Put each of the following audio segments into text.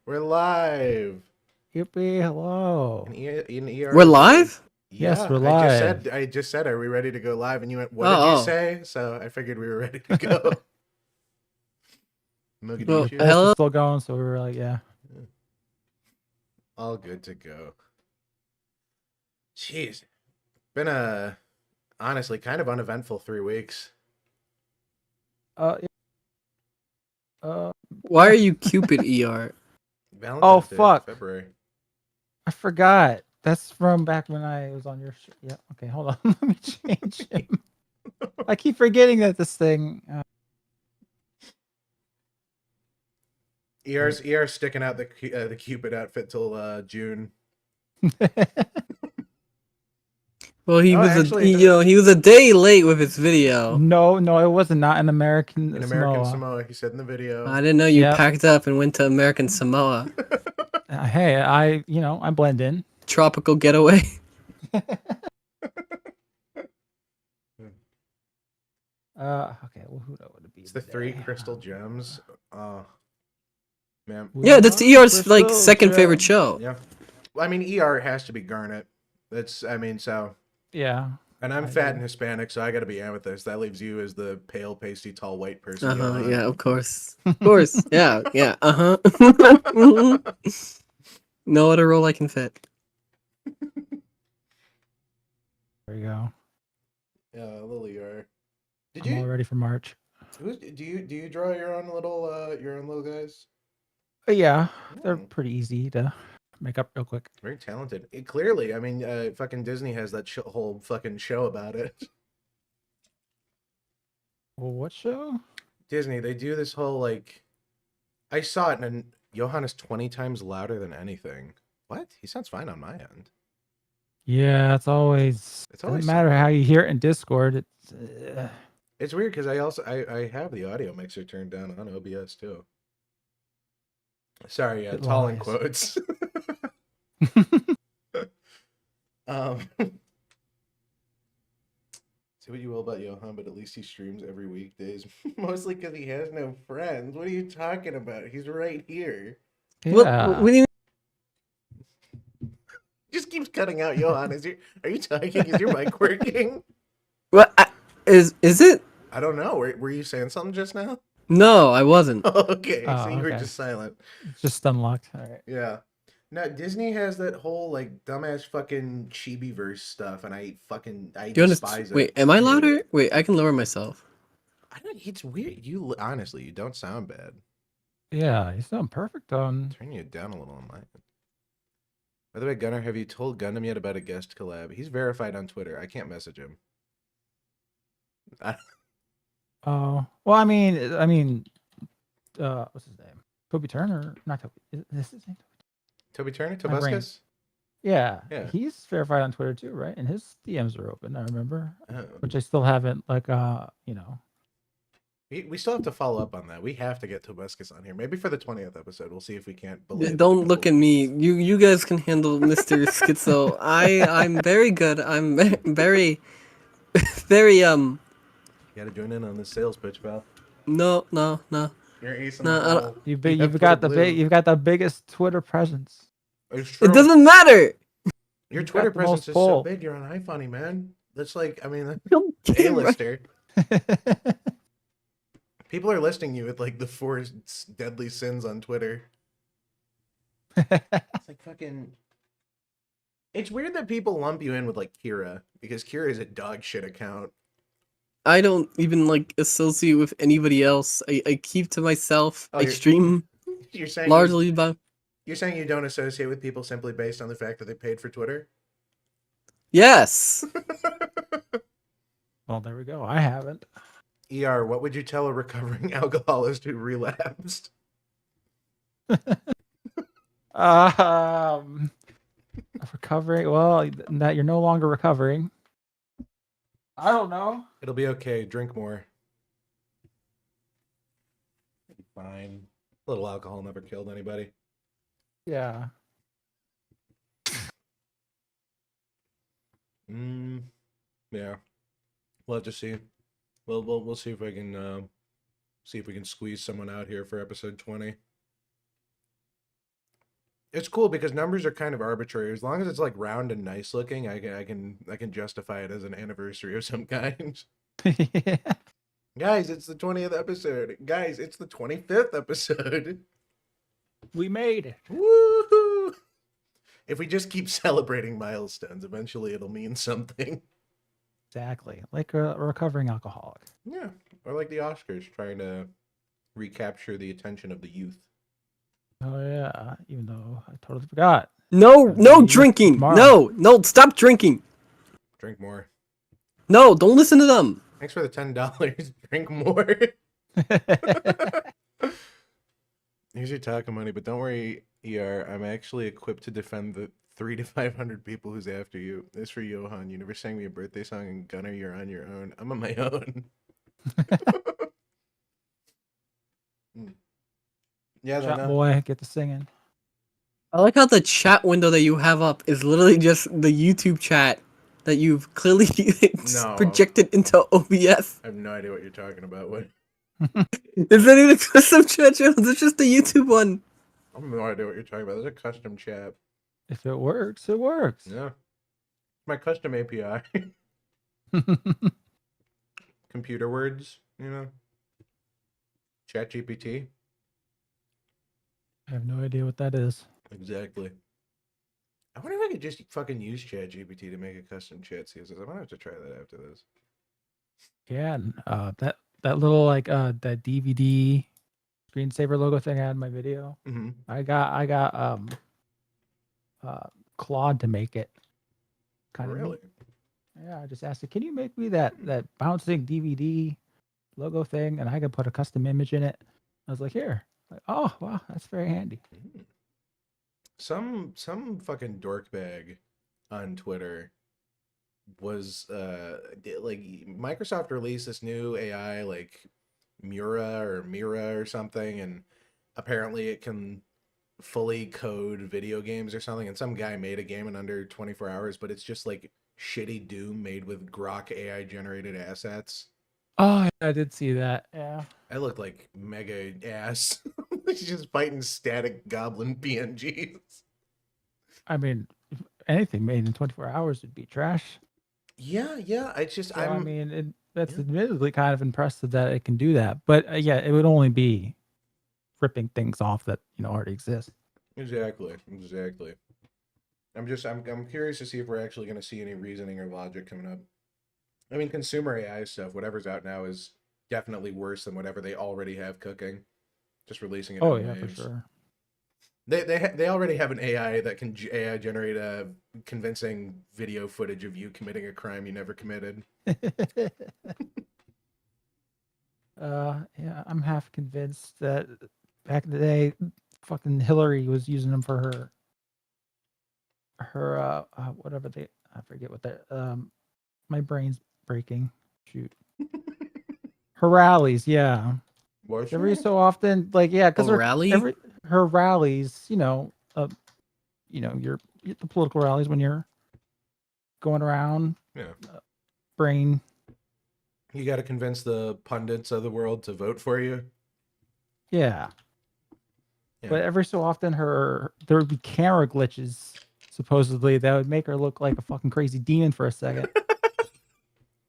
We're live. Yippee! Hello. In ER We're live? Yeah, Yes, we're live. I just said, are we ready to go live? And you went, what did you say? So I figured we were ready to go. Well, The Mogadishu. poll hello? is still going, so we were like, yeah. All good to go. Jeez. Been honestly kind of uneventful 3 weeks. Yeah. Why are you Cupid ER? Valentine's Day, fuck. February. I forgot. That's from back when I was on your show. Yeah. Okay, hold on. Let me change him. I keep forgetting that this thing. ER's sticking out the Cupid outfit till June. Well, he Oh, was actually, he was a day late with his video. No, it wasn't. Not an American in Samoa. American Samoa, he said in the video. I didn't know you Yep. packed up and went to American Samoa. Hey, I blend in. Tropical getaway. Okay. Well, who would it be? It's the today? 3 crystal gems. Oh, man. Yeah, that's ER's like Crystal second gem. favorite show. Yeah. Well, I mean, ER has to be Garnet. So. Yeah. And I'm fat and Hispanic, so I gotta be Amethyst. That leaves you as the pale, pasty, tall, white person. Johann. Yeah, of course. Of course. Yeah. No other role I can fit. There you go. Yeah, Lily are. I'm all ready for March. Do you draw your own little guys? Yeah, they're pretty easy to make up real quick. Very talented. Clearly, I mean, fucking Disney has that whole fucking show about it. Well, what show? Disney, they do this whole like. I saw it, and Johann is 20 times louder than anything. What? He sounds fine on my end. Yeah, it's always. It's always doesn't matter how you hear it in Discord. It's. It's weird because I have the audio mixer turned down on OBS too. Sorry, tall in quotes. Say what you will about Johann, but at least he streams every weekdays. Mostly because he has no friends. What are you talking about? He's right here. Yeah. What do you Just keeps cutting out Johann. Are you talking? Is your mic working? What is it? I don't know. Were you saying something just now? No, I wasn't. Okay, so you were okay. just silent. Just unlocked. All right. Yeah. Now Disney has that whole like dumbass fucking Chibi-verse stuff, and I despise it. Wait, am I louder? Wait, I can lower myself. I don't. It's weird. You honestly, you don't sound bad. Yeah, you sound perfect on. Turn you down a little on mine. By the way, Gunnar, have you told Gundam yet about a guest collab? He's verified on Twitter. I can't message him. Oh, well, I mean, what's his name? Toby Turner? Not Toby. Is this his name? Toby Turner? My brain. Tobuscus? Yeah, Yeah. he's verified on Twitter too, right? And his DMs are open. I remember, Oh. which I still haven't like, We still have to follow up on that. We have to get Tobuscus on here. Maybe for the 20th episode. We'll see if we can't believe. Don't look at me. You guys can handle Mr. Schizo. I'm very good. I'm very You gotta join in on this sales pitch, pal. No. You're ace in No, the hole. you've got the biggest Twitter presence. It's true. It doesn't matter. Your You've Twitter got the most presence is so pull. big. You're on iFunny, man. That's like, I mean, Don't get it right. A-lister. People are listing you with like the 4 deadly sins on Twitter. It's like fucking. It's weird that people lump you in with like Kira, because Kira is a dog shit account. I don't even like associate with anybody else. I keep to myself. I stream You're saying largely by. You're saying you don't associate with people simply based on the fact that they paid for Twitter? Yes. Well, there we go. I haven't. ER, what would you tell a recovering alcoholist who relapsed? Recovering. Well, that you're no longer recovering. I don't know. It'll be okay. Drink more. Fine. A little alcohol never killed anybody. Yeah. Yeah. We'll have to see. We'll see if I can. See if we can squeeze someone out here for episode 20. It's cool because numbers are kind of arbitrary. As long as it's like round and nice looking, I can justify it as an anniversary of some kind. Yeah. Guys, it's the 20th episode. Guys, it's the 25th episode. We made it. Woohoo! If we just keep celebrating milestones, eventually it'll mean something. Exactly. Like a recovering alcoholic. Yeah, or like the Oscars trying to recapture the attention of the youth. Oh yeah. Even though I totally forgot. No, no You drinking. tomorrow. No, stop drinking. Drink more. No, don't listen to them. Thanks for the $10. Drink more. Here's your taco money, but don't worry, ER. I'm actually equipped to defend the 300 to 500 people who's after you. This for Johann. You never sang me a birthday song, and Gunnar, you're on your own. I'm on my own. Yeah, Shot no. boy, get to singing. I like how the chat window that you have up is literally just the YouTube chat that you've clearly No. projected into OBS. I have no idea what you're talking about. What? Is that even a custom chat channel? It's just the YouTube one. I have no idea what you're talking about. There's a custom chat. If it works, it works. Yeah. My custom API. Computer words, you know? Chat GPT. I have no idea what that is. Exactly. I wonder if I could just fucking use Chat GPT to make a custom chat CSS. I'm gonna have to try that after this. Yeah, and, that little like that DVD screensaver logo thing I had in my video. Mm-hmm. I got Claude to make it. Kind of Really? Yeah, I just asked it, can you make me that bouncing DVD logo thing, and I could put a custom image in it. I was like, here. Like, oh wow, that's very handy. Some fucking dorkbag on Twitter was like Microsoft released this new AI like Mira or something, and apparently it can fully code video games or something, and some guy made a game in under 24 hours, but it's just like shitty Doom made with Grok AI generated assets. Oh, I did see that. Yeah. I look like mega ass. He's just fighting static goblin PNGs. I mean, if anything made in 24 hours would be trash. Yeah. It's just So, I mean, that's admittedly kind of impressive that it can do that, but yeah, it would only be ripping things off that already exist. Exactly. I'm curious to see if we're actually going to see any reasoning or logic coming up. I mean, consumer AI stuff, whatever's out now, is definitely worse than whatever they already have cooking. Just releasing it. Oh in yeah, for waves. sure. They already have an AI that can AI generate a convincing video footage of you committing a crime you never committed. Yeah, I'm half convinced that back in the day, fucking Hillary was using them for her whatever I forget what that my brain's breaking. Shoot. Her rallies, yeah. Was Every she? so often, like because rally? her rallies, your the political rallies when you're going around. Yeah. Brain. You got to convince the pundits of the world to vote for you. Yeah. Yeah. But every so often there would be camera glitches, supposedly, that would make her look like a fucking crazy demon for a second.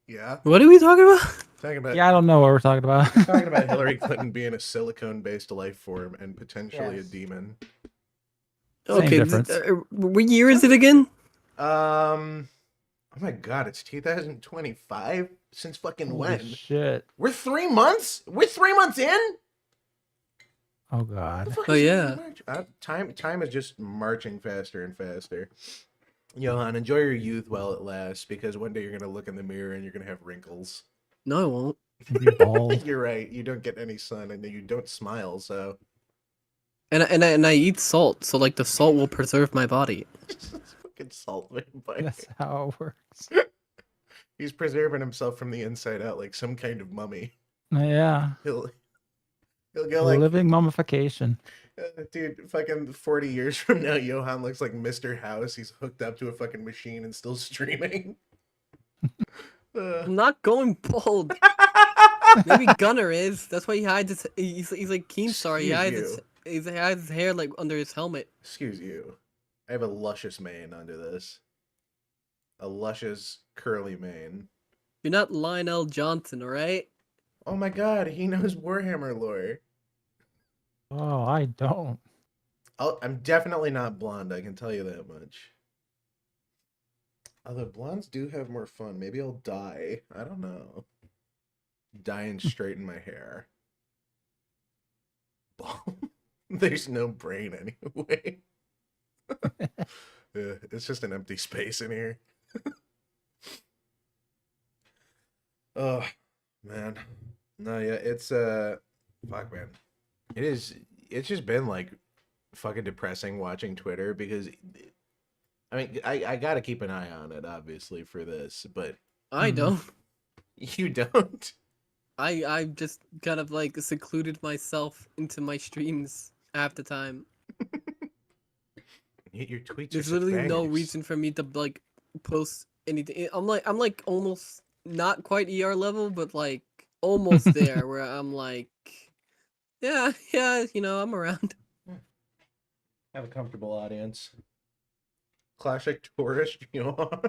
Yeah. What are we talking about? Talking about Yeah, I don't know what we're talking about. talking about Hillary Clinton being a silicone-based life form and potentially Yes. a demon. Same Okay, difference. what year is it again? Oh my god, it's 2025? Since fucking Holy when? shit. We're 3 months? We're 3 months in? Oh What the god. fuck Oh, is yeah. time is just marching faster and faster. Johann, enjoy your youth while it lasts, because one day you're gonna look in the mirror and you're gonna have wrinkles. No, I won't. You're bald. You're right. You don't get any sun and you don't smile, so And I eat salt, so like the salt will preserve my body. fucking salt vampire. That's how it works. He's preserving himself from the inside out like some kind of mummy. Yeah. He'll go like, Living mummification. dude, fucking 40 years from now, Johann looks like Mr. House. He's hooked up to a fucking machine and still streaming. I'm not going bald. Maybe Gunnar is. That's why he hides his. He's like Keemstar. He Excuse hides you. his. he has his hair like under his helmet. Excuse you. I have a luscious mane under this. A luscious curly mane. You're not Lionel Johnson, alright? Oh my god, he knows Warhammer lore. Oh, I don't. I'm definitely not blonde, I can tell you that much. Although blondes do have more fun. Maybe I'll dye. I don't know. Dye and straighten my hair. There's no brain anyway. Yeah, it's just an empty space in here. Oh, man. No, yeah, it's fuck, man. It's just been like fucking depressing watching Twitter because I mean, I gotta keep an eye on it obviously for this, but I don't. you don't. I just kind of like secluded myself into my streams half the time. Your tweets There's are literally no bangers. reason for me to like post anything. I'm like almost not quite ER level, but like almost there where I'm like, yeah, you know, I'm around. Have a comfortable audience. Classic tourist Johann.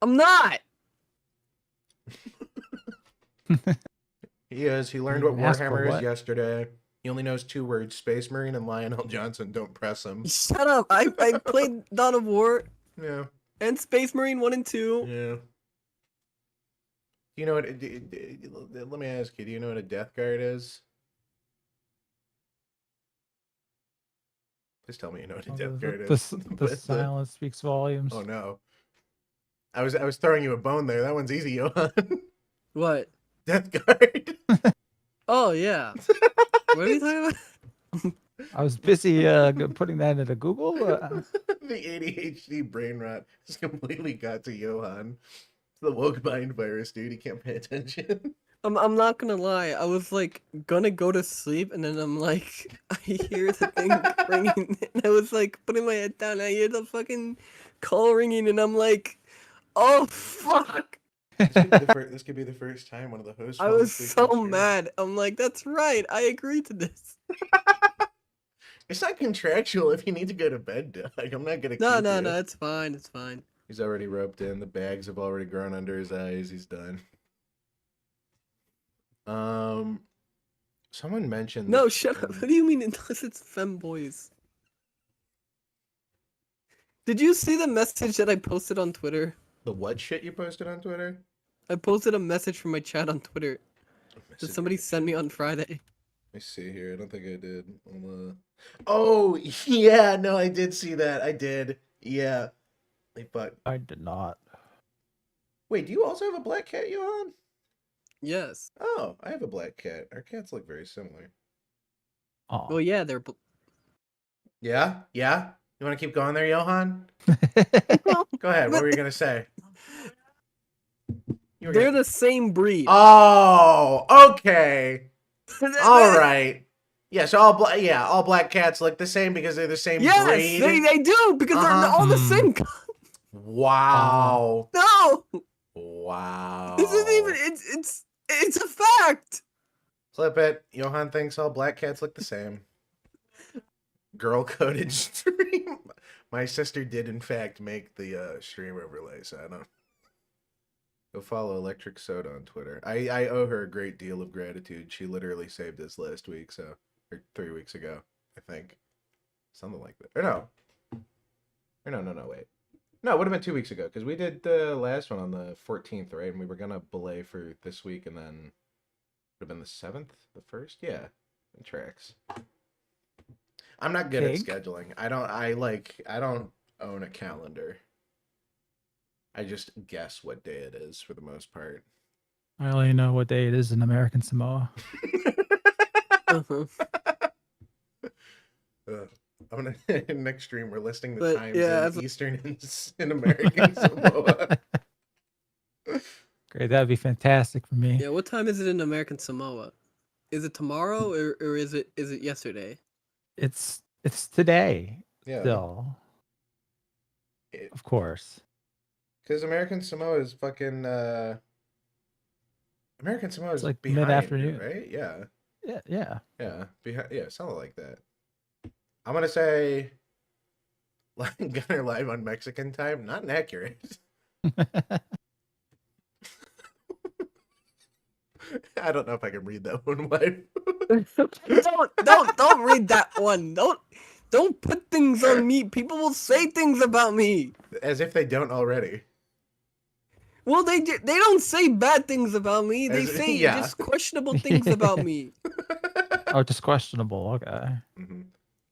I'm not. He is. He learned You what didn't ask for Warhammer is what? yesterday. He only knows 2 words: Space Marine and Lionel Johnson. Don't press him. Shut up. I played Dawn of War Yeah. and Space Marine 1 and 2. Yeah. You know what? Let me ask you. Do you know what a death guard is? Please tell me you know what a death guard is. The silence speaks volumes. Oh no. I was throwing you a bone there. That one's easy, Johann. What? Death guard. Oh yeah. What are you talking about? I was busy putting that into Google. The ADHD brain rot has completely got to Johann. It's the woke mind virus, dude. He can't pay attention. I'm not gonna lie. I was like gonna go to sleep, and then I'm like, I hear the thing ringing, and I was like putting my head down. And I hear the fucking call ringing, and I'm like, oh fuck! This could be the first time one of the hosts. I falls was asleep so on stream. mad. I'm like, that's right. I agreed to this. It's not contractual if you need to go to bed, Doug. I'm not gonna. No, keep no, you. no. It's fine. It's fine. He's already roped in. The bags have already grown under his eyes. He's done. Someone mentioned. No, shut up. What do you mean unless it's femboys? Did you see the message that I posted on Twitter? The what shit you posted on Twitter? I posted a message from my chat on Twitter that somebody sent me on Friday. Let me see here. I don't think I did. Oh yeah, no, I did see that. I did. Yeah. But I did not. wait, do you also have a black cat, Johann? Yes. Oh, I have a black cat. Our cats look very similar. Oh. Well, yeah, they're. Yeah? Yeah? You want to keep going there, Johann? Go ahead. What were you going to say? They're the same breed. Oh, okay. All right. Yeah, so all black cats look the same because they're the same breed. Yes, they do because they're all the same. Wow. No. Wow. This isn't even. It's a fact. Clip it. Johann thinks all black cats look the same. Girl coded stream. My sister did in fact make the stream overlay, so I don't. Go follow Electric Soda on Twitter. I owe her a great deal of gratitude. She literally saved us last week, or 3 weeks ago, I think. Something like that. No, wait. No, it would have been 2 weeks ago, because we did the last one on the 14th, right? And we were going to belay for this week, and then it would have been the 7th? The 1st? Yeah. It tracks. I'm not good at scheduling. I don't own a calendar. I just guess what day it is for the most part. I only know what day it is in American Samoa. I'm gonna next stream we're listing the times in Eastern and in American Samoa. Great, that'd be fantastic for me. Yeah, what time is it in American Samoa? Is it tomorrow or is it yesterday? It's today. Yeah. Still. Of course. Because American Samoa is fucking American Samoa is like behind, mid-afternoon, right? Yeah. Yeah. Yeah, something like that. I'm gonna say Gunnar live on Mexican time. Not inaccurate. I don't know if I can read that one live. Don't read that one. Don't put things on me. People will say things about me. As if they don't already. Well, they don't say bad things about me. They As- say yeah. just questionable things about me. Oh, just questionable. Okay. Mhm.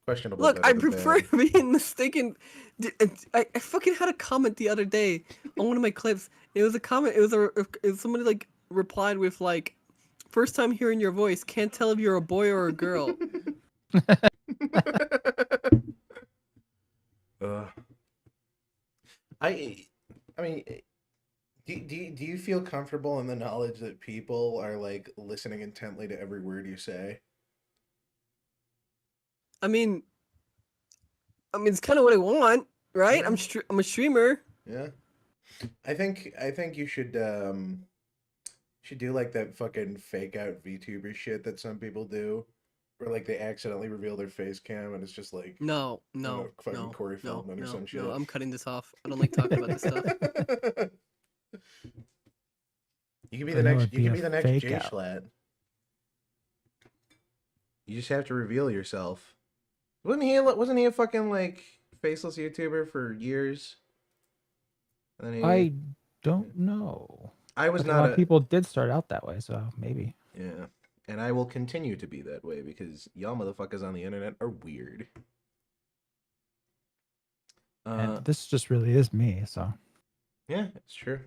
Questionable. Look, better I than prefer bad. being mistaken. I fucking had a comment the other day on one of my clips. It was a comment. It was somebody like replied with like, "First time hearing your voice, can't tell if you're a boy or a girl." I mean, do you feel comfortable in the knowledge that people are like listening intently to every word you say? I mean, it's kind of what I want, right? Yeah. I'm a streamer. Yeah. I think you should do like that fucking fake out VTuber shit that some people do, where like they accidentally reveal their face cam and it's just like No, I don't know, no, fucking no, Corey no, Feldman or some shit. no. I'm cutting this off. I don't like talking about this stuff. You can be I the know next. it'd You be can a be the next fake J out. Schlatt. You just have to reveal yourself. Wasn't he a fucking like faceless YouTuber for years? And then I don't know. I was But a not lot of people did start out that way, so maybe. Yeah. And I will continue to be that way because y'all motherfuckers on the internet are weird. And this just really is me, so. Yeah, it's true.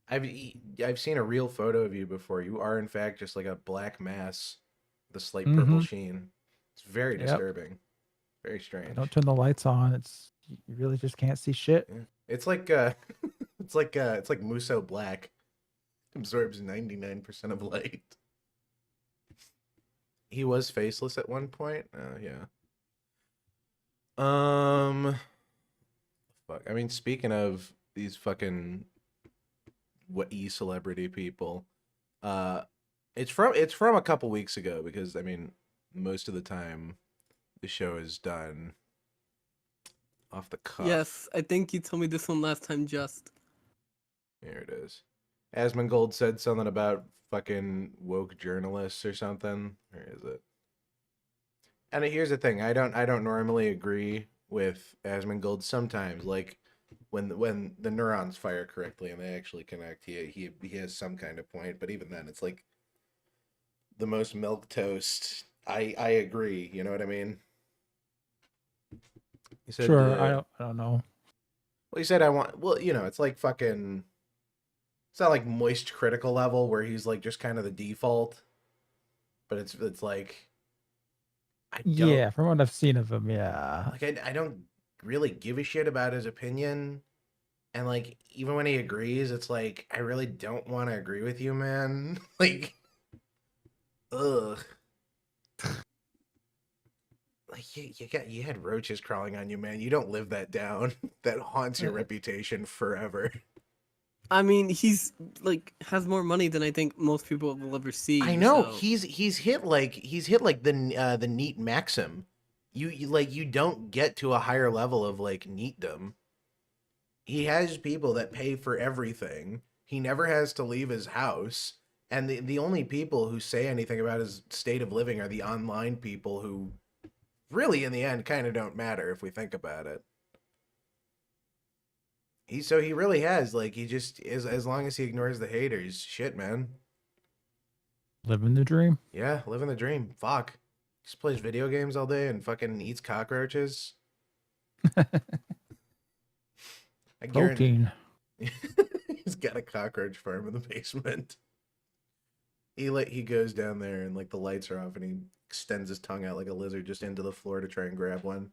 I've seen a real photo of you before. You are in fact just like a black mass with a slight purple sheen. It's very disturbing. Very strange. Don't turn the lights on. You really just can't see shit. Yeah. It's like it's like Muso Black. Absorbs 99% of light. He was faceless at one point. Yeah. Fuck. I mean, speaking of these fucking celebrity people, it's from a couple weeks ago because I mean, most of the time, the show is done off the cuff. Yes, I think you told me this one last time. Just here it is. Asmongold said something about fucking woke journalists or something. Where is it? And here's the thing: I don't normally agree with Asmongold. Sometimes, like when the neurons fire correctly and they actually connect, he has some kind of point. But even then, it's like the most milquetoast. I agree. You know what I mean? He said, Sure, I don't know. Well, he said I want. Well, you know, it's like fucking. It's not like moist critical level where he's like just kind of the default, but it's like. Yeah, from what I've seen of him, yeah. Like I don't really give a shit about his opinion, and like even when he agrees, it's like I really don't want to agree with you, man. Like, ugh. Like you had roaches crawling on you, man. You don't live that down. That haunts your reputation forever. I mean, he's like has more money than I think most people will ever see. I know so. he's hit like the neat maxim. You don't get to a higher level of like neatdom. He has people that pay for everything. He never has to leave his house, and the only people who say anything about his state of living are the online people who, really in the end, kind of don't matter if we think about it. He really has like he just is as long as he ignores the haters. Shit, man. Living the dream. Yeah, living the dream. Fuck. Just plays video games all day and fucking eats cockroaches. I guarantee Protein. he's got a cockroach farm in the basement. He goes down there and like the lights are off and he extends his tongue out like a lizard just into the floor to try and grab one.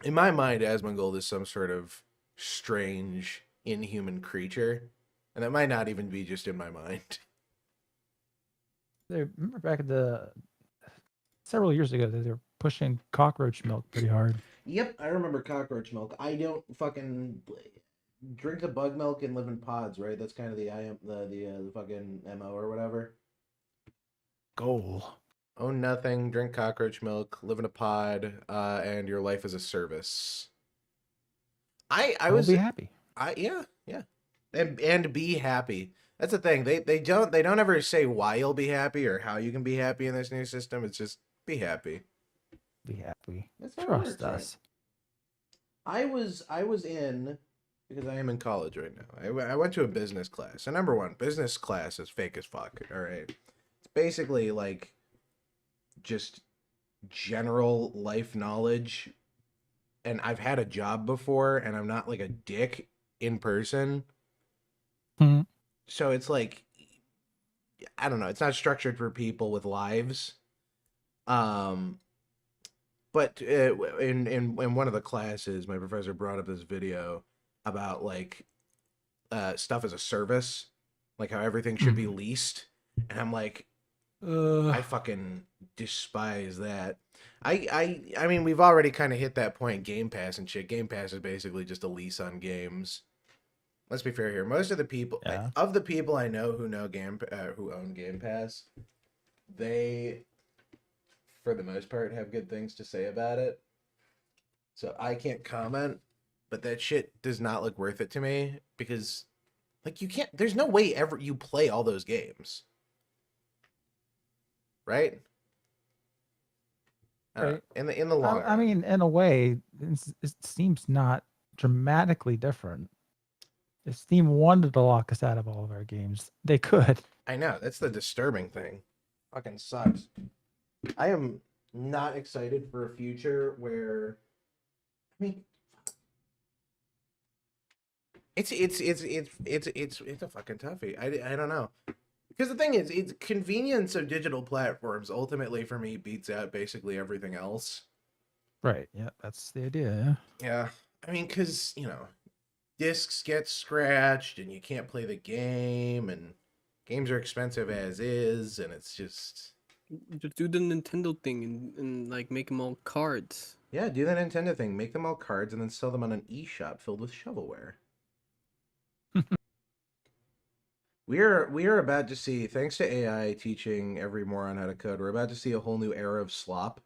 In my mind, Asmongold is some sort of strange, inhuman creature, and that might not even be just in my mind. They remember back at several years ago, they were pushing cockroach milk pretty hard. Yep, I remember cockroach milk. I don't fucking drink the bug milk and live in pods, right? That's kind of the fucking MO or whatever. goal. Own nothing, drink cockroach milk, live in a pod, and your life is a service. I I'll was be happy. yeah. And be happy. That's the thing. They don't ever say why you'll be happy or how you can be happy in this new system. It's just be happy. Be happy. That's how it Trust works, right? us. I was in, because I am in college right now. I went to a business class. And number one, business class is fake as fuck. All right. It's basically like just general life knowledge. And I've had a job before, and I'm not like a dick in person. Mhm. So it's like, I don't know. It's not structured for people with lives. But in one of the classes, my professor brought up this video about like stuff as a service, like how everything should be leased, and I'm like, I fucking despise that. I mean, we've already kind of hit that point. Game Pass and shit. Game Pass is basically just a lease on games. Let's be fair here. Most of the people, Yeah. of the people I know who own Game Pass, they, for the most part, have good things to say about it. So I can't comment, but that shit does not look worth it to me because, like, you can't. There's no way ever you play all those games, right? Right. In the long run. I mean, in a way, it seems not dramatically different. If Steam wanted to lock us out of all of our games, they could. I know, that's the disturbing thing. Fucking sucks. I am not excited for a future where, I mean, it's a fucking toughie. I don't know. Because the thing is, it's convenience of digital platforms ultimately for me beats out basically everything else. Right. Yeah, that's the idea. Yeah. I mean, because, discs get scratched and you can't play the game and games are expensive as is, and it's just... Just do the Nintendo thing and like make them all cards. Yeah, do that Nintendo thing. Make them all cards and then sell them on an eShop filled with shovelware. We are about to see, thanks to AI teaching every moron how to code, we're about to see a whole new era of slop.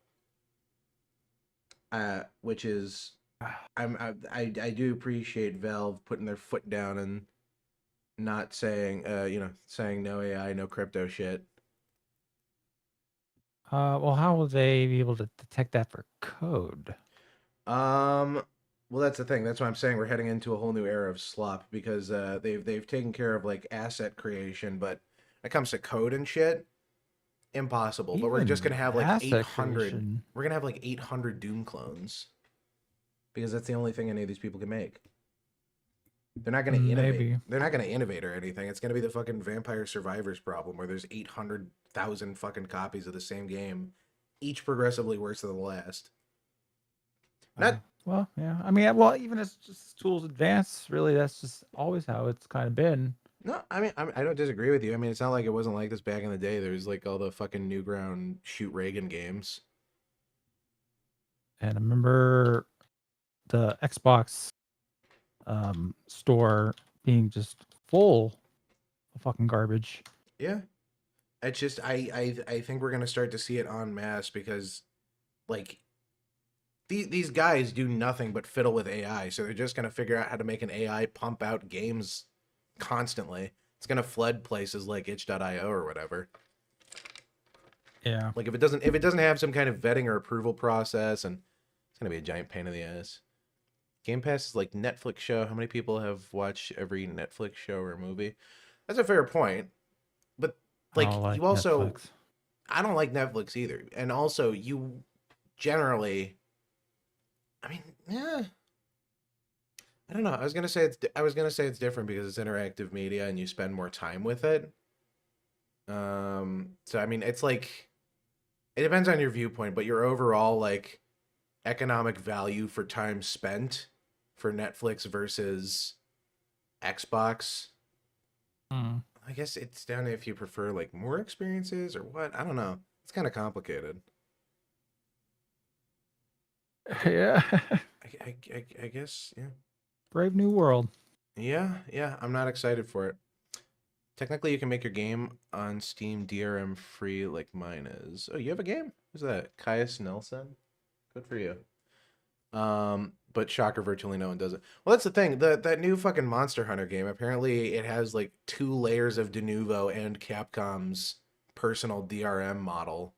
Which is, I do appreciate Valve putting their foot down and not saying, saying no AI, no crypto shit. Well, how will they be able to detect that for code? Well, that's the thing. That's why I'm saying we're heading into a whole new era of slop because they've taken care of like asset creation, but when it comes to code and shit, impossible. But we're just gonna have like 800. Creation. We're gonna have like 800 Doom clones because that's the only thing any of these people can make. They're not gonna innovate. Maybe. They're not gonna innovate or anything. It's gonna be the fucking Vampire Survivors problem where there's 800,000 fucking copies of the same game, each progressively worse than the last. Not. Well, yeah. I mean, well, even as just tools advance, really, that's just always how it's kind of been. No, I mean, I don't disagree with you. I mean, it's not like it wasn't like this back in the day. There was like all the fucking Newground shoot Reagan games. And I remember the Xbox store being just full of fucking garbage. Yeah. It's just, I think we're going to start to see it en masse because, like, these guys do nothing but fiddle with AI. So they're just going to figure out how to make an AI pump out games constantly. It's going to flood places like itch.io or whatever. Yeah. Like if it doesn't have some kind of vetting or approval process, and it's going to be a giant pain in the ass. Game Pass is like Netflix show. How many people have watched every Netflix show or movie? That's a fair point. But like you also Netflix. I don't like Netflix either. And also you generally, I mean, yeah. I don't know. I was gonna say it's different because it's interactive media and you spend more time with it. So I mean, it's like it depends on your viewpoint, but your overall like economic value for time spent for Netflix versus Xbox. I guess it's down to if you prefer like more experiences or what. I don't know. It's kind of complicated. Yeah. I guess, yeah. Brave new world. Yeah, I'm not excited for it. Technically, you can make your game on Steam DRM free like mine is. Oh, you have a game? Who's that? Caius Nelson? Good for you. But shocker, virtually no one does it. Well, that's the thing. That new fucking Monster Hunter game, apparently it has like 2 layers of Denuvo and Capcom's personal DRM model,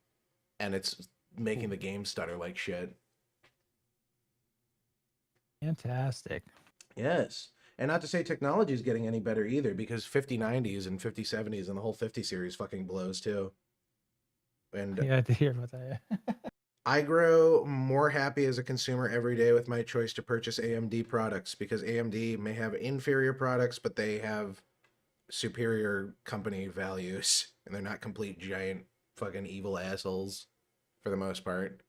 and it's making the game stutter like shit. Fantastic. Yes. And not to say technology is getting any better either, because 5090s and 5070s and the whole 50 series fucking blows too. And Yeah, I did hear about that. I grow more happy as a consumer every day with my choice to purchase AMD products, because AMD may have inferior products, but they have superior company values, and they're not complete giant fucking evil assholes for the most part.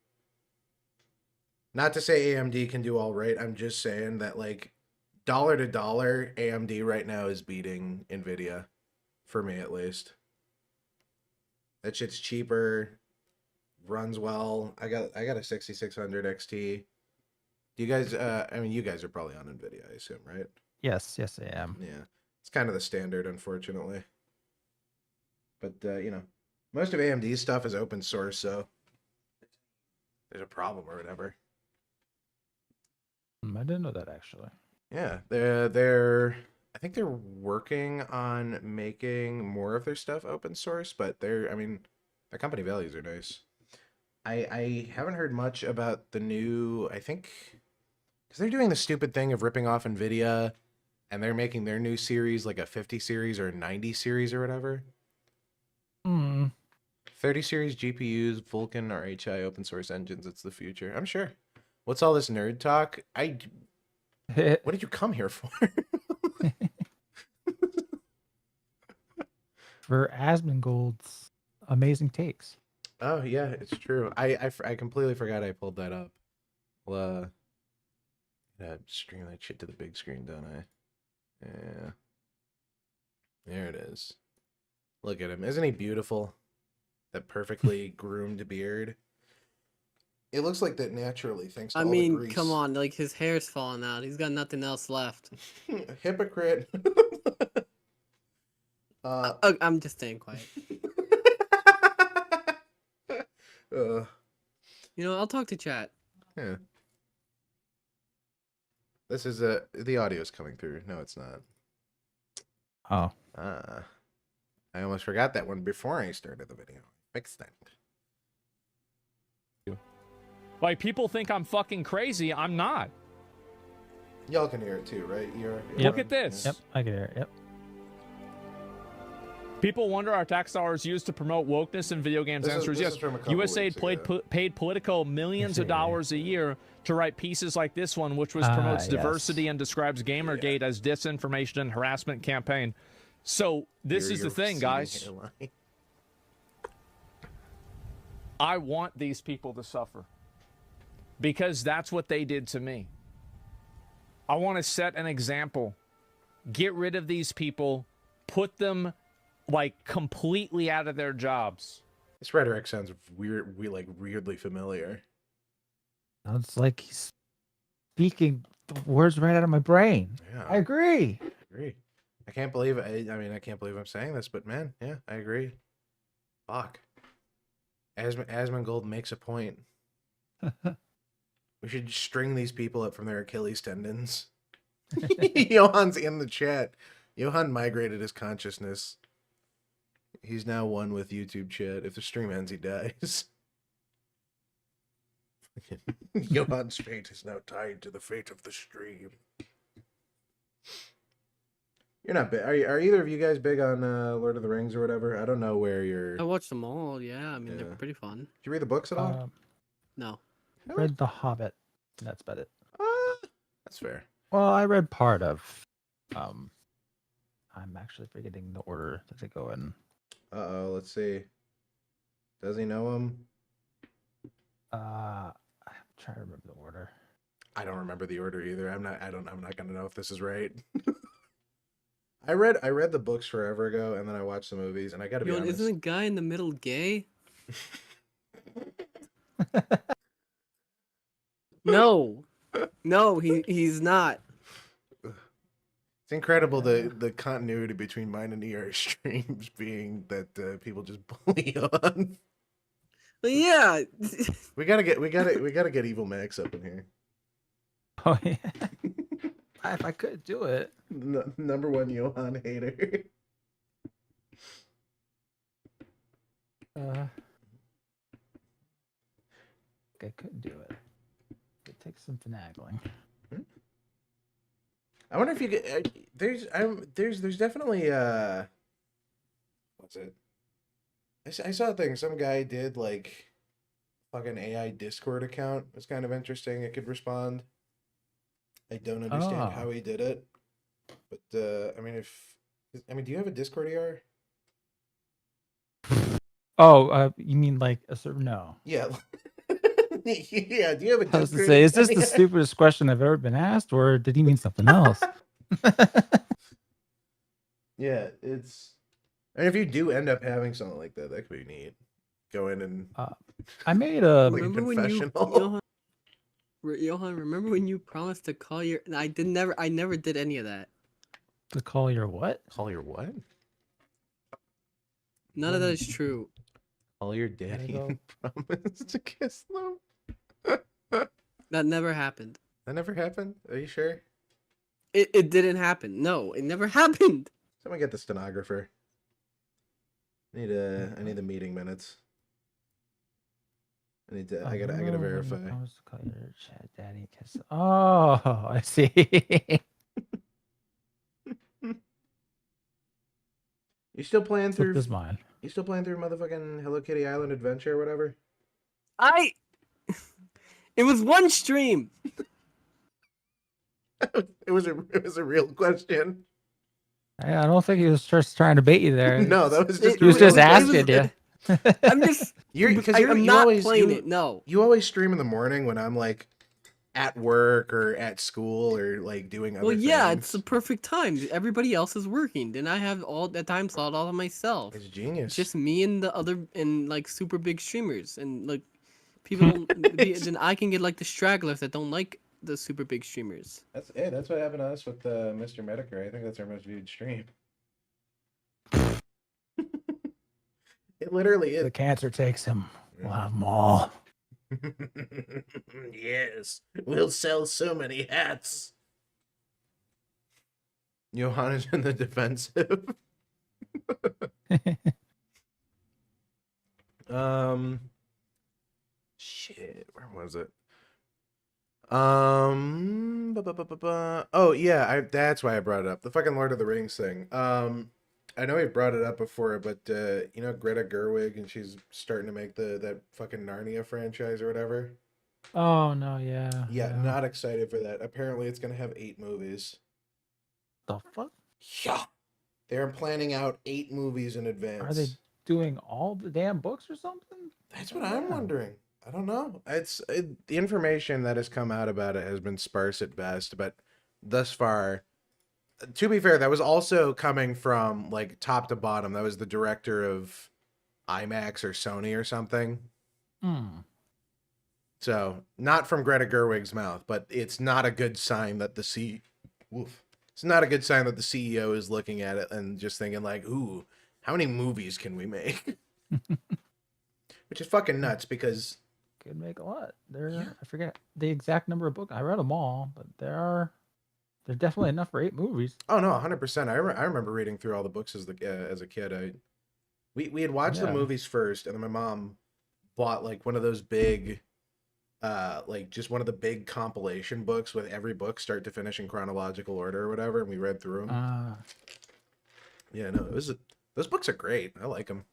Not to say AMD can do all right. I'm just saying that, like, dollar to dollar, AMD right now is beating Nvidia, for me at least. That shit's cheaper, runs well. I got a 6600 XT. Do you guys? I mean, you guys are probably on Nvidia, I assume, right? Yes, I am. Yeah, it's kind of the standard, unfortunately. But you know, most of AMD's stuff is open source, so there's a problem or whatever. I didn't know that actually. Yeah, they're I think they're working on making more of their stuff open source, but I mean, their company values are nice. I haven't heard much about the new, I think, because they're doing the stupid thing of ripping off Nvidia, and they're making their new series like a 50 series or a 90 series or whatever. 30 series GPUs, Vulkan or HI open source engines, it's the future. I'm sure. What's all this nerd talk? What did you come here for? For Asmongold's amazing takes. Oh yeah, it's true. I completely forgot I pulled that up. Well, stream that shit to the big screen, don't I? Yeah. There it is. Look at him. Isn't he beautiful? That perfectly groomed beard. It looks like that naturally, thanks to I all the mean, grease. come on, like his hair's falling out. He's got nothing else left. Hypocrite. I'm just staying quiet. You know, I'll talk to chat. Yeah. This is the audio's coming through. No, it's not. Oh. I almost forgot that one before I started the video. Fix that. Like, people think I'm fucking crazy. I'm not. Y'all can hear it too, right? Look at this. Yep, I can hear it. Yep. People wonder our tax dollars used to promote wokeness in video games. Answer is yes. USAID paid Politico millions of dollars a year to write pieces like this one, which promotes diversity and describes Gamergate as disinformation and harassment campaign. So this is the thing, guys. I want these people to suffer because that's what they did to me. I want to set an example. Get rid of these people. Put them like completely out of their jobs. This rhetoric sounds weird, weirdly familiar. Sounds like he's speaking the words right out of my brain. Yeah, I agree. I can't believe it. I mean, I can't believe I'm saying this, but man, yeah, I agree. Fuck. Asmongold makes a point. We should string these people up from their Achilles tendons. Johann's in the chat. Johann migrated his consciousness. He's now one with YouTube chat. If the stream ends, he dies. Johann's fate is now tied to the fate of the stream. You're not big. Are either of you guys big on Lord of the Rings or whatever? I don't know where you're. I watched them all. Yeah, I mean they're pretty fun. Did you read the books at all? No. I read The Hobbit. And that's about it. That's fair. Well, I read part of. I'm actually forgetting the order that they go in. Let's see. Does he know him? I'm trying to remember the order. I don't remember the order either. I'm not gonna know if this is right. I read the books forever ago, and then I watched the movies, and I gotta be honest. Isn't the guy in the middle gay? No, he's not. It's incredible the continuity between mine and ER streams being that people just bully on. But yeah. We gotta get Evil Max up in here. Oh yeah. If I could do it. Number one Johann hater. I could do it. It takes some finagling. I wonder if you get there's definitely what's it? I saw a thing. Some guy did like fucking AI Discord account. It's kind of interesting. It could respond. I don't understand how he did it, but I mean, do you have a Discord ER? Oh, you mean like a certain no? Yeah. Yeah. Do you have a Discord? I was to say, is this the stupidest question I've ever been asked, or did he mean something else? Yeah, it's. And if you do end up having something like that, that could be neat. Go in and. I made a. Remember when you, Johann, remember when you promised to call your? I never did any of that. To call your what? Call your what? None of that is true. Call your daddy and promise to kiss them. That never happened. That never happened? Are you sure? It didn't happen. No, it never happened. Someone get the stenographer. I need the meeting minutes. I gotta verify. Call your chat daddy kiss. Oh, I see. You still playing through this mine? You still playing through motherfucking Hello Kitty Island Adventure or whatever? It was one stream. It was a real question. I don't think he was just trying to bait you there. No, that was just. He was just asking you. I'm just. I'm not playing it. No. You always stream in the morning when I'm like at work or at school or like doing other things. Yeah, it's the perfect time. Everybody else is working. Then I have all that time slot all to myself. It's genius. It's just me and the other and like super big streamers and like people. Then I can get like the stragglers that don't like the super big streamers. That's what happened to us with Mr. Medicare. I think that's our most viewed stream. It literally is. The cancer takes him. We'll have them all. Yes, we'll sell so many hats. Johann is in the defensive. Shit, where was it? Oh yeah, that's why I brought it up. The fucking Lord of the Rings thing. I know we brought it up before, but you know Greta Gerwig, and she's starting to make that fucking Narnia franchise or whatever. Oh no, yeah. Yeah, not excited for that. Apparently, it's gonna have 8 movies. The fuck? Yeah, they're planning out 8 movies in advance. Are they doing all the damn books or something? That's what I'm wondering. I don't know. The information that has come out about it has been sparse at best, but thus far. To be fair, that was also coming from like top to bottom. That was the director of IMAX or Sony or something. So not from Greta Gerwig's mouth, but it's not a good sign that it's not a good sign that the CEO is looking at it and just thinking like, "Ooh, how many movies can we make?" Which is fucking nuts because could make a lot. I forget the exact number of books. I read them all, but there's definitely enough for 8 movies. Oh no, 100%. I remember reading through all the books as a kid. We had watched the movies first, and then my mom bought like one of those big, like just one of the big compilation books with every book start to finish in chronological order or whatever, and we read through them. Yeah, no, those books are great. I like them.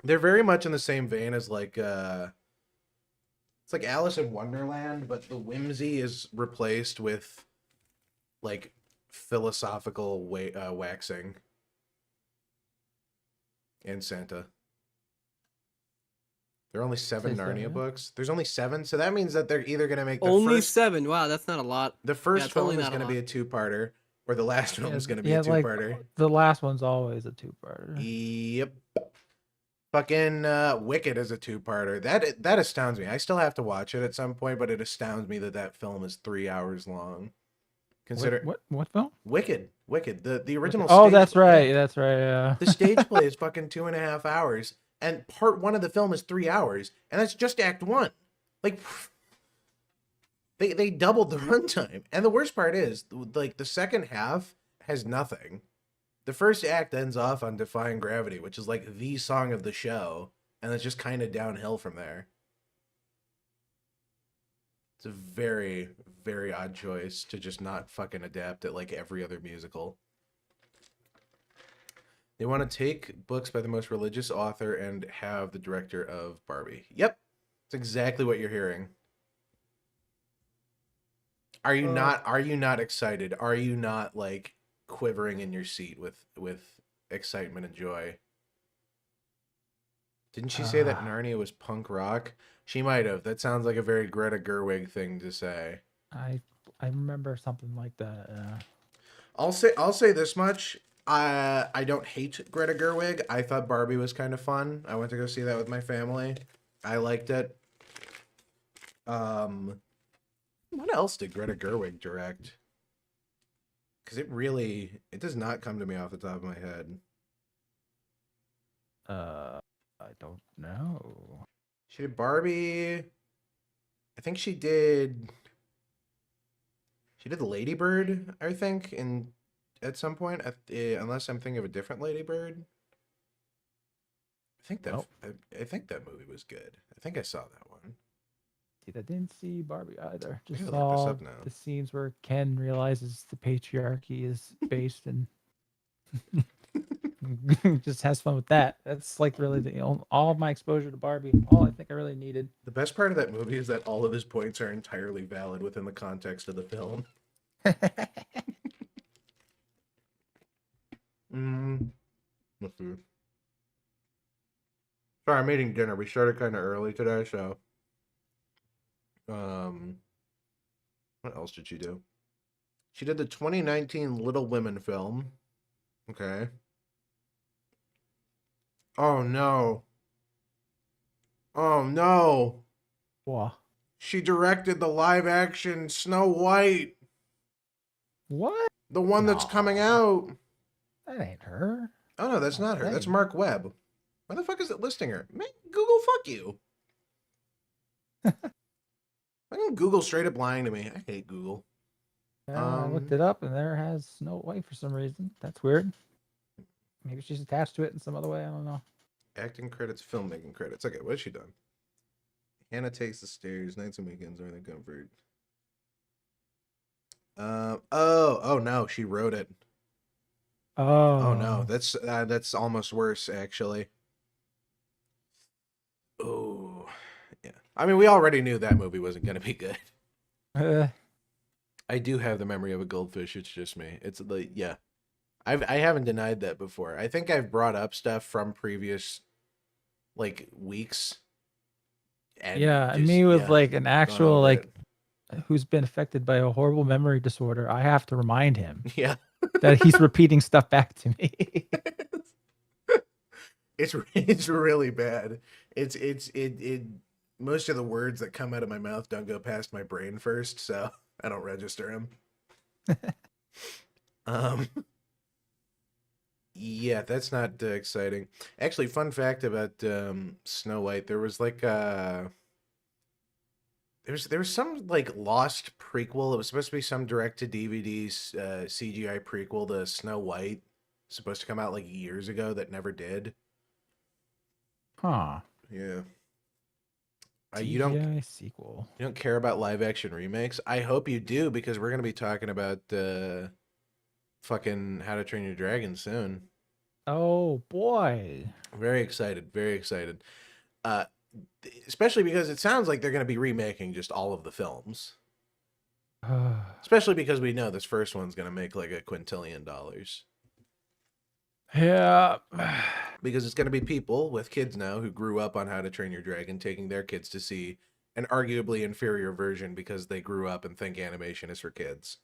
They're very much in the same vein as like it's like Alice in Wonderland, but the whimsy is replaced with like philosophical waxing and Santa. There are only 7 Narnia books. There's only 7, so that means that they're either gonna make only 7. Wow, that's not a lot. The first film is gonna be a 2-parter, or the last film is gonna be a 2-parter. Like, the last one's always a 2-parter. Yep. Fucking Wicked is a 2-parter. That astounds me. I still have to watch it at some point, but it astounds me that film is 3 hours long. Consider what film? Wicked. The original. Oh, stage that's play. right. That's right. Yeah. The stage play is fucking 2.5 hours, and part 1 of the film is 3 hours, and that's just Act 1. Like, they doubled the runtime, and the worst part is, like, the second half has nothing. The first act ends off on Defying Gravity, which is like the song of the show, and it's just kind of downhill from there. It's a very, very odd choice to just not fucking adapt it like every other musical. They want to take books by the most religious author and have the director of Barbie. Yep. That's exactly what you're hearing. Are you not excited? Are you not like quivering in your seat with excitement and joy? Didn't she say that Narnia was punk rock? She might have. That sounds like a very Greta Gerwig thing to say. I remember something like that. I'll say this much. I don't hate Greta Gerwig. I thought Barbie was kind of fun. I went to go see that with my family. I liked it. What else did Greta Gerwig direct? Because it does not come to me off the top of my head. I don't know. She did Barbie. I think she did Lady Bird, I think, at some point, unless I'm thinking of a different Lady Bird. I think that movie was good. I think I saw that one. See, I didn't see Barbie either. Just gotta look this saw up now. the scenes where Ken realizes the patriarchy is based in. Just has fun with that. That's like really all of my exposure to Barbie. All I think I really needed. The best part of that movie is that all of his points are entirely valid within the context of the film. Let's see. Sorry, I'm eating dinner. We started kind of early today, so. What else did she do? She did the 2019 Little Women film. Okay. Oh no. Oh no. What? She directed the live action Snow White. What? The one that's coming out. That ain't her. Oh no, that's not her. Okay. That's Mark Webb. Why the fuck is it listing her? Man, Google, fuck you. Fucking Google straight up lying to me. I hate Google. I looked it up and there has Snow White for some reason. That's weird. Maybe she's attached to it in some other way. I don't know. Acting credits, filmmaking credits. Okay, what has she done? Hannah Takes the Stairs, Nights and Weekends, Northern Comfort. Oh no, she wrote it. Oh no, that's almost worse actually. Oh, yeah. I mean, we already knew that movie wasn't gonna be good. I do have the memory of a goldfish. It's just me. It's like, yeah. I haven't denied that before. I think I've brought up stuff from previous like weeks. And yeah, just, me with yeah, like an actual like it. who's been affected by a horrible memory disorder. I have to remind him Yeah. that he's repeating stuff back to me. It's really bad. It most of the words that come out of my mouth don't go past my brain first, so I don't register them. Yeah, that's not exciting. Actually, fun fact about Snow White, there was like there was some like lost prequel. It was supposed to be some direct to DVD CGI prequel to Snow White, supposed to come out like years ago that never did. Huh. Yeah. You don't sequel. You don't care about live action remakes? I hope you do, because we're gonna be talking about fucking How to Train Your Dragon soon. Oh boy. Very excited. Very excited. Especially because it sounds like they're gonna be remaking just all of the films. Especially because we know this first one's gonna make like $1 quintillion. Yeah. Because it's going to be people with kids now who grew up on How to Train Your Dragon taking their kids to see an arguably inferior version because they grew up and think animation is for kids.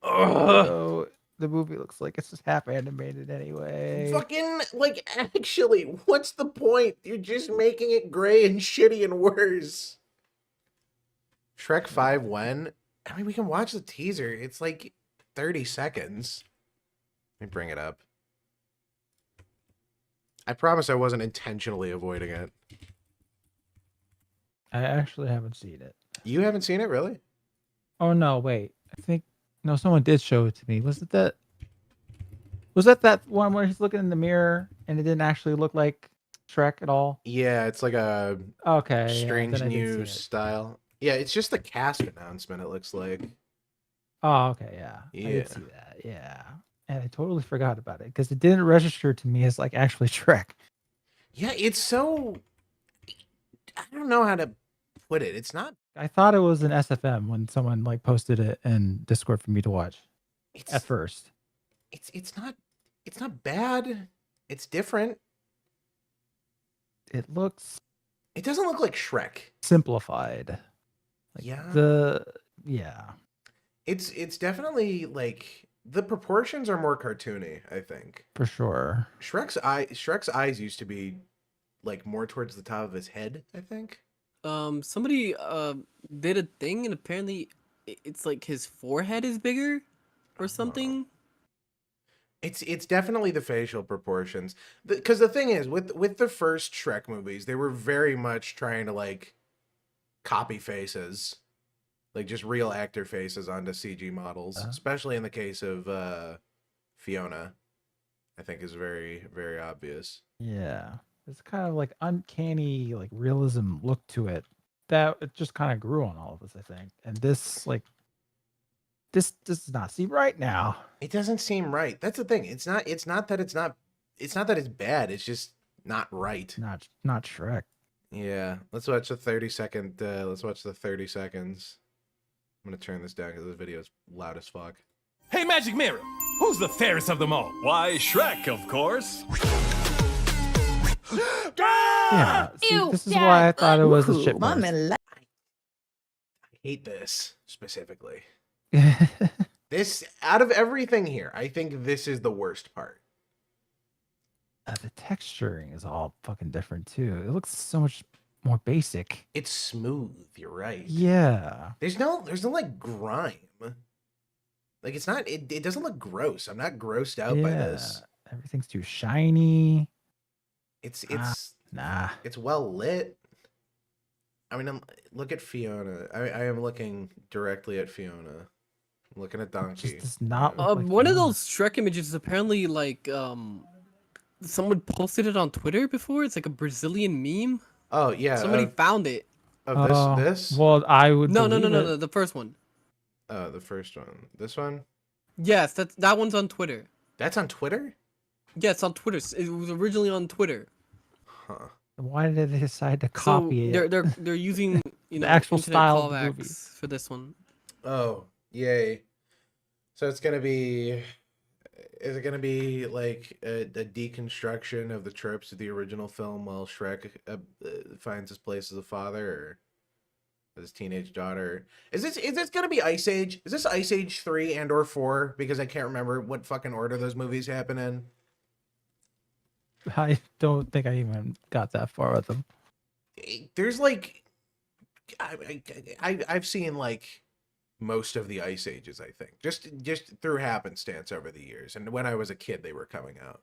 So the movie looks like it's just half animated anyway. Fucking, like, actually, what's the point? You're just making it gray and shitty and worse. Shrek 5 when? I mean, we can watch the teaser. It's like 30 seconds. Let me bring it up. I promise I wasn't intentionally avoiding it. I actually haven't seen it. You haven't seen it, really? Oh no, wait. I think no, someone did show it to me. Was it that? Was that one where he's looking in the mirror and it didn't actually look like Shrek at all? Yeah, it's like a Okay, strange then I did see new it. style. Yeah, it's just the cast announcement, it looks like. Oh, okay, yeah. I Yeah. did see that. Yeah. And I totally forgot about it because it didn't register to me as like actually Shrek. Yeah, it's so... I don't know how to put it. It's not... I thought it was an SFM when someone like posted it in Discord for me to watch It's at first. it's not bad. It's different. It looks It doesn't look like Shrek. simplified. Like Yeah. yeah. It's definitely like the proportions are more cartoony, I think. For sure. Shrek's eyes used to be like more towards the top of his head, I think. Somebody did a thing and apparently it's like his forehead is bigger or something. It's definitely the facial proportions. Because the thing is, with the first Shrek movies, they were very much trying to like copy faces, like just real actor faces onto CG models, especially in the case of Fiona. I think is very, very obvious. Yeah. It's kind of like uncanny like realism look to it that it just kind of grew on all of us, I think. And this like this does not seem right now. It doesn't seem right. That's the thing. It's not that it's bad. It's just not right. Not Shrek. Yeah. Let's watch the 30-second let's watch the 30 seconds. I'm going to turn this down cuz this video is loud as fuck. Hey, Magic Mirror, who's the fairest of them all? Why, Shrek, of course. Yeah. See, this is why I thought it was a shit. I hate this specifically. This, out of everything here, I think this is the worst part. The texturing is all fucking different too. It looks so much more basic. It's smooth, you're right. Yeah. There's no like grime. Like it's not it doesn't look gross. I'm not grossed out by this. Everything's too shiny. It's nah. It's well lit. I mean, look at Fiona. I am looking directly at Fiona. I'm looking at Donkey. It just does not look like One of Fiona. those Shrek images is apparently like someone posted it on Twitter before. It's like a Brazilian meme. Oh yeah. Somebody found it. Of this? Well, I would No, believe it. the first one. Oh, the first one. This one? Yes, that one's on Twitter. That's on Twitter? Yeah, it's on Twitter. It was originally on Twitter. Huh. Why did they decide to So copy it? they're using The actual internet style of the callbacks movie. for this one. Oh, yay. So it's gonna be... Is it gonna be like a deconstruction of the tropes of the original film while Shrek finds his place as a father or his teenage daughter? Is this gonna be Ice Age? Is this Ice Age 3 and or 4? Because I can't remember what fucking order those movies happen in. I don't think I even got that far with them. There's like... I've seen like most of the Ice Ages, I think. Just through happenstance over the years. And when I was a kid, they were coming out.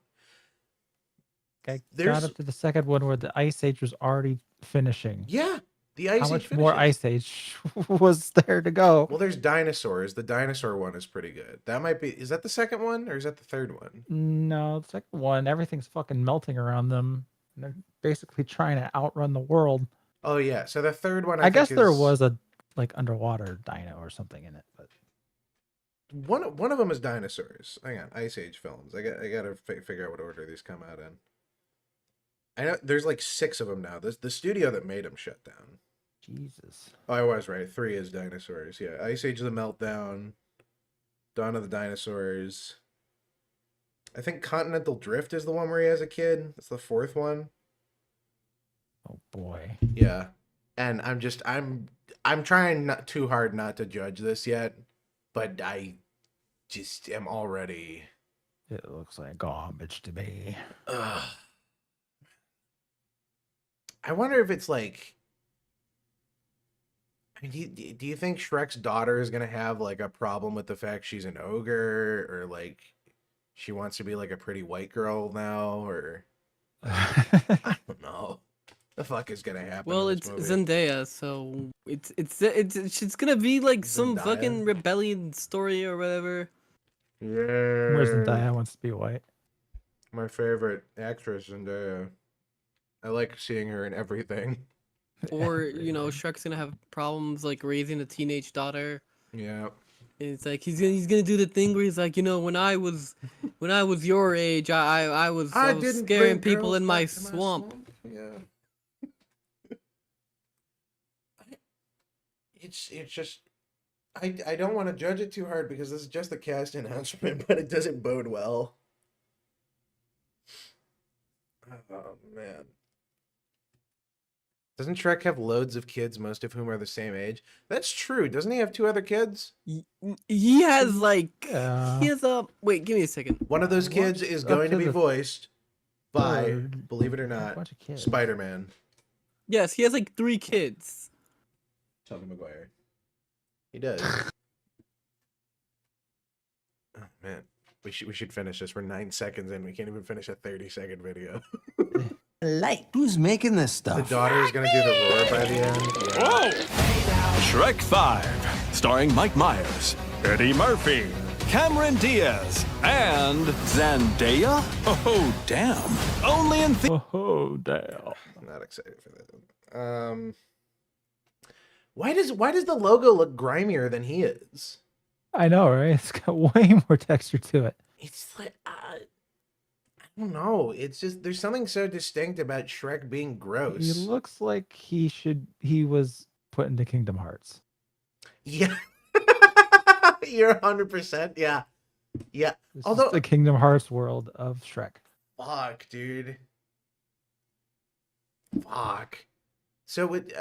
I got up to the second one where the Ice Age was already finishing. Yeah, the Ice Age How much finishes. more Ice Age was there to go? Well, there's dinosaurs. The dinosaur one is pretty good. That might be... Is that the second one or is that the third one? No, the second one, everything's fucking melting around them. They're basically trying to outrun the world. Oh, yeah. So the third one, I guess think, there is... was a like underwater dino or something in it, but One of them is dinosaurs. Hang on. Ice Age films. I gotta figure out what order these come out in. I know there's like 6 of them now. The studio that made them shut down. Jesus. Oh, I was right. 3 is dinosaurs. Yeah. Ice Age of the Meltdown. Dawn of the Dinosaurs. I think Continental Drift is the one where he has a kid. That's the 4th one. Oh boy. Yeah. And I'm trying not too hard not to judge this yet, but I just am already... It looks like garbage to me. Ugh. I wonder if it's like... Do you think Shrek's daughter is gonna have like a problem with the fact she's an ogre, or like she wants to be like a pretty white girl now, or I don't know. The fuck is gonna happen? Well, in it's this movie? Zendaya, so it's gonna be like some Zendaya? fucking rebellion story or whatever. Where's Yeah. Zendaya wants to be white? My favorite actress, Zendaya. I like seeing her in everything. Or you know, Shrek's gonna have problems like raising a teenage daughter. Yeah. And it's like he's gonna do the thing where he's like, you know, when I was your age, I was didn't scaring bring people girls in my back to swamp. Yeah. It's just I don't want to judge it too hard because this is just a cast announcement, but it doesn't bode well. Oh man. Doesn't Shrek have loads of kids, most of whom are the same age? That's true. Doesn't he have 2 other kids? He has like Yeah. he has a wait. Give me a second. One of those kids is going to be voiced by, third. believe it or A not, bunch of kids. Spider-Man. Yes, he has like 3 kids. Tobey Maguire. He does. Oh man, we should finish this. We're 9 seconds in. We can't even finish a 30-second video. Light. Who's making this The stuff? daughter is gonna do the roar by the end. Yeah. Whoa! Shrek 5, starring Mike Myers, Eddie Murphy, Cameron Diaz, and Zendaya? Oh, damn. Only in Oh damn! I'm not excited for that. Why does the logo look grimier than he is? I know, right? It's got way more texture to it. It's like I don't know. It's just there's something so distinct about Shrek being gross. He looks like he was put into Kingdom Hearts. Yeah. You're 100%. Yeah. Yeah. This Although is the Kingdom Hearts world of Shrek. fuck, dude. Fuck. So with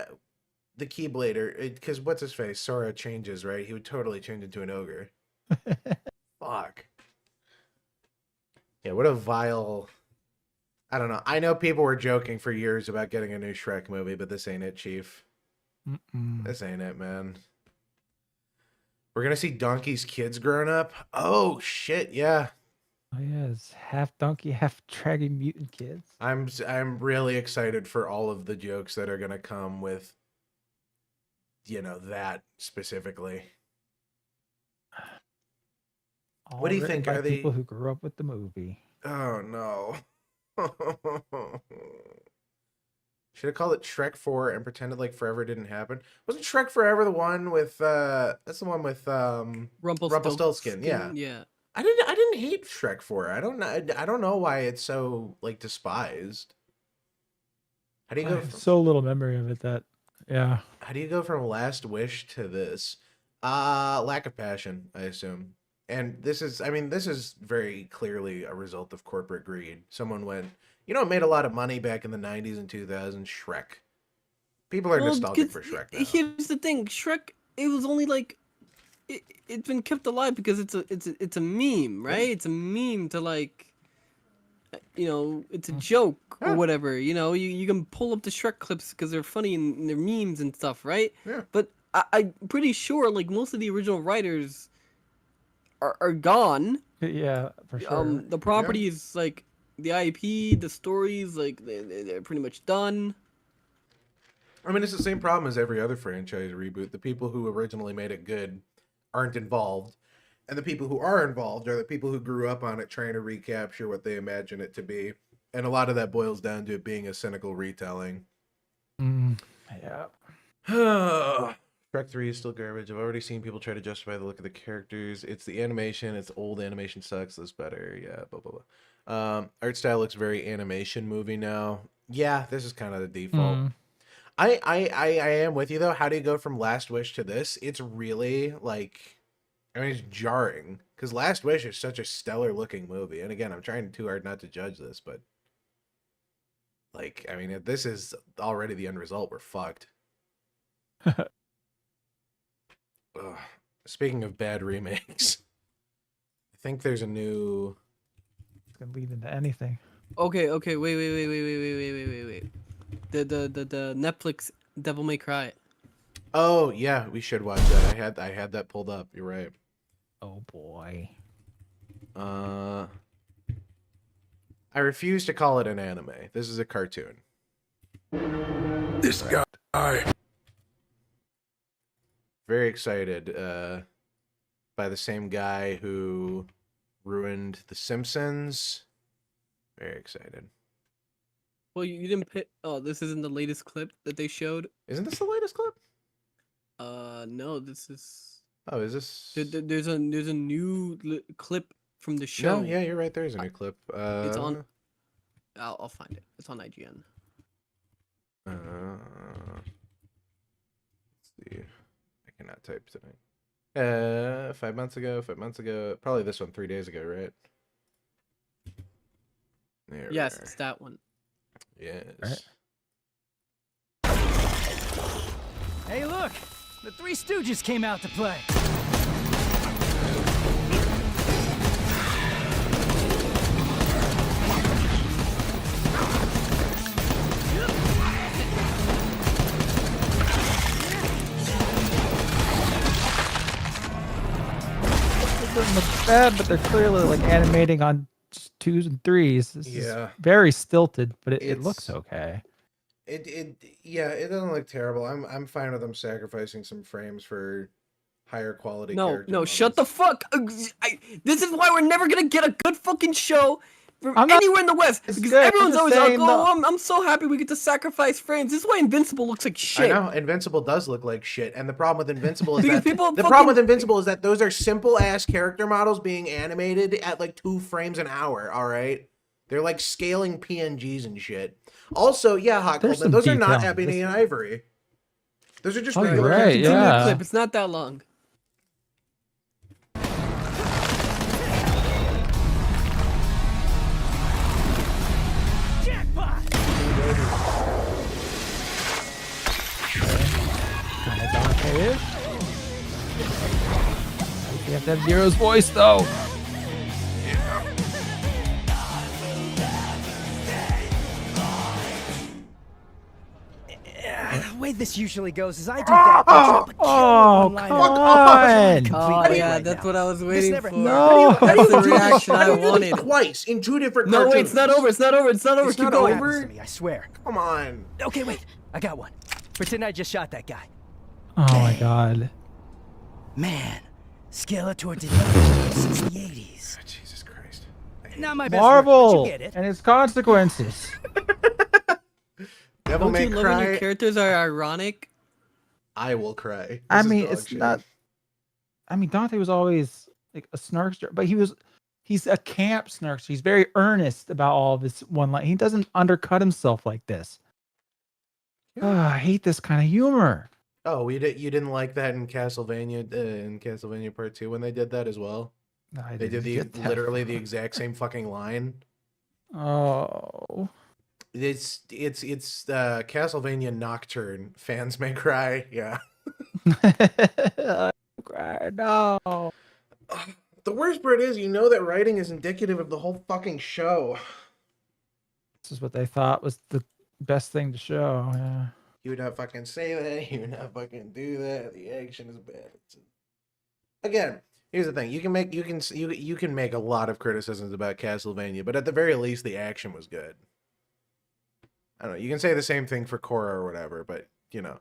the Keyblader, because what's his face? Sora changes, right? He would totally change into an ogre. Fuck. Yeah, what a vile. I don't know. I know people were joking for years about getting a new Shrek movie, but this ain't it, Chief. Mm-mm. This ain't it, man. We're gonna see Donkey's kids growing up. Oh shit, yeah. Oh yeah, it's half donkey, half dragon mutant kids. I'm really excited for all of the jokes that are gonna come with, that specifically. What do you All written think? by Are they? people who grew up with the movie? Oh no. Should have called it Shrek 4 and pretended like Forever didn't happen. Wasn't Shrek Forever the one with that's the one with Rumpelstiltskin, yeah. Yeah. I didn't hate Shrek 4. I don't know why it's so like despised. How do you I go have from, so little memory of it that, yeah. how do you go from Last Wish to this? Lack of passion, I assume. And this is very clearly a result of corporate greed. Someone went, made a lot of money back in the 90s and 2000s, Shrek. People are nostalgic for Shrek now. Here's the thing, Shrek. It was only like, it's been kept alive because it's a meme, right? It's a meme to like, it's a joke or whatever. You can pull up the Shrek clips because they're funny and they're memes and stuff, right? Yeah. But I'm pretty sure like most of the original writers are gone. Yeah, for sure. The properties like the IP, the stories, like they're pretty much done. I mean, it's the same problem as every other franchise reboot. The people who originally made it good aren't involved. And the people who are involved are the people who grew up on it trying to recapture what they imagine it to be. And a lot of that boils down to it being a cynical retelling. Yeah. Shrek 3 is still garbage. I've already seen people try to justify the look of the characters. It's the animation. It's old animation sucks. That's better. Yeah, blah, blah, blah. Art style looks very animation movie now. Yeah, this is kind of the default. I am with you, though. How do you go from Last Wish to this? It's really, it's jarring. Because Last Wish is such a stellar-looking movie. And again, I'm trying too hard not to judge this, but... if this is already the end result, we're fucked. Ugh. Speaking of bad remakes, I think there's a new... It's gonna lead into anything. Okay, wait. The Netflix Devil May Cry. Oh yeah, we should watch that. I had that pulled up. You're right. Oh boy. I refuse to call it an anime. This is a cartoon. This guy. Very excited. By the same guy who ruined The Simpsons. Very excited. Well, you didn't pick. Oh, this isn't the latest clip that they showed. Isn't this the latest clip? No, this is. Oh, is this? There's a new clip from the show. No, yeah, you're right. There is a new clip. It's on. I'll find it. It's on IGN. Let's see. I cannot type tonight. 5 months ago. Probably this one 3 days ago, right? There we Yes, are. it's that one. Yes. Right. Hey, look! The Three Stooges came out to play. It doesn't look bad, but they're clearly like animating on 2s and 3s. This Yeah. is very stilted, but it looks It's- okay. Yeah, it doesn't look terrible. I'm fine with them sacrificing some frames for higher quality. No, character no, shut the models. fuck. This is why we're never gonna get a good fucking show from I'm not- anywhere in the West it's because good, I'm everyone's just always saying, like, though. "Oh, I'm so happy we get to sacrifice frames." This is why Invincible looks like I shit. know Invincible does look like shit, and the problem with Invincible is Because that people the problem with fucking- Invincible is that those are simple ass character models being animated at like 2 frames an hour. All right, they're like scaling PNGs and shit. Also, yeah, Hot There's Cold, some those are not detail. Ebony and Ivory. Those are just Oh, you're regular right, Continue the yeah. clip. It's not that long. Jackpot! Kind of Dante-ish. You have to have Nero's voice though. The way this usually goes is I do that, I drop a kill Oh, in one come lineup. on. Complete Oh break yeah, right that's now. what I was This waiting never- for. No. That's the reaction How I do you do this wanted. twice in 2 different No, cartoons? wait, it's not over. It's not over. It's not over. It's Keep not going. over? Happens to me, I swear. Come on. Okay, wait. I got one. Pretend I just shot that guy. Oh my god. Man, Skeletor did not since the 80s. Jesus Christ. Not my best work, but Marvel you get it. and its consequences. Devil Don't May you love when your Cry. characters are ironic? I will cry. I This is mean, dog it's shit. not. I mean, Dante was always like a snarkster, but he's a camp snarkster. He's very earnest about all of his one line. He doesn't undercut himself like this. I hate this kind of humor. Oh, you didn't like that in Castlevania Part 2 when they did that as well? No, I They did didn't get that. literally the exact same fucking line. Oh. It's Castlevania Nocturne. Fans may cry. Yeah. No. The worst part is, you know that writing is indicative of the whole fucking show. This is what they thought was the best thing to show. Yeah. You would not fucking say that. You would not fucking do that. The action is bad. Again, here's the thing: you can make a lot of criticisms about Castlevania, but at the very least, the action was good. I don't know. You can say the same thing for Korra or whatever, but you know,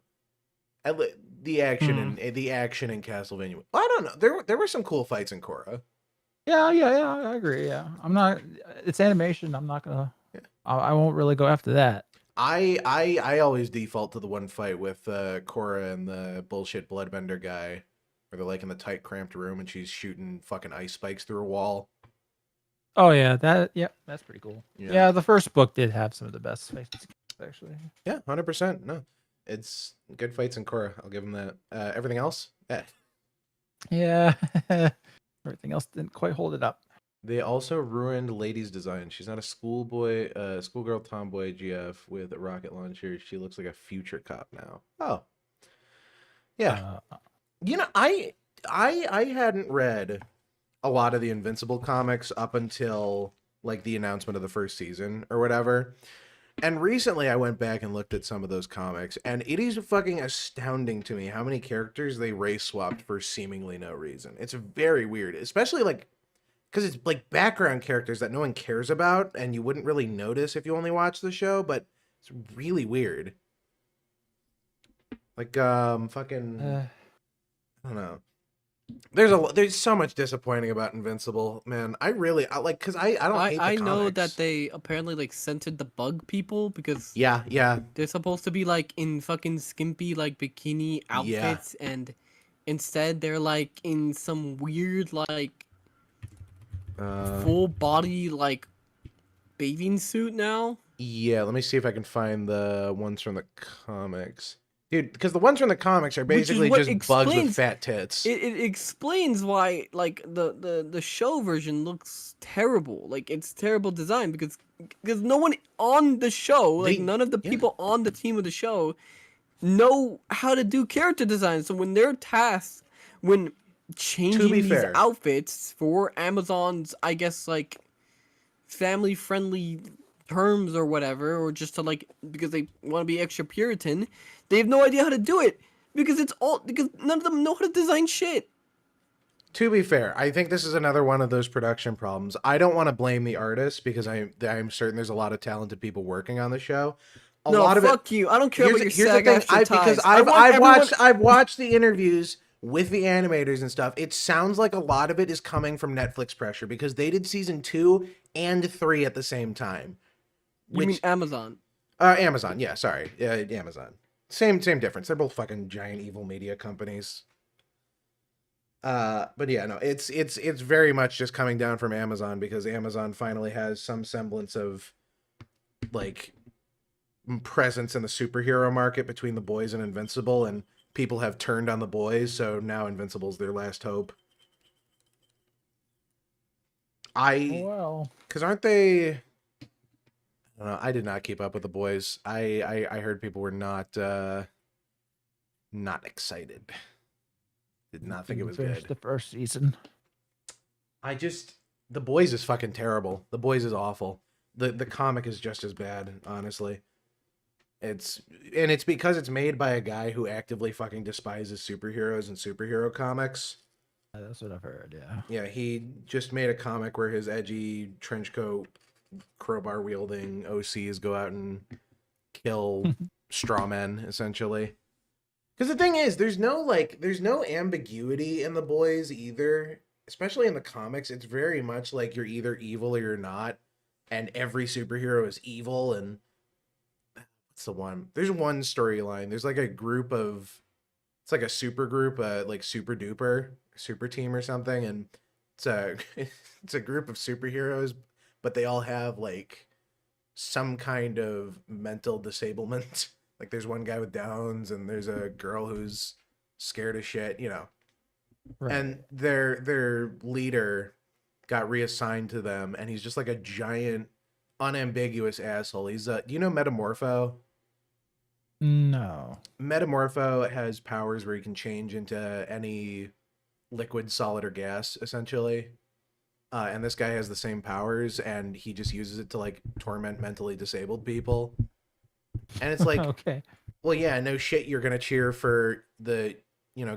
the action in Castlevania. I don't know. There were some cool fights in Korra. Yeah. I agree. Yeah. I'm not. It's animation. I'm not gonna. Yeah. I won't really go after that. I always default to the one fight with Korra and the bullshit bloodbender guy, where they're like in the tight, cramped room and she's shooting fucking ice spikes through a wall. Oh yeah, that's pretty cool. Yeah. Yeah, the first book did have some of the best fights, actually. Yeah, 100%. No, it's good fights in Korra. I'll give them that. Everything else, Yeah, everything else didn't quite hold it up. They also ruined Lady's design. She's not a schoolgirl tomboy GF with a rocket launcher. She looks like a future cop now. Oh, yeah. You know, I hadn't read a lot of the Invincible comics up until like the announcement of the first season or whatever. And recently I went back and looked at some of those comics, and it is fucking astounding to me how many characters they race swapped for seemingly no reason. It's very weird, especially like because it's like background characters that no one cares about and you wouldn't really notice if you only watch the show, but it's really weird. Like fucking I don't know. There's so much disappointing about Invincible, man. I like because I don't hate the I know comics. that they apparently like censored the bug people because yeah they're supposed to be like in fucking skimpy like bikini outfits and instead they're like in some weird like full body like bathing suit now. Yeah, let me see if I can find the ones from the comics. Dude, because the ones from the comics are basically just bugs with fat tits. It explains why like the show version looks terrible. Like it's terrible design because no one on the show, like none of the people on the team of the show know how to do character design. So when they're tasked when changing these outfits for Amazon's, I guess like family friendly terms or whatever, or just to like because they want to be extra Puritan, they have no idea how to do it because none of them know how to design shit. To be fair, I think this is another one of those production problems. I don't want to blame the artists because I'm certain there's a lot of talented people working on the show. Fuck you. I don't care about your SAG-AFTRA ties. Because I've watched the interviews with the animators and stuff. It sounds like a lot of it is coming from Netflix pressure because they did season 2 and 3 at the same time. You mean Amazon? Amazon, yeah, sorry. Amazon. Same difference. They're both fucking giant evil media companies. But yeah, no, it's very much just coming down from Amazon because Amazon finally has some semblance of like presence in the superhero market between The Boys and Invincible, and people have turned on The Boys, so now Invincible's their last hope. Because aren't they? I don't know, I did not keep up with The Boys. I heard people were not excited. Did not think it was good. The first season. The Boys is fucking terrible. The Boys is awful. The comic is just as bad, honestly. It's because it's made by a guy who actively fucking despises superheroes and superhero comics. That's what I've heard, yeah. Yeah, he just made a comic where his edgy trench coat, crowbar wielding OCs go out and kill straw men, essentially. Because the thing is, there's no ambiguity in The Boys either. Especially in the comics, it's very much like you're either evil or you're not, and every superhero is evil. And what's the one? There's one storyline. There's like a group of, it's like a super group, like Super Duper, Super Team or something, and it's a group of superheroes, but they all have like some kind of mental disablement. Like there's one guy with Downs and there's a girl who's scared of shit, you know. Right. And their leader got reassigned to them, and he's just like a giant, unambiguous asshole. He's do you know Metamorpho? No. Metamorpho has powers where he can change into any liquid, solid, or gas, essentially. And this guy has the same powers, and he just uses it to like torment mentally disabled people. And it's like, okay, well, yeah, no shit, you're gonna cheer for the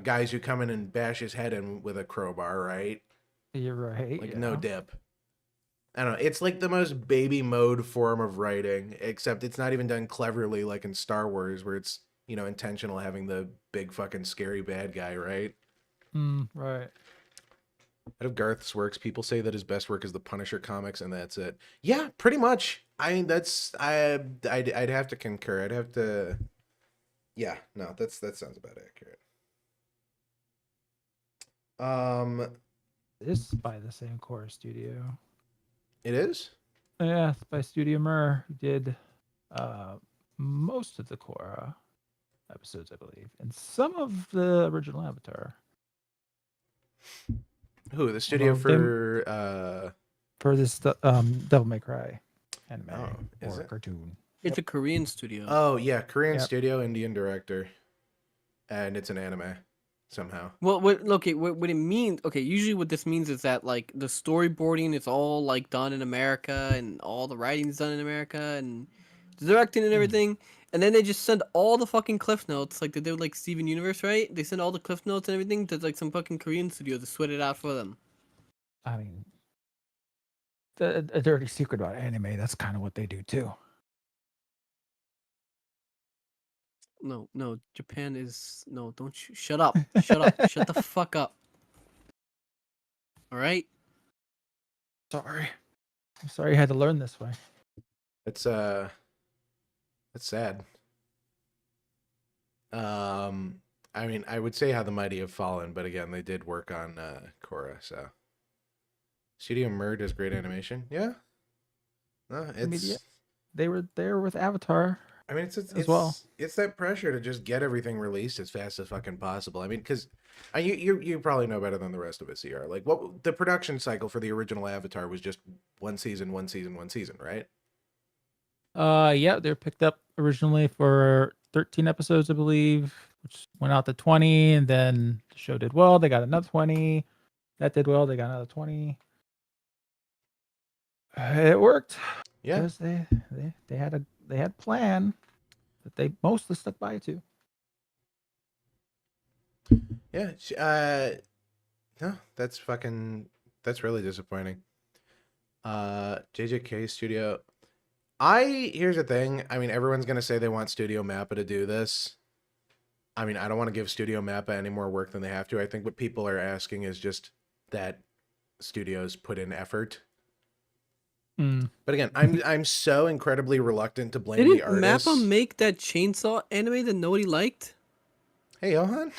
guys who come in and bash his head in with a crowbar, right? You're right. Like no dip. I don't know. It's like the most baby mode form of writing, except it's not even done cleverly like in Star Wars, where it's intentional having the big fucking scary bad guy, right? Right. Out of Garth's works, people say that his best work is the Punisher comics, and that's it. Yeah, pretty much. I mean, I'd have to concur. I'd have to. Yeah, no, that sounds about accurate. This is by the same core studio. It is? Yeah, it's by Studio Mir, who did most of the core episodes, I believe, and some of the original Avatar. Who, the studio for this Devil May Cry anime is or it? cartoon? It's a Korean studio. Oh yeah, Korean studio, Indian director, and it's an anime somehow. Well, what it means? Okay, usually what this means is that like the storyboarding is all like done in America, and all the writing's done in America, and directing and everything, and then they just send all the fucking cliff notes, like they did with, like, Steven Universe, right? They send all the cliff notes and everything to, like, some fucking Korean studio to sweat it out for them. I mean, a dirty secret about anime, that's kind of what they do too. No, Japan is... No, don't you... Shut up. Shut up. Shut the fuck up. Alright? Sorry. I'm sorry you had to learn this way. It's sad. I mean, I would say How the Mighty Have Fallen, but again, they did work on Korra, so. Studio Mer does great animation. Yeah. No, it's. I mean, yeah, they were there with Avatar. I mean, it's as well. It's that pressure to just get everything released as fast as fucking possible. I mean, because you probably know better than the rest of us, CR. Like, what the production cycle for the original Avatar was just one season, right? Yeah, they were picked up originally for 13 episodes, I believe, which went out to 20, and then the show did well. They got another 20. That did well. They got another 20. It worked. Yeah, because they had a plan that they mostly stuck by to. Yeah. No, that's really disappointing. JJK Studio. Here's the thing. I mean, everyone's gonna say they want Studio Mappa to do this. I mean, I don't want to give Studio Mappa any more work than they have to. I think what people are asking is just that studios put in effort. But again, I'm so incredibly reluctant to blame the Didn't artists. Mappa make that chainsaw anime that nobody liked? Hey, Johann.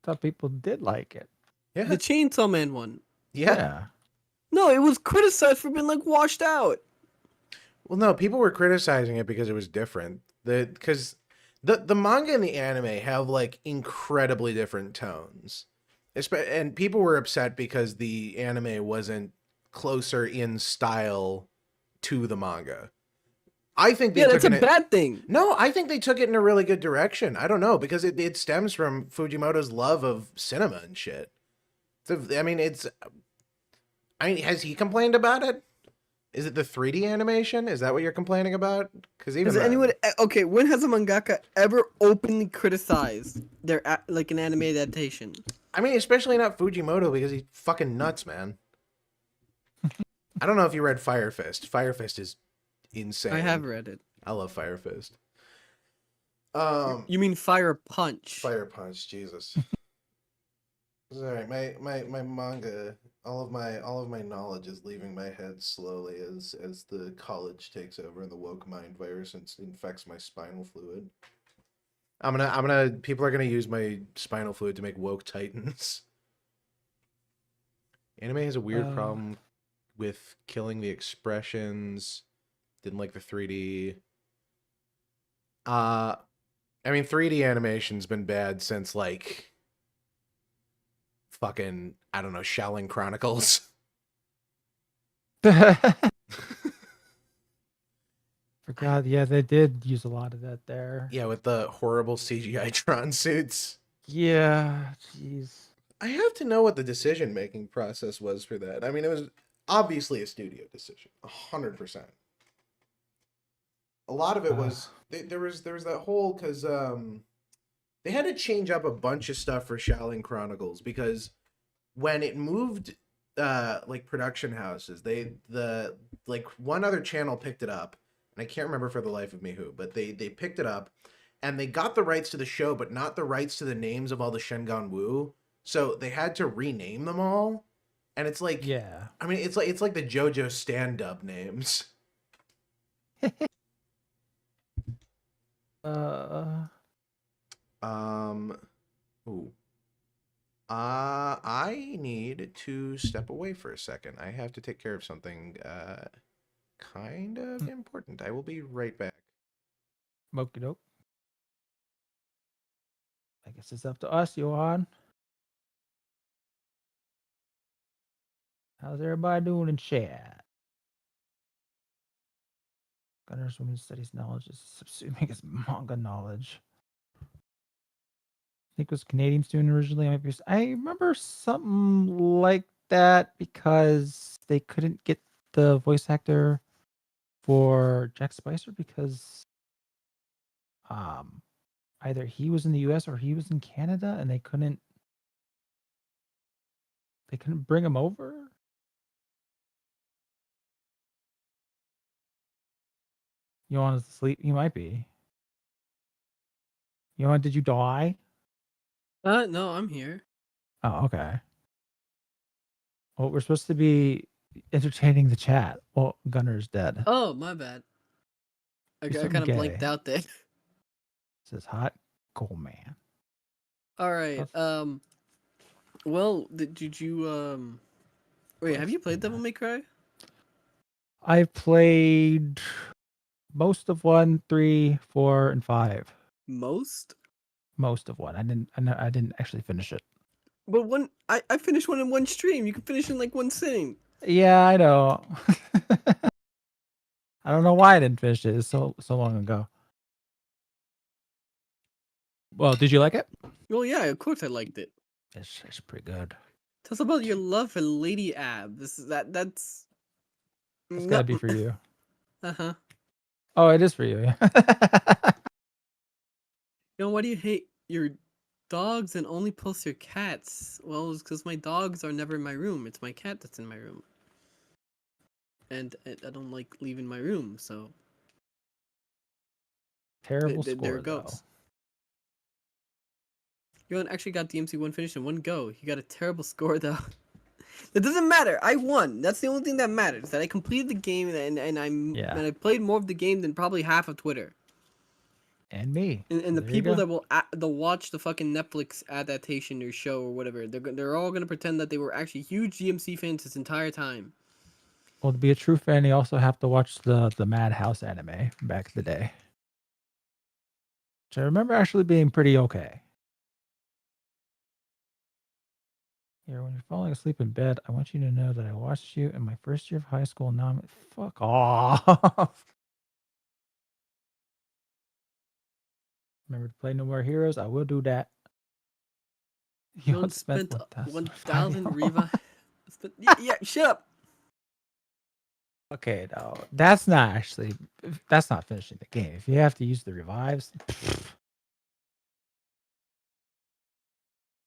Thought people did like it. Yeah. The Chainsaw Man one. Yeah. No, it was criticized for being, like, washed out. Well, no, people were criticizing it because it was different. Because the manga and the anime have, like, incredibly different tones. And people were upset because the anime wasn't closer in style to the manga. I think they that's a bad thing. No, I think they took it in a really good direction. I don't know, because it stems from Fujimoto's love of cinema and shit. I mean, has he complained about it? Is it the 3D animation? Is that what you're complaining about? Because even anyone? Okay, when has a mangaka ever openly criticized their like an anime adaptation? I mean, especially not Fujimoto, because he's fucking nuts, man. I don't know if you read Fire Fist. Fire Fist is insane. I have read it. I love Fire Fist. You mean Fire Punch? Fire Punch, Jesus. It's all right. My manga, all of my knowledge is leaving my head slowly as the college takes over and the woke mind virus infects my spinal fluid. People are gonna use my spinal fluid to make woke titans. Anime has a weird problem with killing the expressions. Didn't like the 3D. I mean, 3D animation's been bad since, like, fucking, I don't know, Shaolin Chronicles. Forgot, yeah, they did use a lot of that there. Yeah, with the horrible CGI Tron suits. Yeah, jeez. I have to know what the decision-making process was for that. I mean, it was obviously a studio decision, 100%. A lot of it was there was that whole, because they had to change up a bunch of stuff for Shaolin Chronicles, because when it moved like production houses, like one other channel picked it up, and I can't remember for the life of me who, but they picked it up and they got the rights to the show, but not the rights to the names of all the Shengon Wu. So they had to rename them all. And it's like, yeah, I mean, it's like the JoJo stand-up names. I need to step away for a second. I have to take care of something kind of important. I will be right back. Okie doke. I guess it's up to us, Johann. How's everybody doing in chat? Gunnar's Women's Studies knowledge is subsuming his manga knowledge. I think it was Canadian student originally. I remember something like that because they couldn't get the voice actor for Jack Spicer because either he was in the US or he was in Canada and they couldn't bring him over. Johann is asleep. He might be. Johann, did you die? No, I'm here. Oh, okay. Well, we're supposed to be entertaining the chat. Well, Gunnar's dead. Oh, my bad. I You're kind of gay. blanked out there. Says hot coal man. All right. Well, did you wait? Have you played Devil May Cry? I've played most of 1, 3, 4, and 5. Most Most of 1. I didn't actually finish it. But I finished one in one stream. You can finish in like one sitting. Yeah, I know. I don't know why I didn't finish it. It's so long ago. Well, did you like it? Well, yeah, of course I liked it. It's pretty good. Tell us about your love for Lady Ab. That's It's gotta be for you. Uh-huh. Oh, it is for you. Yeah. Why do you hate your dogs and only post your cats? Well, it's because my dogs are never in my room. It's my cat that's in my room. And I don't like leaving my room, so... Terrible score, there it goes. Johann actually got DMC 1 finished in one go. He got a terrible score, though. It doesn't matter. I won. That's the only thing that matters. That I completed the game and I played more of the game than probably half of Twitter. And me. And the people that will they'll watch the fucking Netflix adaptation or show or whatever, they're all gonna pretend that they were actually huge DMC fans this entire time. Well, to be a true fan, you also have to watch the Madhouse anime back in the day, which I remember actually being pretty okay. Here, when you're falling asleep in bed, I want you to know that I watched you in my first year of high school. Now, fuck off. Remember to play No More Heroes? I will do that. You spent 1,000 revive. Yeah, shut up. Okay, no, that's not finishing the game. If you have to use the revives,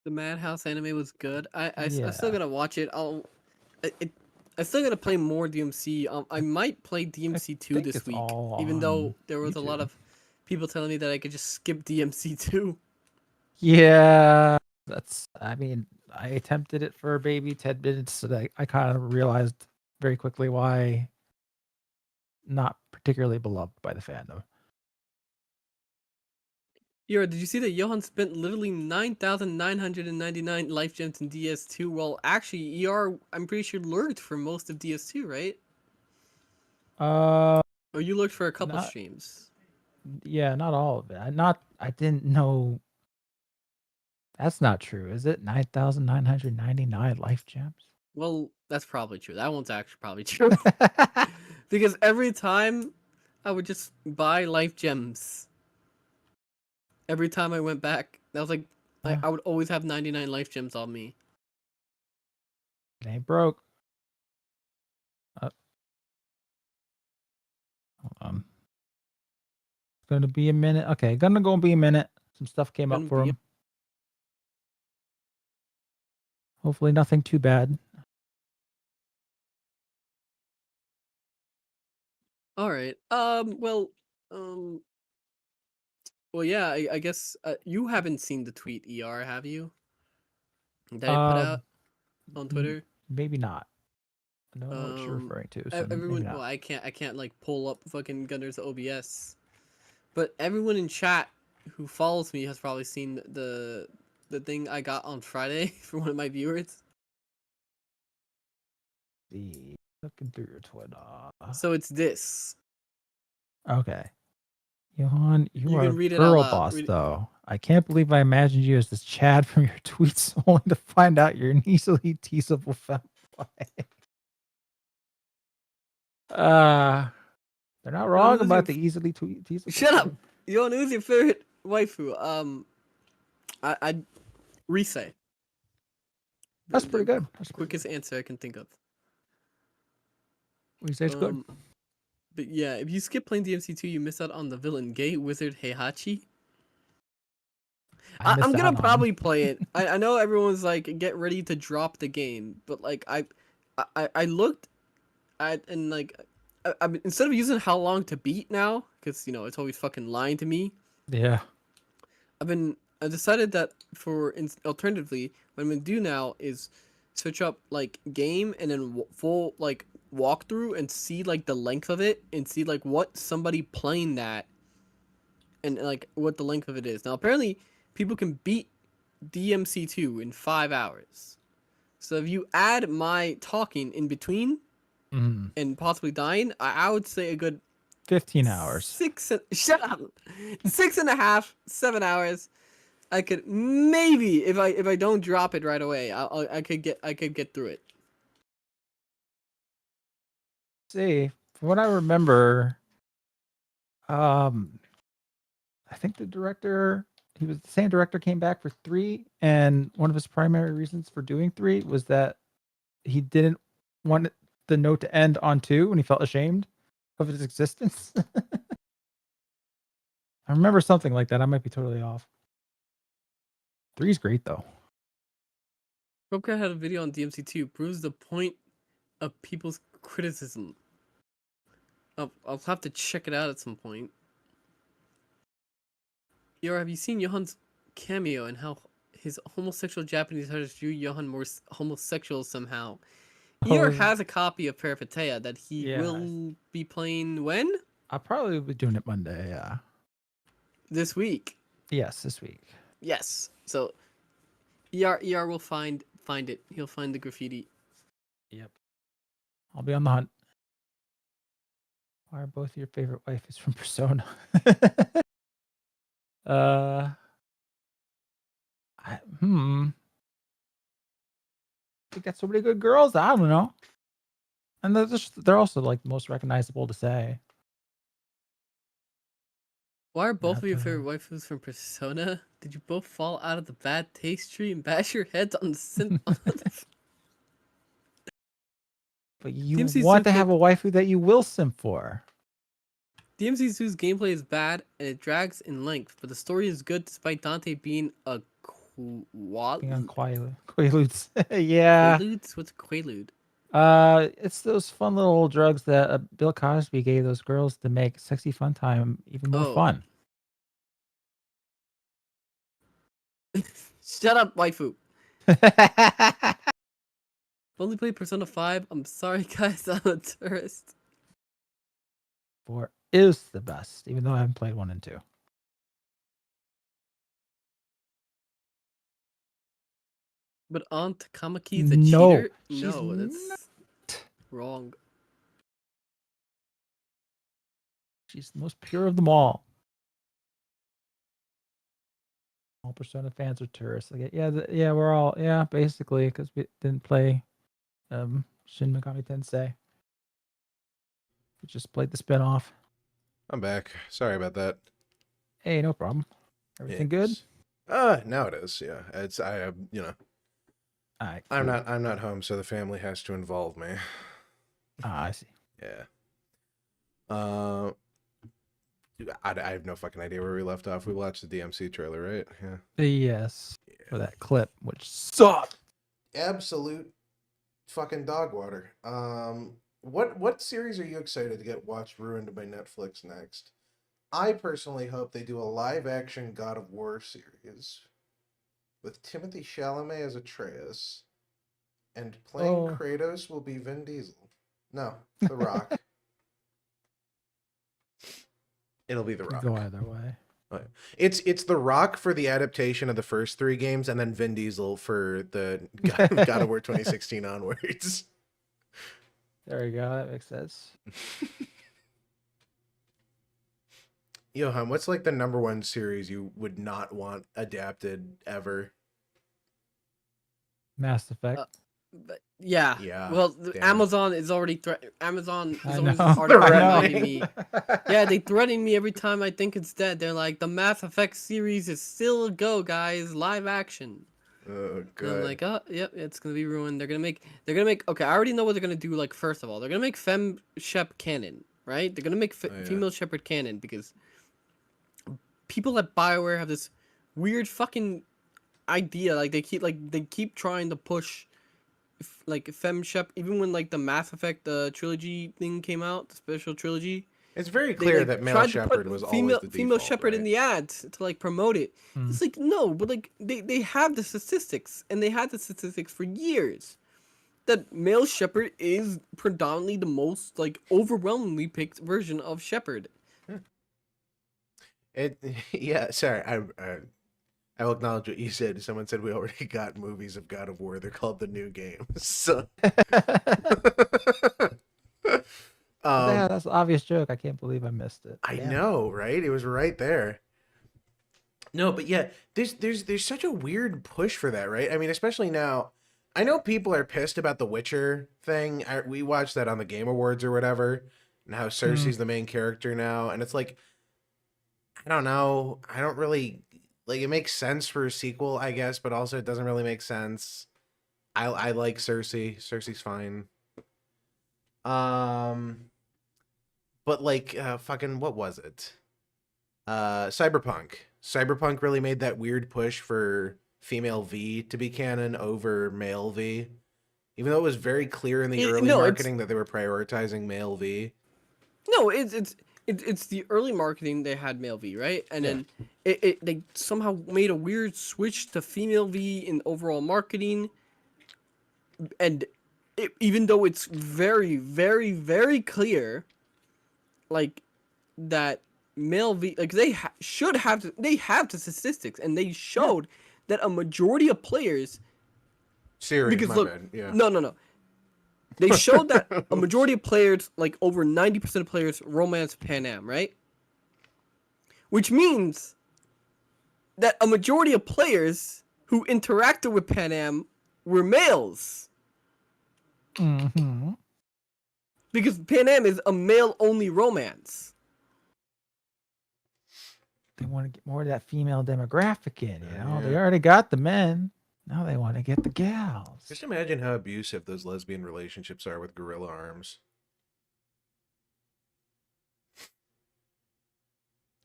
the Madhouse anime was good. I still gotta watch it. I still gotta play more DMC. I might play DMC 2 this week, even though there was a lot of people telling me that I could just skip DMC 2. Yeah, I mean, I attempted it for maybe 10 minutes, so I kind of realized very quickly why not particularly beloved by the fandom. Yo, did you see that Johann spent literally 9,999 life gems in DS2? Well, actually, ER, I'm pretty sure lurked for most of DS2, right? Or you lurked for a couple streams. Yeah, not all of it. I didn't know. That's not true, is it? 9,999 life gems? Well, that's probably true. That one's actually probably true. Because every time I would just buy life gems. Every time I went back, that was like, I would always have 99 life gems on me. It ain't broke. Hold on. It's gonna be a minute. Okay, gonna be a minute. Some stuff came up for him. Hopefully nothing too bad. All right. Well, yeah. I guess you haven't seen the tweet, ER, have you? That I put out on Twitter. Maybe not. I don't know what you're referring to. So everyone, well, I can't like pull up fucking Gunner's OBS, but everyone in chat who follows me has probably seen the thing I got on Friday for one of my viewers. Looking through your Twitter. So it's this. Okay. Johann, you are can a read it girl out loud. boss, though. I can't believe I imagined you as this Chad from your tweets only to find out you're an easily teasable femboy. They're not wrong about the easily teasable. Shut up! Johann, who's your favorite waifu? I'd Risei. That's pretty good. That's quickest answer I can think of. Risei's good. But yeah, if you skip playing DMC2, you miss out on the villain Gay Wizard Heihachi. I'm gonna probably play it. I know everyone's like, get ready to drop the game, but like I looked at and like instead of using how long to beat now, because you know it's always fucking lying to me. Yeah. I decided that alternatively, what I'm gonna do now is switch up like game and then full like walkthrough and see like the length of it and see like what somebody playing that and like what the length of it is. Now apparently people can beat DMC2 in 5 hours. So if you add my talking in between and possibly dying, I would say a good 15 hours. 6.5, 7 hours. I could maybe if I don't drop it right away, I could get through it. See, from what I remember, I think the director, the same director came back for 3, and one of his primary reasons for doing 3 was that he didn't want the note to end on 2 and he felt ashamed of its existence. I remember something like that. I might be totally off. 3's great though. Roka had a video on DMC2 proves the point of people's criticism. I'll have to check it out at some point. Have you seen Johann's cameo and how his homosexual Japanese artist drew Johann more homosexual somehow? Yor has a copy of Peripetea that he will be playing when? I'll probably be doing it Monday, yeah. This week. Yes, this week. Yes. So ER will find it. He'll find the graffiti. Yep. I'll be on the hunt. Why are both your favorite waifus from Persona? We got so many good girls. I don't know. And they're also like the most recognizable to say. Why are both of your favorite waifus from Persona? Did you both fall out of the bad taste tree and bash your heads on the sim? But you want to have a waifu that you will simp for. DMC2's gameplay is bad and it drags in length, but the story is good despite Dante being a Quaaludes. Yeah. Quaaludes? What's a Quaalude? It's those fun little drugs that Bill Cosby gave those girls to make sexy fun time even more fun. Shut up, waifu. Only played Persona 5. I'm sorry, guys. I'm a tourist. 4 is the best, even though I haven't played 1 and 2. But Aunt Kamaki's a cheater? No, that's wrong. She's the most pure of them all. All Persona fans are tourists. Like, yeah, we're all basically because we didn't play Shin Megami Tensei. We just played the spinoff. I'm back. Sorry about that. Hey, no problem. Everything good? Now it is. Yeah, Right, I'm not home, so the family has to involve me. I see. Yeah. I have no fucking idea where we left off. We watched the DMC trailer, right? Yeah. Yes. For that clip, which sucked. Absolute fucking dog water. What series are you excited to get watched ruined by Netflix next? I personally hope they do a live action God of War series with Timothée Chalamet as Atreus, and playing Kratos will be Vin Diesel. No, The Rock. It'll be The Rock. Go either way. It's The Rock for the adaptation of the first 3 games, and then Vin Diesel for the God of War 2016 onwards. There we go. That makes sense. Johann, what's like the #1 series you would not want adapted ever? Mass Effect. But yeah. Well, Amazon is already Amazon is already threatening me. Yeah, they threaten me every time I think it's dead. They're like, the Mass Effect series is still a go, guys. Live action. Oh, good. And I'm like, oh, yep, it's gonna be ruined. They're gonna make. Okay, I already know what they're gonna do. Like, first of all, they're gonna make Fem Shep canon, right? They're gonna make female Shepherd canon because people at BioWare have this weird fucking idea. Like they keep trying to push like fem Shep. Even when like the Mass Effect trilogy thing came out, the special trilogy. It's very clear that male Shepherd was always the default, female Shepherd right? in the ads to like promote it. It's like no, but like they have the statistics, and they had the statistics for years that male Shepherd is predominantly the most like overwhelmingly picked version of Shepherd. Yeah, sorry, I will acknowledge what you said. Someone said we already got movies of God of War. They're called the new game. So yeah, that's an obvious joke. I can't believe I missed it. I know, right? It was right there. No, but yeah, there's such a weird push for that, right? I mean, especially now. I know people are pissed about the Witcher thing. We watched that on the Game Awards or whatever, and how Cersei's the main character now, and it's like, I don't know. I don't really like. It makes sense for a sequel, I guess, but also it doesn't really make sense. I like Cersei. Cersei's fine. But like, fucking, what was it? Cyberpunk. Cyberpunk really made that weird push for female V to be canon over male V, even though it was very clear in the early marketing that they were prioritizing male V. No, it's the early marketing they had male V, right? And then they somehow made a weird switch to female V in overall marketing. And even though it's very, very, very clear, like, that male V, like, they have the statistics, and they showed that a majority of players... Serious, because my look, bad. Yeah. No. They showed that a majority of players, like over 90% of players, romance Pan Am, right? Which means that a majority of players who interacted with Pan Am were males. Mm-hmm. Because Pan Am is a male-only romance. They want to get more of that female demographic in, you know? They already got the men. Now they want to get the gals. Just imagine how abusive those lesbian relationships are with gorilla arms.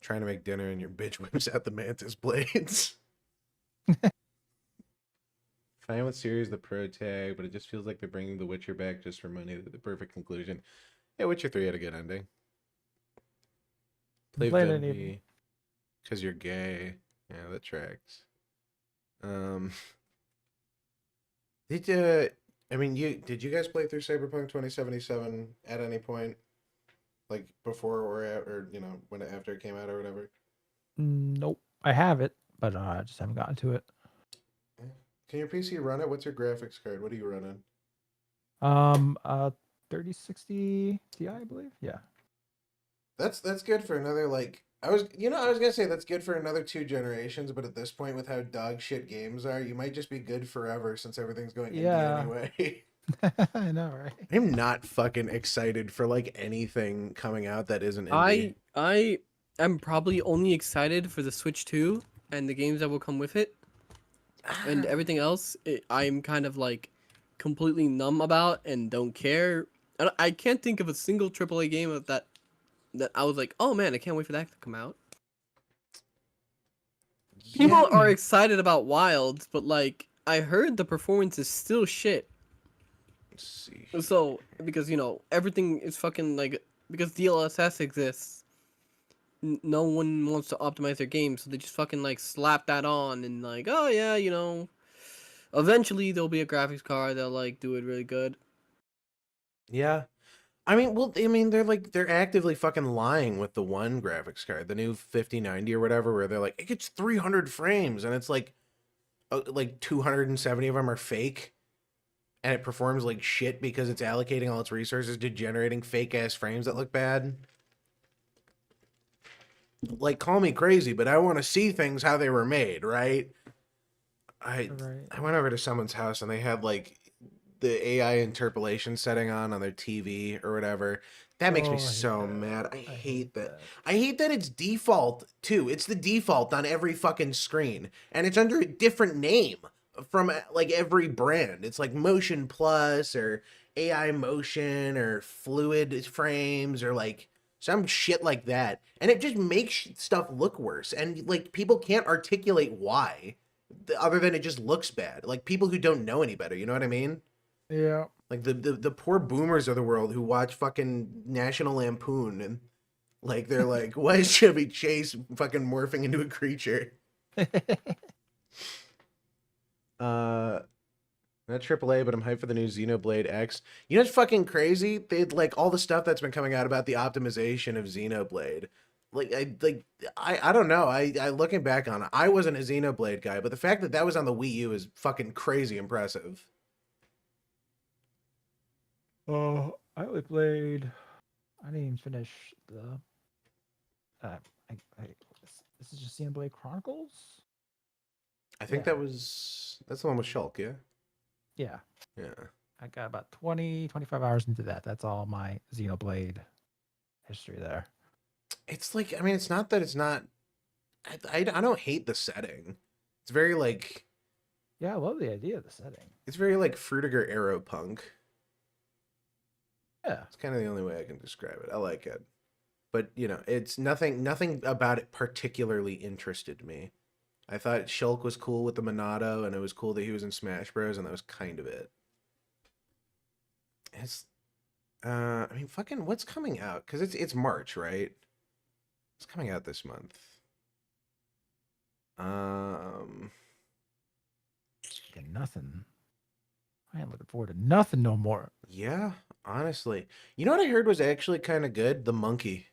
Trying to make dinner and your bitch whips out the mantis blades. Fine with series the pro tag, but it just feels like they're bringing The Witcher back just for money. The perfect conclusion. Yeah, Witcher 3 had a good ending. Play Vending because you're gay. Yeah, that tracks. Did you guys play through Cyberpunk 2077 at any point? Like before or you know, after it came out or whatever? Nope. I have it, but I just haven't gotten to it. Can your PC run it? What's your graphics card? What are you running? 3060 Ti, I believe. Yeah. That's good for another I was gonna say that's good for another 2 generations, but at this point with how dog shit games are, you might just be good forever since everything's going indie anyway. I know, right? I'm not fucking excited for anything coming out that isn't indie. I am probably only excited for the Switch 2 and the games that will come with it. And everything else, I'm kind of completely numb about and don't care. I can't think of a single AAA game of that I was like, oh man, I can't wait for that to come out. People are excited about Wilds, but I heard the performance is still shit. Let's see. So, because, everything is fucking because DLSS exists, no one wants to optimize their game, so they just fucking slap that on and oh yeah, eventually there'll be a graphics card that'll do it really good. Yeah. They're actively fucking lying with the one graphics card, the new 5090 or whatever, where they're like, it gets 300 frames, and it's 270 of them are fake, and it performs like shit because it's allocating all its resources to generating fake ass frames that look bad. Call me crazy, but I want to see things how they were made, right? I went over to someone's house and they had the AI interpolation setting on their TV or whatever. That makes me so mad. I hate that. I hate that it's default too. It's the default on every fucking screen, and it's under a different name from every brand. It's Motion Plus or AI Motion or Fluid Frames or some shit like that, and it just makes stuff look worse. And like people can't articulate why, other than it just looks bad. Like people who don't know any better, you know what I mean? Yeah. Like the poor boomers of the world who watch fucking National Lampoon and like they're like, why is Chevy Chase fucking morphing into a creature? Not AAA, but I'm hyped for the new Xenoblade X. You know what's fucking crazy? They like all the stuff that's been coming out about the optimization of Xenoblade. I don't know. I looking back on it, I wasn't a Xenoblade guy, but the fact that that was on the Wii U is fucking crazy impressive. Oh, I only played. I didn't even finish the. This is just Xenoblade Chronicles. I think that's the one with Shulk, yeah. Yeah. Yeah. I got about 20, 25 hours into that. That's all my Xenoblade history there. It's like, I mean, it's not that it's not. I don't hate the setting. It's very like. Yeah, I love the idea of the setting. It's very like Frutiger Aeropunk. Yeah. It's kind of the only way I can describe it. I like it. But, you know, it's nothing about it particularly interested me. I thought Shulk was cool with the Monado, and it was cool that he was in Smash Bros, and that was kind of it. It's, I mean, fucking, what's coming out? Because it's March, right? It's coming out this month. Nothing. I ain't looking forward to nothing no more. Yeah, honestly. You know what I heard was actually kind of good? The Monkey.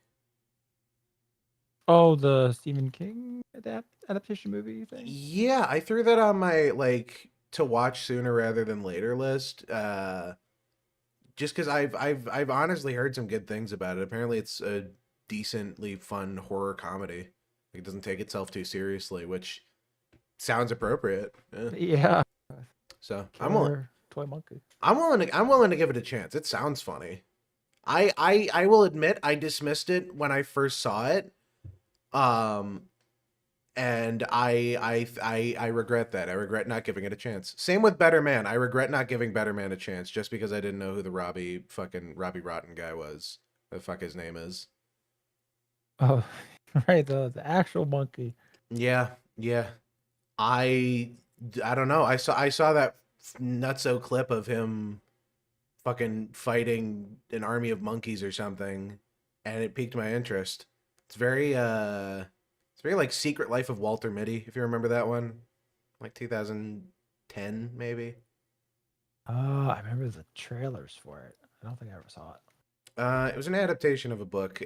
Oh, the Stephen King adaptation movie thing? Yeah, I threw that on my, like, to watch sooner rather than later list. Just because I've honestly heard some good things about it. Apparently it's a decently fun horror comedy. It doesn't take itself too seriously, which sounds appropriate. Yeah. So I'm willing. Toy monkey. I'm willing to give it a chance. It sounds funny. I will admit I dismissed it when I first saw it. And I regret that. I regret not giving it a chance. Same with Better Man. I regret not giving Better Man a chance just because I didn't know who the Robbie Rotten guy was. The fuck his name is. Oh, right, the actual monkey. Yeah. I don't know. I saw that nutso clip of him fucking fighting an army of monkeys or something, and it piqued my interest. It's very like Secret Life of Walter Mitty, if you remember that one. Like 2010, maybe. I remember the trailers for it. I don't think I ever saw it. It was an adaptation of a book.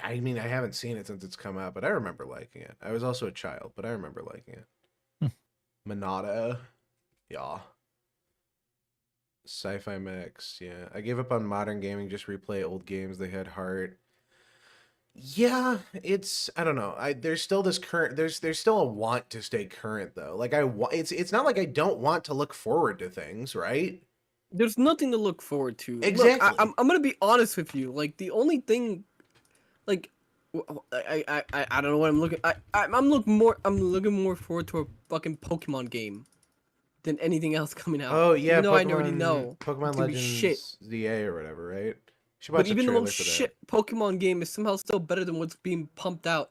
I mean, I haven't seen it since it's come out, but I remember liking it. I was also a child, but I remember liking it. Monado. Yeah. Sci-fi mix, yeah. I gave up on modern gaming, just replay old games. They had heart. Yeah, I don't know. There's still this current. There's still a want to stay current though. Like it's not like I don't want to look forward to things, right? There's nothing to look forward to. Exactly. Look, I'm gonna be honest with you. Like the only thing, like, I don't know what I'm looking. I'm looking more forward to a fucking Pokemon game than anything else coming out. Oh yeah, even though I already know Pokemon Legends ZA or whatever, right? But even the most shit Pokemon game is somehow still better than what's being pumped out.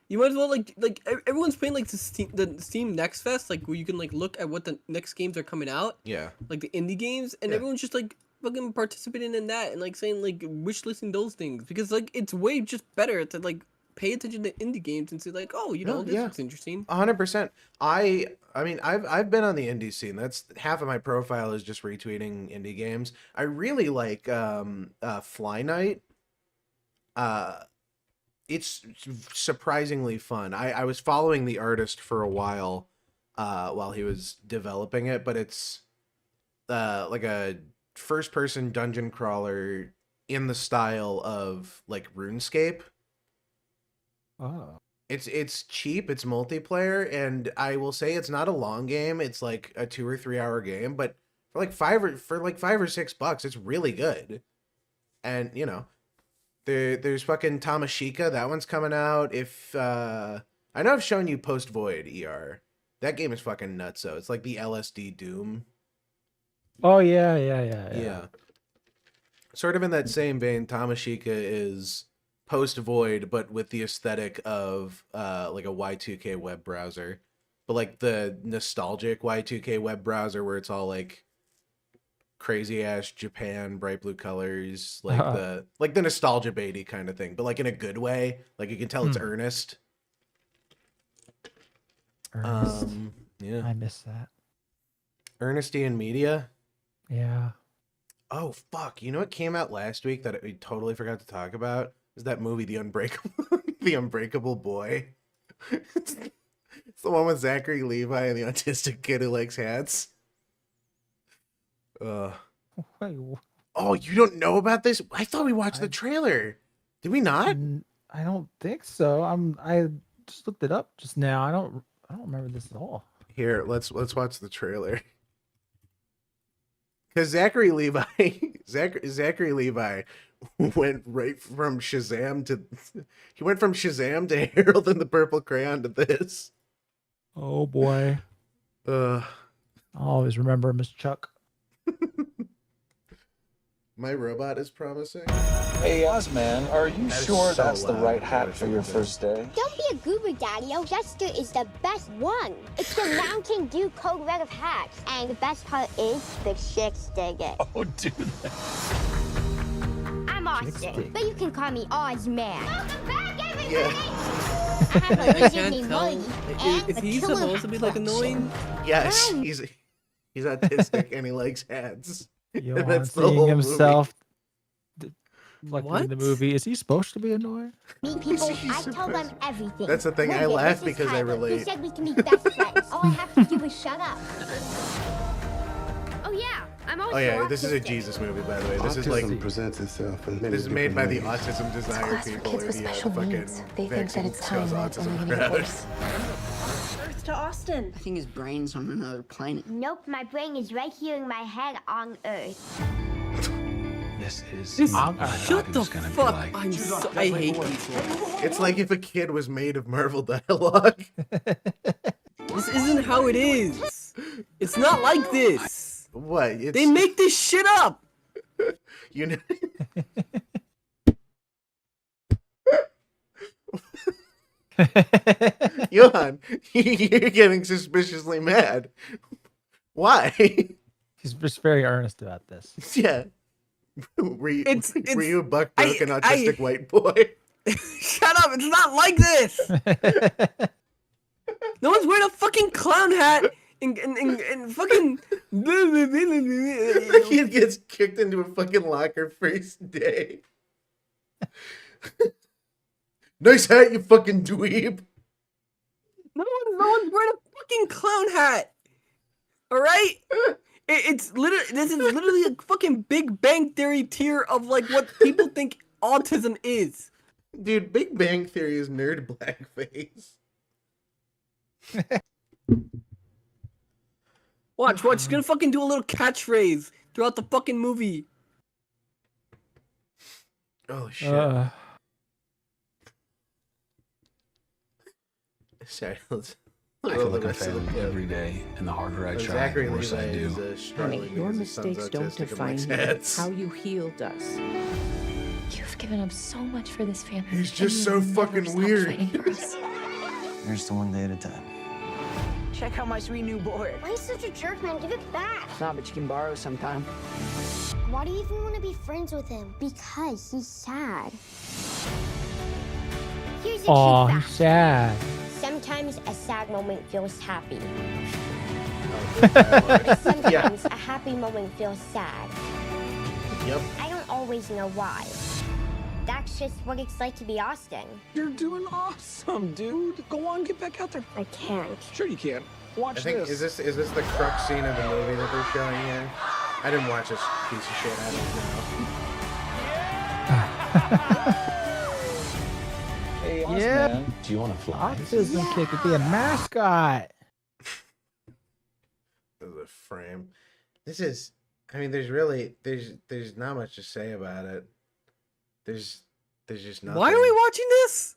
You might as well like everyone's playing like the Steam Next Fest, like where you can like look at what the next games are coming out. Yeah. Like the indie games, and everyone's just like fucking participating in that and like saying like wish listing those things because like it's way just better to like pay attention to indie games and say like, oh, you know, this looks interesting. 100%. I mean, I've been on the indie scene. That's half of my profile is just retweeting indie games. I really like Fly Night. It's surprisingly fun. I was following the artist for a while he was developing it, but it's like a first-person dungeon crawler in the style of like RuneScape. Oh. It's cheap, it's multiplayer, and I will say it's not a long game. It's like a 2 or 3 hour game, but for like $5 or $6, it's really good. And you know, there's fucking Tamashika, that one's coming out. If I know I've shown you Post Void ER. That game is fucking nutso. It's like the LSD Doom. Oh yeah. Sort of in that same vein, Tamashika is post-Void, but with the aesthetic of like a Y2K web browser. But like the nostalgic Y2K web browser where it's all like crazy-ass Japan, bright blue colors, like the nostalgia baity kind of thing, but like in a good way. Like you can tell it's earnest. Ernest. Yeah. I miss that. Earnesty in media. Yeah. Oh fuck! You know what came out last week that we totally forgot to talk about? Is that movie, The Unbreakable, The Unbreakable Boy? It's the one with Zachary Levi and the autistic kid who likes hats. Wait, Oh, you don't know about this? I thought we watched the trailer. Did we not? I don't think so. I just looked it up just now. I don't remember this at all. Here, let's watch the trailer. Because Zachary Levi went right from Shazam to Harold and the Purple Crayon to this. Oh boy. I'll always remember him as Chuck. My robot is promising. Hey, Ozman, are you That is sure so that's the loud. right hat for your first day? Don't be a goober, Daddy-o. Jester is the best one. It's the Mountain Dew Code Red of hats. And the best part is the chicks dig it. Oh, dude. I'm Austin, but you can call me Ozman. Welcome back, everybody! Yeah. I have a I lizard can't named tell. Molly Is and a he killer supposed to be like annoying? Yes, he's autistic and he likes hats. Johann That's the seeing whole himself like in What? the movie. Is he supposed to be annoying? Meet people, He's I tell them supposed- everything. That's the thing, I Look it, laugh this is because I Tyler. He relate. said we can be best friends. All I have to do is shut up. Oh yeah, I'm also Oh yeah, this is a autistic. Jesus movie, by the way. This is like presents itself in this is made by the Autism Desire class for people kids or with the special fucking needs. They think that vaccine it's cause time that autism only gonna get crowd. worse. Earth to Austin. I think his brain's on another planet. Nope, my brain is right here in my head on Earth. Shut the fuck! I hate people. It's like if a kid was made of Marvel dialogue. This isn't how it is. It's not like this. What? It's, They make this shit up. you know. Johann, you're getting suspiciously mad. Why? He's just very earnest about this. Yeah. Were you It's- a buck broken I- autistic white boy? Shut up! It's not like this. No one's wearing a fucking clown hat and fucking. The kid gets kicked into a fucking locker first day. Nice hat, you fucking dweeb. No one's wearing a fucking clown hat. All right. It's literally this is literally a fucking Big Bang Theory tier of like what people think autism is. Dude, Big Bang Theory is nerd blackface. Watch, she's gonna fucking do a little catchphrase throughout the fucking movie. Oh shit. Sorry, let's I feel like I'm failing every day, and the harder I try, Zachary the worse I Levi do. is struggling Your because his son's mistakes don't autistic and define likes you. hats. How you healed us. You've given up so much for this family. He's just and so you'll never fucking stop weird. fighting for us. Here's to one day at a time. Check out my sweet new board. Why are you such a jerk, man? Give it back. It's not, but you can borrow sometime. Why do you even want to be friends with him? Because he's sad. Here's a Aw, true he's fact. sad. Sometimes a sad moment feels happy. Yeah. But sometimes a happy moment feels sad. Yep. I don't always know why. That's just what it's like to be Austin. You're doing awesome, dude. Go on, get back out there. I can't. Sure you can. I Watch think this. is this the crux scene of the movie that they're showing here? I didn't watch this piece of shit. I don't know. Hey, Yeah. Ozman, do you want to fly? Autism kid could be a mascot. This is a frame. This is. I mean, there's not much to say about it. There's just nothing. Why are we watching this?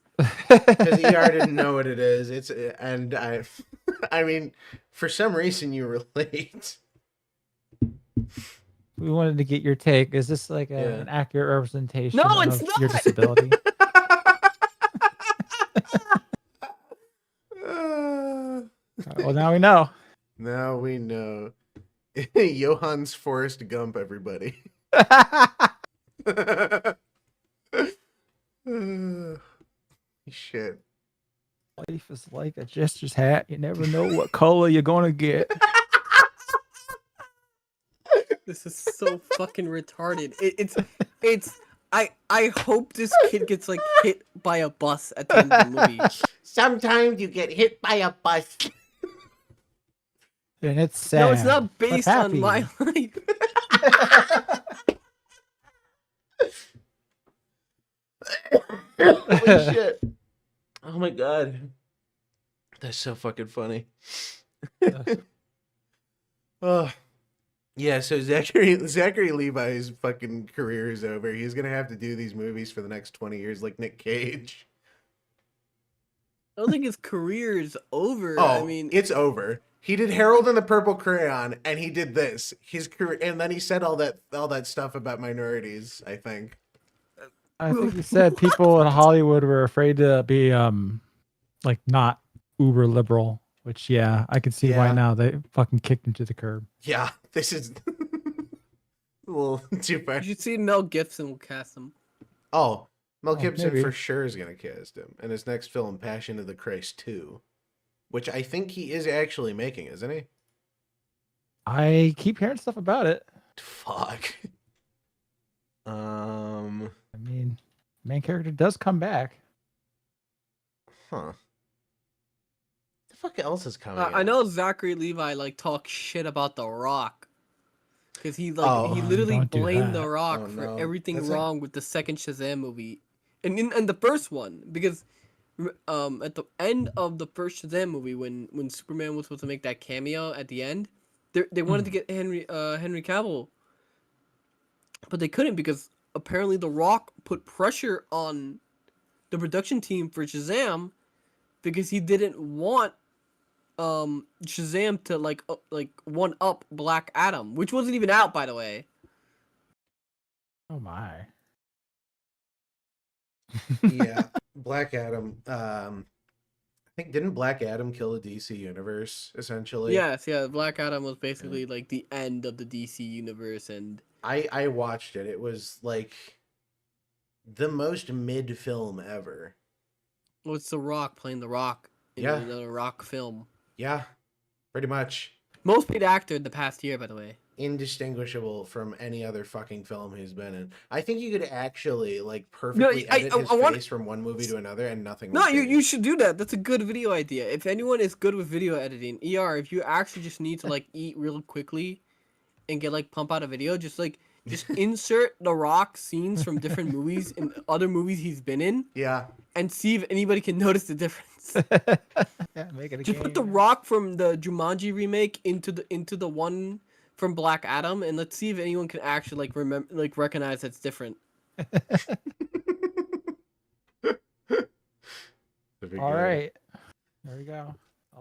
Because ER didn't know what it is. It's and I, I mean, for some reason you relate. We wanted to get your take. Is this like an accurate representation No, of it's your not! disability? Alright, well, now we know. Now we know. Johann's Forrest Gump, everybody. Shit. Life is like a jester's hat. You never know what color you're gonna get. This is so fucking retarded. I hope this kid gets like hit by a bus at the end of the movie. Sometimes you get hit by a bus. And it's sad. No, it's not based on my life. Holy shit. Oh my god. That's so fucking funny. Oh. Yeah, so Zachary Levi's fucking career is over. He's gonna have to do these movies for the next 20 years like Nick Cage. I don't think his career is over. Oh, I mean, it's over. He did Harold and the Purple Crayon, and he did this. His career, and then he said all that stuff about minorities, I think. I think he said people in Hollywood were afraid to be like not uber liberal, which I can see why now they fucking kicked him to the curb. Yeah, this is a little too far. you should see Mel Gibson will cast him. Oh, Mel Gibson maybe. for sure is gonna cast him in his next film, Passion of the Christ 2, which I think he is actually making, isn't he? I keep hearing stuff about it. Fuck. I mean, main character does come back. Huh. The fuck else is coming? I know Zachary Levi like talks shit about The Rock because he literally don't do blamed that. The Rock for no. everything That's wrong with the second Shazam movie, and in the first one because at the end of the first Shazam movie when Superman was supposed to make that cameo at the end, they wanted to get Henry Cavill, but they couldn't because apparently The Rock put pressure on the production team for Shazam because he didn't want Shazam to like one up Black Adam, which wasn't even out, by the way. Oh my. Yeah, Black Adam. I think didn't Black Adam kill the DC universe essentially? Yes, yeah. Black Adam was basically like the end of the DC universe, and I watched it. It was like the most mid film ever. well, it's The Rock playing The Rock in another Rock film. Yeah, pretty much. Most paid actor in the past year, by the way. Indistinguishable from any other fucking film he's been in. I think you could actually like perfectly edit his face from one movie to another and nothing. No, you should do that. That's a good video idea. If anyone is good with video editing, if you actually just need to like eat real quickly and get like pump out a video, just insert The Rock scenes from different movies and other movies he's been in. Yeah. And see if anybody can notice the difference. Make it a just game. put The Rock from the Jumanji remake into the one from Black Adam, and let's see if anyone can actually recognize that's different. All right, there we go.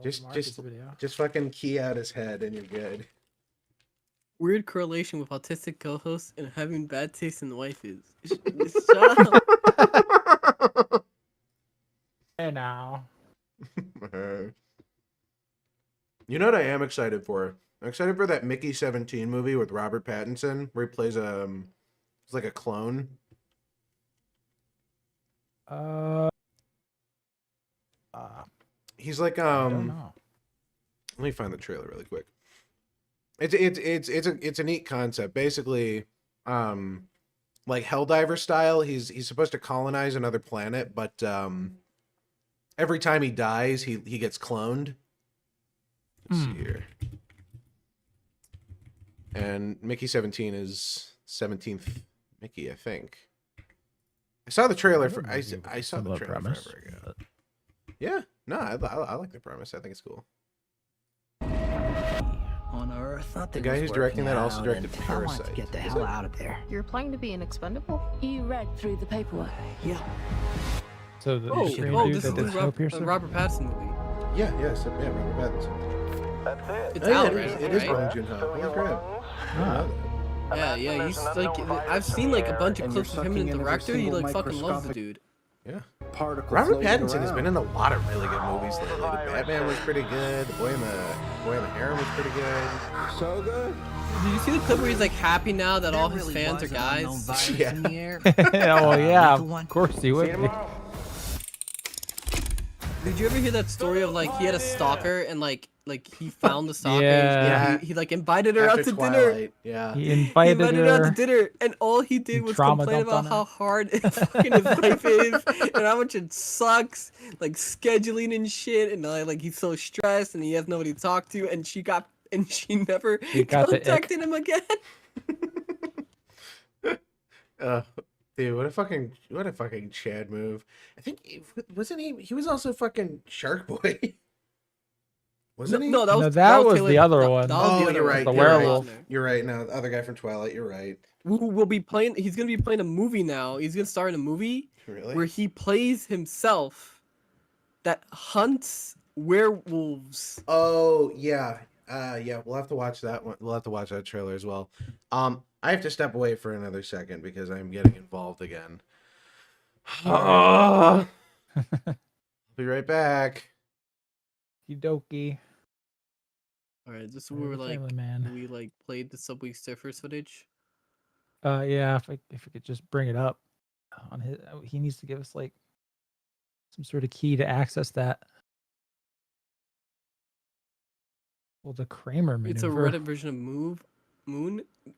Just fucking key out his head and you're good. Weird correlation with autistic co-hosts and having bad taste in waifus. Shut up. Hey now. You know what I am excited for? I'm excited for that Mickey 17 movie with Robert Pattinson where he plays it's like a clone. He's like I don't know. Let me find the trailer really quick. It's a neat concept. Basically, like Helldiver style, he's supposed to colonize another planet, but every time he dies, he gets cloned. Let's see here. And Mickey 17 is 17th Mickey, I think. I saw the trailer for I saw the trailer forever ago. Yeah, no, I like the premise. I think it's cool. On Earth, the guy who's directing that also directed Parasite. I want to get the hell out of there. You're applying to be an expendable? You read through the paperwork. Yeah. So the this is the Robert Pattinson movie. Yeah, Robert Pattinson. It's out, right? It is Bong Joon-ho. Holy crap. Yeah. He's like, I've seen like a bunch of clips of him and the director. He like fucking loves the dude. Yeah. Robert Pattinson has been in a lot of really good movies lately. The Batman was pretty good. The Boy in the Harem was pretty good. So good. Did you see the clip where he's like happy now that all his fans are guys? Yeah. Oh yeah, of course he would be. Did you ever hear that story of like he had a stalker and like he found the stalker? Yeah. And he like invited her After out to Twilight, dinner. Yeah. He invited her out to her. dinner, and all he did was trauma complain dumped about on her. how hard fucking his life is and how much it sucks, like scheduling and shit, and like he's so stressed and he has nobody to talk to, and she never got the ick. contacted him again. Dude, what a fucking Chad move. I think he was also fucking Shark Boy. Wasn't he? No, that was Taylor- the other that- one. that was the other you're one. right. The you're werewolf. Right. You're right. Now the other guy from Twilight. You're right. Who will be playing? He's gonna be playing a movie now. He's gonna star in a movie Really? where he plays himself that hunts werewolves. Oh yeah. Yeah. We'll have to watch that one. We'll have to watch that trailer as well. I have to step away for another second because I'm getting involved again. I'll be right back. Dokie. All right, this is where we're like, man. we like played the Subway Surfers footage. Yeah, if we could just bring it up on his, he needs to give us like some sort of key to access that. Well, the Kramer maneuver. It's a Reddit version of Moon.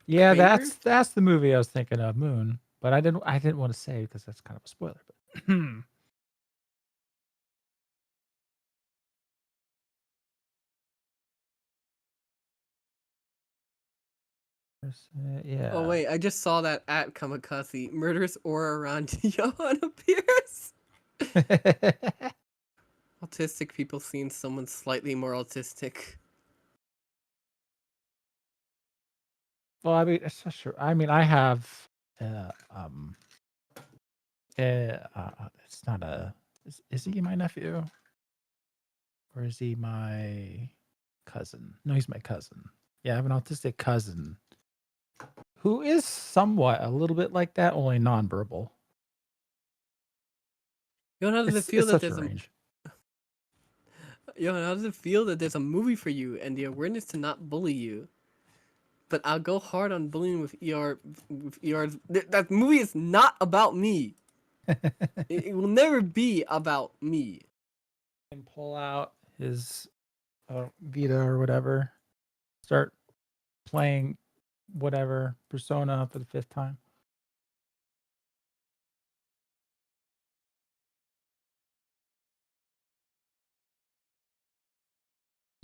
Yeah, Kramer? that's the movie I was thinking of, Moon. But I didn't want to say because that's kind of a spoiler. But yeah. Oh wait, I just saw that at Kamikaze. Murderous aura around Johann appears. Autistic people seeing someone slightly more autistic. Well, I mean, it's not sure. I mean, I have. It's not a. Is he my nephew? Or is he my cousin? No, he's my cousin. Yeah, I have an autistic cousin who is somewhat a little bit like that, only nonverbal. Johann, how does it feel It's that such a there's range. Johann, how does it feel that there's a movie for you and the awareness to not bully you? But I'll go hard on bullying with ER. That movie is not about me. It will never be about me. And pull out his Vita or whatever. Start playing whatever Persona for the 5th time.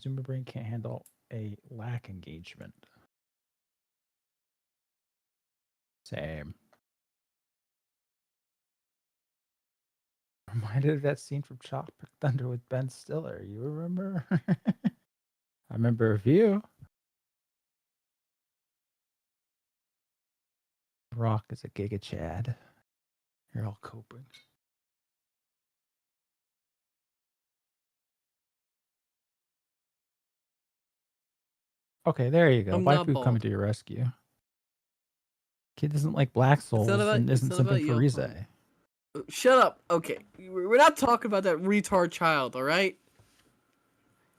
Zoomer brain can't handle a lack engagement. Same. Reminded of that scene from Tropic Thunder with Ben Stiller. You remember? I remember a few. Rock is a Giga Chad. You're all coping. Okay, there you go. I'm not Waifu bald. coming to your rescue. Kid doesn't like Black Souls and isn't something for Rize. Shut up. Okay, we're not talking about that retard child, all right?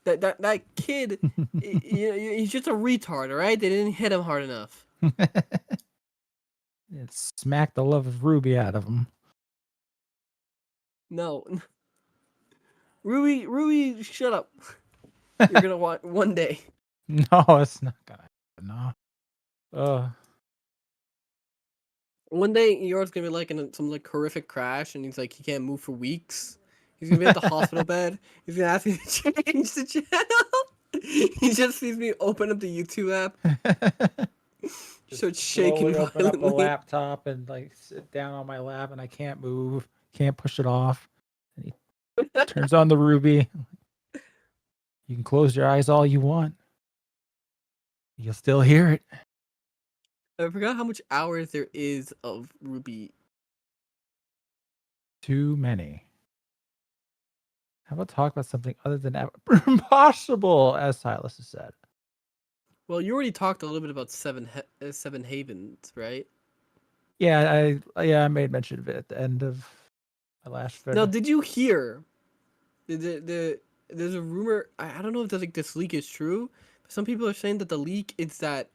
That kid, he's just a retard, all right? They didn't hit him hard enough. It smacked the love of Ruby out of him. No. Ruby, shut up. You're gonna want one day. No, it's not gonna happen. No. One day, Eeyore's gonna be like in some like horrific crash, and he's like he can't move for weeks. He's gonna be at the hospital bed. He's gonna ask me to change the channel. He just sees me open up the YouTube app, start shaking Slowly open up the violently. laptop and like sit down on my lap, and I can't move, can't push it off. And he turns on the Ruby. You can close your eyes all you want. You'll still hear it. I forgot how much hours there is of Ruby. Too many. How about talk about something other than impossible, as Silas has said? Well, you already talked a little bit about Seven Havens, right? Yeah, I made mention of it at the end of my last video. Now, did you hear there's a rumor, I don't know if this leak is true, but some people are saying that the leak is that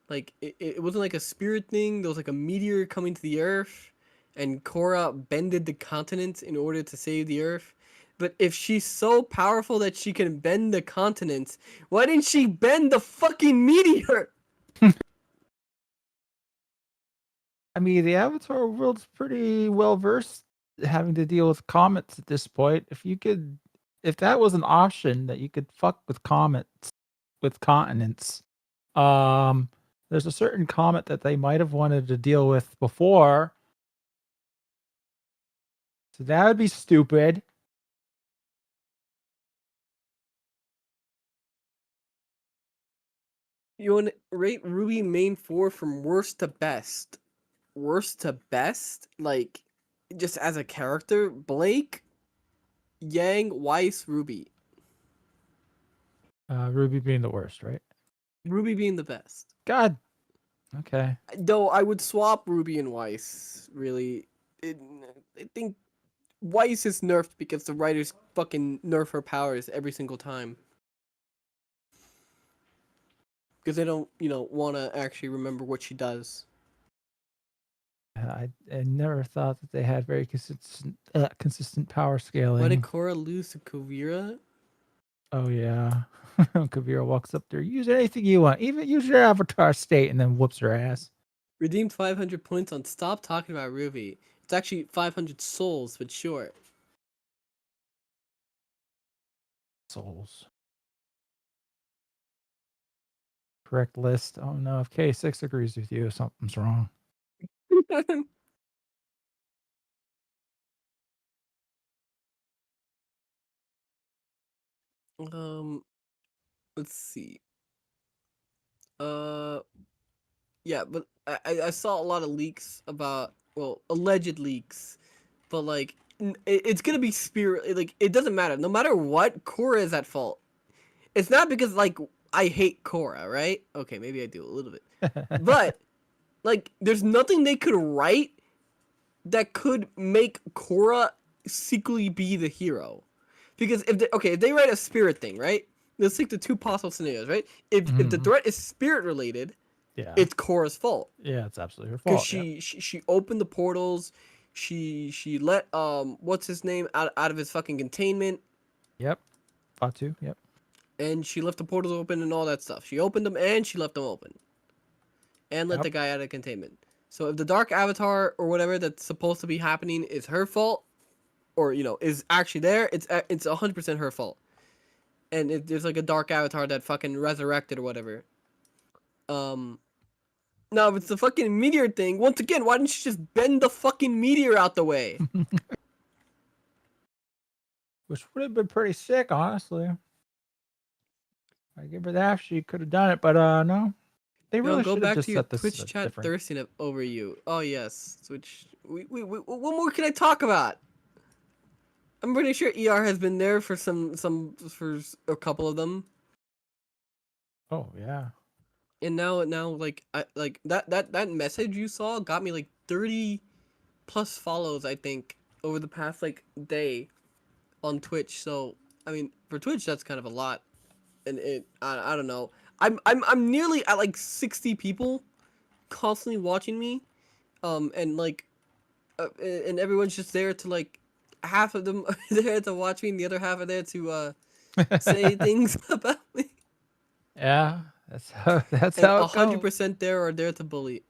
like it wasn't like a spirit thing, there was like a meteor coming to the earth and Korra bended the continents in order to save the earth. But if she's so powerful that she can bend the continents, why didn't she bend the fucking meteor? I mean, the Avatar world's pretty well versed having to deal with comets at this point. If that was an option that you could fuck with comets, with continents, there's a certain comet that they might have wanted to deal with before. So that would be stupid. You want to rate Ruby main 4 from worst to best? Worst to best? Like, just as a character? Blake, Yang, Weiss, Ruby. Ruby being the worst, right? Ruby being the best. God. Okay. Though I would swap Ruby and Weiss, really. I think Weiss is nerfed because the writers fucking nerf her powers every single time. Because they don't, want to actually remember what she does. I never thought that they had very consistent power scaling. Why did Korra lose to Kuvira? Oh yeah. Kuvira walks up there, use anything you want, even use your avatar state, and then whoops her ass. Redeemed 500 points on Stop Talking About Ruby. It's actually 500 souls, but short. Souls. Correct list. Oh no, if K6 agrees with you, something's wrong. Let's see. Yeah, but I saw a lot of leaks about, well, alleged leaks, but like it's gonna be spirit. Like it doesn't matter. No matter what, Korra is at fault. It's not because like I hate Korra, right? Okay, maybe I do a little bit, but like there's nothing they could write that could make Korra secretly be the hero. Because if they write a spirit thing, right? Let's take the two possible scenarios, right? If the threat is spirit related, yeah, it's Korra's fault. Yeah, it's absolutely her fault. Because she opened the portals, she let what's his name out of his fucking containment. Yep. Fatu, yep. And she left the portals open and all that stuff. She opened them and she left them open. And let the guy out of containment. So if the dark avatar or whatever that's supposed to be happening is her fault, or is actually there, it's 100% her fault. And if there's like a dark avatar that fucking resurrected or whatever. Now if it's the fucking meteor thing, once again, why didn't you just bend the fucking meteor out the way? Which would have been pretty sick, honestly. I give her that, she could have done it, but no. They really go should back have just to your set this Twitch chat different. thirsting over you. Oh yes, Switch. What more can I talk about? I'm pretty sure ER has been there for for a couple of them. Oh yeah. And now like that message you saw got me like 30 plus follows, I think, over the past like day on Twitch. So I mean, for Twitch that's kind of a lot. And I don't know. I'm nearly at like 60 people constantly watching me. And like and everyone's just there to like, half of them are there to watch me and the other half are there to say things about me. Yeah, that's how it 100% there are there to bully.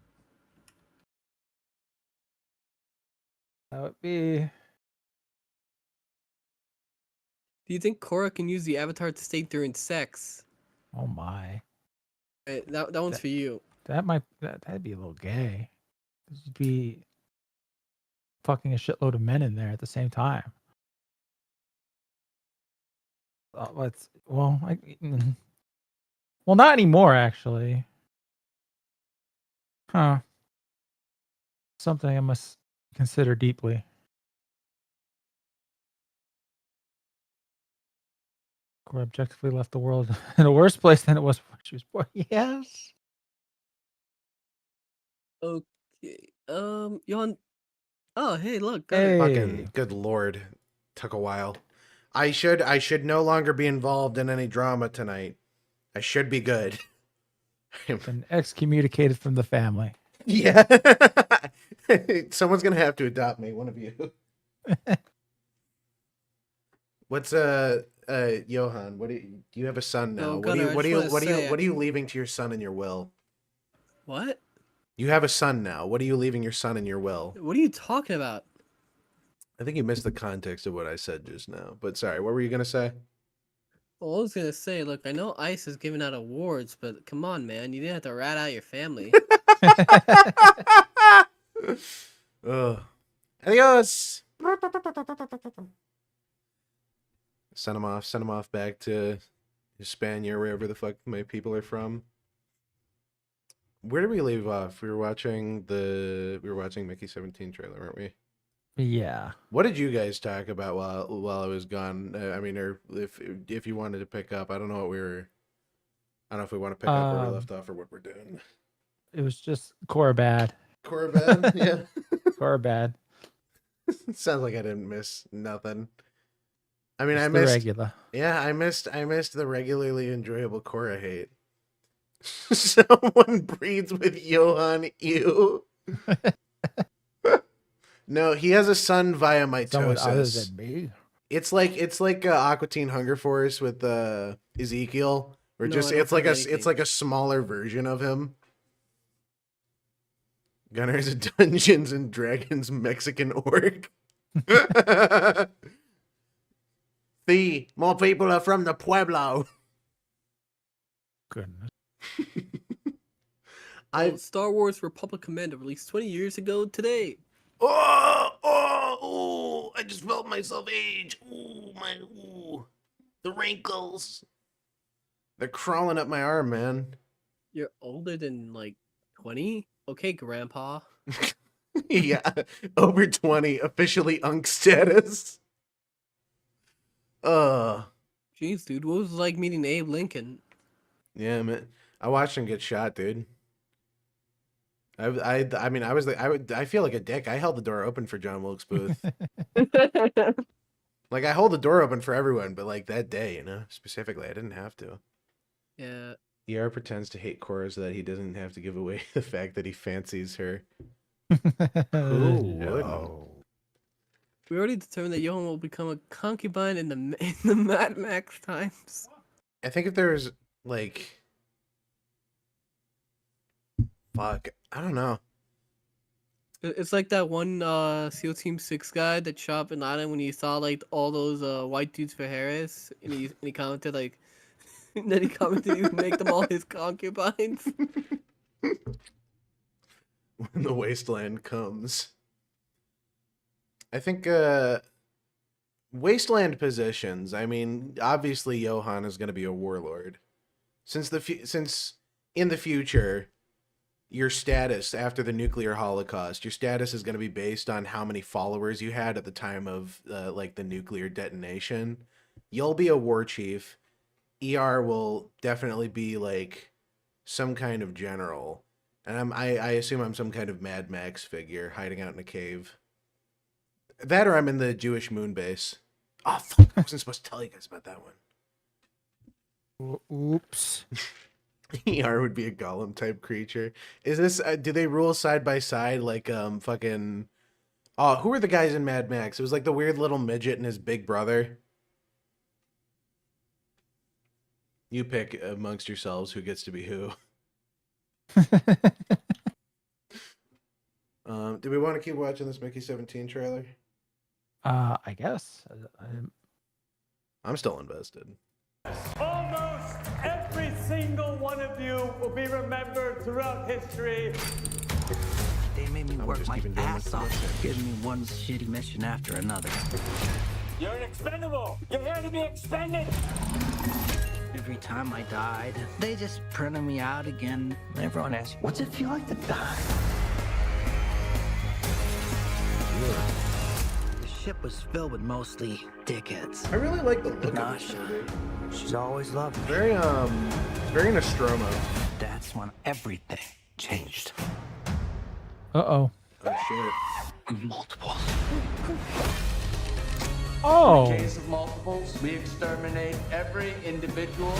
That would be. Do you think Korra can use the avatar to state during sex? Oh my. That one's for you. That'd be a little gay. You'd be fucking a shitload of men in there at the same time. Well, not anymore, actually. Huh. Something I must consider deeply. Cora objectively left the world in a worse place than it was before she was born. Yes. Okay. Johann. Oh, hey, look. Got it. Fucking good lord. Took a while. I should no longer be involved in any drama tonight. I should be good. Been excommunicated from the family. Yeah. Someone's gonna have to adopt me, one of you. What's Johann, do you have a son now? No, What Gunnar, are you leaving to your son in your will? What? You have a son now. What are you leaving your son in your will? What are you talking about? I think you missed the context of what I said just now. But sorry, what were you gonna say? Well, I was gonna say, look, I know ICE is giving out awards, but come on, man, you didn't have to rat out your family. Ugh. Adios. Send him off back to Hispania, wherever the fuck my people are from. Where did we leave off? We were watching Mickey 17 trailer, weren't we? Yeah. What did you guys talk about while I was gone? I mean, or if you wanted to pick up, I don't know if we want to pick up where we left off or what we're doing. It was just Cora bad. Cora bad, yeah. Cora bad. Sounds like I didn't miss nothing. I mean, Just I the missed regular. Yeah, I missed the regularly enjoyable Cora hate. Someone breeds with Johann. Ew. No, he has a son via mitosis. Someone other than me. It's like Aqua Teen Hunger Force with Ezekiel, or No, just I don't it's like have it's anything. like a smaller version of him. Gunnar is a Dungeons and Dragons Mexican orc. See, more people are from the Pueblo. Goodness. Star Wars Republic Commando released 20 years ago today. Oh, I just felt myself age. The wrinkles. They're crawling up my arm, man. You're older than like 20? Okay, Grandpa. Yeah, over 20, officially unk status. Jeez, dude, what was it like meeting Abe Lincoln? Yeah, man. I watched him get shot, dude. I mean, I feel like a dick. I held the door open for John Wilkes Booth. Like, I hold the door open for everyone, but like that day, specifically, I didn't have to. Yeah. ER pretends to hate Cora so that he doesn't have to give away the fact that he fancies her. Who wouldn't? We already determined that Johann will become a concubine in the Mad Max times. I think if there's like, fuck, I don't know. It's like that one SEAL Team 6 guy that shot Bin Laden when he saw like all those white dudes for Harris, and he commented like, and then he commented he would make them all his concubines. When the wasteland comes. I think wasteland positions, I mean, obviously Johann is going to be a warlord. Since in the future, your status after the nuclear holocaust, your status is going to be based on how many followers you had at the time of like the nuclear detonation. You'll be a war chief. ER will definitely be like some kind of general. And I assume I'm some kind of Mad Max figure hiding out in a cave. That or I'm in the Jewish moon base. Oh, fuck. I wasn't supposed to tell you guys about that one. Oops. ER would be a golem type creature. Is this, do they rule side by side like, fucking... Oh, who are the guys in Mad Max? It was like the weird little midget and his big brother. You pick amongst yourselves who gets to be who. Do we want to keep watching this Mickey 17 trailer? I guess. I'm still invested. Almost every single one of you will be remembered throughout history. They made me work my ass off, giving me one shitty mission after another. You're an expendable. You're here to be expended. Every time I died, they just printed me out again. Everyone asks, what's it feel like to die? The ship was filled with mostly dickheads. I really like the look of Gosh, this movie. she's always loved me. Very Nostromo. That's when everything changed. Uh-oh. Oh shit. Multiple. Oh. In the case of multiples, we exterminate every individual.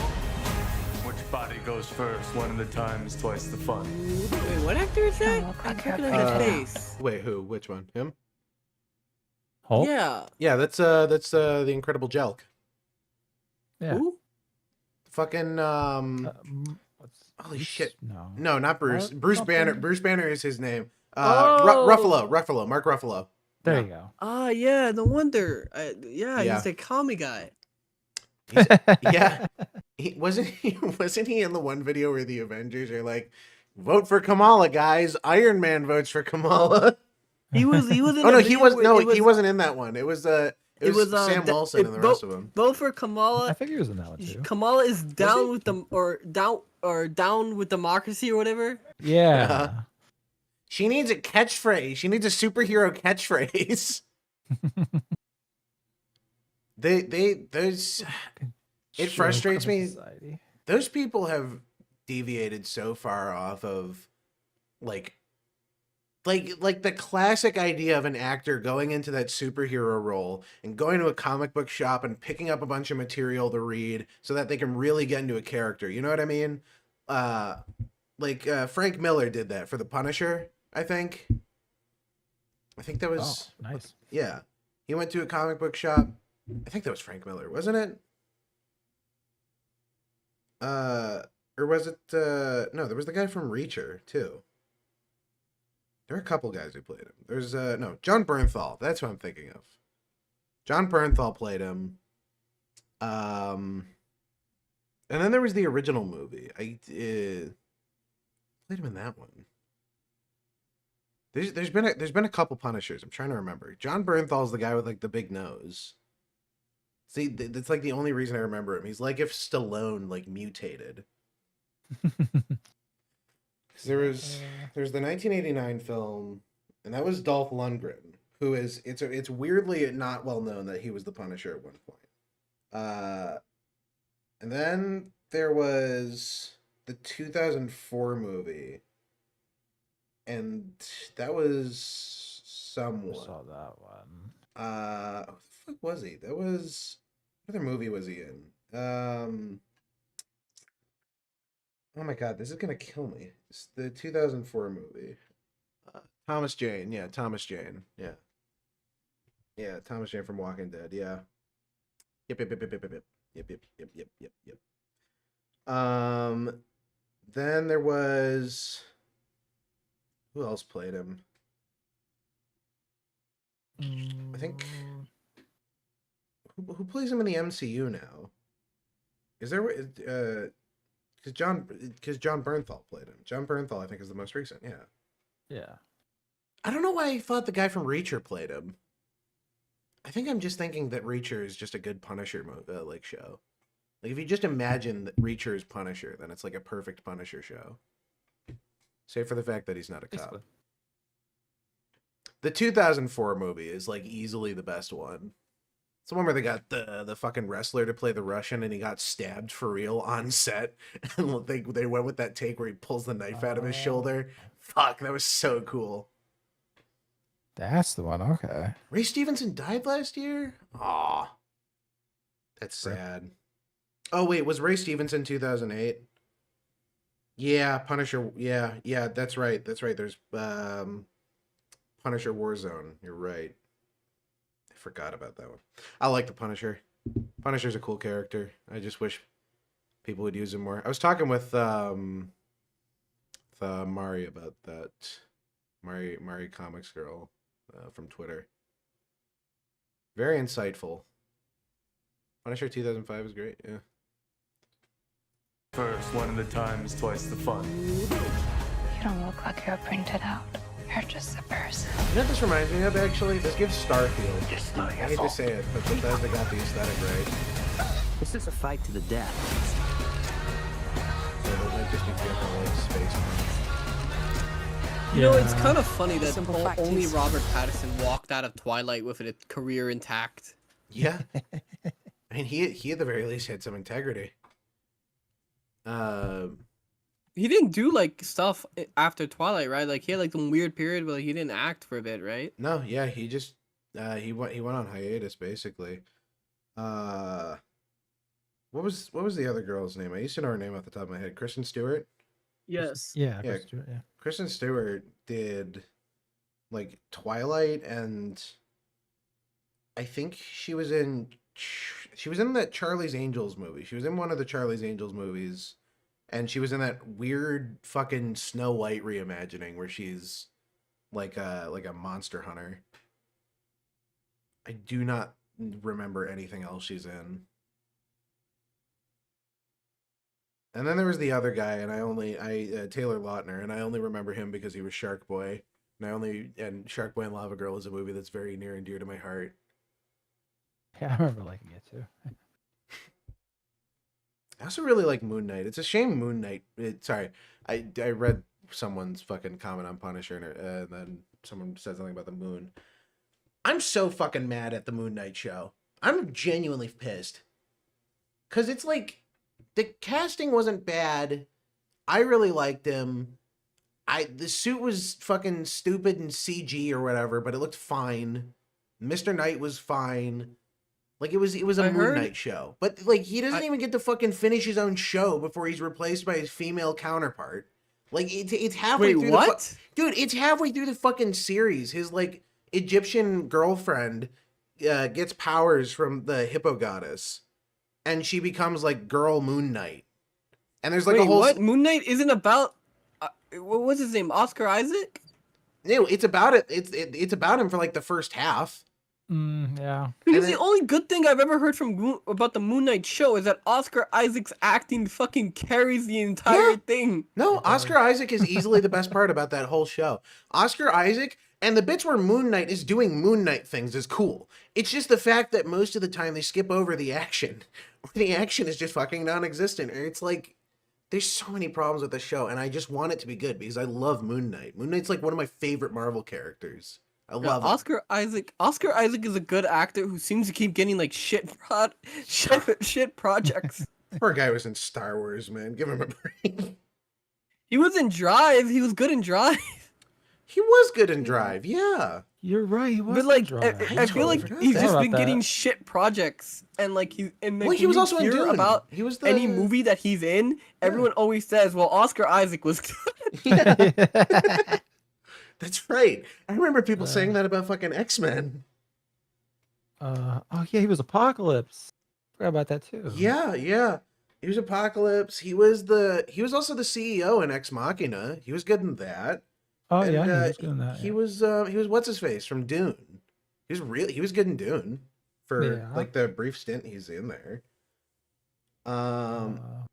Which body goes first? One at a time is twice the fun. Wait, what actor is that? I recognize his face. Wait, who? Which one? Him? Hulk? Yeah. Yeah, that's the Incredible Jelk. Yeah. Who? Fucking holy shit. No. No, not Bruce. Bruce something. Banner. Bruce Banner is his name. Oh. Ruffalo. Mark Ruffalo. There you go. Ah, yeah, no wonder. Yeah. He's the commie guy. Yeah. Wasn't he in the one video where the Avengers are like, vote for Kamala, guys. Iron Man votes for Kamala. He was in Oh a no, he video was where he wasn't in that one. It was Sam Wilson and the rest of them. Vote for Kamala. I think he was in that one too. Kamala is down with them or down with democracy or whatever. Yeah. She needs a catchphrase. She needs a superhero catchphrase. It frustrates me. Society. Those people have deviated so far off of like the classic idea of an actor going into that superhero role and going to a comic book shop and picking up a bunch of material to read so that they can really get into a character. You know what I mean? Frank Miller did that for The Punisher, I think. I think that was nice. Yeah. He went to a comic book shop. I think that was Frank Miller, wasn't it? Or was it no, there was the guy from Reacher too. There are a couple guys who played him. There's no, John Bernthal, that's what I'm thinking of. John Bernthal played him. And then there was the original movie. I played him in that one. There's been a couple Punishers. I'm trying to remember. John Bernthal's the guy with like the big nose. See, that's like the only reason I remember him. He's like if Stallone like mutated. There's the 1989 film, and that was Dolph Lundgren, who is it's weirdly not well known that he was the Punisher at one point. And then there was the 2004 movie, and that was someone. I saw that one. What the fuck was he? That was what other movie was he in? Oh my god, this is gonna kill me. It's the 2004 movie. Thomas Jane, yeah, Thomas Jane, yeah. Yeah, Thomas Jane from Walking Dead, yeah. Yep. Then there was who else played him? I think who plays him in the MCU now? Is there because John Bernthal played him. John Bernthal, I think, is the most recent. Yeah. Yeah. I don't know why I thought the guy from Reacher played him. I think I'm just thinking that Reacher is just a good Punisher like show. Like if you just imagine that Reacher is Punisher, then it's like a perfect Punisher show. Save for the fact that he's not a cop. Basically. The 2004 movie is like easily the best one. It's the one where they got the fucking wrestler to play the Russian and he got stabbed for real on set. And they went with that take where he pulls the knife out of his shoulder. Fuck, that was so cool. That's the one. Okay. Ray Stevenson died last year? Aw. That's sad. Oh, wait, was Ray Stevenson 2008? Yeah, Punisher. Yeah, that's right. That's right. There's Punisher Warzone. You're right. I forgot about that one. I like the Punisher. Punisher's a cool character. I just wish people would use him more. I was talking with Mari about that. Mari Comics Girl from Twitter. Very insightful. Punisher 2005 is great. Yeah. First, one at a time is twice the fun. You don't look like you're printed out. You're just a person. You know what this reminds me of, actually? This gives Starfield. Just I hate to say it, but Bethesda got the aesthetic right. This is a fight to the death. So it might just be different like space. You know, it's kind of funny that Simple fact only is- Robert Pattinson walked out of Twilight with a career intact. Yeah. I mean, he at the very least had some integrity. He didn't do like stuff after Twilight, right? Like he had like some weird period where like, he didn't act for a bit, right? No, yeah, he just he went on hiatus basically. What was the other girl's name? I used to know her name off the top of my head. Kristen Stewart. Yes. Yeah, Yeah. yeah. Kristen Stewart did like Twilight, and I think she was in that Charlie's Angels movie. She was in one of the Charlie's Angels movies, and she was in that weird fucking Snow White reimagining where she's like a monster hunter. I do not remember anything else she's in. And then there was the other guy, and Taylor Lautner, and I only remember him because he was Shark Boy. And Shark Boy and Lava Girl is a movie that's very near and dear to my heart. Yeah, I remember liking it too. I also really like Moon Knight. It's a shame Moon Knight. I read someone's fucking comment on Punisher, and then someone said something about the moon. I'm so fucking mad at the Moon Knight show. I'm genuinely pissed. Because it's like, the casting wasn't bad. I really liked him. The suit was fucking stupid and CG or whatever, but it looked fine. Mr. Knight was fine. Like, it was a Moon Knight show. But, like, he doesn't even get to fucking finish his own show before he's replaced by his female counterpart. Like, it's halfway through what? Dude, it's halfway through the fucking series. His, like, Egyptian girlfriend gets powers from the hippo goddess. And she becomes, like, girl Moon Knight. And there's, like, a whole... what? Moon Knight isn't about... what was his name? Oscar Isaac? No, it's about it. It's about him for, like, the first half. Yeah. Because the only good thing I've ever heard about the Moon Knight show is that Oscar Isaac's acting fucking carries the entire thing. No, Oscar Isaac is easily the best part about that whole show. Oscar Isaac and the bits where Moon Knight is doing Moon Knight things is cool. It's just the fact that most of the time they skip over the action. The action is just fucking non-existent. Or it's like, there's so many problems with the show, and I just want it to be good because I love Moon Knight. Moon Knight's like one of my favorite Marvel characters. I love him. Oscar Isaac is a good actor who seems to keep getting like shit projects. Poor guy was in Star Wars, man. Give him a break. He was in Drive. He was good in Drive. He was good in Drive, yeah. You're right. He was. But like, I I feel like he's just been getting shit projects, and like he was also in Dune. About he was any movie that he's in. Everyone always says, "Well, Oscar Isaac was good." That's right. I remember people saying that about fucking X-Men. Oh yeah, he was Apocalypse. Forgot about that too. Yeah. He was Apocalypse. He was also the CEO in Ex Machina. He was good in that. Oh yeah, he was good in that. He was what's his face from Dune. He was good in Dune for like the brief stint he's in there. I don't know.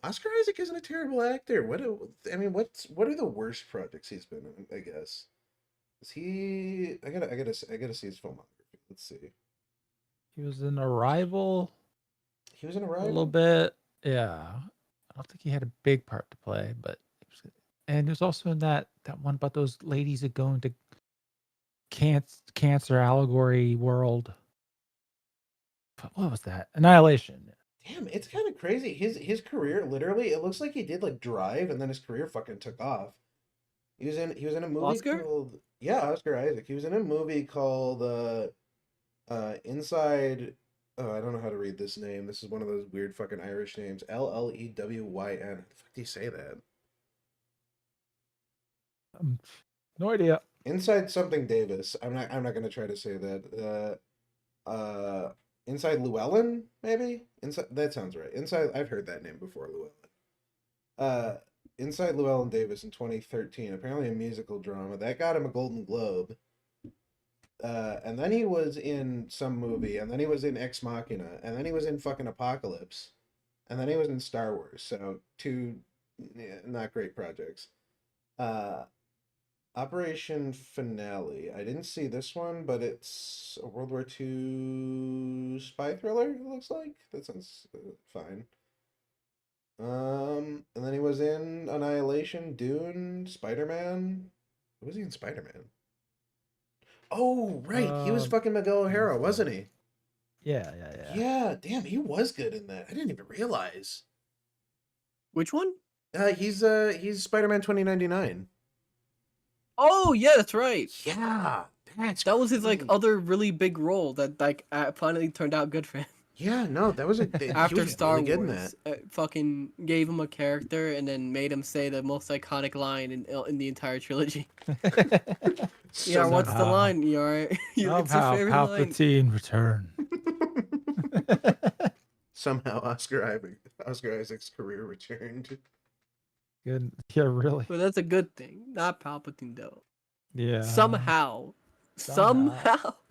Oscar Isaac isn't a terrible actor. What are the worst projects he's been in? I guess is he? I gotta see his filmography. Let's see. He was in Arrival. He was in A Arrival little bit. Yeah, I don't think he had a big part to play, but and he was also in that one about those ladies that go into cancer allegory world. What was that? Annihilation. Damn, it's kind of crazy. His career, literally, it looks like he did like Drive, and then his career fucking took off. He was in a movie called Oscar Isaac. He was in a movie called Inside. Oh, I don't know how to read this name. This is one of those weird fucking Irish names. Llewyn. How the fuck do you say that? No idea. Inside something Davis. I'm not gonna try to say that. Inside Llewellyn, maybe? Inside, that sounds right. Inside, I've heard that name before, Llewellyn. Inside Llewellyn Davis in 2013, apparently a musical drama. That got him a Golden Globe. And then he was in some movie, and then he was in Ex Machina, and then he was in fucking Apocalypse, and then he was in Star Wars. So, two not great projects. Operation Finale. I didn't see this one, but it's a World War II spy thriller, it looks like. That sounds fine. And then he was in Annihilation, Dune, Spider-Man. Who was he in Spider-Man? Oh, right. He was fucking Miguel O'Hara, wasn't he? Yeah. Yeah, damn, he was good in that. I didn't even realize. Which one? He's Spider-Man 2099. Oh yeah, that's right. Yeah, that was his like other really big role that like finally turned out good for him. Yeah, no, that was After Star really Wars, fucking gave him a character and then made him say the most iconic line in the entire trilogy. Yeah, what's the line? You alright? It's your favorite Palpatine line. return. Somehow Oscar Isaac's career returned. Good. Yeah, really. But that's a good thing. Not Palpatine though. Yeah. Somehow.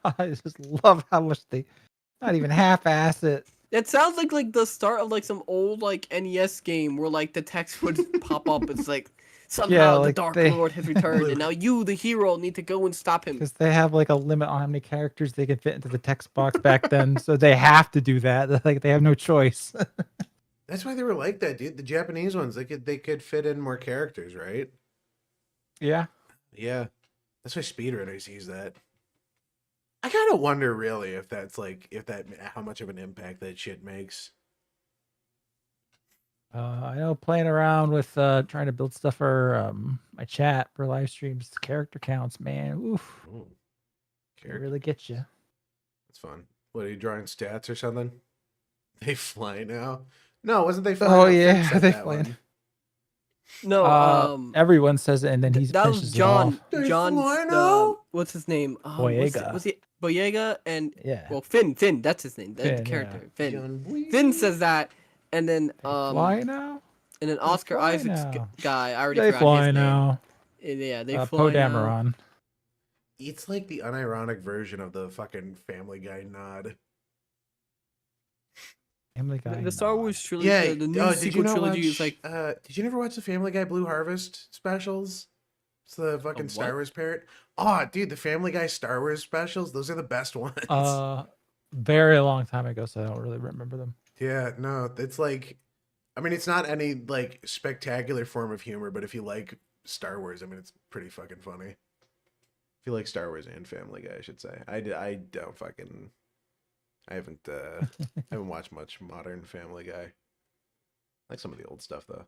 I just love how much they not even half-ass it. It sounds like the start of like some old like NES game where like the text would pop up. It's like somehow the Dark Lord has returned, and now you, the hero, need to go and stop him. Because they have like a limit on how many characters they can fit into the text box back then, so they have to do that. Like they have no choice. That's why they were like that, dude. The Japanese ones, they could fit in more characters, right? Yeah. Yeah. That's why speedrunners use that. I kind of wonder, really, if that's how much of an impact that shit makes. I know playing around with trying to build stuff for my chat for live streams, character counts, man. Oof. It really gets you. That's fun. What, are you drawing stats or something? They fly now? No, wasn't they fly? Oh yeah, they flying. No, everyone says it, and then he's that was John. What's his name? Boyega. Was it Boyega? And yeah, well, Finn. That's his name. That's the character. Yeah. Finn. Finn says that, and then fly now. And then Oscar Isaac's guy. I already they forgot fly his now. Name. Yeah, they fly Poe now. Dameron. It's like the unironic version of the fucking Family Guy nod. Family Guy. The Star Wars trilogy, yeah. the new sequel trilogy is like. Did you never watch the Family Guy Blue Harvest specials? It's the fucking Star Wars parrot. Oh, dude, the Family Guy Star Wars specials. Those are the best ones. Very long time ago, so I don't really remember them. Yeah, no, it's like, I mean, it's not any like spectacular form of humor, but if you like Star Wars, I mean, it's pretty fucking funny. If you like Star Wars and Family Guy, I should say. I don't fucking. I haven't watched much modern Family Guy. I like some of the old stuff though.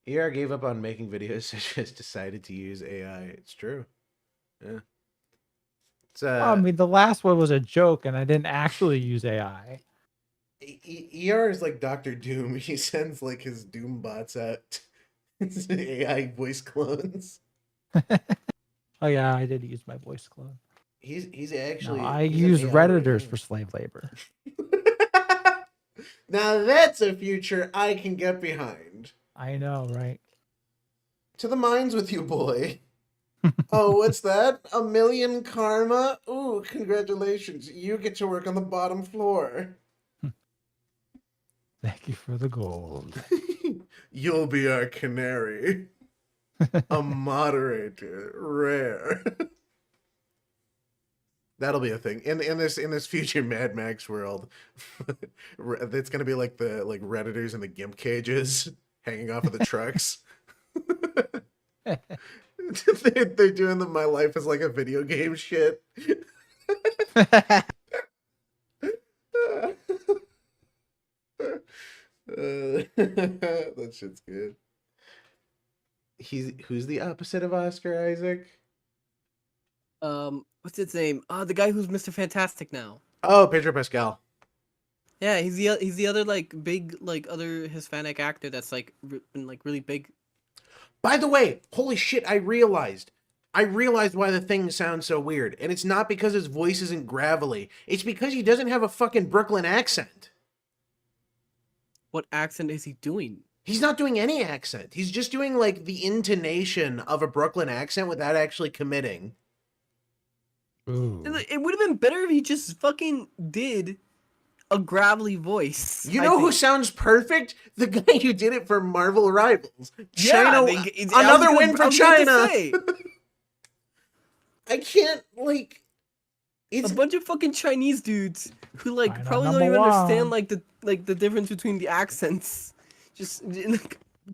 ER gave up on making videos, so just decided to use AI. It's true. Yeah. It's, I mean, the last one was a joke, and I didn't actually use AI. ER is like Dr. Doom. He sends like his Doom bots out. It's AI voice clones. Oh yeah, I did use my voice clone. He's actually. No, I use Redditors for slave labor. Now that's a future I can get behind. I know, right? To the mines with you, boy. Oh, what's that? 1 million karma? Ooh, congratulations. You get to work on the bottom floor. Thank you for the gold. You'll be our canary. A moderator. Rare. That'll be a thing in this future Mad Max world. It's gonna be like the Redditors in the GIMP cages hanging off of the trucks. They're doing the "My life is like a video game" shit. That shit's good. Who's the opposite of Oscar Isaac? What's his name? The guy who's Mr. Fantastic now. Oh, Pedro Pascal. Yeah, he's the other like big like other Hispanic actor that's like been like really big. By the way, holy shit! I realized why the thing sounds so weird, and it's not because his voice isn't gravelly. It's because he doesn't have a fucking Brooklyn accent. What accent is he doing? He's not doing any accent. He's just doing like the intonation of a Brooklyn accent without actually committing. Ooh. It would have been better if he just fucking did a gravelly voice. You know who sounds perfect? The guy who did it for Marvel Rivals. China, another win for China. I can't like. It's a bunch of fucking Chinese dudes who like probably don't even understand like the difference between the accents. Just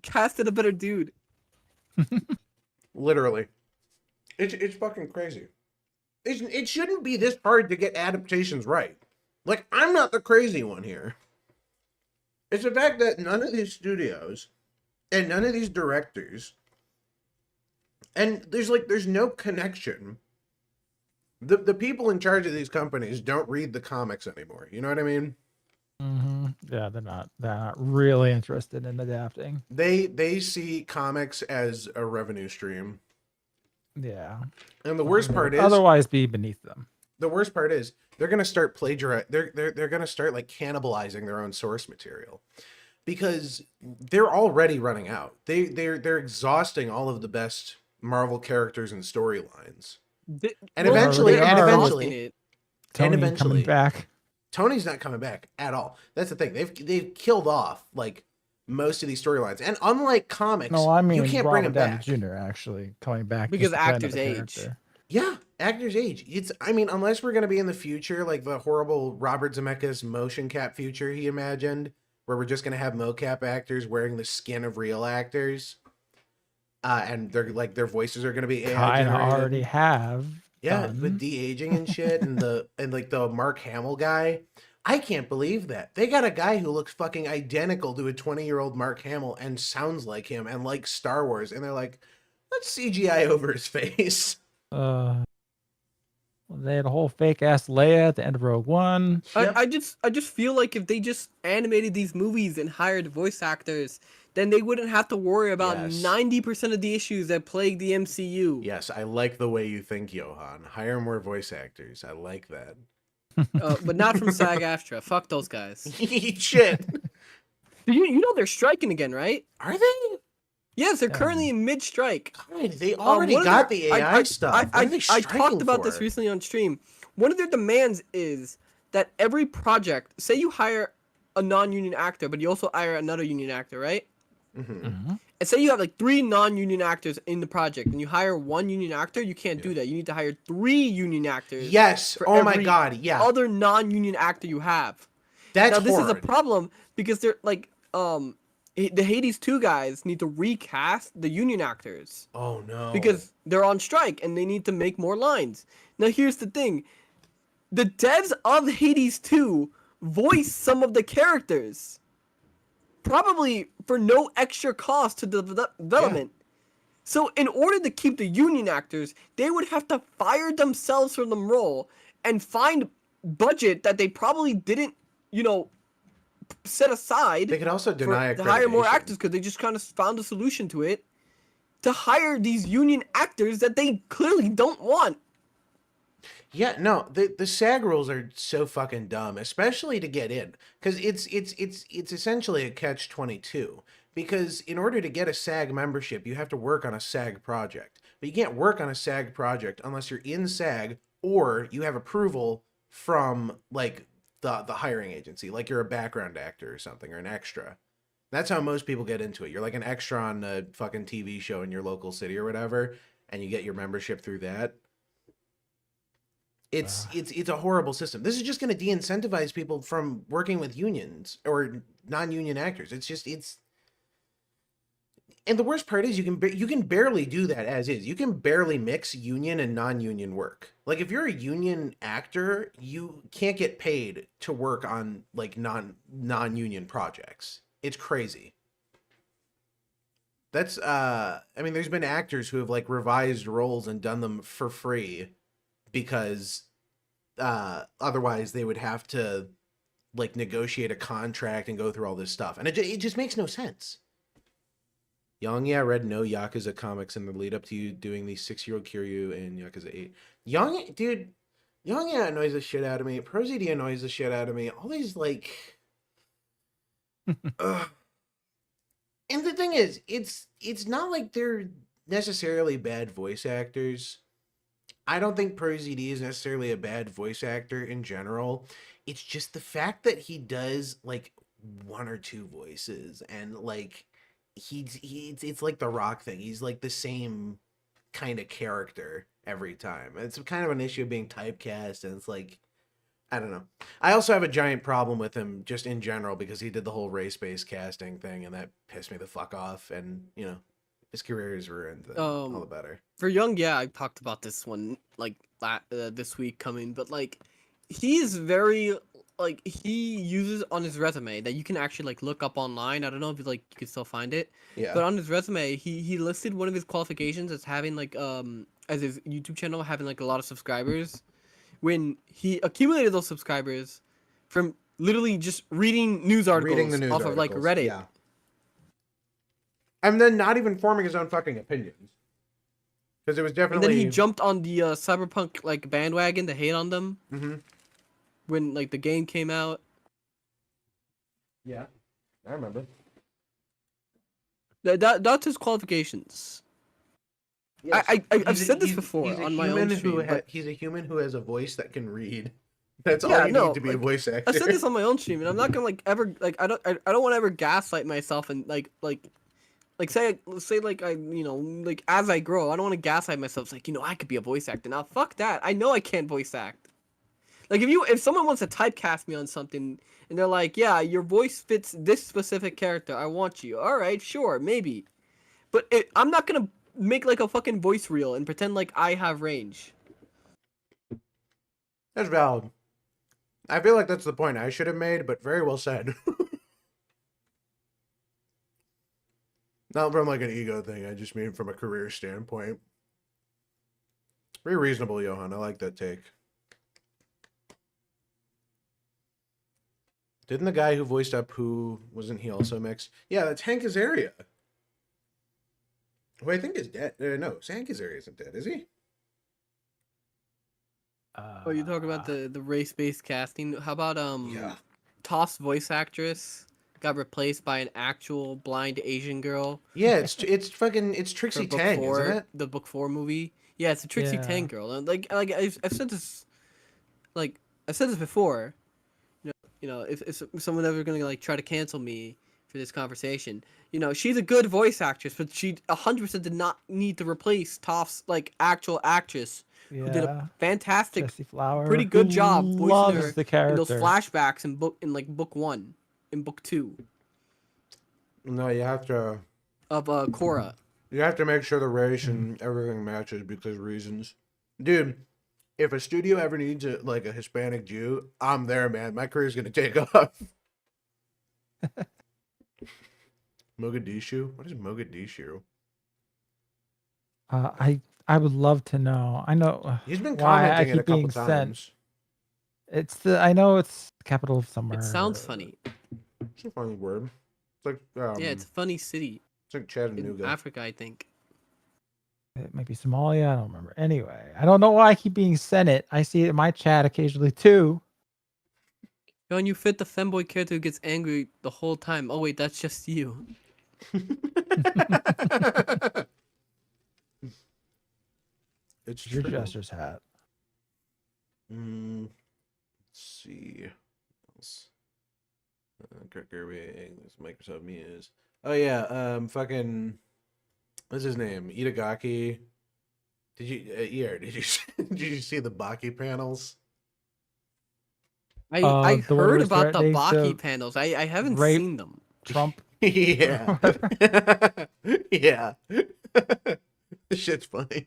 casted a better dude. Literally. It's fucking crazy. It shouldn't be this hard to get adaptations right. Like, I'm not the crazy one here. It's the fact that none of these studios and none of these directors, and there's no connection. The people in charge of these companies don't read the comics anymore. You know what I mean? Mm-hmm. Yeah, they're not really interested in adapting. They see comics as a revenue stream. Yeah. And the worst part is otherwise be beneath them. The worst part is they're gonna start they're gonna start like cannibalizing their own source material. Because they're already running out. They're exhausting all of the best Marvel characters and storylines. And eventually coming back. Tony's not coming back at all. That's the thing. They've killed off like most of these storylines. And unlike comics, no, I mean, you can't bring him back. Jr. actually coming back because actors age. Yeah, actors age. Unless we're gonna be in the future, like the horrible Robert Zemeckis motion cap future he imagined, where we're just gonna have mocap actors wearing the skin of real actors, and their voices are gonna be AI kind of generated. already have. Yeah, done. with de-aging and shit, and the Mark Hamill guy. I can't believe that they got a guy who looks fucking identical to a 20-year-old Mark Hamill and sounds like him and likes Star Wars, and they're like, let's CGI over his face. They had a whole fake ass Leia at the end of Rogue One. I just feel like if they just animated these movies and hired voice actors, then they wouldn't have to worry about 90% of the issues that plague the MCU. Yes, I like the way you think, Johann. Hire more voice actors. I like that. But not from SAG-AFTRA. Fuck those guys. Eat shit. You know they're striking again, right? Are they? Yes, they're currently in mid-strike. God, they already got the AI stuff. I talked about this recently on stream. One of their demands is that every project, say you hire a non-union actor, but you also hire another union actor, right? Mm-hmm. Mm-hmm. And say you have like 3 non-union actors in the project, and you hire 1 union actor, you can't do that. You need to hire 3 union actors. Yes. For oh my every God. Yeah. Other non-union actor you have. That's now this horrid. is a problem because they're like the Hades 2 guys need to recast the union actors. Oh no. Because they're on strike and they need to make more lines. Now here's the thing. The devs of Hades 2 voice some of the characters. Probably for no extra cost to the development. Yeah. So in order to keep the union actors, they would have to fire themselves from the role and find budget that they probably didn't, set aside. They could also deny to hire more actors because they just kind of found a solution to it. To hire these union actors that they clearly don't want. Yeah, no, the SAG rules are so fucking dumb, especially to get in, because it's essentially a catch-22. Because in order to get a SAG membership, you have to work on a SAG project, but you can't work on a SAG project unless you're in SAG or you have approval from like the hiring agency, like you're a background actor or something or an extra. That's how most people get into it. You're like an extra on a fucking TV show in your local city or whatever, and you get your membership through that. It's a horrible system. This is just going to de-incentivize people from working with unions or non-union actors. And the worst part is you can barely do that as is. You can barely mix union and non-union work. Like if you're a union actor, you can't get paid to work on like non-union projects. It's crazy. That's there's been actors who have like revised roles and done them for free because otherwise they would have to like negotiate a contract and go through all this stuff. And it just makes no sense. Young, yeah, read no Yakuza comics in the lead up to you doing the 6-year-old Kiryu and Yakuza 8. Young, yeah, annoys the shit out of me. ProZD annoys the shit out of me. All these, like... And the thing is, it's not like they're necessarily bad voice actors. I don't think ProZD is necessarily a bad voice actor in general. It's just the fact that he does, like, 1 or 2 voices and, like... it's like the Rock thing. He's like the same kind of character every time. It's kind of an issue of being typecast, and it's like, I don't know. I also have a giant problem with him just in general because he did the whole race-based casting thing, and that pissed me the fuck off. And his career is ruined, then all the better. For Young, yeah, I talked about this one like this week coming, but like he's very like he uses on his resume that you can actually like look up online. I don't know if you can still find it. Yeah. But on his resume, he listed one of his qualifications as having like as his YouTube channel having like a lot of subscribers. When he accumulated those subscribers from literally just reading news articles off of like Reddit. Yeah. And then not even forming his own fucking opinions. Because it was definitely. And then he jumped on the cyberpunk like bandwagon to hate on them. Mm-hmm. When like the game came out. Yeah, I remember. That's his qualifications. Yes. I've said this before on my own stream. He's a human who has a voice that can read. That's all you need to be a voice actor. I said this on my own stream, and I'm not gonna like ever like I don't want to ever gaslight myself and like say like I like as I grow, I don't want to gaslight myself. It's like I could be a voice actor. Now fuck that. I know I can't voice act. Like if someone wants to typecast me on something and they're like, yeah, your voice fits this specific character, I want you. All right, sure, maybe, but I'm not gonna make like a fucking voice reel and pretend like I have range. That's valid. I feel like that's the point I should have made, but very well said. Not from like an ego thing, I just mean from a career standpoint. Very reasonable, Johann. I like that take. Didn't the guy who voiced up wasn't he also mixed? Yeah, that's Hank Azaria. Who I think is dead. No, Hank Azaria isn't dead, is he? Oh, you talk about the race-based casting. How about Toff's voice actress got replaced by an actual blind Asian girl? Yeah, it's Trixie Tang, isn't it? The Book 4 movie. Yeah, it's a Trixie Tang girl. And like I've said this, like I've said this before. If someone ever gonna like try to cancel me for this conversation, she's a good voice actress, but she 100% did not need to replace Toff's like actual actress. Who did a fantastic, pretty good job voicing her in those flashbacks in book 1, in book 2. No, you have to. Of Korra. You have to make sure the race and everything matches because reasons. Dude, if a studio ever needs a Hispanic Jew, I'm there, man. My career's gonna take off. Mogadishu? What is Mogadishu? I would love to know. I know he's been why I commenting it a keep couple being times. I know it's the capital of somewhere. It sounds funny. It's a funny word. It's like yeah, it's a funny city. It's like Chattanooga, in Africa, I think. It might be Somalia. I don't remember. Anyway, I don't know why I keep being sent it. I see it in my chat occasionally too. And you fit the femboy character who gets angry the whole time. Oh wait, that's just you. It's your true. jester's hat. Let's see. Reading, Microsoft Muse. Oh yeah, fucking. What's his name? Itagaki. Did you see the Baki panels? I heard about the Baki panels. I haven't seen them. Trump. Yeah. Yeah. This shit's funny.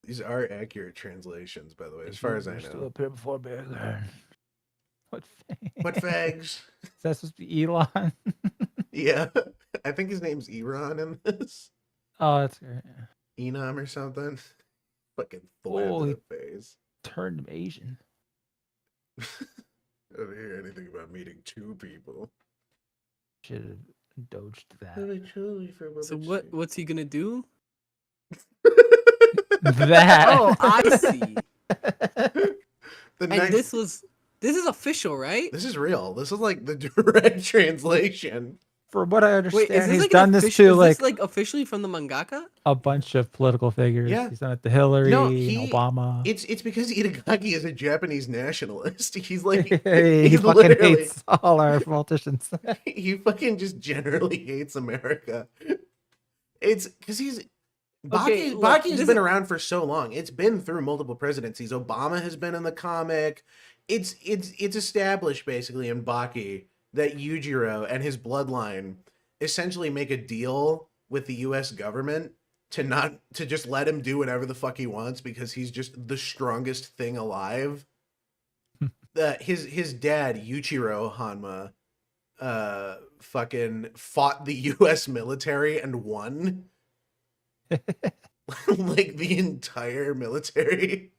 These are accurate translations, by the way, as far as I know. Still up here before What fags? Is that supposed to be Elon? Yeah. I think his name's Iran in this. Oh, that's great. Enam or something. Fucking full in the face. Turned him Asian. I don't hear anything about meeting two people. Should have dodged that. So what's he gonna do? That. Oh, I see. This is official, right? This is real. This is like the direct translation. From what I understand, Wait, is this he's like done this to is this like officially from the mangaka? A bunch of political figures. Yeah. He's done it to Hillary, Obama. It's because Itagaki is a Japanese nationalist. He's like he fucking hates all our politicians. He fucking just generally hates America. It's because Baki has been around for so long. It's been through multiple presidencies. Obama has been in the comic. it's established basically in Baki that Yujiro and his bloodline essentially make a deal with the U.S. government to just let him do whatever the fuck he wants because he's just the strongest thing alive. His dad, Yuichiro Hanma, fucking fought the U.S. military and won. Like the entire military.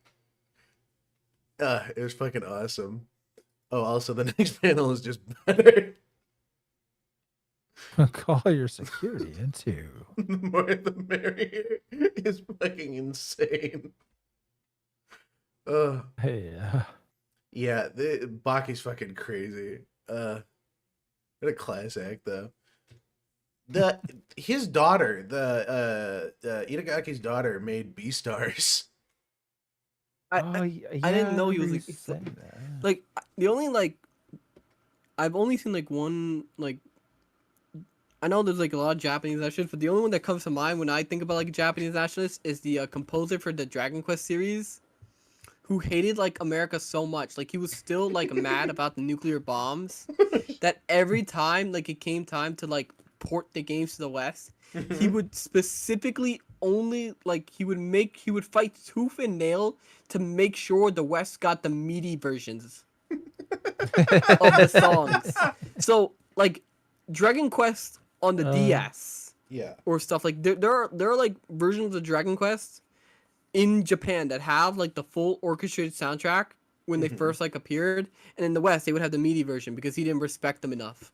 It was fucking awesome. Oh, also the next panel is just better. Call your security into. The more the merrier is fucking insane. Hey, yeah, Baki's fucking crazy. What a class act though. His daughter, Itagaki's daughter, made B-Stars. I didn't know he was like the only I've only seen like one like. I know there's like a lot of Japanese nationalists, but the only one that comes to mind when I think about like a Japanese nationalist is the composer for the Dragon Quest series, who hated like America so much. Like he was still like mad about the nuclear bombs that every time like it came time to like port the games to the West, he would specifically only like he would fight tooth and nail to make sure the West got the meaty versions of the songs. So like Dragon Quest on the DS, yeah, or stuff like there are like versions of Dragon Quest in Japan that have like the full orchestrated soundtrack when they first like appeared, and in the West they would have the MIDI version because he didn't respect them enough.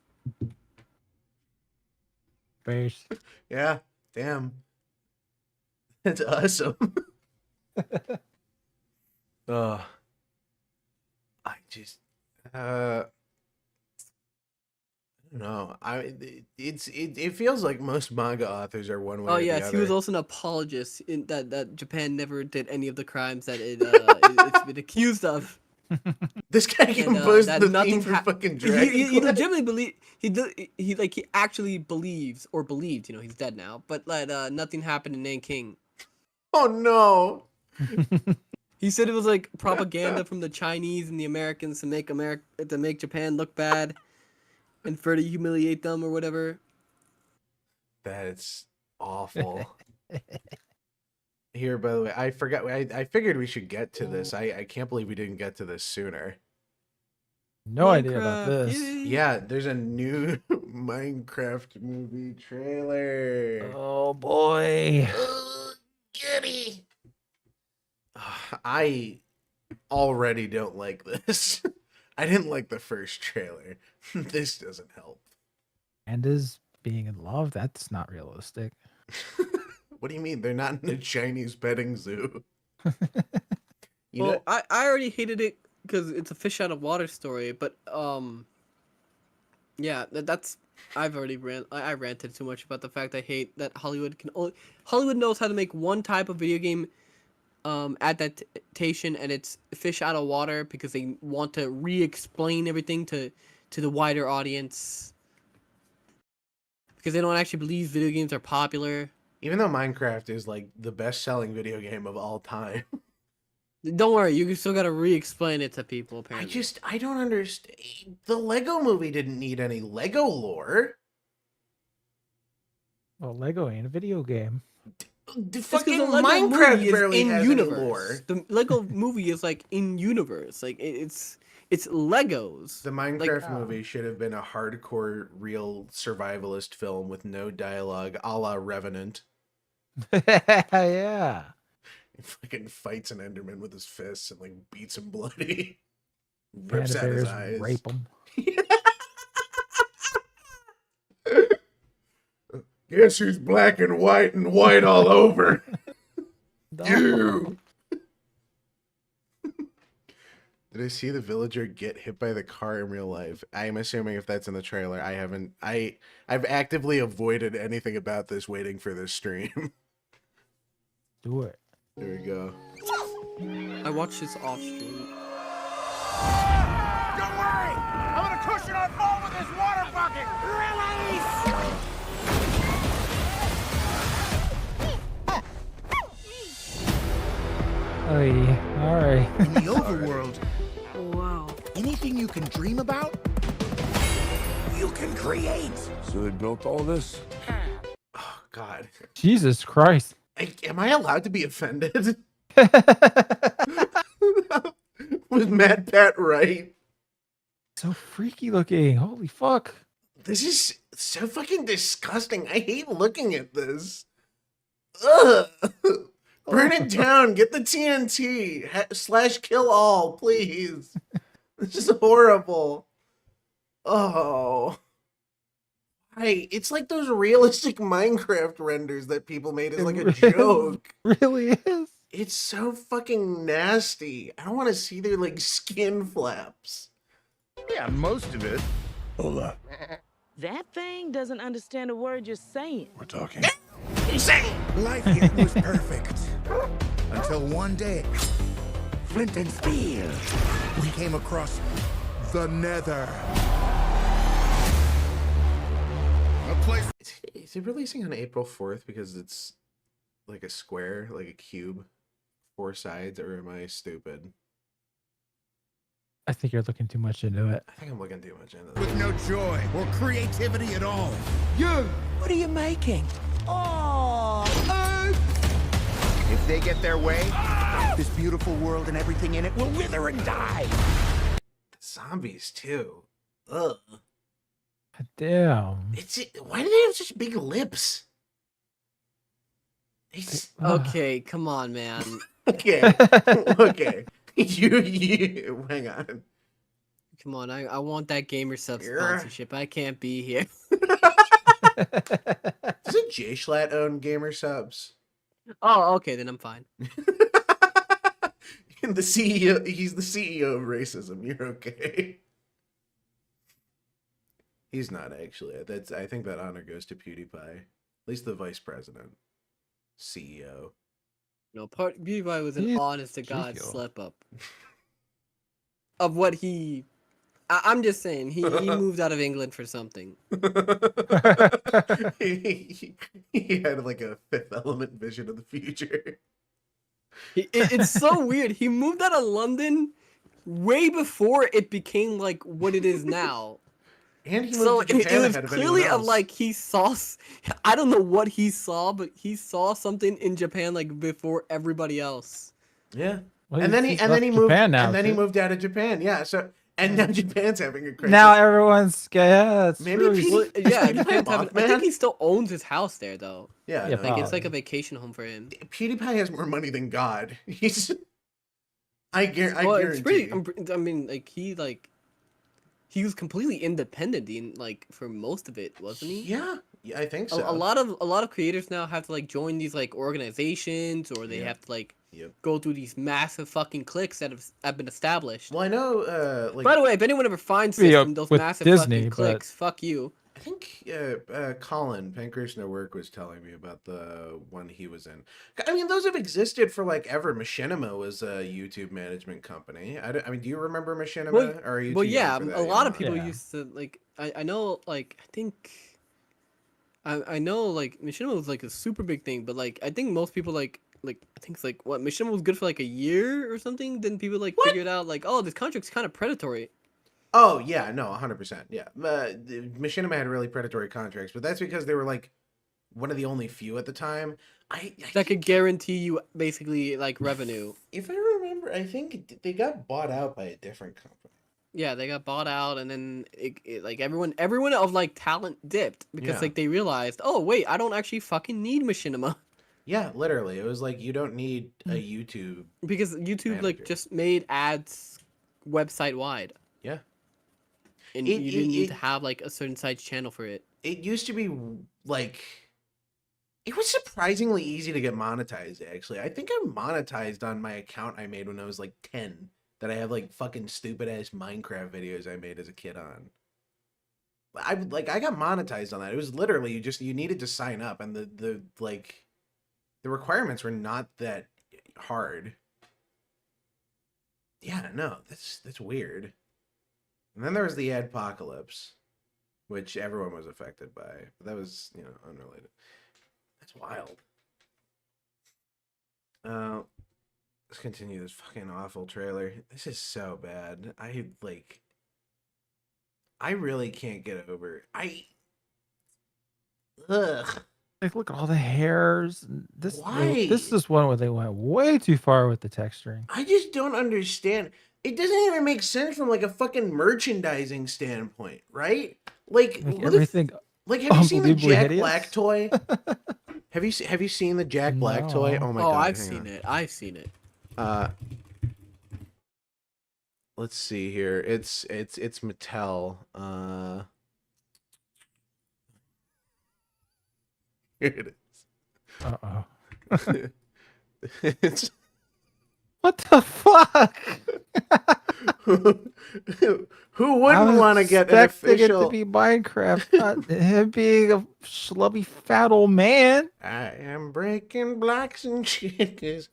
Base. Yeah, damn, that's awesome. I just no, it feels like most manga authors are one way. Oh or yes, the he other. was also an apologist in that Japan never did any of the crimes that it's been accused of. This guy composed the theme for fucking Dragon He Quest. legitimately believe he actually believes or believed, he's dead now, but nothing happened in Nanking. Oh no. He said it was like propaganda from the Chinese and the Americans to make Japan look bad and further humiliate them or whatever. That's awful. Here, by the way, I forgot. I figured we should get to this. I can't believe we didn't get to this sooner. No idea about this. Yeah, there's a new Minecraft movie trailer. Oh boy. Goody. I already don't like this. I didn't like the first trailer. This doesn't help. Pandas being in love? That's not realistic. What do you mean? They're not in a Chinese petting zoo. I already hated it because it's a fish out of water story, but yeah, that's I've already I ranted too much about the fact I hate that Hollywood knows how to make one type of video game adaptation, and it's fish out of water because they want to re-explain everything to the wider audience because they don't actually believe video games are popular. Even though Minecraft is like the best-selling video game of all time. Don't worry, you still gotta re-explain it to people, apparently. I don't understand. The Lego movie didn't need any Lego lore. Well, Lego ain't a video game. The fucking Minecraft barely has any lore. The Lego movie is like in universe. Like it's Legos. The Minecraft movie should have been a hardcore, real survivalist film with no dialogue, a la Revenant. Yeah. He fucking fights an Enderman with his fists and like beats him bloody. Panda Rips out his bears eyes. rape him. Guess who's black and white all over? You. Did I see the villager get hit by the car in real life? I'm assuming if that's in the trailer, I haven't. I've actively avoided anything about this waiting for this stream. Do it. There we go. I watched this off stream. Don't worry! I'm gonna cushion our fall with this water bucket! Release! Oh yeah. Alright. In the overworld. Wow. dream about? You can create. So they built all this? Oh God. Jesus Christ. Am I allowed to be offended? Was Mad Pat right? So freaky looking. Holy fuck. This is so fucking disgusting. I hate looking at this. Ugh. Burn it down. Get the TNT. / kill all, please. This is horrible. Oh. Hey, it's like those realistic Minecraft renders that people made as like a joke. Really is. It's so fucking nasty. I don't want to see their like skin flaps. Yeah, most of it. Hold up. That thing doesn't understand a word you're saying. We're talking. Life here was perfect. Until one day, Flint and Steel, we came across the Nether. A place. Is it releasing on April 4th because it's like a square, like a cube, 4 sides, or am I stupid? I think you're looking too much into it. I think I'm looking too much into With no joy or creativity at all. You! What are you making? Oh! If they get their way, this beautiful world and everything in it will wither and die. Zombies too. Ugh. Damn. Why do they have such big lips? Okay, come on, man. Okay. Okay. You hang on. Come on, I want that gamer sub sponsorship. I can't be here. Doesn't J-Schlatt own Gamer Subs? Oh, okay, then I'm fine. And the CEO, he's the CEO of racism. You're okay. He's not actually. I think that honor goes to PewDiePie. At least the vice president. CEO. No, PewDiePie was an honest to God Ridiculous. slip up. Of what he... I'm just saying, he moved out of England for something. he had like a Fifth Element vision of the future. It's so weird. He moved out of London way before it became like what it is now. And he moved to Japan it was ahead of clearly anyone else. like he saw. I don't know what he saw, but he saw something in Japan like before everybody else. Yeah. Well, and then he moved he moved out of Japan. Yeah. So and now Japan's having a crisis. Now everyone's yeah. It's Maybe really... Well, yeah, PewDiePie Japan's having, I Mothman? think he still owns his house there though. Yeah. Yeah, no, Like it's like probably. a vacation home for him. PewDiePie has more money than God. He's. I guarantee. Well, it's pretty. I mean, like he was completely independent in like for most of it, wasn't he? Yeah, I think so. A lot of creators now have to like join these like organizations, or they have to like go through these massive fucking cliques that have been established. Well, I know. Like, by the way, if anyone ever finds Yeah, this in those with massive Disney, fucking cliques, fuck you. I think Colin Pancreas No Work was telling me about the one he was in. I mean, those have existed for like ever. Machinima was a YouTube management company. I mean, do you remember Machinima? Well, or are you well too yeah, young for that? a lot of You're people not? used to like. I know like I think. I know like Machinima was like a super big thing, but like I think most people like I think it's like what Machinima was good for like a year or something. Then people like figured out like, oh, this contract's kind of predatory. Oh yeah, no, 100%. Yeah, Machinima had really predatory contracts, but that's because they were like one of the only few at the time. That could guarantee you basically like revenue. If I remember, I think they got bought out by a different company. Yeah, they got bought out, and then it like everyone of like talent dipped because Yeah. like they realized, oh wait, I don't actually fucking need Machinima. Yeah, literally, it was like you don't need a YouTube because YouTube like manager. just made ads website wide. Yeah. And It- you didn't it- need it- to have like a certain size channel for it. It used to be like it was surprisingly easy to get monetized. Actually, I think I monetized on my account I made when I was like 10. That I have like fucking stupid ass Minecraft videos I made as a kid on. I got monetized on that. It was literally you needed to sign up, and the requirements were not that hard. Yeah, no, that's weird. And then there was the Adpocalypse, which everyone was affected by. But that was, unrelated. That's wild. Let's continue this fucking awful trailer. This is so bad. I really can't get over. Ugh. Like, look at all the hairs. Why? This is one where they went way too far with the texturing. I just don't understand. It doesn't even make sense from like a fucking merchandising standpoint, right? Like everything. Like, have you seen the Jack hideous? Black toy? Have you seen the Jack Black toy? Oh my god! I've seen it. I've seen it. Let's see here. It's Mattel. Here it is. It's what the fuck? Who wouldn't want to get an official? It to be Minecraft, not him being a schlubby fat old man. I am breaking blocks and chickens.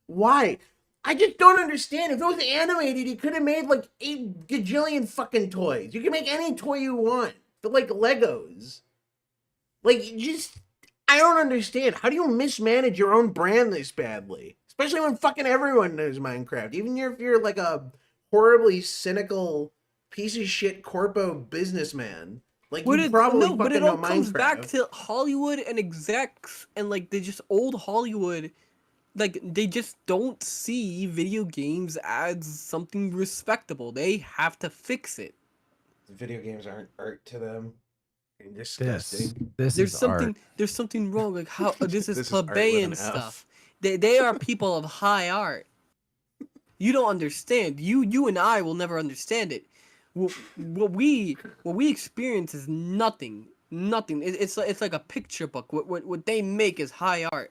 Why? I just don't understand. If it was animated, you could have made like 8 gajillion fucking toys. You can make any toy you want, but like Legos. Like, I don't understand. How do you mismanage your own brand this badly? Especially when fucking everyone knows Minecraft. Even if you're like a horribly cynical piece of shit corpo businessman. Like, you probably fucking know Minecraft. But it all comes back to Hollywood and execs and like they just old Hollywood. Like, they just don't see video games as something respectable. They have to fix it. Video games aren't art to them. Disgusting. There's something wrong. Like, how this is plebeian stuff. They are people of high art. You don't understand. You and I will never understand it. What we experience is nothing. It's like a picture book. What they make is high art.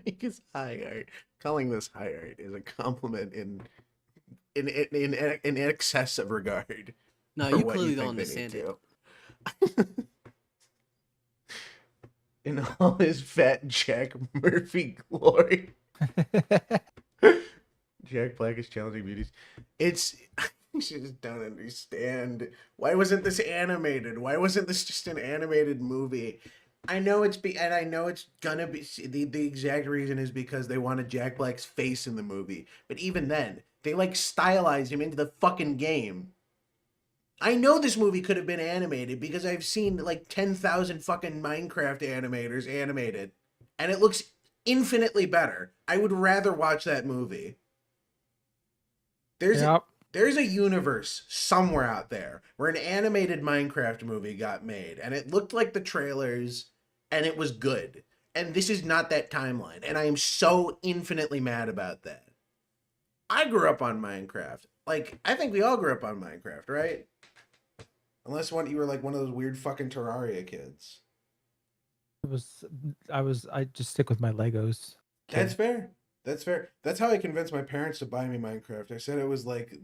Make is high art. Calling this high art is a compliment in excess of regard. No, you clearly don't understand it. In all his fat Jack Murphy glory. Jack Black is challenging beauties. I just don't understand. Why wasn't this animated? Why wasn't this just an animated movie? I know it's gonna be the exact reason is because they wanted Jack Black's face in the movie. But even then, they like stylized him into the fucking game. I know this movie could have been animated because I've seen like 10,000 fucking Minecraft animators animated, and it looks infinitely better. I would rather watch that movie. There's a universe somewhere out there where an animated Minecraft movie got made, and it looked like the trailers, and it was good. And this is not that timeline, and I am so infinitely mad about that. I grew up on Minecraft. Like, I think we all grew up on Minecraft, right? Unless you were like one of those weird fucking Terraria kids. I just stick with my Legos. That's fair. That's how I convinced my parents to buy me Minecraft. I said it was like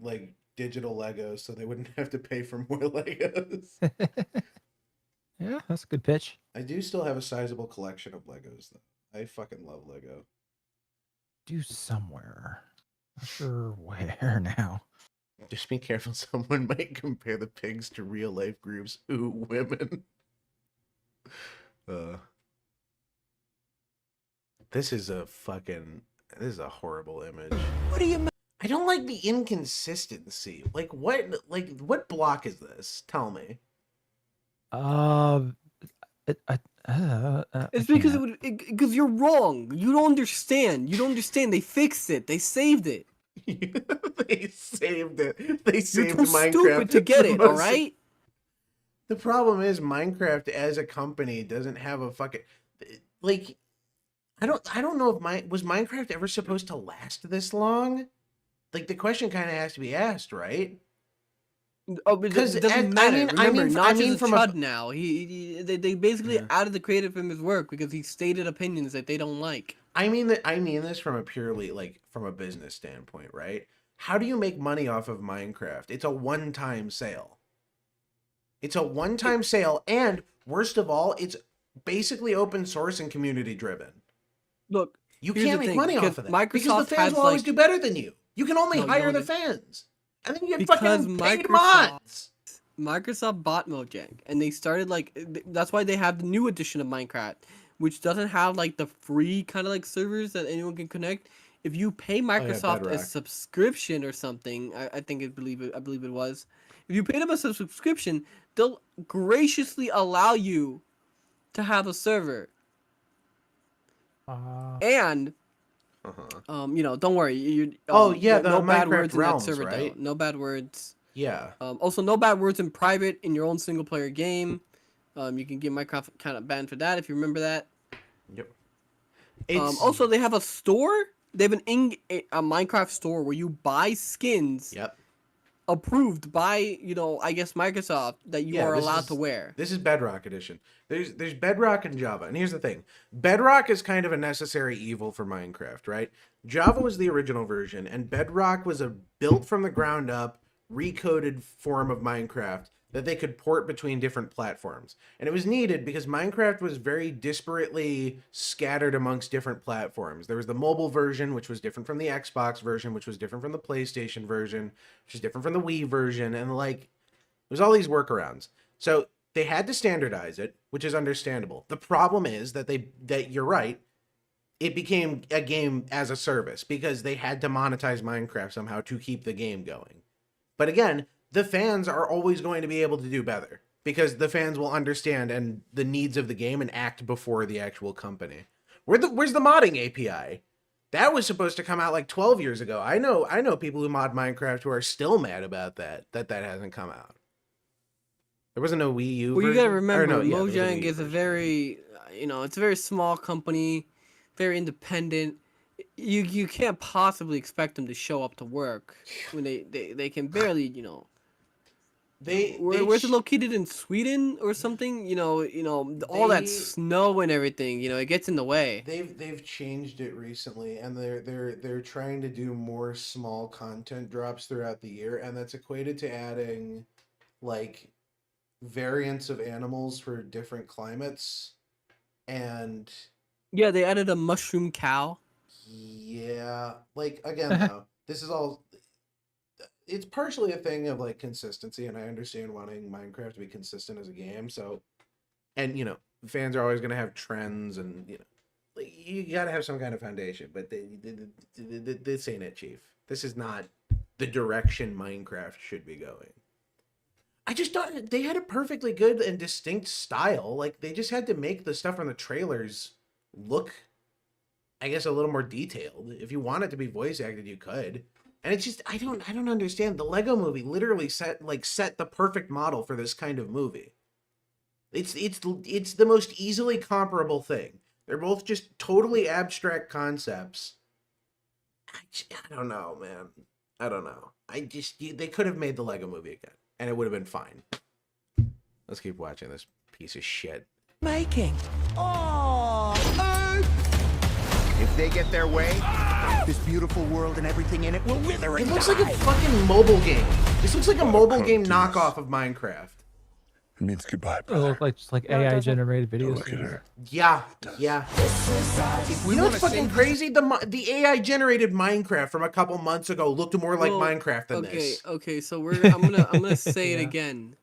digital Legos, so they wouldn't have to pay for more Legos. Yeah, that's a good pitch. I do still have a sizable collection of Legos, though. I fucking love Lego. Do somewhere. Not sure where now. Just be careful. Someone might compare the pigs to real life groups. Ooh, women. This is a horrible image. What do you mean? I don't like the inconsistency. Like what block is this? Tell me. It's because you're wrong. You don't understand. They fixed it. They saved it. They saved it. They saved You're too Minecraft. stupid to get it, all right? The problem is Minecraft as a company doesn't have a fucking like. I don't know if was Minecraft ever supposed to last this long? Like, the question kind of has to be asked, right? Oh, because it doesn't matter. Remember, Notch is a chud now. They basically added the creative from his work because he stated opinions that they don't like. I mean this from a purely from a business standpoint, right? How do you make money off of Minecraft? It's a one-time sale. And worst of all, it's basically open source and community driven. Look, you can't make money off of that because the fans will always do better than you. You can only hire the fans, and then you get fucking paid mods. Microsoft bought Mojang, and they started that's why they have the new edition of Minecraft, which doesn't have the free kind of servers that anyone can connect. If you pay Microsoft a subscription or something, I believe it was, If you pay them a subscription, they'll graciously allow you to have a server. And you know, don't worry. The no bad Minecraft words realms, in that server, right? though. No bad words. Yeah. Also, no bad words in private in your own single player game. You can get Minecraft kind of banned for that if you remember that. Yep. Also, they have a store. They have a Minecraft store where you buy skins. Yep. Approved by, you know, I guess Microsoft that you are allowed to wear. This is Bedrock Edition. There's Bedrock and Java. And here's the thing. Bedrock is kind of a necessary evil for Minecraft, right? Java was the original version, and Bedrock was a built from the ground up, recoded form of Minecraft that they could port between different platforms. And it was needed because Minecraft was very disparately scattered amongst different platforms. There was the mobile version, which was different from the Xbox version, which was different from the PlayStation version, which is different from the Wii version, and like, there's all these workarounds. So they had to standardize it, which is understandable. The problem is that you're right, it became a game as a service because they had to monetize Minecraft somehow to keep the game going. But again, the fans are always going to be able to do better because the fans will understand and the needs of the game and act before the actual company. Where's the modding API? That was supposed to come out like 12 years ago. I know people who mod Minecraft who are still mad about that hasn't come out. There wasn't no Wii U. Well, you gotta version? remember, No, Mojang is a very, you know, it's a very small company, very independent. You can't possibly expect them to show up to work when they can barely, you know. Where's it located, in Sweden or something? You know, all that snow and everything. You know, it gets in the way. They've changed it recently, and they're trying to do more small content drops throughout the year, and that's equated to adding like variants of animals for different climates, and yeah, they added a mushroom cow. Yeah, like again though, this is all. It's partially a thing of like consistency, and I understand wanting Minecraft to be consistent as a game. So, and you know, fans are always going to have trends, and you know, like, you got to have some kind of foundation. But this ain't it, Chief. This is not the direction Minecraft should be going. I just thought they had a perfectly good and distinct style. Like they just had to make the stuff from the trailers look, I guess, a little more detailed. If you want it to be voice acted, you could. And it's just I don't understand. The Lego movie literally set the perfect model for this kind of movie. It's the most easily comparable thing. They're both just totally abstract concepts. I don't know, man. I don't know. They could have made the Lego movie again, and it would have been fine. Let's keep watching this piece of shit. Making. If they get their way, this beautiful world and everything in it will wither and die. It looks die. like a fucking mobile game. This looks like a mobile game knockoff of Minecraft. It means goodbye, brother. It looks like just like AI generated videos. Look at her. Yeah. You know what's fucking crazy? The AI generated Minecraft from a couple months ago looked more like Minecraft than this. Okay, so I'm gonna say it again.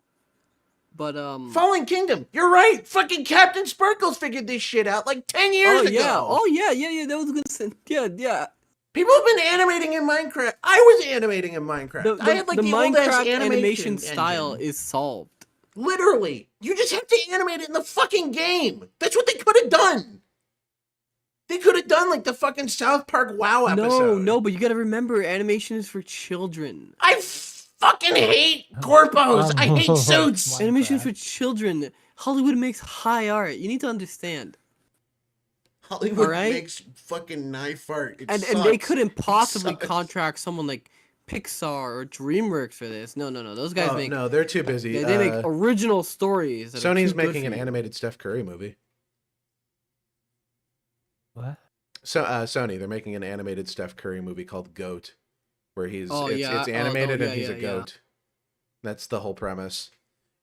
But Fallen Kingdom, you're right. Fucking Captain Sparkles figured this shit out like 10 years ago. Oh yeah. That was good. Yeah. People have been animating in Minecraft. I was animating in Minecraft. I had like the Minecraft animation style is solved. Literally, you just have to animate it in the fucking game. That's what they could have done. They could have done like the fucking South Park WoW episode. No, but you gotta remember, animation is for children. I fucking hate corpos. I hate suits. Animation for children. Hollywood makes high art. You need to understand. Hollywood makes fucking knife art. And they couldn't possibly contract someone like Pixar or DreamWorks for this. No. Those guys make. No, they're too busy. They make original stories. Sony's making an animated Steph Curry movie. What? So Sony, they're making an animated Steph Curry movie called Goat, where it's animated and he's a goat. That's the whole premise.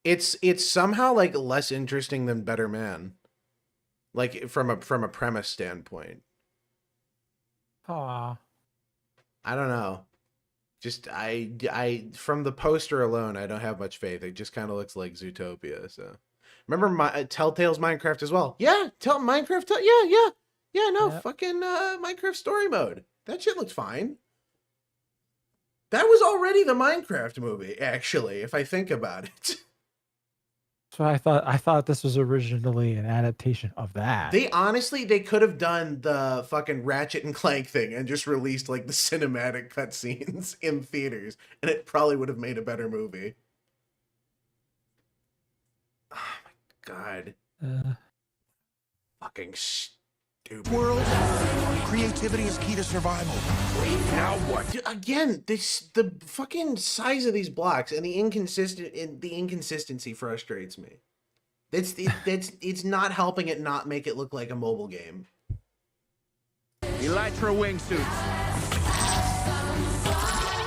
It's somehow like less interesting than Better Man, like from a premise standpoint. Aw. I don't know. Just I from the poster alone, I don't have much faith. It just kind of looks like Zootopia. So remember Telltale's Minecraft as well. Yeah, Minecraft. Yeah. No, fucking Minecraft story mode. That shit looks fine. That was already the Minecraft movie, actually, if I think about it. So I thought this was originally an adaptation of that. They honestly, they could have done the fucking Ratchet and Clank thing and just released like the cinematic cutscenes in theaters, and it probably would have made a better movie. Oh my god. Fucking stupid. World, creativity is key to survival. Now what? Dude, again, the fucking size of these blocks and the inconsistency frustrates me. It's not helping it not make it look like a mobile game. Elytra wingsuits.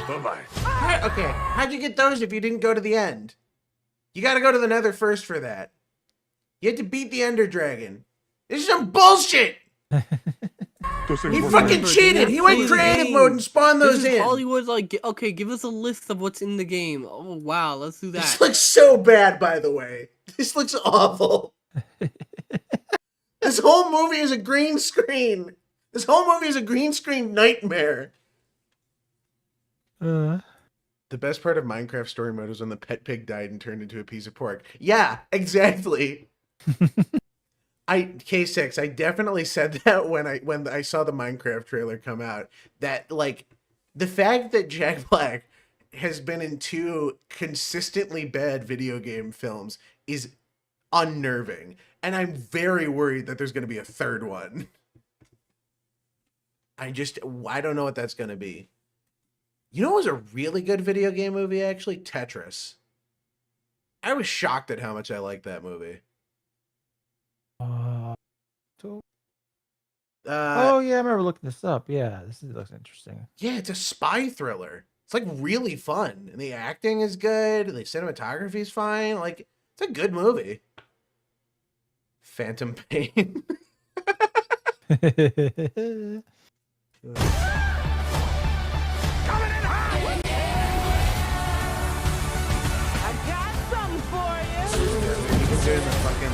Bye-bye. Okay, how'd you get those if you didn't go to the end? You gotta go to the Nether first for that. You had to beat the Ender Dragon. This is some bullshit! He fucking cheated! He went creative mode and spawned those in! Hollywood, like, okay, give us a list of what's in the game. Oh, wow, let's do that. This looks so bad, by the way. This looks awful. This whole movie is a green screen. This whole movie is a green screen nightmare. The best part of Minecraft story mode was when the pet pig died and turned into a piece of pork. Yeah, exactly. K6, I definitely said that when I saw the Minecraft trailer come out, that like the fact that Jack Black has been in 2 consistently bad video game films is unnerving, and I'm very worried that there's going to be a 3rd one. I don't know what that's going to be. You know what was a really good video game movie, actually? Tetris. I was shocked at how much I liked that movie. Oh yeah, I remember looking this up. Yeah, this looks interesting. Yeah, it's a spy thriller. It's like really fun, and the acting is good. The cinematography is fine. Like, it's a good movie. Phantom Pain. Doing the fucking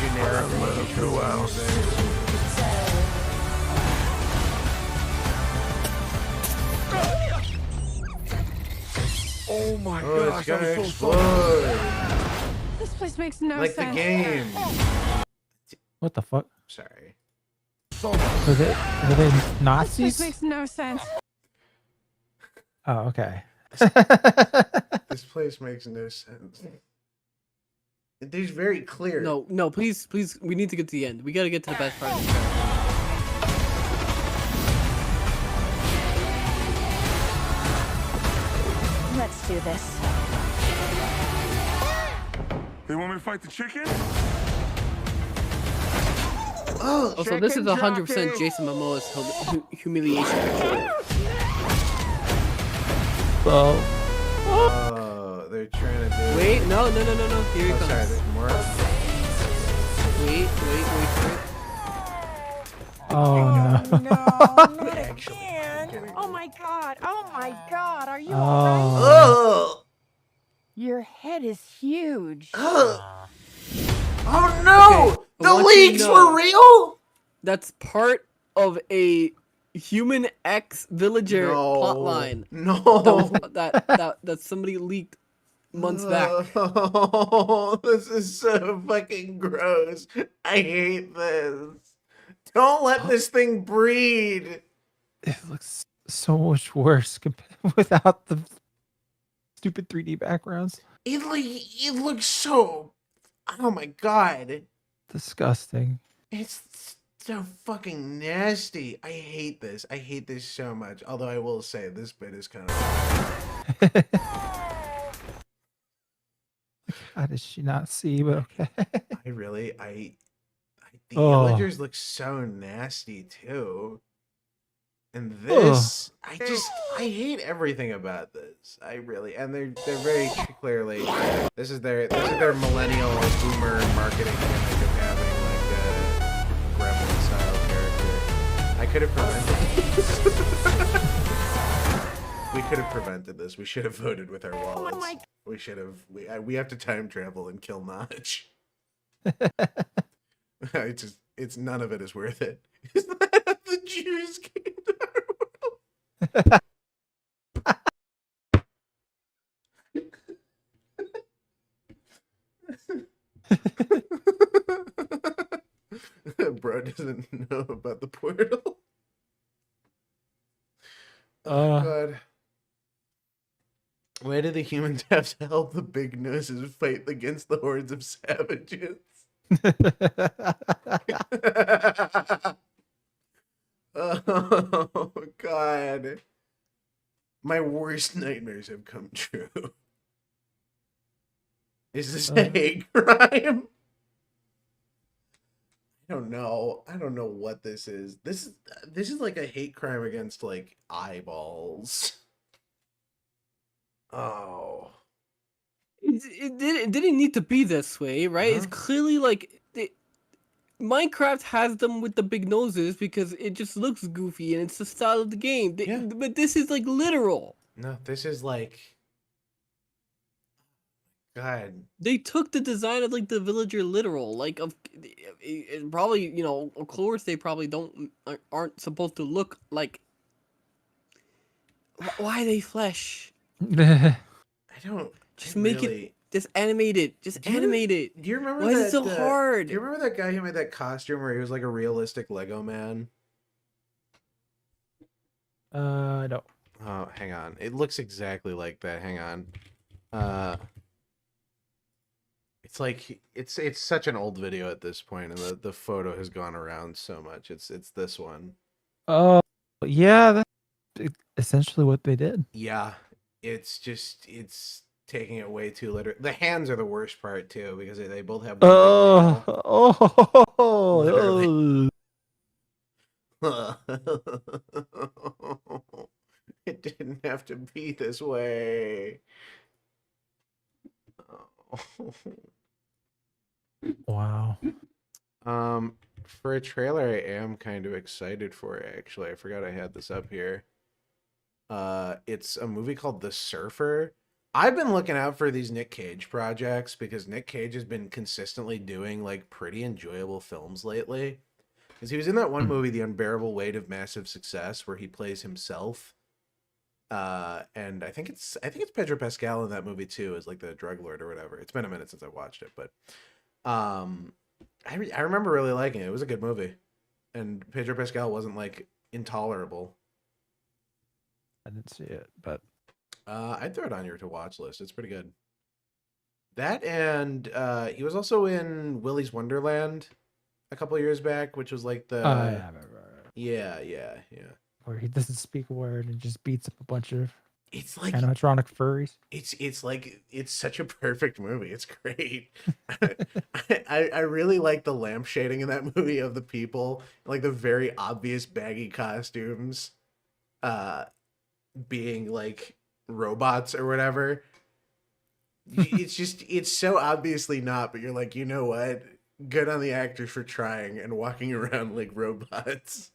generic mode. 2 hours. Oh my gosh, I'm so sorry. This place makes no like sense. The game. What the fuck? Sorry. Were they Nazis? This makes no sense. Oh, okay. This place makes no sense. It is very clear. No, please, we need to get to the end. We gotta get to the best part of the show. Let's do this. They want me to fight the chicken? Oh, so this is 100% Jason Momoa's humiliation picture. Oh, they're trying to do... Wait, no. Here he comes. Sorry, there's more. Wait for it. Oh no. Not again. Oh my god, are you alright? Oh! Your head is huge. Oh no! Okay, the leaks were real? That's part of a human X villager plotline. No. That somebody leaked months back. Oh, this is so fucking gross. I hate this. Don't let this thing breed. It looks so much worse without the stupid 3D backgrounds. It looks so... Oh my god. Disgusting. It's so fucking nasty. I hate this. I hate this so much. Although I will say this bit is kind of... How does she not see? But okay. The villagers look so nasty too. And this, I hate everything about this. And they're very clearly, this is their millennial boomer marketing gimmick of having like a gremlin style character. I could have prevented this. We could have prevented this. We should have voted with our wallets. We should have. We have to time travel and kill Notch. It's none of it is worth it. Is that how the Jews came to our world? bro doesn't know about the portal. Oh god. Why do the humans have to help the big noses fight against the hordes of savages? Oh god. My worst nightmares have come true. Is this a hate crime? I don't know. I don't know what this is. This is like a hate crime against like eyeballs. Oh. It didn't need to be this way, right? It's clearly like Minecraft has them with the big noses because it just looks goofy and it's the style of the game. But this is like literal. No, this is like God. They took the design of like the villager literal, like probably, you know, of course they probably aren't supposed to look like. Why are they flesh? I don't. Just make it. Just animate it. Just animate it. Do you remember? Why is it so hard? Do you remember that guy who made that costume where he was like a realistic Lego man? No. Oh, hang on. It looks exactly like that. Hang on. It's like it's such an old video at this point, and the photo has gone around so much. It's this one. Oh, yeah, that's essentially what they did. Yeah, it's taking it way too literal. The hands are the worst part too because they both have. It didn't have to be this way. Oh. Wow. For a trailer, I am kind of excited for it, actually. I forgot I had this up here. It's a movie called The Surfer. I've been looking out for these Nick Cage projects because Nick Cage has been consistently doing like pretty enjoyable films lately. Because he was in that one movie, The Unbearable Weight of Massive Success, where he plays himself. And I think it's Pedro Pascal in that movie too, as like the drug lord or whatever. It's been a minute since I watched it, but I remember really liking it. It was a good movie, and Pedro Pascal wasn't like intolerable. I didn't see it, but I'd throw it on your to watch list. It's pretty good. That, and he was also in Willy's Wonderland a couple of years back, which was like the yeah. Where he doesn't speak a word and just beats up a bunch of like animatronic furries. It's like it's such a perfect movie. It's great. I really like the lamp shading in that movie of the people, like the very obvious baggy costumes, being like robots or whatever. It's so obviously not, but you're like, you know what? Good on the actors for trying and walking around like robots.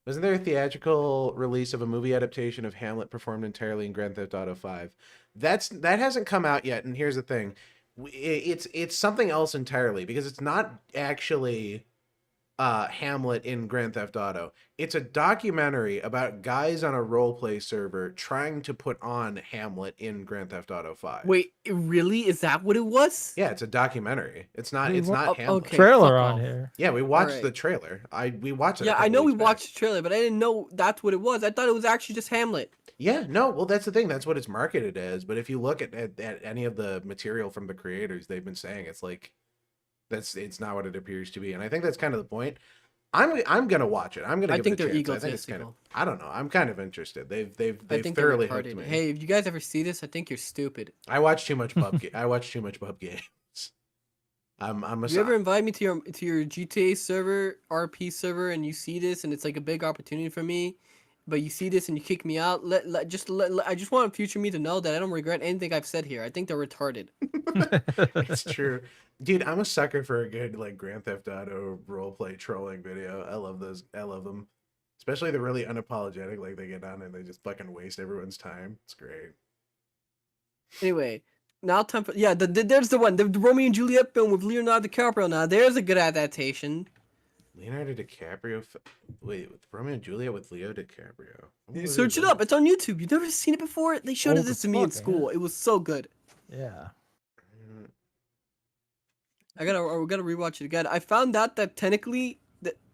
Wasn't there a theatrical release of a movie adaptation of Hamlet performed entirely in Grand Theft Auto 5? That hasn't come out yet, and here's the thing. It's something else entirely, because it's not actually Hamlet in Grand Theft Auto. It's a documentary about guys on a roleplay server trying to put on Hamlet in Grand Theft Auto 5. Wait, really? Is that what it was? Yeah, it's a documentary. It's not Hamlet. Okay, trailer on here. Yeah, we watched the trailer. We watched it. Yeah, I know we watched the trailer, but I didn't know that's what it was. I thought it was actually just Hamlet. Yeah, no, well, that's the thing. That's what it's marketed as. But if you look at any of the material from the creators, they've been saying it's like it's not what it appears to be. And I think that's kind of the point. I'm gonna watch it. I'm gonna. I think it a they're chance. egotistical. I think it's kind of. I don't know. I'm kind of interested. They've I think thoroughly they're hooked me. Hey, if you guys ever see this, I think you're stupid. I watch too much pub. I watch too much pub games. I'm a. You ever invite me to your GTA server, RP server, and you see this, and it's like a big opportunity for me, but you see this and you kick me out? I just want future me to know that I don't regret anything I've said here. I think they're retarded. It's true. Dude, I'm a sucker for a good like Grand Theft Auto roleplay trolling video. I love those. I love them. Especially the really unapologetic, like they get on and they just fucking waste everyone's time. It's great. Anyway, now time for there's the one, the Romeo and Juliet film with Leonardo DiCaprio. Now there's a good adaptation. Leonardo DiCaprio. Wait, with Romeo and Juliet with Leo DiCaprio. Search it up. It's on YouTube. You've never seen it before? They showed this to me in school. It was so good. Yeah. we gotta rewatch it again. I found out that technically,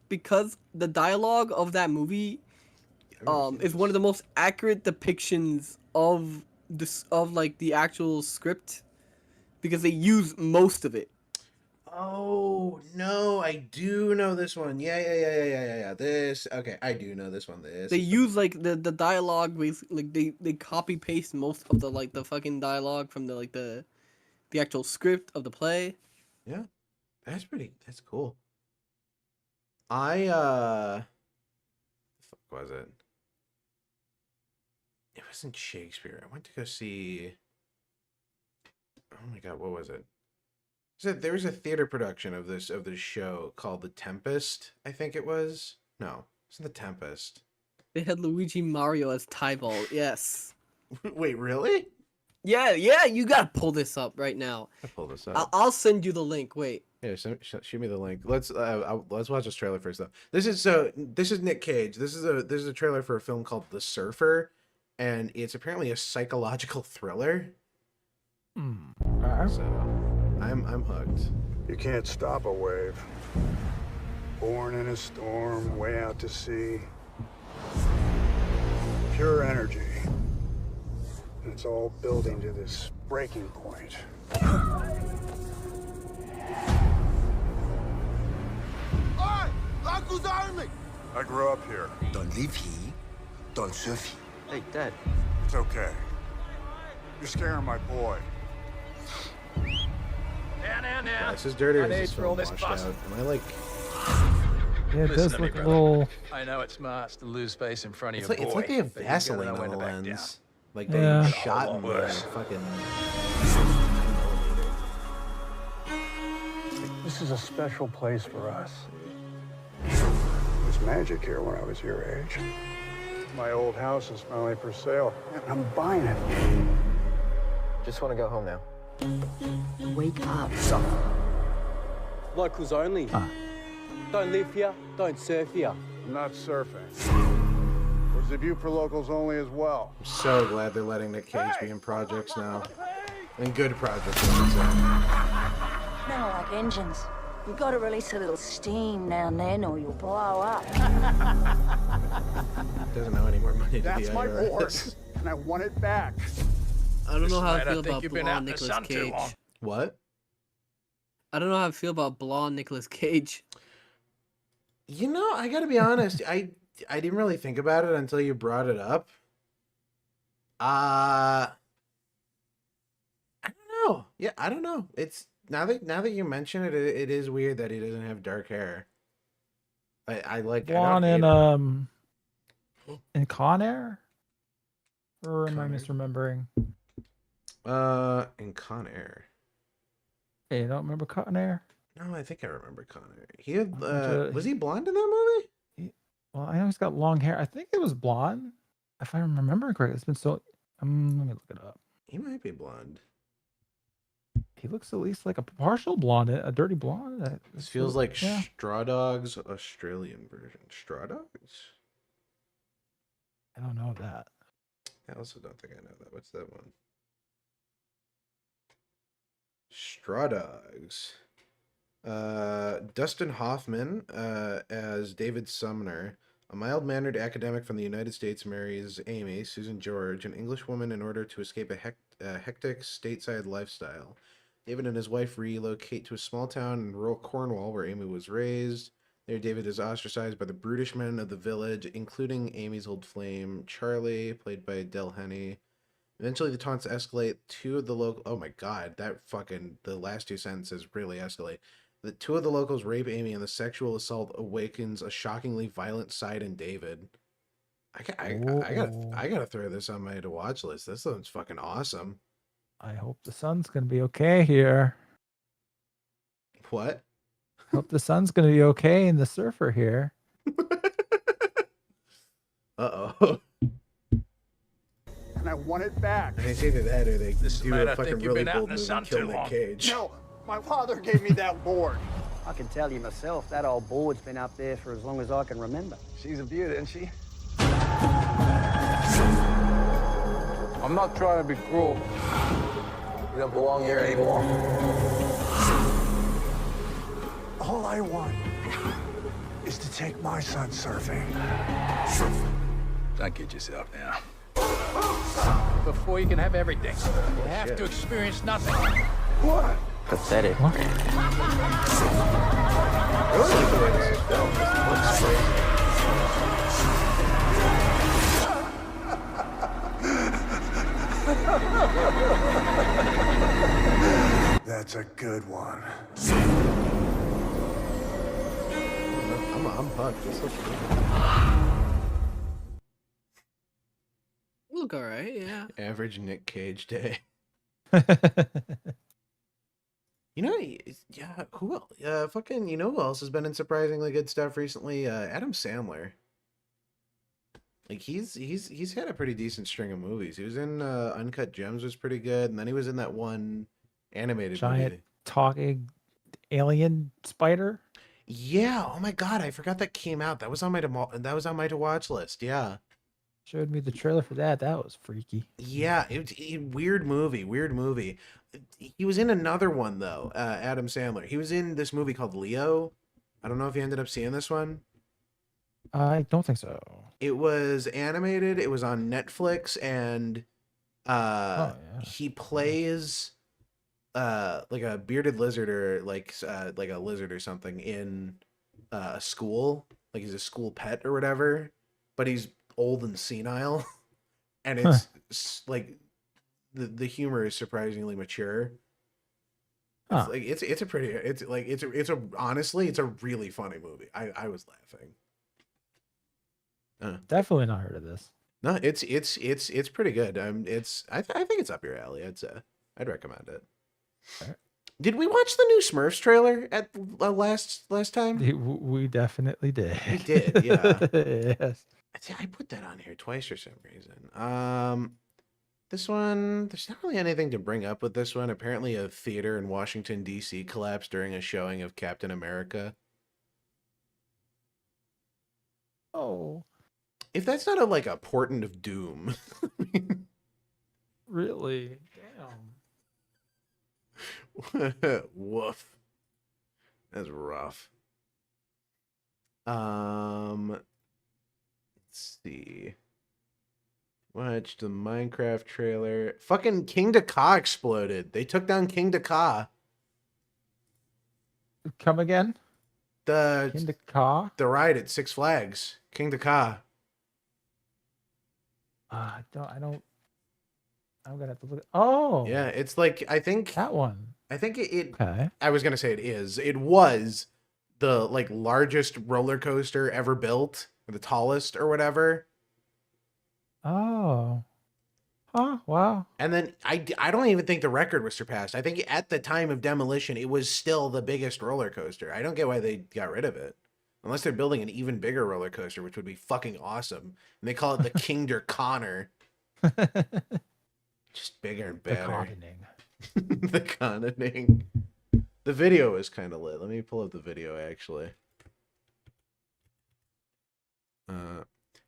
because the dialogue of that movie, is one of the most accurate depictions of like the actual script, because they use most of it. Oh no, I do know this one. Yeah. This, okay, I do know this one. They use like the dialogue, basically, like they copy paste most of the fucking dialogue from the actual script of the play. Yeah, that's cool. The fuck was it? It wasn't Shakespeare. I went to go see. Oh my god, what was it? So there was a theater production of this show called The Tempest, I think it was. No, it's The Tempest. They had Luigi Mario as Tybalt. Yes. Wait, really? Yeah. You gotta pull this up right now. I pull this up. I'll send you the link. Wait. Yeah, shoot me the link. Let's watch this trailer first, though. This is Nick Cage. This is a trailer for a film called The Surfer, and it's apparently a psychological thriller. So I'm hooked. You can't stop a wave. Born in a storm, way out to sea. Pure energy. And it's all building to this breaking point. Hey, Uncle's Army! I grew up here. Don't live here. Don't surf here. Hey, Dad. It's okay. You're scaring my boy. Yeah, this is dirty. This is all washed out. Am I like? Yeah, it does look a little. I know it's smart to lose space in front of It's your like, boy. it's like they have but you gotta Vaseline know on when the to back down. lens. Like they Yeah. shot in the fucking. This is a special place for us. It was magic here when I was your age. My old house is finally for sale, and I'm buying it. Just want to go home now. Wake up. Locals only. Don't live here, don't surf here. I'm not surfing. There's a view for locals only as well. I'm so glad they're letting Nick Cage be in projects now, and good projects. I should say. Men are like engines. You gotta release a little steam now and then or you'll blow up. Doesn't know any more money to That's the my IRS. board, and I want it back. I don't know how I Right, feel think about you've been blonde out in the Nicolas sun too Cage. long. What? I don't know how I feel about blonde Nicolas Cage. You know, I gotta be honest. I didn't really think about it until you brought it up. I don't know. Yeah, I don't know. It's now that you mention it, it is weird that he doesn't have dark hair. I like Blonde I don't hate in Con Air? Or am I Con Air? misremembering? In Con Air. Hey, you don't remember Con Air? No, I think I remember Con Air. He had Uh, was he blonde in that movie? Well, I know he's got long hair. I think it was blonde, if I'm remembering correctly. It's been so. Let me look it up. He might be blonde. He looks at least like a partial blonde, a dirty blonde. This feels like yeah. Straw Dog's Australian version. Straw Dogs? I don't know that. I also don't think I know that. What's that one? Straw Dogs. Dustin Hoffman as David Sumner. A mild-mannered academic from the United States marries Amy, Susan George, an English woman, in order to escape a hectic stateside lifestyle. David and his wife relocate to a small town in rural Cornwall where Amy was raised. There, David is ostracized by the brutish men of the village, including Amy's old flame, Charlie, played by Del Henney. Eventually, the taunts escalate. Two of the local... Oh my god, the last two sentences really escalate. The two of the locals rape Amy, and the sexual assault awakens a shockingly violent side in David. I gotta throw this on my to-watch list. This sounds fucking awesome. I hope the sun's gonna be okay here. What? Hope the sun's gonna be okay in the surfer here. Uh-oh. And I want it back. It's either that or they do man, a I fucking think you've really been out in bold the move sun and kill too Nick long. Cage. No, my father gave me that board. I can tell you myself, that old board's been up there for as long as I can remember. She's a beaut, isn't she? I'm not trying to be cruel. You don't belong here anymore. I want is to take my son surfing. Don't get yourself now. Before you can have everything, you have to experience nothing. What? Pathetic. I really like the way this is filmed. It looks great. That's a good one. I'm pumped. This looks good. Look alright, yeah. Average Nick Cage day. You know, yeah, who else? Fucking, you know who else has been in surprisingly good stuff recently? Adam Sandler. Like, he's had a pretty decent string of movies. He was in Uncut Gems, was pretty good, and then he was in that one animated Giant movie. talking alien spider. Yeah. Oh my god, I forgot that came out. That was on my to watch list. Yeah. Showed me the trailer for that. That was freaky. Yeah, weird movie. He was in another one though. Adam Sandler. He was in this movie called Leo. I don't know if you ended up seeing this one. I don't think so. It was animated. It was on Netflix, and he plays like a bearded lizard or like a lizard or something in a school. Like he's a school pet or whatever, but he's old and senile, and it's like the humor is surprisingly mature. It's like honestly it's a really funny movie. I was laughing. Definitely not heard of this. No, it's pretty good. I think it's up your alley. I'd recommend it. Right. Did we watch the new Smurfs trailer at last time? We definitely did. We did, yeah. Yes. I put that on here twice for some reason. This one, there's not really anything to bring up with this one. Apparently, a theater in Washington D.C. collapsed during a showing of Captain America. Oh. If that's not a portent of doom. Really? Damn. Woof. That's rough. Let's see. Watch the Minecraft trailer. Fucking King Dakar exploded. They took down King Dakar. Come again? King Dakar? The ride at Six Flags. King Dakar. I'm gonna have to look. Oh, yeah, it's like I think that one. I think it. Okay. I was gonna say it is. It was the largest roller coaster ever built, or the tallest, or whatever. Oh. Oh, wow. And then I don't even think the record was surpassed. I think at the time of demolition, it was still the biggest roller coaster. I don't get why they got rid of it. Unless they're building an even bigger roller coaster, which would be fucking awesome. And they call it the Kingder Connor. Just bigger and better. The conning. The video is kind of lit. Let me pull up the video, actually.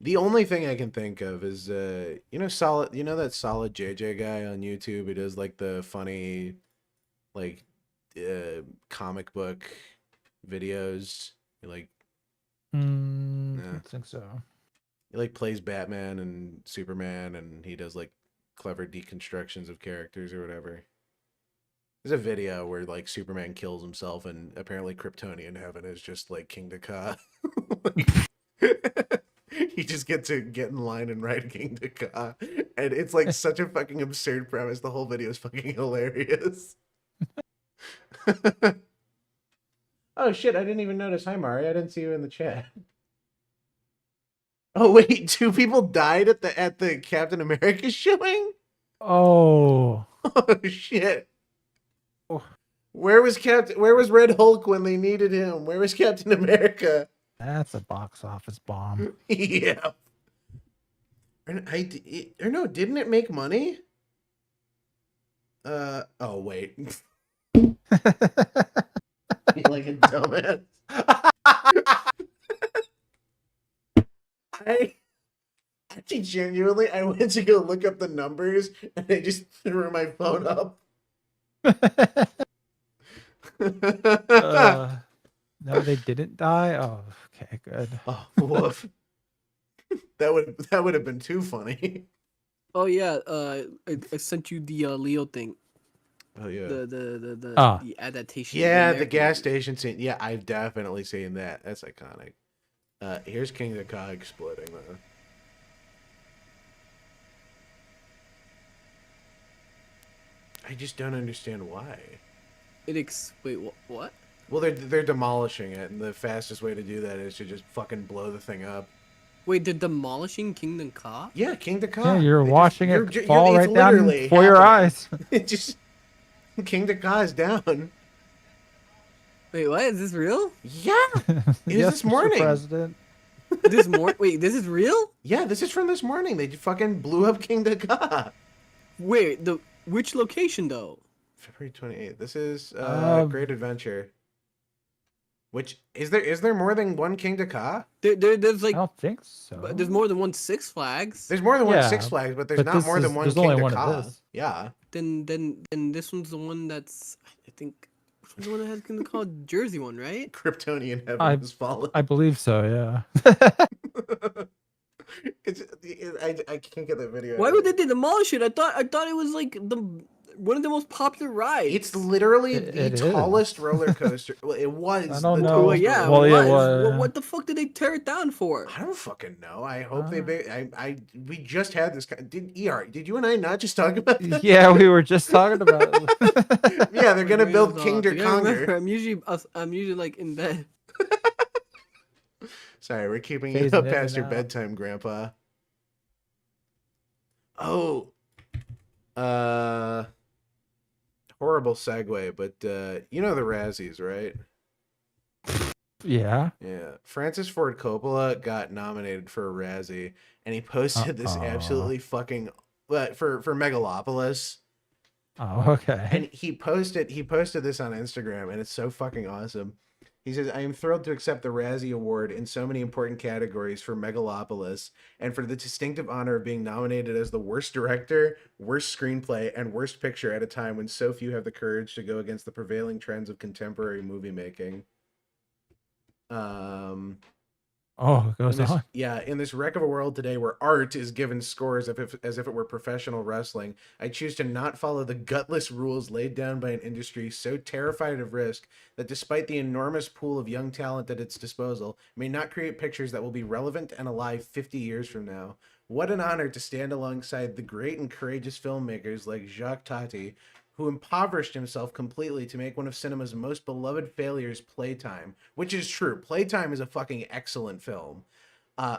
The only thing I can think of is, that Solid JJ guy on YouTube who does, the funny, comic book videos? I don't think so. He plays Batman and Superman, and he does clever deconstructions of characters or whatever. There's a video where Superman kills himself, and apparently Kryptonian heaven is just King Dakar. You just get to get in line and ride King Dakar, and it's such a fucking absurd premise. The whole video is fucking hilarious. Oh shit, I didn't even notice. Hi Mari, I didn't see you in the chat. Oh wait, 2 people died at the Captain America showing? Oh. Oh shit. Where was Red Hulk when they needed him? Where was Captain America? That's a box office bomb. Yeah. Or no, didn't it make money? Oh wait. Like a dumbass. I genuinely went to go look up the numbers and I just threw my phone up. No they didn't die? Oh, okay, good. Oh, woof. That would have been too funny. Oh yeah, I sent you the Leo thing. Oh yeah. The adaptation. Yeah, the gas station scene. Yeah, I've definitely seen that. That's iconic. Here's King the Ka exploding though. I just don't understand why. Wait, what? Well, they're demolishing it, and the fastest way to do that is to just fucking blow the thing up. Wait, they're demolishing Kingdom Ka? Yeah, Kingdom Ka. Yeah, you're watching it fall right down before your eyes. It just Kingdom Ka is down. Wait, what? Is this real? Yeah, it is this Mr. morning. President. Wait, this is real? Yeah, this is from this morning. They fucking blew up Kingdom Ka. Wait, which location though? February 28th. This is Great Adventure. Which is there more than one Kingdom Ka? There's like I don't think so. But there's more than one Six Flags. There's more than one Six Flags, but there's not more than one Kingdom Ka. Yeah. Then this one's the one that's I think which one's the one that has Kingdom Ka? Jersey one, right? Kryptonian heaven has fallen. I believe so. Yeah. I can't get that video. Why would they demolish it? I thought it was like one of the most popular rides. It's literally the tallest roller coaster. Well, it was. I don't know. Well, yeah, well, it was. Well, what the fuck did they tear it down for? I don't fucking know. I hope we just had this. Did you and I not just talk about that? Yeah, we were just talking about it. Yeah, they're gonna build King to Conquer. I'm usually like in bed. Sorry, we're keeping you up past your bedtime, Grandpa. Oh, horrible segue, but you know the Razzies, right? Yeah. Yeah. Francis Ford Coppola got nominated for a Razzie, and he posted this absolutely fucking for Megalopolis. Oh, okay. And he posted this on Instagram, and it's so fucking awesome. He says, I am thrilled to accept the Razzie Award in so many important categories for Megalopolis and for the distinctive honor of being nominated as the worst director, worst screenplay, and worst picture at a time when so few have the courage to go against the prevailing trends of contemporary movie making. Oh, it goes on. Yeah, in this wreck of a world today where art is given scores as if it were professional wrestling, I choose to not follow the gutless rules laid down by an industry so terrified of risk that despite the enormous pool of young talent at its disposal, may not create pictures that will be relevant and alive 50 years from now. What an honor to stand alongside the great and courageous filmmakers like Jacques Tati, who impoverished himself completely to make one of cinema's most beloved failures, Playtime, which is true. Playtime is a fucking excellent film.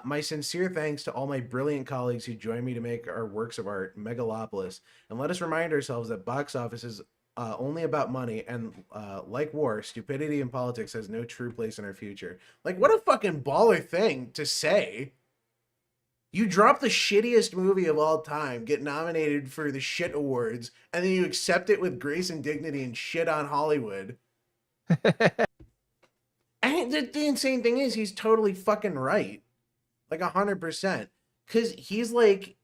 My sincere thanks to all my brilliant colleagues who joined me to make our works of art, Megalopolis, and let us remind ourselves that box office is only about money, and like war, stupidity and politics has no true place in our future. Like, what a fucking baller thing to say. You drop the shittiest movie of all time, get nominated for the shit awards, and then you accept it with grace and dignity and shit on Hollywood. And the insane thing is, he's totally fucking right. Like 100%. Because he's like,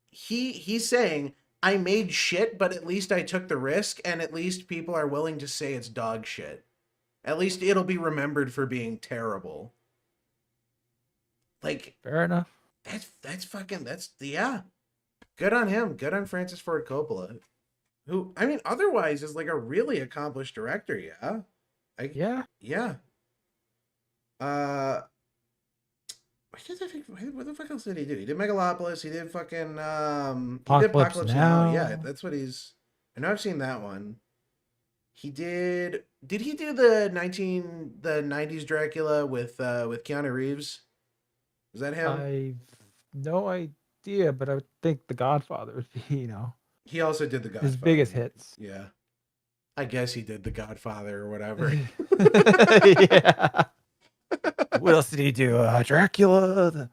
he's saying, I made shit, but at least I took the risk, and at least people are willing to say it's dog shit. At least it'll be remembered for being terrible. Like, fair enough. Yeah. Good on him. Good on Francis Ford Coppola. Who, I mean, otherwise is like a really accomplished director, yeah? Yeah. What the fuck else did he do? He did Megalopolis, he did fucking, he did Apocalypse Now. Yeah, that's what he's, I know I've seen that one. He did he do the 90s Dracula with Keanu Reeves? Is that him? I've no idea, but I would think The Godfather would be, He also did The Godfather. his biggest hits. Yeah. I guess he did The Godfather or whatever. Yeah. What else did he do? Dracula.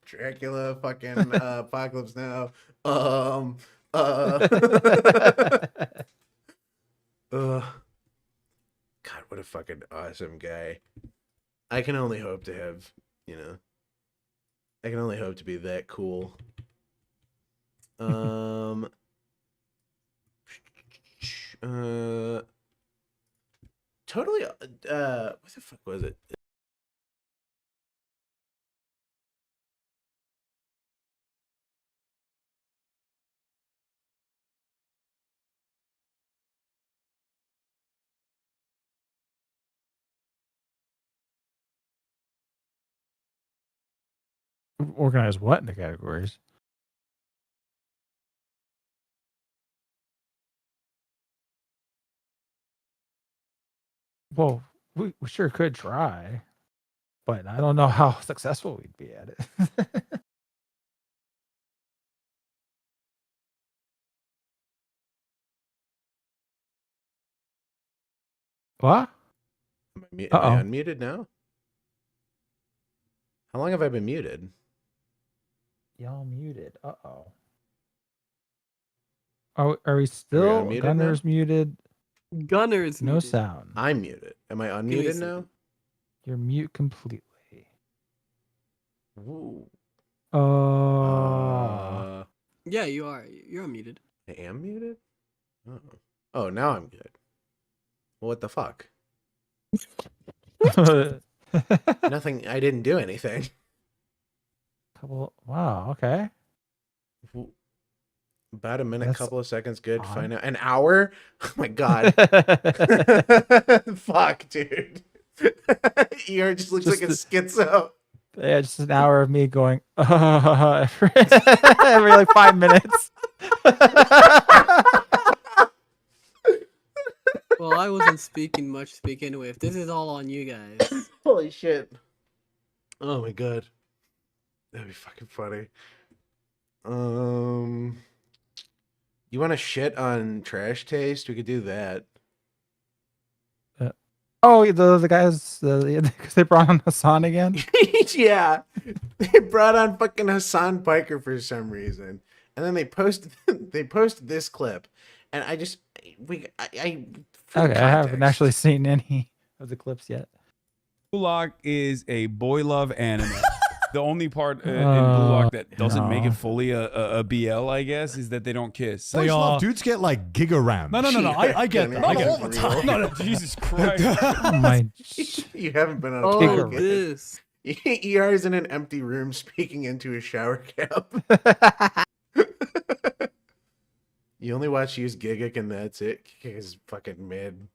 Dracula, fucking Apocalypse Now. God, what a fucking awesome guy. I can only hope to have, I can only hope to be that cool. totally. What the fuck was it? Organize what in the categories? Well, we sure could try, but I don't know how successful we'd be at it. What? Am I unmuted now? How long have I been muted? Y'all muted. Uh-oh. Are we still? unmuted Gunner's muted. Gunner's No muted. sound. I'm muted. Am I Give me a unmuted second. now? You're mute completely. Ooh. Yeah, you are. You're unmuted. I am muted? Oh. Oh, now I'm good. Well, what the fuck? Nothing. I didn't do anything. Wow. Okay. About a minute, That's couple of seconds, good. odd. Fine. An hour? Oh my god. Fuck, dude. ER just looks like a schizo. Yeah, just an hour of me going every like 5 minutes. Well, I wasn't speaking much to begin with. This is all on you guys. Holy shit. Oh my god. That'd be fucking funny. You want to shit on trash taste? We could do that. Oh, the guys, because they brought on Hassan again. Yeah, they brought on fucking Hassan Piker for some reason, and then they posted this clip, and I Okay, I haven't actually seen any of the clips yet. Blue Lock is a boy love anime. The only part in Blue Lock that doesn't make it fully a BL, I guess, is that they don't kiss. Boys love dudes get like gigarams. No. I get that. Not all the time. No, Jesus Christ. Oh my! You haven't been on a Oh, kick this. ER is in an empty room speaking into a shower cap. You only watch Use Gigic and that's it. Gigic is fucking mid.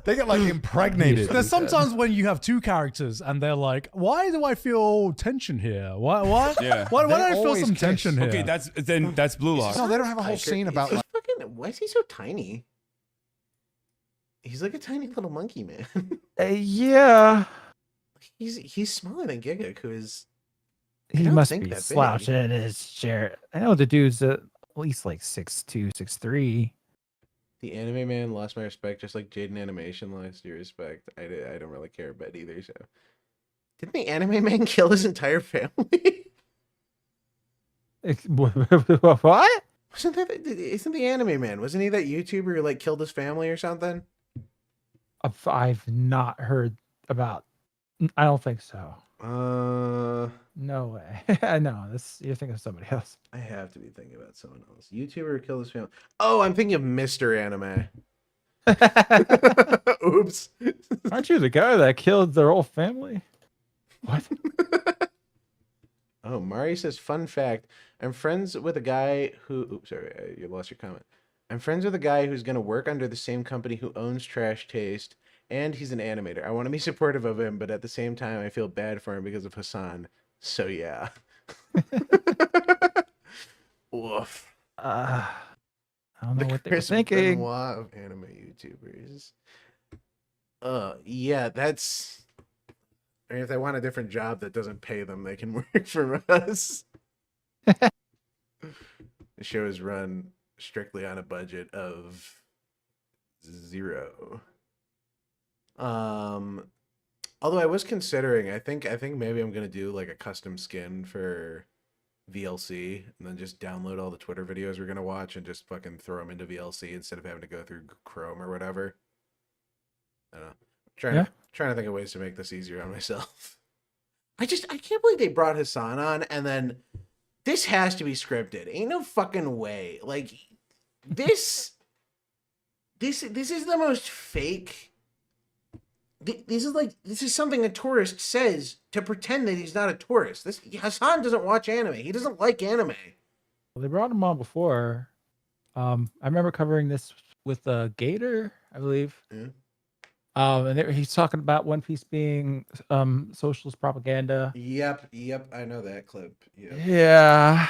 They get like impregnated. There's sometimes when you have two characters and they're like, "Why do I feel tension here? Why? Yeah. Why do I feel always some kiss. tension here?" Okay, that's Blue Lock. No, they don't have a whole scene about like. Why is he so tiny? He's like a tiny little monkey man. Yeah. He's smaller than Gigic, who is. He must be slouching in his chair. I know the dude's at least like 6'2", 6'3". The anime man lost my respect, just like Jaden Animation lost your respect. I don't really care about either. So, didn't the anime man kill his entire family? What? Isn't the anime man? Wasn't he that YouTuber who like killed his family or something? I've not heard about. I don't think so. No way. No, you're thinking of somebody else. I have to be thinking about someone else. YouTuber who killed his family. Oh, I'm thinking of Mr. Anime. Oops. Aren't you the guy that killed their whole family? What? Oh, Mari says, fun fact. I'm friends with a guy who... Oops, sorry, you lost your comment. I'm friends with a guy who's going to work under the same company who owns Trash Taste, and he's an animator. I want to be supportive of him, but at the same time, I feel bad for him because of Hassan. So, yeah. Oof. I don't know what they were Chris thinking. Benoit of anime YouTubers. Yeah, that's... I mean, if they want a different job that doesn't pay them, they can work for us. The show is run strictly on a budget of 0. Although I was considering, I think maybe I'm gonna do like a custom skin for VLC and then just download all the Twitter videos we're gonna watch and just fucking throw them into VLC instead of having to go through Chrome or whatever. I don't know. Trying to think of ways to make this easier on myself. I can't believe they brought Hassan on and then this has to be scripted. Ain't no fucking way. Like this is the most fake this is something a tourist says to pretend that he's not a tourist. Hassan doesn't watch anime. He doesn't like anime. Well, they brought him on before. I remember covering this with Gator, I believe. Yeah. He's talking about One Piece being socialist propaganda. Yep, I know that clip. Yep. Yeah.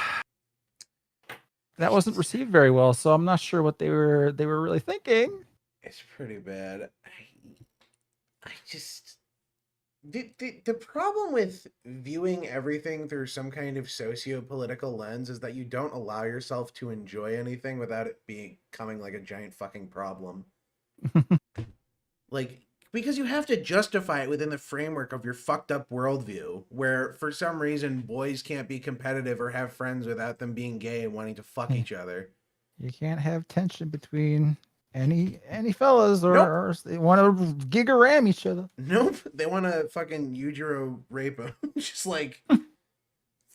That wasn't received very well, so I'm not sure what they were really thinking. It's pretty bad. I just the problem with viewing everything through some kind of socio-political lens is that you don't allow yourself to enjoy anything without it becoming like a giant fucking problem. Like, because you have to justify it within the framework of your fucked up worldview, where for some reason boys can't be competitive or have friends without them being gay and wanting to fuck each other. You can't have tension between any fellas or, Nope. or they want to giga-ram each other. Nope, they want to fucking Yujiro rape him. Just like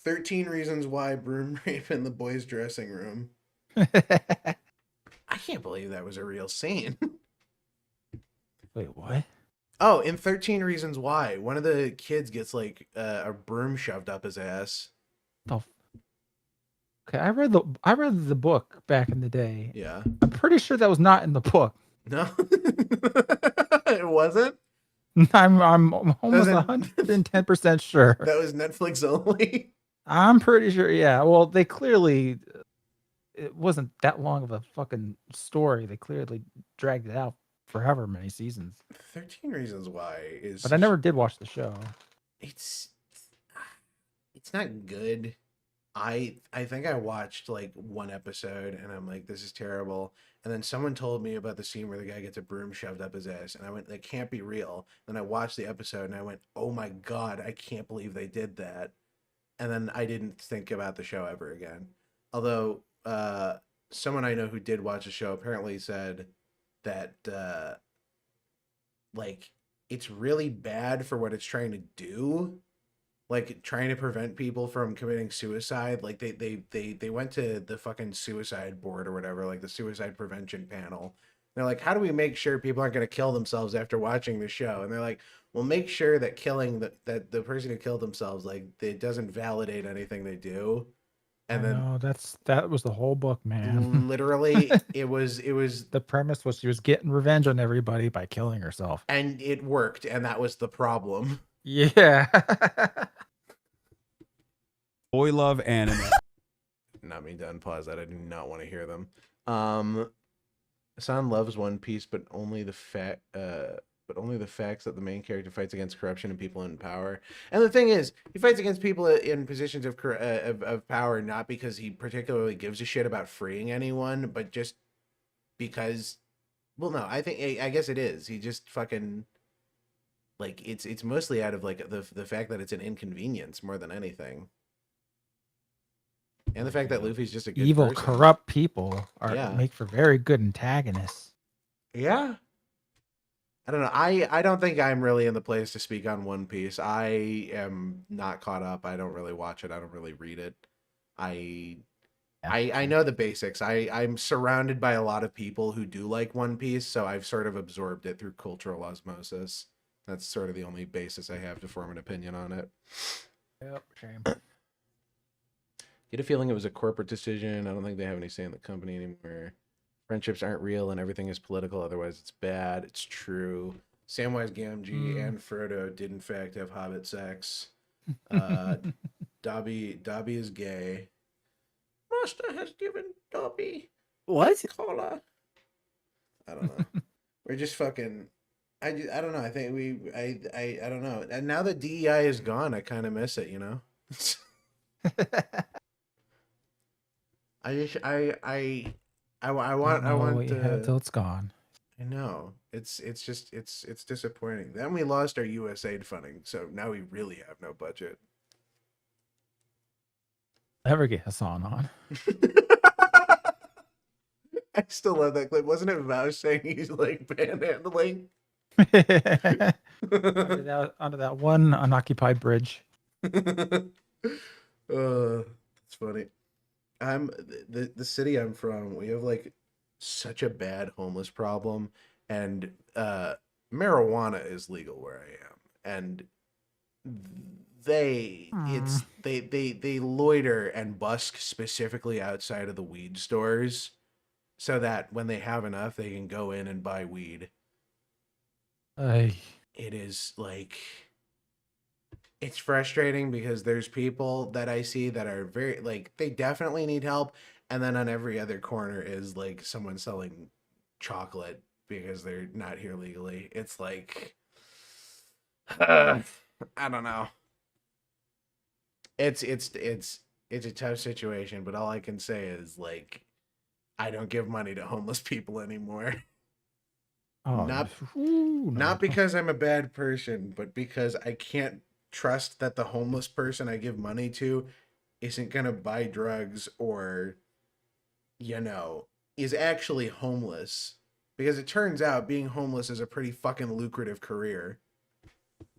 13 reasons why broom rape in the boys' dressing room. I can't believe that was a real scene. Wait, what? Oh, in 13 Reasons Why, one of the kids gets like a broom shoved up his ass. Oh. Okay, I read the book back in the day. Yeah. I'm pretty sure that was not in the book. No, it wasn't. I'm almost 110% sure. That was Netflix only. I'm pretty sure. Yeah. Well, they clearly it wasn't that long of a fucking story. They clearly dragged it out for however many seasons. 13 Reasons Why is. But I never did watch the show. It's not good. I think I watched like one episode and I'm like, this is terrible. And then someone told me about the scene where the guy gets a broom shoved up his ass, and I went, that can't be real. Then I watched the episode and I went, oh my god, I can't believe they did that. And then I didn't think about the show ever again. Although someone I know who did watch the show apparently said that like it's really bad for what it's trying to do. Like trying to prevent people from committing suicide. Like they went to the fucking suicide board or whatever, like the suicide prevention panel. They're like, how do we make sure people aren't going to kill themselves after watching the show? And they're like, well, make sure that killing that the person who killed themselves, like, it doesn't validate anything they do. And then that was the whole book, man. Literally, it was the premise was she was getting revenge on everybody by killing herself. And it worked, and that was the problem. Yeah. Boy love anime. Not me to unpause that. I do not want to hear them. Hassan loves One Piece, but only the facts that the main character fights against corruption and people in power. And the thing is, he fights against people in positions of power not because he particularly gives a shit about freeing anyone, but just because. Well, no, I guess it is. He just fucking. Like, it's mostly out of like the fact that it's an inconvenience more than anything, and the fact that Luffy's just a good evil, person. corrupt people make for very good antagonists. Yeah, I don't know. I don't think I'm really in the place to speak on One Piece. I am not caught up. I don't really watch it. I don't really read it. I know the basics. I'm surrounded by a lot of people who do like One Piece, so I've sort of absorbed it through cultural osmosis. That's sort of the only basis I have to form an opinion on it. Yep, shame. Get a feeling it was a corporate decision. I don't think they have any say in the company anymore. Friendships aren't real and everything is political, otherwise it's bad. It's true. Samwise Gamgee and Frodo did in fact have hobbit sex. Dobby is gay. Master has given Dobby what? Cola. I don't know. We're just fucking. I don't know. I think I don't know. And now that DEI is gone, I kind of miss it. You know. I want to till it's gone. I know. It's disappointing. Then we lost our USAID funding, so now we really have no budget. Never get Hassan on. I still love that clip. Wasn't it Vouch saying he's like panhandling? Under that one unoccupied bridge. It's funny. The city I'm from, we have like such a bad homeless problem, and marijuana is legal where I am, and they loiter and busk specifically outside of the weed stores, so that when they have enough, they can go in and buy weed. It is like, it's frustrating because there's people that I see that are very like, they definitely need help, and then on every other corner is like someone selling chocolate because they're not here legally. It's like, I don't know. It's a tough situation, but all I can say is like, I don't give money to homeless people anymore. Not because I'm a bad person, but because I can't trust that the homeless person I give money to isn't gonna buy drugs or, you know, is actually homeless. Because it turns out being homeless is a pretty fucking lucrative career.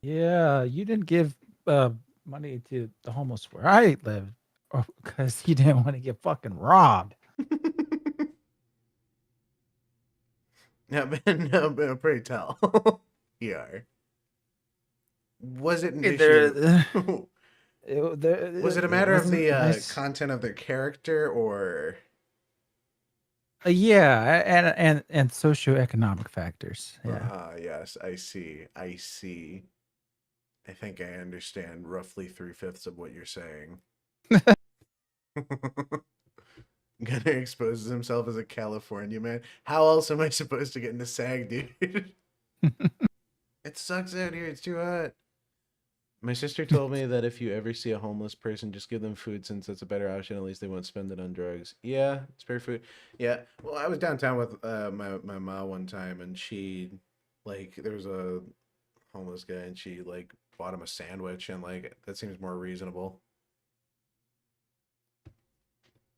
Yeah, you didn't give money to the homeless where I live because you didn't want to get fucking robbed. No, but pretty tell. You are. Was it an issue? Was it a matter of the content of their character, or? Yeah, and socioeconomic factors. Yeah. Ah, yes, I see. I think I understand roughly 3/5 of what you're saying. Gunnar exposes himself as a California man. How else am I supposed to get into SAG, dude? It sucks out here. It's too hot. My sister told me that if you ever see a homeless person, just give them food since it's a better option. At least they won't spend it on drugs. Yeah, spare food. Yeah. Well, I was downtown with my mom one time, and she, like, there was a homeless guy, and she, like, bought him a sandwich, and, like, that seems more reasonable.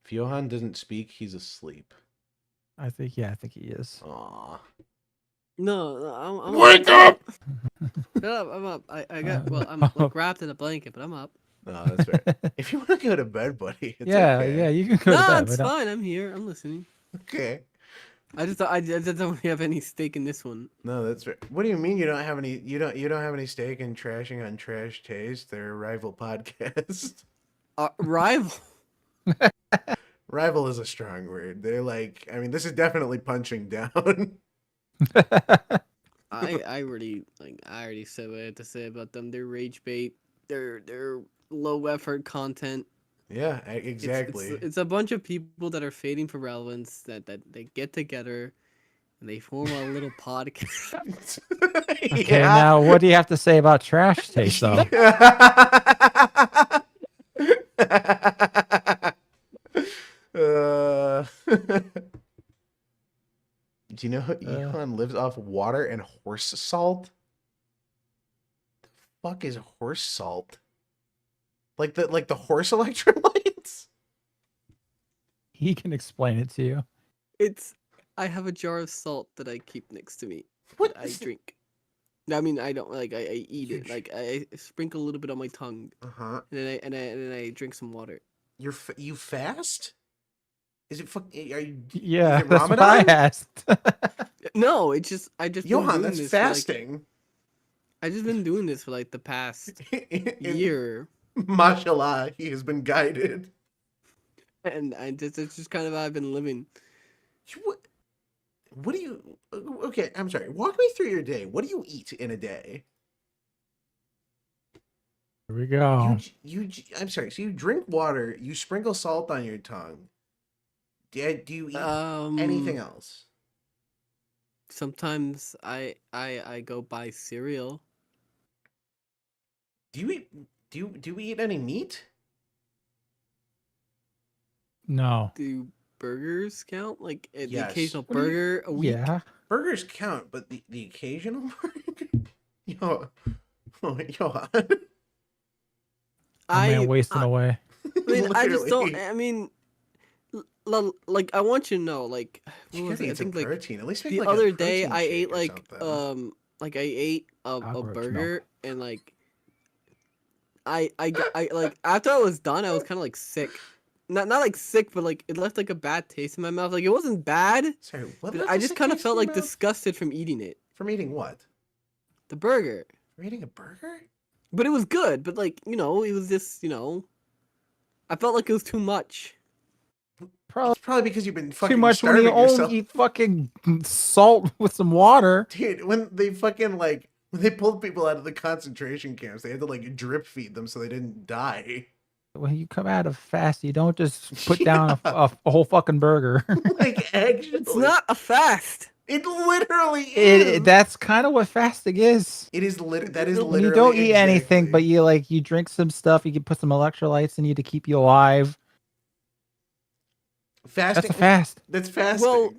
If Johann doesn't speak, he's asleep. I think he is. Aw. No, I'm Wake up! Shut up, I'm up. I got, well, I'm like wrapped in a blanket, but I'm up. No, that's right. If you want to go to bed, buddy, it's yeah, okay. yeah, you can go to bed. No, it's fine. I'm here. I'm listening. Okay. I just don't have any stake in this one. No, that's right. What do you mean you don't have any? You don't have any stake in trashing on Trash Taste, their rival podcast? Rival. Rival is a strong word. They're like, I mean, this is definitely punching down. I already said what I had to say about them. They're rage bait. They're low effort content. Yeah, exactly. It's a bunch of people that are fading for relevance that they get together and they form a little podcast. Okay, now what do you have to say about Trash Taste, though? Do you know Johann lives off water and horse salt? The fuck is horse salt? Like the horse electrolytes? He can explain it to you. I have a jar of salt that I keep next to me. What I drink. I mean, I don't like. I eat it. Like I sprinkle a little bit on my tongue. And then I drink some water. You fast? Is it are you? Yeah, is it that's what I asked. No, it's just I just. Johann, that's fasting. I just been doing this for like the past year. Mashallah, he has been guided. And it's just kind of how I've been living. What do you? Okay, I'm sorry. Walk me through your day. What do you eat in a day? Here we go. I'm sorry. So you drink water. You sprinkle salt on your tongue. Do you eat anything else? Sometimes I go buy cereal. Do you eat any meat? No. Do burgers count? Like the Yes. occasional burger a week? Yeah. Burgers count, but the occasional burger? Yo. Man wasting away. I mean, I just don't. I mean, like I want you to know, like what was it? I think like protein. At least the like a other day protein I shake ate or like something. like I ate a burger and like I like after I was done I was kind of like sick. Not like sick, but like it left like a bad taste in my mouth. Like it wasn't bad. Sorry, what? But I just kind of felt like disgusted from eating it. From eating what? The burger. You're eating a burger? But it was good. But like, you know, it was just, you know, I felt like it was too much. It's probably because you've been fucking Too much when you starving yourself. only eat fucking salt with some water. Dude, when they fucking like when they pulled people out of the concentration camps, they had to like drip feed them so they didn't die. When you come out of fast, you don't just put down a whole fucking burger. Like actually, It's not a fast. It literally is. That's kind of what fasting is. It is that is When literally. you don't eat anything, but you drink some stuff, you can put some electrolytes in you to keep you alive. Fasting. That's a fast. That's fasting. Well,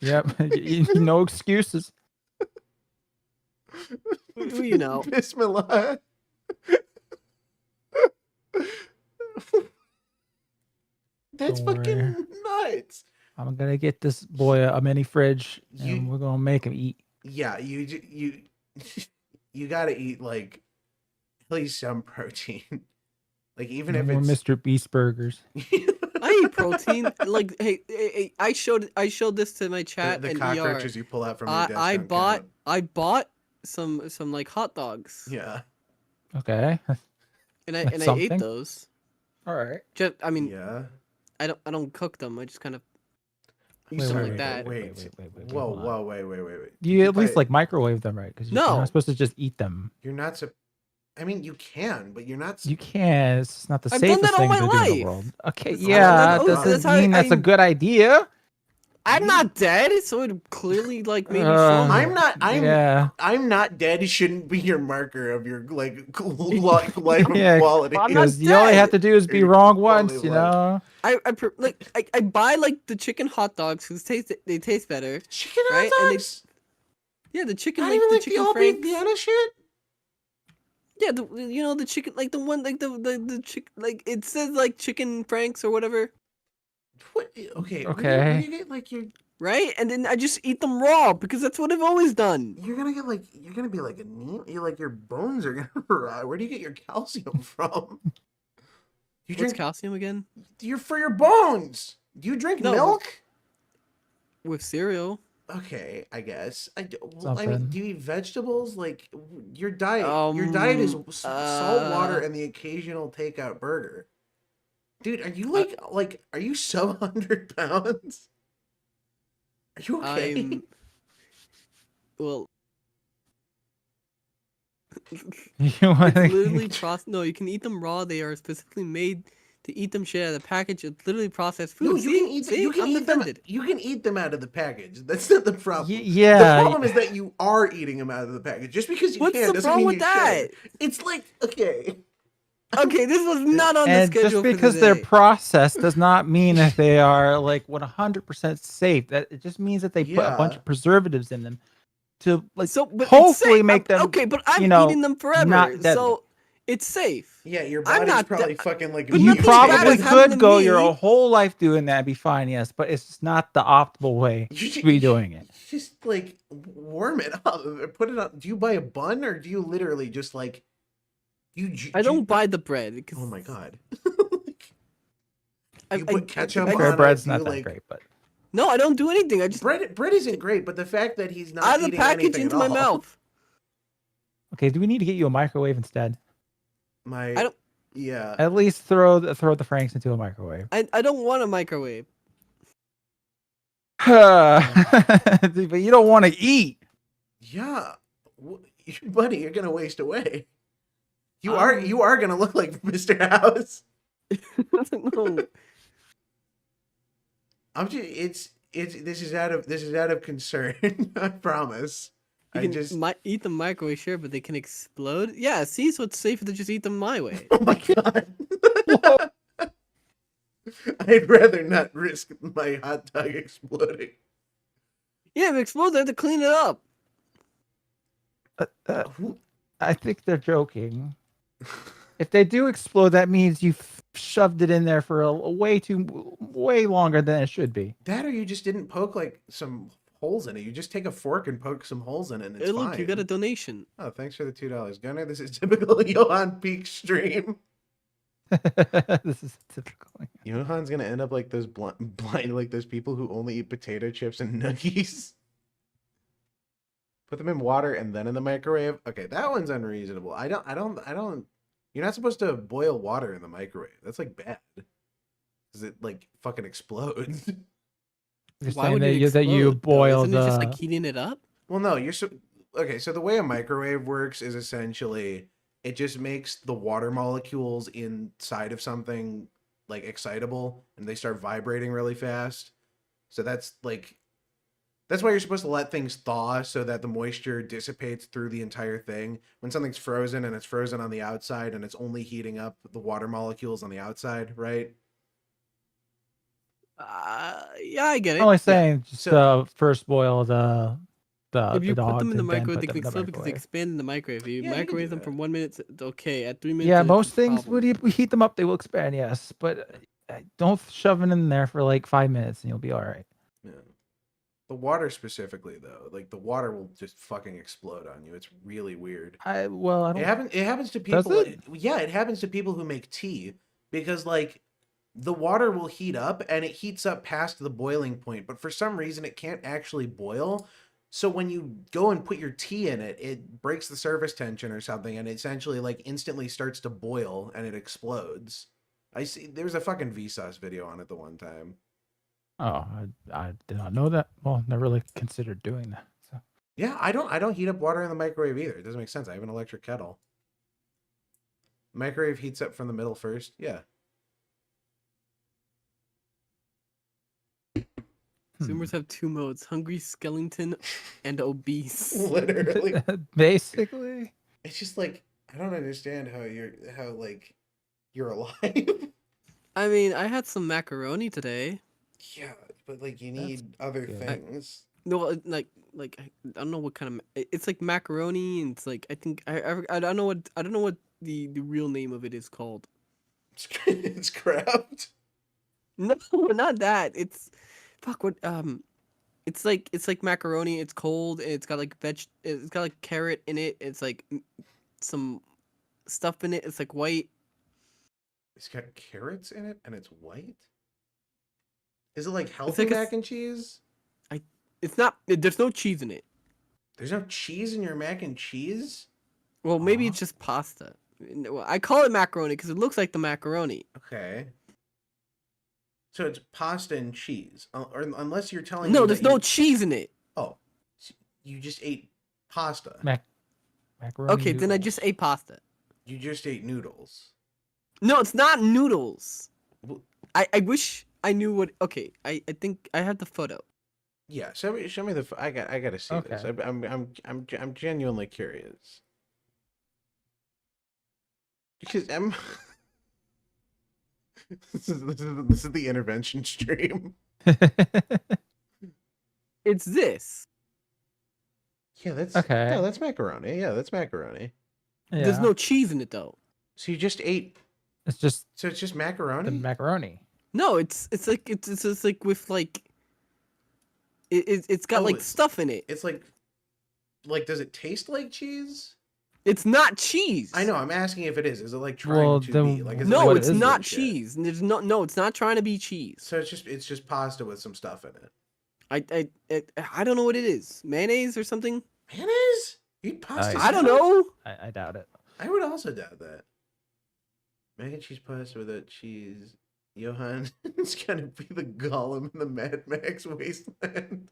Yep. No excuses. you know. Bismillah. That's Don't fucking worry. nuts. I'm gonna get this boy a mini fridge, and we're gonna make him eat. Yeah, you gotta eat like at least some protein. Like even No if more it's Mr. Beast burgers. I eat protein. Like, hey, I showed this to my chat the and cockroaches ER. you pull out from your desk. I don't bought count. I bought some like hot dogs. Yeah. Okay. And I That's ate something. those. All right. Just I mean, yeah. I don't cook them. I just kind of You eat them wait, like that. Wait. hold on. Wait. You at least buy- like microwave them, right? Because you're No. not supposed to just eat them. You're not. I mean, you can, but you're not. You can't. It's not the I've done safest that all thing my to do in the life. world. Okay, That's yeah, how- that that's doesn't how mean that's a I- good idea. I'm not dead, so it clearly like made me stronger. I'm not dead. It shouldn't be your marker of your like life Yeah, quality. I'm not because you only dead. have to do is be Your wrong quality once, of you life. know. I buy like the chicken hot dogs because they taste better. Chicken right? hot And dogs. Yeah, the chicken Not like even the like the chicken all beef franks. Vienna shit. Yeah, you know the chicken like the one like the chicken like it says like chicken franks or whatever. What? Okay. Okay. When you get like your, Right, and then I just eat them raw because that's what I've always done. you're gonna be like you like your bones are gonna rot. Where do you get your calcium from? You What's drink calcium again? You're for your bones. Do you drink No, milk? With cereal. Okay, I guess. I mean, Something. do you eat vegetables? Like your diet is salt water and the occasional takeout burger. Dude, are you are you so 100 pounds? Are you okay? Well, You wanna- it's literally processed. No, you can eat them raw. They are specifically made to eat them shit out of the package. It's literally processed food. No, you can eat them. You can I'm eat them. offended. You can eat them out of the package. That's not the problem. yeah. The problem is that you are eating them out of the package. Just because you What's can the doesn't problem mean with you that? should. It's like okay. Okay, this was not on the And schedule just for because today. they're processed does not mean that they are like 100% safe. That it just means that they put a bunch Yeah. of preservatives in them to like but it's hopefully safe. make them. Okay, but I'm you know, eating them forever, not deadly. so it's safe. Yeah, your I'm body's not probably de- fucking like. But You nothing's bad probably as happened could to go me. your whole life doing that and be fine, yes, but it's just not the optimal way to be doing it. Just like warm it up, put it on. Do you buy a bun or do you literally just like? I don't buy the bread. Because Oh my god! I, You put ketchup I- on Fair it. bread's do not you, that like, great, but No, I don't do anything. I just bread isn't great, but the fact that he's not out of the eating package anything into at my all- mouth. okay. Do we need to get you a microwave instead? My I don't. yeah. At least throw the Franks into a microwave. I don't want a microwave. But you don't want to eat. Yeah, buddy, you're gonna waste away. You are gonna look like Mr. House. No. I'm just this is out of concern. I promise. You I can just eat them microwave, sure, but they can explode. Yeah, see, so it's safer to just eat them my way. oh my god. I'd rather not risk my hot dog exploding. Yeah, if it explodes, I have to clean it up. I think they're joking. If they do explode, that means you shoved it in there for a way longer than it should be. That or you just didn't poke like some holes in it. You just take a fork and poke some holes in it and it's Hey, look, fine. you got a donation. Oh, thanks for the $2. Gunnar, this is typical Johann Peak stream. This is typical. Johann's gonna end up like those blind like those people who only eat potato chips and nuggies. Put them in water and then in the microwave. Okay, that one's unreasonable. I don't. You're not supposed to boil water in the microwave. That's like bad. Because it like fucking explodes. You're Why saying would that it you, that you explode, though? boil Isn't the. it just like heating it up? Well, no, okay, so the way a microwave works is essentially it just makes the water molecules inside of something like excitable and they start vibrating really fast. So that's why you're supposed to let things thaw so that the moisture dissipates through the entire thing. When something's frozen and it's frozen on the outside and it's only heating up the water molecules on the outside, right? Yeah, I get it. Only saying Yeah. just So- first boil the If you put dogs them in the and then microwave, put they them in can the explode because they microwave. expand in the microwave. If you Yeah, you can microwave do them that. from 1 minute, okay. At 3 minutes, Yeah, it's most a things problem. we heat them up, they will expand. Yes, but don't shove it in there for like 5 minutes and you'll be all right. Yeah. The water specifically, though, like the water will just fucking explode on you. It's really weird. I don't. It happens to Does people. it? Yeah, it happens to people who make tea because like the water will heat up and it heats up past the boiling point, but for some reason it can't actually boil. So when you go and put your tea in it, it breaks the surface tension or something, and it essentially like instantly starts to boil and it explodes. I see. There was a fucking Vsauce video on it the one time. Oh, I did not know that. Well, never really considered doing that. So. Yeah, I don't heat up water in the microwave either. It doesn't make sense. I have an electric kettle. Microwave heats up from the middle first. Yeah. Zoomers have 2 modes: hungry skeleton and obese. Literally. Basically. It's just like I don't understand how you're alive. I mean, I had some macaroni today. Yeah, but like you need other things. No, like I don't know what kind of. It's like macaroni, and it's like I think I don't know what the real name of it is called. It's craft. No, not that. It's fuck what it's like macaroni. It's cold and it's got like it's got like carrot in it. It's like some stuff in it. It's like white. It's got carrots in it and it's white. Is it like healthy like mac and cheese? It's not. There's no cheese in it. There's no cheese in your mac and cheese? Well, maybe it's just pasta. Well, I call it macaroni because it looks like the macaroni. Okay. So it's pasta and cheese, or unless you're telling me No, that there's no cheese in it. Oh, you just ate pasta. Macaroni. Okay, then I just ate pasta. You just ate noodles. No, it's not noodles. I wish I knew what. Okay, I think I have the photo. Yeah, show me the. I gotta see this. I'm genuinely curious. Because this is the intervention stream. It's this. Yeah, that's okay. No, that's macaroni. Yeah, that's macaroni. Yeah. There's no cheese in it though. So you just ate. It's just. So it's just macaroni. The macaroni. No, it's like it's like with like. It's got like stuff in it. It's like does it taste like cheese? It's not cheese. I know. I'm asking if it is. Is it like trying to be? Like, is no, it it's not cheese. There's no. It's not trying to be cheese. So it's just pasta with some stuff in it. I don't know what it is. Mayonnaise or something. Mayonnaise? Eat pasta? I don't know. I doubt it. I would also doubt that. Mac and cheese pasta without cheese. Johann is gonna be the Gollum in the Mad Max Wasteland.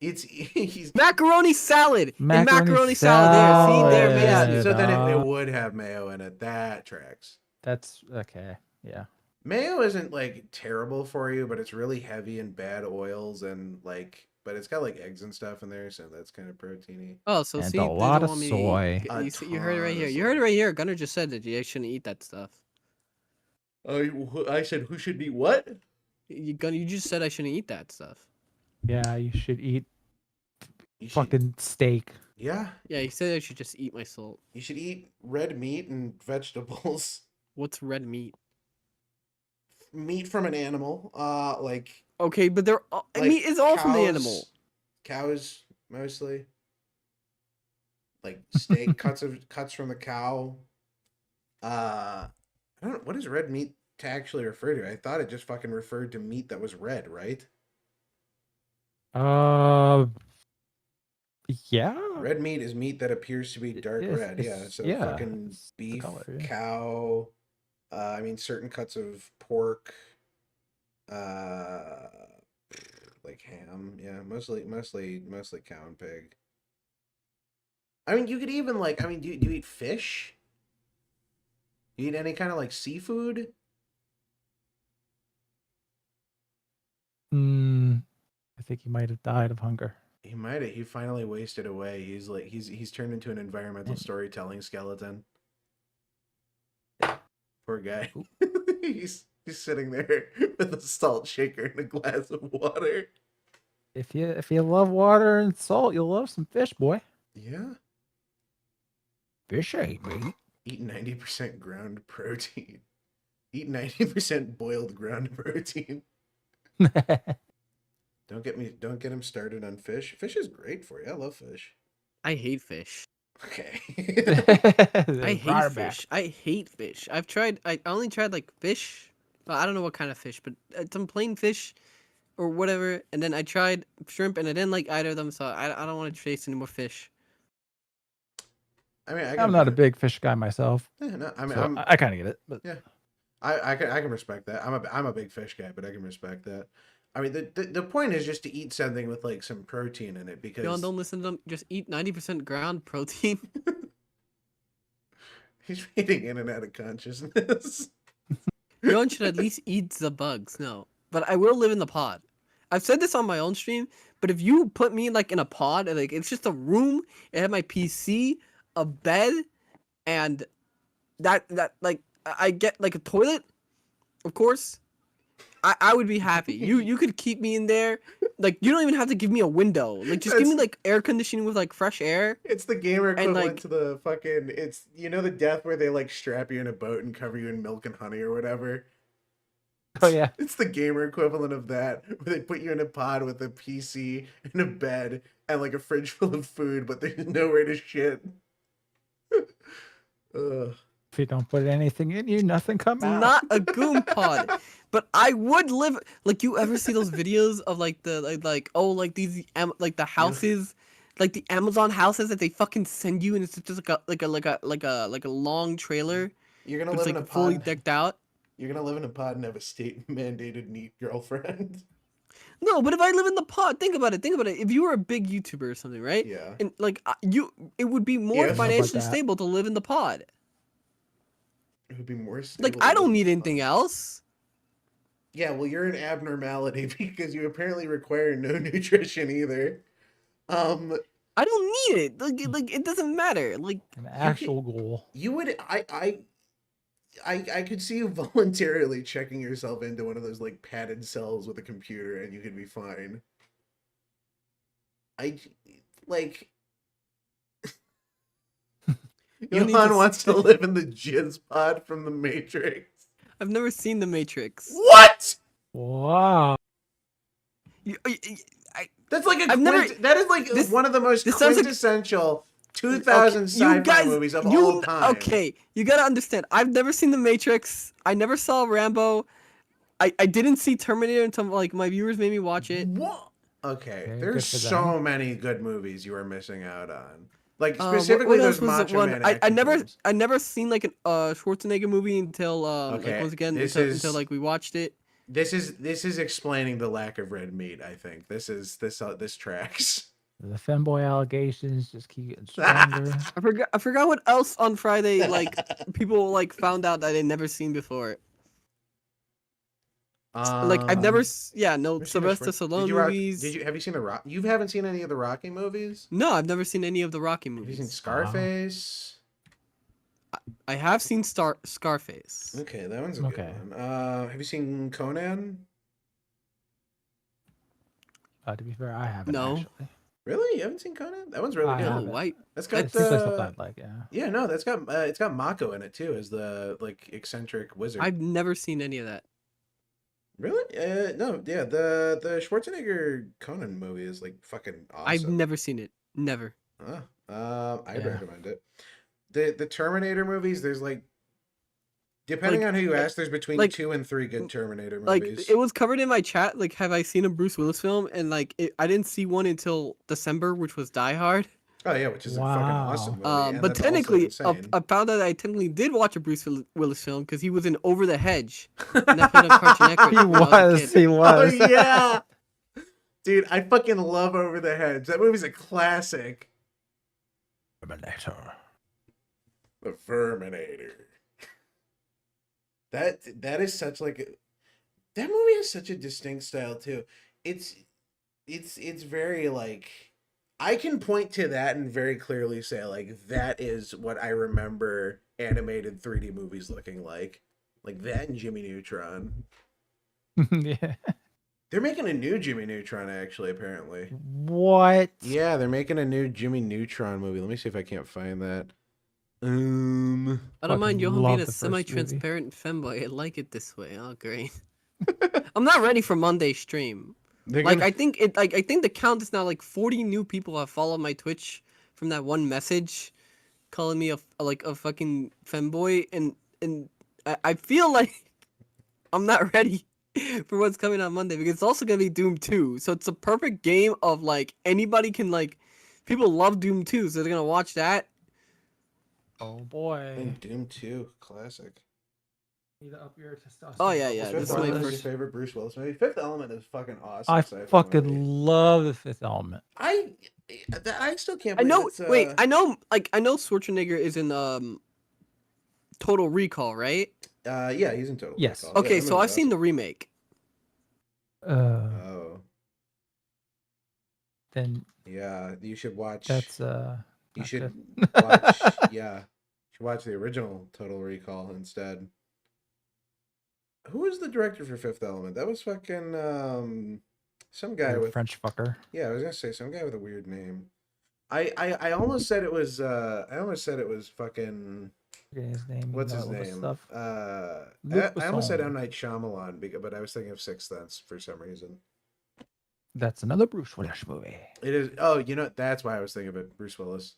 He's macaroni salad. Macaroni salad. There, see, there, yeah. So then it would have mayo in it. That tracks. That's okay. Yeah. Mayo isn't like terrible for you, but it's really heavy in bad oils and like, but it's got like eggs and stuff in there, so that's kind of proteiny. Oh, so and see, a lot of soy. You heard it right here. You heard it right here. Gunnar just said that you shouldn't eat that stuff. I said who should be what? You just said I shouldn't eat that stuff. Yeah, you should eat fucking steak. Yeah. Yeah, you said I should just eat my salt. You should eat red meat and vegetables. What's red meat? Meat from an animal. Like. Okay, but they're all, like meat is all from the animal. Cows mostly. Like steak cuts from the cow. I don't know, what does red meat to actually refer to? I thought it just fucking referred to meat that was red, right? Yeah. Red meat is meat that appears to be dark red. Yeah, so fucking beef, color, yeah. cow. I mean, certain cuts of pork. Like ham. Yeah, mostly cow and pig. I mean, you could even like. I mean, do you eat fish? You eat any kind of like seafood? I think he might have died of hunger. He might have. He finally wasted away. He's like he's turned into an environmental storytelling skeleton. Poor guy. he's sitting there with a salt shaker and a glass of water. If you love water and salt, you'll love some fish, boy. Yeah. Fish ain't meat. Eat 90% ground protein. Eat 90% boiled ground protein. Don't get him started on fish. Fish is great for you. I love fish. I hate fish. Okay. I hate fish. I hate fish. I only tried like fish. Well, I don't know what kind of fish, but some plain fish or whatever. And then I tried shrimp and I didn't like either of them. So I don't want to taste any more fish. I mean, I'm not a big fish guy myself. Yeah, no, I mean, so I kind of get it. But yeah, I can respect that. I'm a big fish guy, but I can respect that. I mean, the point is just to eat something with like some protein in it because Don't listen to them. Just eat 90% ground protein. He's fading in and out of consciousness. John should at least eat the bugs. No, but I will live in the pod. I've said this on my own stream, but if you put me like in a pod, like it's just a room, it had my PC, a bed, and that like I get like a toilet, of course. I would be happy. You could keep me in there. Like you don't even have to give me a window. Like just give me like air conditioning with like fresh air. It's the gamer equivalent to the fucking the death where they like strap you in a boat and cover you in milk and honey or whatever. Oh yeah. It's the gamer equivalent of that, where they put you in a pod with a PC and a bed and like a fridge full of food, but there's nowhere to shit. Ugh. If you don't put anything in you, nothing comes out. Not a goon pod, but I would live. Like you ever see those videos of like the these like the houses, like the Amazon houses that they fucking send you, and it's just like a long trailer. You're gonna live in a pod fully decked out. You're gonna live in a pod and have a state mandated neat girlfriend. No, but if I live in the pod, think about it. If you were a big YouTuber or something, right? Yeah. And like it would be more financially stable to live in the pod. It would be more stable. Like I don't need anything else. Yeah, well, you're an abnormality because you apparently require no nutrition either. I don't need it. Like it doesn't matter. Like an actual goal. You would. I could see you voluntarily checking yourself into one of those like padded cells with a computer, and you could be fine. Johann wants to live in the jizz pod from the Matrix. I've never seen the Matrix. What? Wow. That's like that is like one of the most quintessential 2000 sci-fi movies of all time. Okay, you gotta understand. I've never seen the Matrix. I never saw Rambo. I didn't see Terminator until like my viewers made me watch it. What? Okay, there's so many good movies you are missing out on. Like specifically those Macho Man action films. I never seen like a Schwarzenegger movie until like once again until like we watched it. This is explaining the lack of red meat. I think this tracks. The femboy allegations just keep getting stronger. I forgot what else on Friday like people like found out that they'd never seen before. Like I've never Sylvester Stallone movies. Have you seen the Rock? You haven't seen any of the Rocky movies? No, I've never seen any of the Rocky movies. Have you seen Scarface? I have seen Scarface. Okay, that one's a good one. Have you seen Conan? To be fair, I haven't. No. Actually. Really? You haven't seen Conan? That one's really good. Haven't. White. That's got yeah, no, that's got it's got Mako in it too as the like eccentric wizard. I've never seen any of that. Really? No, yeah, the Schwarzenegger Conan movie is like fucking awesome. I've never seen it. Never. I'd recommend it. The Terminator movies, there's like Depending Like, on who you ask, there's between like- 2 and 3 good Terminator Like movies. it was covered in my chat. Like, have I seen a Bruce Willis film? And like, I didn't see one until December, which was Die Hard. Oh yeah, which is a fucking awesome movie. and But that's also technically, insane. I found out I technically did watch a Bruce Willis film because he was in Over the Hedge. And that played on Cartoon Network He when I a was. kid. He was. Oh yeah, dude, I fucking love Over the Hedge. That movie's a classic. Terminator. The Verminator. That is such like that movie has such a distinct style too. It's very like I can point to that and very clearly say like that is what I remember animated 3D movies looking like that and Jimmy Neutron. Yeah. They're making a new Jimmy Neutron actually apparently. What? Yeah, they're making a new Jimmy Neutron movie. Let me see if I can't find that. I don't Fucking mind Johann love being a the first semi-transparent femboy. I like it this way. Oh, great. I'm not ready for Monday stream. They're Like gonna- I think the count is now like 40 new people have followed my Twitch from that one message calling me a fucking femboy, and I feel like I'm not ready for what's coming on Monday because it's also gonna be Doom 2. So it's a perfect game of like anybody can like people love Doom 2, so they're gonna watch that. Oh boy. And Doom 2, classic. Need to up your testosterone. Oh yeah, yeah. Fifth This is my Element is first. your favorite Bruce Willis movie. Fifth Element is fucking awesome. I sci-fi fucking movie. love the Fifth Element. I still can't. I Believe know. it's, Wait, I know. Like I know Schwarzenegger is in Total Recall, right? Yeah, he's in Total Yes. Recall. Okay, Yeah, so I've seen the remake. Oh. Then Yeah, you should watch. that's You not should good. watch. Yeah, you should watch the original Total Recall instead. Who was the director for Fifth Element? That was fucking some guy with French fucker. Yeah, I was gonna say some guy with a weird name. I almost said it was fucking Forget his name. what's you his know, all this name? Stuff. I almost said Besson. M. Night Shyamalan, but I was thinking of Sixth Sense for some reason. That's another Bruce Willis movie. It is. Oh, you know that's why I was thinking of it. Bruce Willis,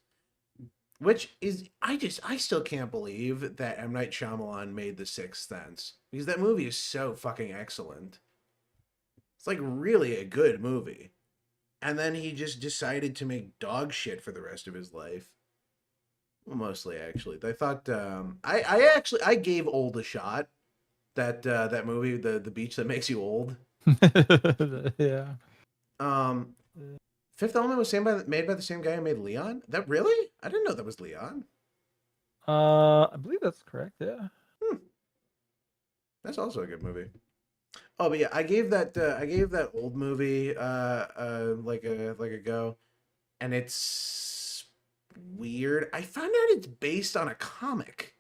which is I still can't believe that M. Night Shyamalan made The Sixth Sense because that movie is so fucking excellent. It's like really a good movie, and then he just decided to make dog shit for the rest of his life. Well, mostly actually. I thought I gave Old a shot. That movie, the beach that makes you old. Yeah. Fifth Element was made by the same guy who made Leon. That really? I didn't know that was Leon. I believe that's correct. Yeah. That's also a good movie. Oh, but yeah, I gave that old movie like a go, and it's weird. I found out it's based on a comic.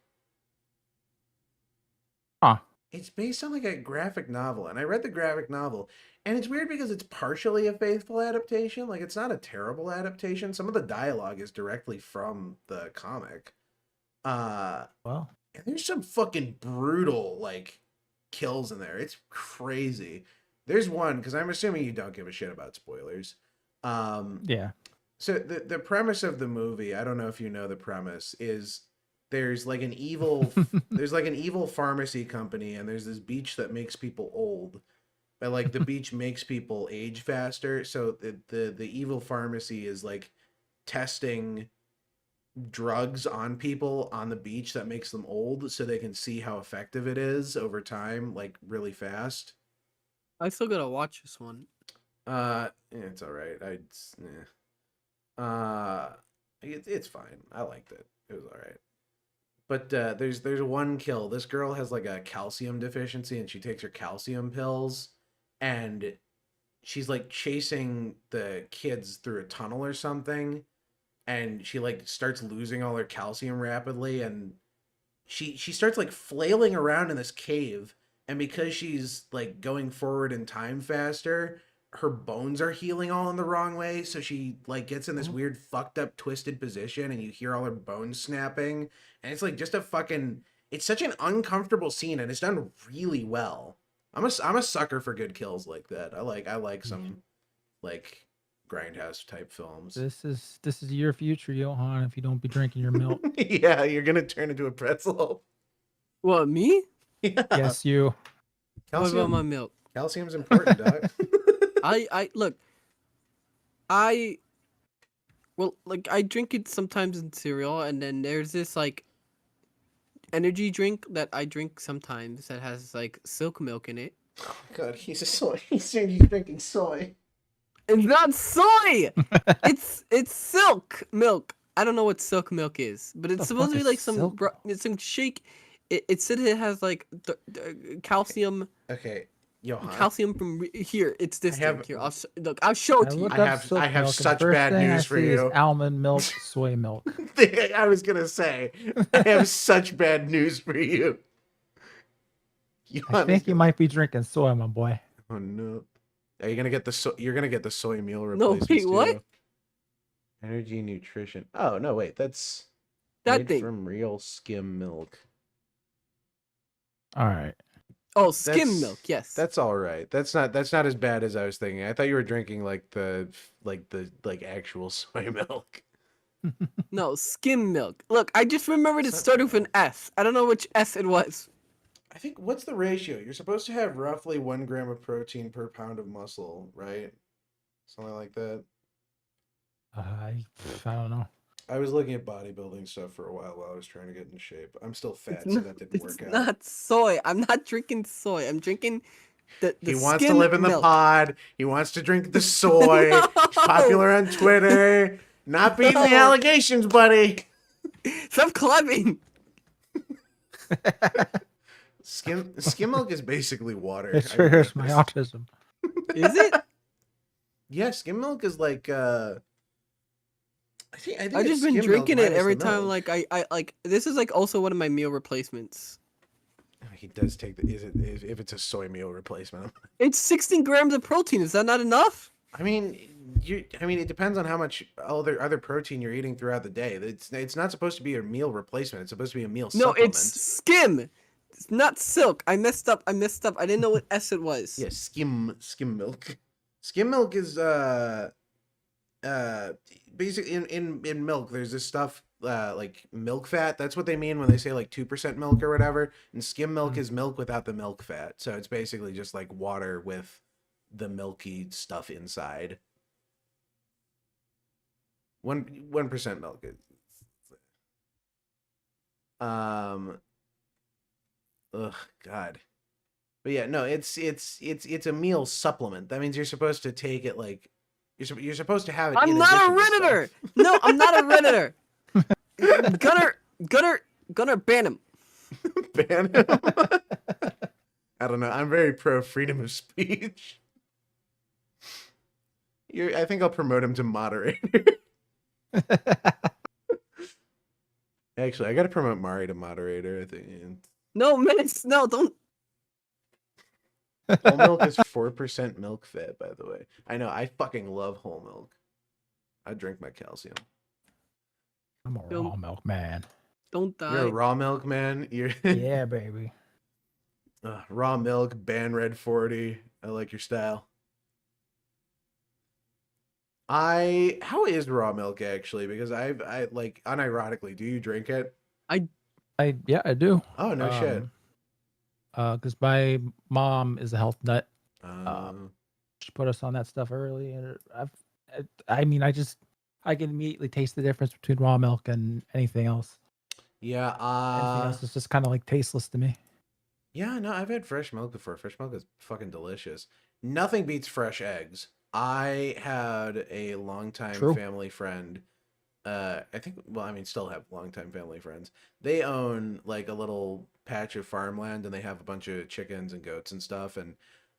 Huh. It's based on like a graphic novel, and I read the graphic novel, and it's weird because it's partially a faithful adaptation. Like it's not a terrible adaptation. Some of the dialogue is directly from the comic. Well. And there's some fucking brutal like kills in there. It's crazy. There's one because I'm assuming you don't give a shit about spoilers. Yeah. So the premise of the movie, I don't know if you know the premise, is there's like an evil pharmacy company, and there's this beach that makes people old. But like the beach makes people age faster. So the evil pharmacy is like testing drugs on people on the beach that makes them old so they can see how effective it is over time, like really fast. I still gotta watch this one. Yeah, it's all right. It's fine. I liked it. It was all right. But there's one kill. This girl has like a calcium deficiency, and she takes her calcium pills, and she's like chasing the kids through a tunnel or something, and she like starts losing all her calcium rapidly, and she starts like flailing around in this cave, and because she's like going forward in time faster, her bones are healing all in the wrong way, so she like gets in this weird fucked up twisted position, and you hear all her bones snapping, and it's like just it's such an uncomfortable scene, and it's done really well. I'm a sucker for good kills like that. I like some like grindhouse type films. This is your future, Johann. If you don't be drinking your milk. Yeah, you're gonna turn into a pretzel. What, me? Yeah. Yes, you. What about my milk? Calcium's important, dog. Well, like I drink it sometimes in cereal, and then there's this like energy drink that I drink sometimes that has like silk milk in it. Oh God, he's a soy. He's saying he's drinking soy. It's not soy. it's silk milk. I don't know what silk milk is, but it's supposed to be like it's some shake. It said it has like calcium. Okay, Johann. Calcium from here. It's this drink here. I'll show it to you. I have such bad news for you. Almond milk, soy milk. I was gonna say, I have such bad news for you. I think you might be drinking soy, my boy. Oh no! Are you gonna get the You're gonna get the soy meal No, replacements wait, what? too. Energy nutrition. Oh no, wait, that's that made thing from real skim milk. All right. Oh, skim milk. Yes. That's all right. That's not as bad as I was thinking. I thought you were drinking like the actual soy milk. No, skim milk. Look, I just remembered it started with an S. I don't know which S it was. I think, what's the ratio? You're supposed to have roughly 1 gram of protein per pound of muscle, right? Something like that. I don't know. I was looking at bodybuilding stuff for a while I was trying to get in shape. I'm still fat, so that didn't work out. It's not soy. I'm not drinking soy. I'm drinking the He wants to live in the pod. He wants to drink the soy. No! He's popular on Twitter. Not beating the allegations, buddy. Stop clapping. Skim milk is basically water. It triggers my autism. Is it? Yeah, skim milk is like I think I've just it's been skim milk drinking it minus every the time. milk. Like I like this is like also one of my meal replacements. He does take the if it's a soy meal replacement. It's 16 grams of protein. Is that not enough? I mean, it depends on how much other protein you're eating throughout the day. It's not supposed to be a meal replacement. It's supposed to be a meal supplement. No, it's skim. It's not silk. I messed up. I didn't know what S it was. Yeah, skim milk. Skim milk is basically in milk. There's this stuff like milk fat. That's what they mean when they say like 2% milk or whatever. And skim milk is milk without the milk fat. So it's basically just like water with the milky stuff inside. 1% milk. Ugh, God. But yeah, no, it's a meal supplement. That means you're supposed to take it like you're supposed to have it. I'm not a redditor. No, I'm not a redditor. Gunnar, ban him. Ban him. I don't know. I'm very pro freedom of speech. I think I'll promote him to moderator. Actually, I got to promote Mari to moderator. I think. No minutes. No, don't. Whole milk is 4% milk fat, by the way. I know. I fucking love whole milk. I drink my calcium. I'm a raw milk man. Don't die. You're a raw milk man. You're yeah, baby. Raw milk, ban red 40. I like your style. How is raw milk actually? Because I like unironically, do you drink it? Yeah, I do. Oh no shit. Because my mom is a health nut. She put us on that stuff early, and I can immediately taste the difference between raw milk and anything else. Yeah. Anything else is just kind of like tasteless to me. Yeah, no, I've had fresh milk before. Fresh milk is fucking delicious. Nothing beats fresh eggs. I had a longtime family friend. Still have longtime family friends. They own like a little patch of farmland, and they have a bunch of chickens and goats and stuff. And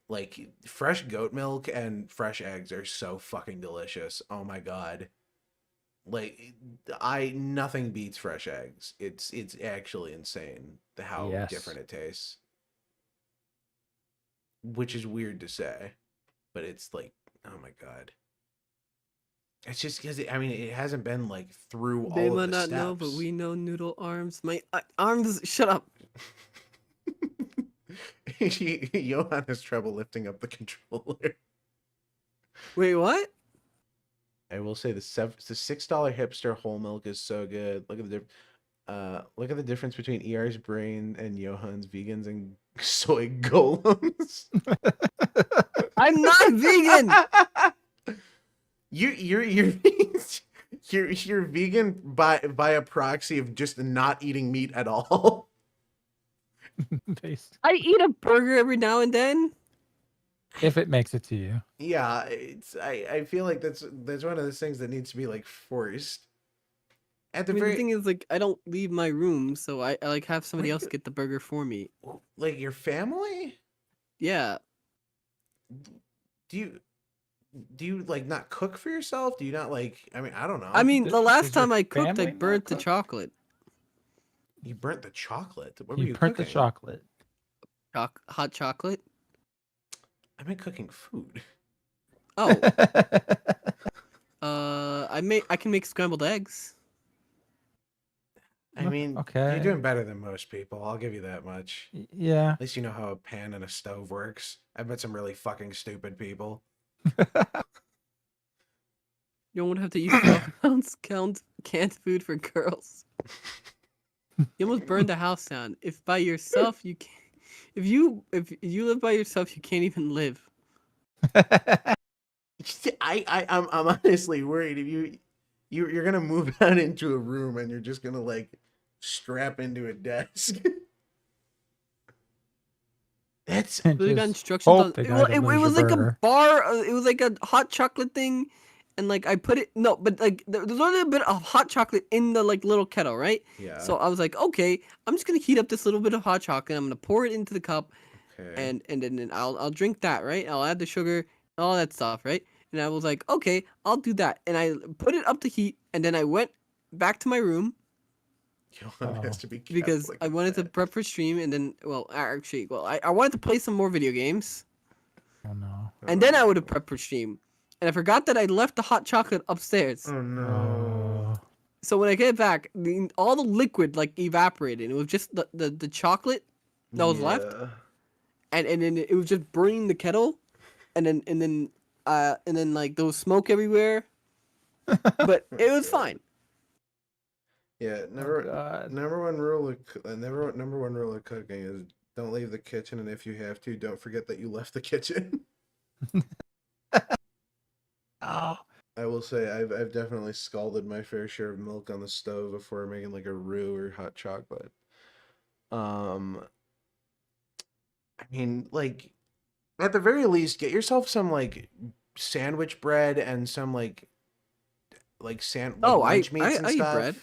like fresh goat milk and fresh eggs are so fucking delicious. Oh my god! Like nothing beats fresh eggs. It's actually insane how different it tastes. Which is weird to say, but it's like, oh my god. It's just because it hasn't been like through all of the steps. They might not know, but we know noodle arms. My arms. Shut up. Johann has trouble lifting up the controller. Wait, what? I will say the $6 hipster whole milk is so good. Look at the difference. Look at the difference between ER's brain and Johann's vegans and soy golems. I'm not vegan. You're vegan by a proxy of just not eating meat at all. I eat a burger every now and then. If it makes it to you. Yeah, I feel like that's one of those things that needs to be like forced. The thing is, like, I don't leave my room, so I like have somebody else get the burger for me. Like your family? Yeah. Do you like not cook for yourself? Do you not like? I mean, I don't know. I mean, the last time I cooked, I burnt the chocolate. You burnt the chocolate. What were You you burnt cooking? the chocolate. Hot chocolate. I meant cooking food. Oh. I can make scrambled eggs. I mean, okay. You're doing better than most people. I'll give you that much. Yeah. At least you know how a pan and a stove works. I've met some really fucking stupid people. You don't have to use canned food for girls. You almost burned the house down. If by yourself you can't, if you live by yourself, you can't even live. I'm honestly worried if you're gonna move out into a room and you're just gonna like strap into a desk. That's They got instructions on it was like a bar. It was like a hot chocolate thing, and like I put it but like there's a little bit of hot chocolate in the like little kettle, right? Yeah. So I was like, okay, I'm just gonna heat up this little bit of hot chocolate. I'm gonna pour it into the cup, and then I'll drink that, right? I'll add the sugar, all that stuff, right? And I was like, okay, I'll do that, and I put it up to heat, and then I went back to my room. Has to be because I wanted to prep for stream, and then I wanted to play some more video games. Oh no. And then I would have prepped for stream. And I forgot that I left the hot chocolate upstairs. Oh no. So when I get back, all the liquid like evaporated. It was just the chocolate that was left. And then it was just burning the kettle, and then like there was smoke everywhere. But it was fine. Yeah, number one rule of cooking is don't leave the kitchen, and if you have to, don't forget that you left the kitchen. Oh. I will say I've definitely scalded my fair share of milk on the stove before making like a roux or hot chocolate. I mean, like at the very least, get yourself some like sandwich bread and some like lunch meats and I stuff. eat bread.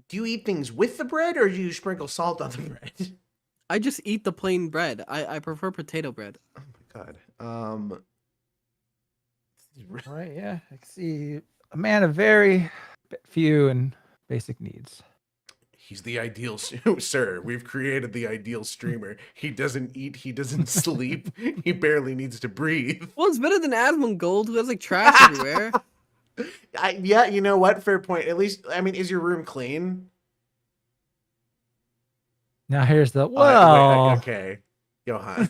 Do you eat things with the bread, or do you sprinkle salt on the bread? I just eat the plain bread. I prefer potato bread. Oh my god. Right, yeah. I see a man of very few and basic needs. He's the ideal, sir. We've created the ideal streamer. He doesn't eat, he doesn't sleep, he barely needs to breathe. Well, it's better than Asmongold, who has like trash everywhere. Yeah, you know what? Fair point. At least, I mean, is your room clean? Now here's the okay, Johann.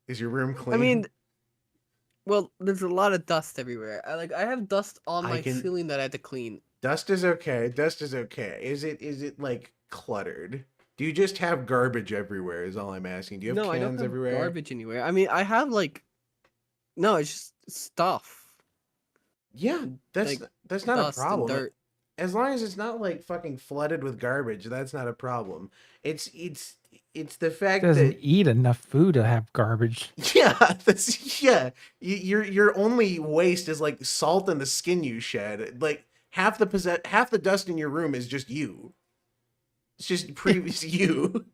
Is your room clean? I mean, well, there's a lot of dust everywhere. I have dust on my ceiling that I had to clean. Dust is okay. Dust is okay. Is it like cluttered? Do you just have garbage everywhere? Is all I'm asking. Do you have cans I don't have everywhere? Garbage anywhere. I mean, I have like, no, it's just stuff. Yeah, that's not a problem. Dirt. As long as it's not like fucking flooded with garbage, that's not a problem. It's the fact that doesn't eat enough food to have garbage. Yeah, your only waste is like salt and the skin you shed. Like half the dust in your room is just you. It's just previous you.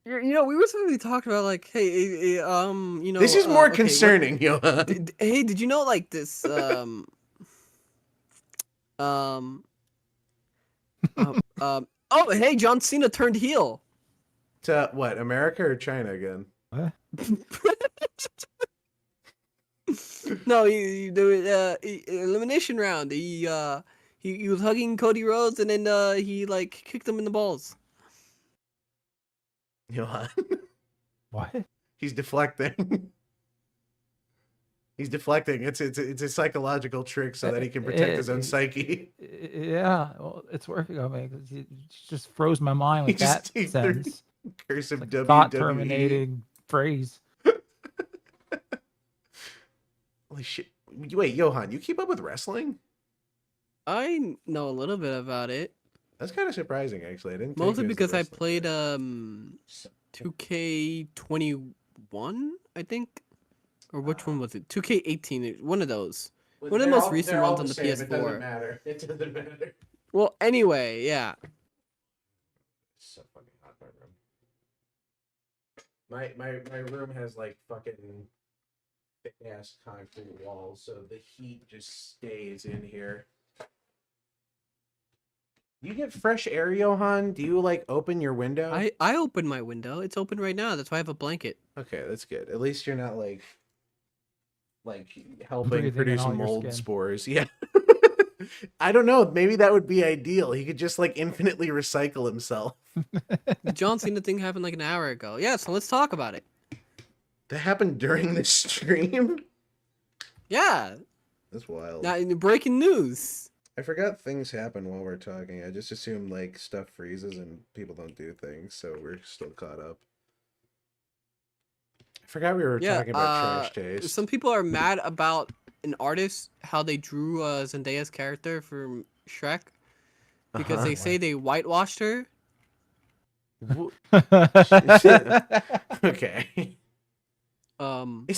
You know, we were supposed to be talking about like, hey, you know, this is more concerning, Johann. Hey, did you know like this, oh, hey, John Cena turned heel. To what? America or China again? What? No, the elimination round. He was hugging Cody Rhodes, and then he like kicked him in the balls. Johann. What? He's deflecting. He's deflecting. It's a psychological trick so that he can protect his own psyche. Yeah, well, it's working on me because he just froze my mind with that sentence. Cursive Like WWE. thought-terminating phrase. Holy shit! Wait, Johann, you keep up with wrestling? I know a little bit about it. That's kind of surprising, actually. I didn't. Mostly because I played 2K21, I think, or which one was it? 2K18. One of those. One of the most recent ones on the PS4. It doesn't matter. It doesn't matter. Well, anyway, yeah. It's so fucking hot in my room. My room has like fucking thick ass concrete walls, so the heat just stays in here. You get fresh air, Johann? Do you like open your window? I open my window. It's open right now. That's why I have a blanket. Okay, that's good. At least you're not like helping Breathing produce in all your mold skin. spores. Yeah. I don't know. Maybe that would be ideal. He could just like infinitely recycle himself. John Cena thing happened like an hour ago. Yeah, so let's talk about it. That happened during the stream? Yeah. That's wild. Now, in the breaking news. I forgot things happen while we're talking. I just assume like stuff freezes and people don't do things, so we're still caught up. I forgot we were talking about trash taste. Some people are mad about an artist, how they drew Zendaya's character from Shrek, because they say they whitewashed her. Okay. Aren't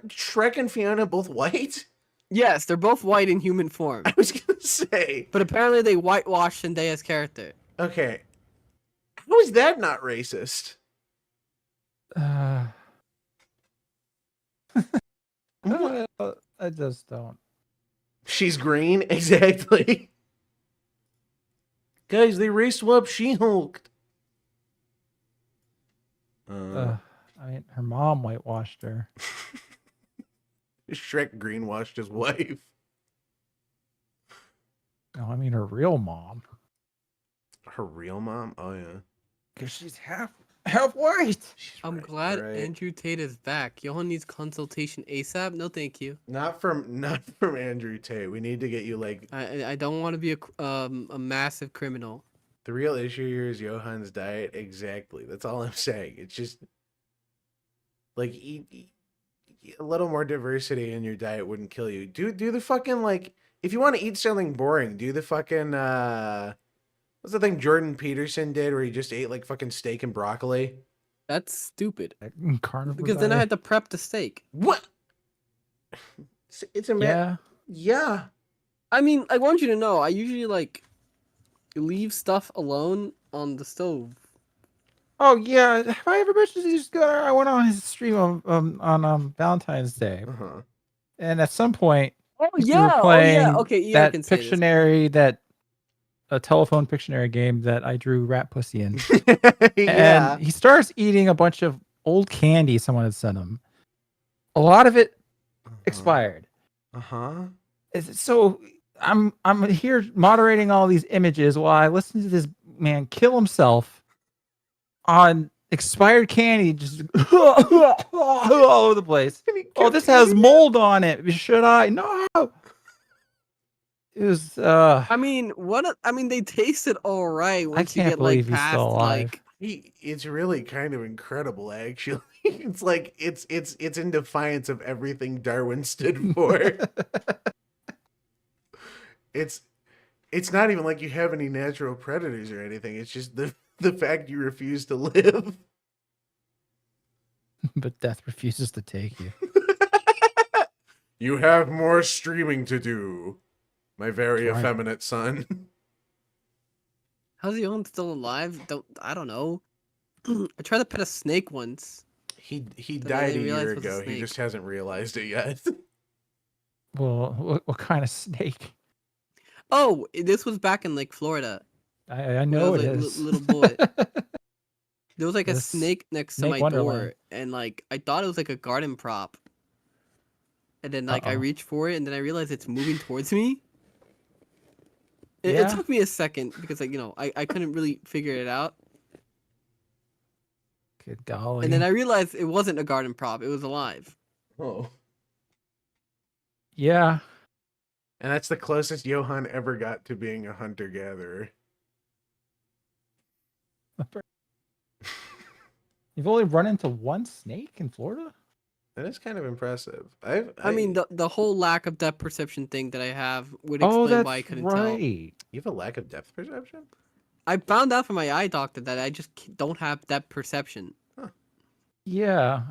Shrek and Fiona both white? Yes, they're both white in human form. I was gonna say. But apparently they whitewashed Zendaya's character. Okay. How is that not racist? I just don't. She's green? Exactly. Guys, they race swapped She-Hulk. I mean, her mom whitewashed her. Shrek greenwashed his wife. No, I mean her real mom. Her real mom? Oh yeah. Because she's half white. I'm glad Andrew Tate is back. Johan needs consultation ASAP. No, thank you. Not from Andrew Tate. We need to get you like. I don't want to be a massive criminal. The real issue here is Johann's diet. Exactly. That's all I'm saying. It's just like eat a little more diversity in your diet wouldn't kill you. Do the fucking like if you want to eat something boring, do the fucking what's the thing Jordan Peterson did where he just ate like fucking steak and broccoli? That's stupid. Carnivore because then I diet. had to prep the steak. What? It's a yeah. I mean, I want you to know, I usually like leave stuff alone on the stove. Oh yeah, have I ever mentioned this? I went on his stream on Valentine's Day, and at some point, we were playing okay, that Pictionary, that a telephone Pictionary game that I drew rat pussy in. Yeah. And he starts eating a bunch of old candy someone had sent him. A lot of it expired. So I'm here moderating all these images while I listen to this man kill himself on expired candy, just all over the place. Oh, this has mold on it. Should I? No. It was. I mean, they tasted all right once you can't get like believe he's past still alive. like. It's really kind of incredible, actually. It's like it's in defiance of everything Darwin stood for. It's not even like you have any natural predators or anything. It's just the fact you refuse to live. But death refuses to take you. You have more streaming to do, my very That's right. effeminate son. How's Johan still alive? I don't know. I tried to pet a snake once. He That I died a didn't realize year was a ago. He snake. just hasn't realized it yet. Well, what kind of snake? Oh, this was back in like Florida. I know when it I was, is. like, little boy. There was like a This snake next to Snake my door, Wonderland. and like I thought it was like a garden prop. And then like I reached for it, and then I realized it's moving towards me. It Yeah. took me a second because like I couldn't really figure it out. Good golly. And then I realized it wasn't a garden prop; it was alive. Oh. Yeah. And that's the closest Johann ever got to being a hunter-gatherer. You've only run into one snake in Florida? That is kind of impressive. I mean, the whole lack of depth perception thing that I have would Oh, explain that's why I couldn't right. You have a lack of depth perception? I found out from my eye doctor that I just don't have depth perception. Yeah,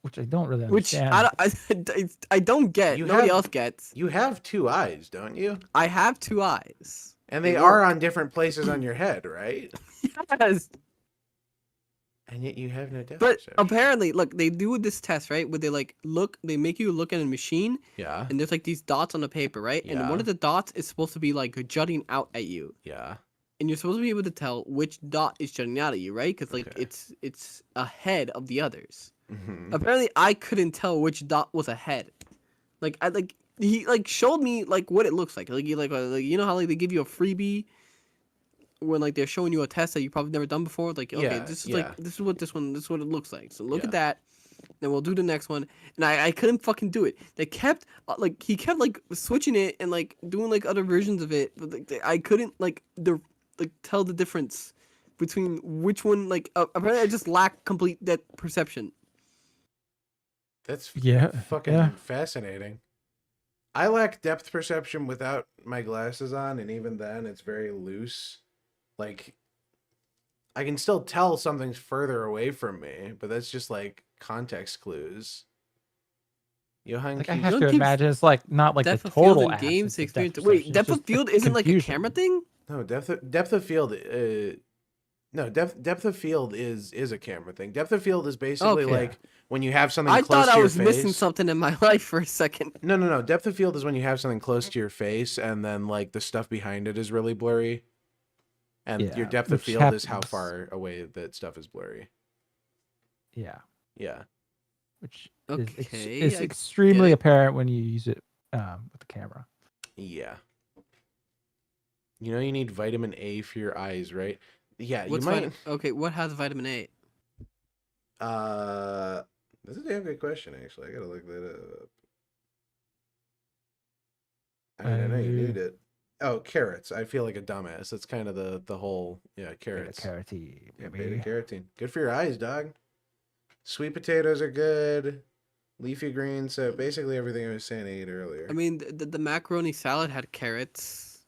which I don't really Which understand. I don't get. Nobody else gets. You have 2 eyes, don't you? I have 2 eyes. And they are on different places on your head, right? Yes. And yet you have no depth But perception. apparently, look, they do this test, right? Where they like look, they make you look at a machine. Yeah. And there's like these dots on the paper, right? And one of the dots is supposed to be like jutting out at you. Yeah. And you're supposed to be able to tell which dot is jutting out at you, right? Because like it's ahead of the others. Mm-hmm. Apparently, I couldn't tell which dot was ahead. Like he like showed me like what it looks like. Like you you know how like they give you a freebie when like they're showing you a test that you probably never done before. Like okay, this is like this is what it looks like. So look at that. Then we'll do the next one. And I couldn't fucking do it. They kept he kept like switching it and like doing like other versions of it. But like, I couldn't tell the difference between which one. Like apparently I just lack complete depth perception. That's fucking fascinating. I lack depth perception without my glasses on, and even then it's very loose. Like, I can still tell something's further away from me, but that's just like context clues. Johann, Like I have to imagine it's like not like the total games experience. Wait, depth of field isn't like a camera thing? No, depth of field. No, depth of field is a camera thing. Depth of field is basically like when you have something. I close thought to I your was face. missing something in my life for a second. No. Depth of field is when you have something close to your face, and then like the stuff behind it is really blurry. And your depth of field is how far away that stuff is blurry. Yeah. Yeah. Which Okay, is I extremely get it. apparent when you use it with the camera. Yeah. You know you need vitamin A for your eyes, right? Yeah, What's you might. okay, what has vitamin A? That's a damn good question, actually. I gotta look that up. I mean, I know you need it. Oh, carrots. I feel like a dumbass. That's kind of the whole carrots. Beta-carotene. Yeah, beta-carotene. Good for your eyes, dog. Sweet potatoes are good. Leafy greens. So basically everything I was saying I ate earlier. I mean, the macaroni salad had carrots.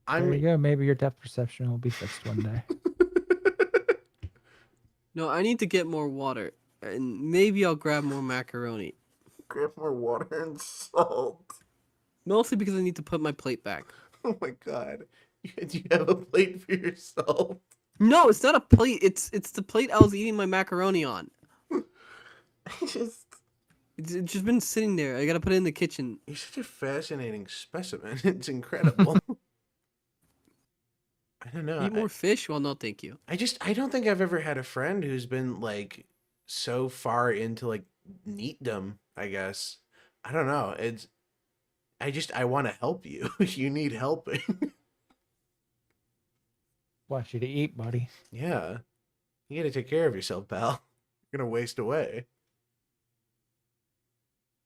There you go. Maybe your depth perception will be fixed one day. No, I need to get more water, and maybe I'll grab more macaroni. Grab more water and salt. Mostly because I need to put my plate back. Oh my god. You have a plate for yourself? No, it's not a plate. It's the plate I was eating my macaroni on. It's just been sitting there. I gotta put it in the kitchen. You're such a fascinating specimen. It's incredible. I don't know. Eat more fish? Well, no, thank you. I don't think I've ever had a friend who's been like so far into like neatdom, I guess. I don't know. I want to help you. You need helping. Want you to eat, buddy. Yeah. You gotta take care of yourself, pal. You're gonna waste away.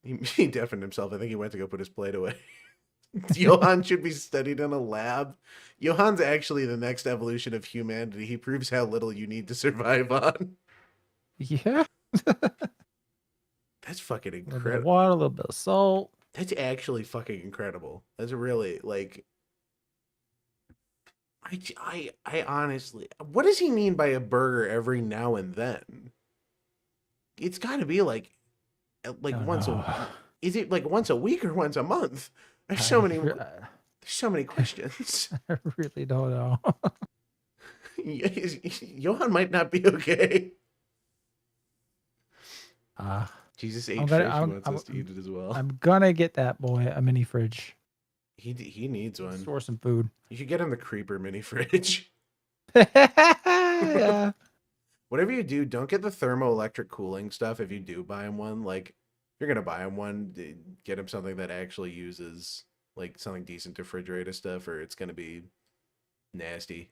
He deafened himself. I think he went to go put his plate away. Johann should be studied in a lab. Johann's actually the next evolution of humanity. He proves how little you need to survive on. Yeah. That's fucking A little bit of incredible. water, a little bit of salt. That's actually fucking incredible. That's really like. I honestly, what does he mean by a burger every now and then? It's got to be like once a. Is it like once a week or once a month? There's so many. There's so many questions. I really don't know. Johann might not be okay. Jesus ate fish. He wants us to eat it as well. I'm gonna get that boy a mini fridge. He needs one. Store some food. You should get him the creeper mini fridge. Yeah. Whatever you do, don't get the thermoelectric cooling stuff. If you do buy him one, like if you're gonna buy him one, get him something that actually uses like something decent to refrigerate his stuff, or it's gonna be nasty.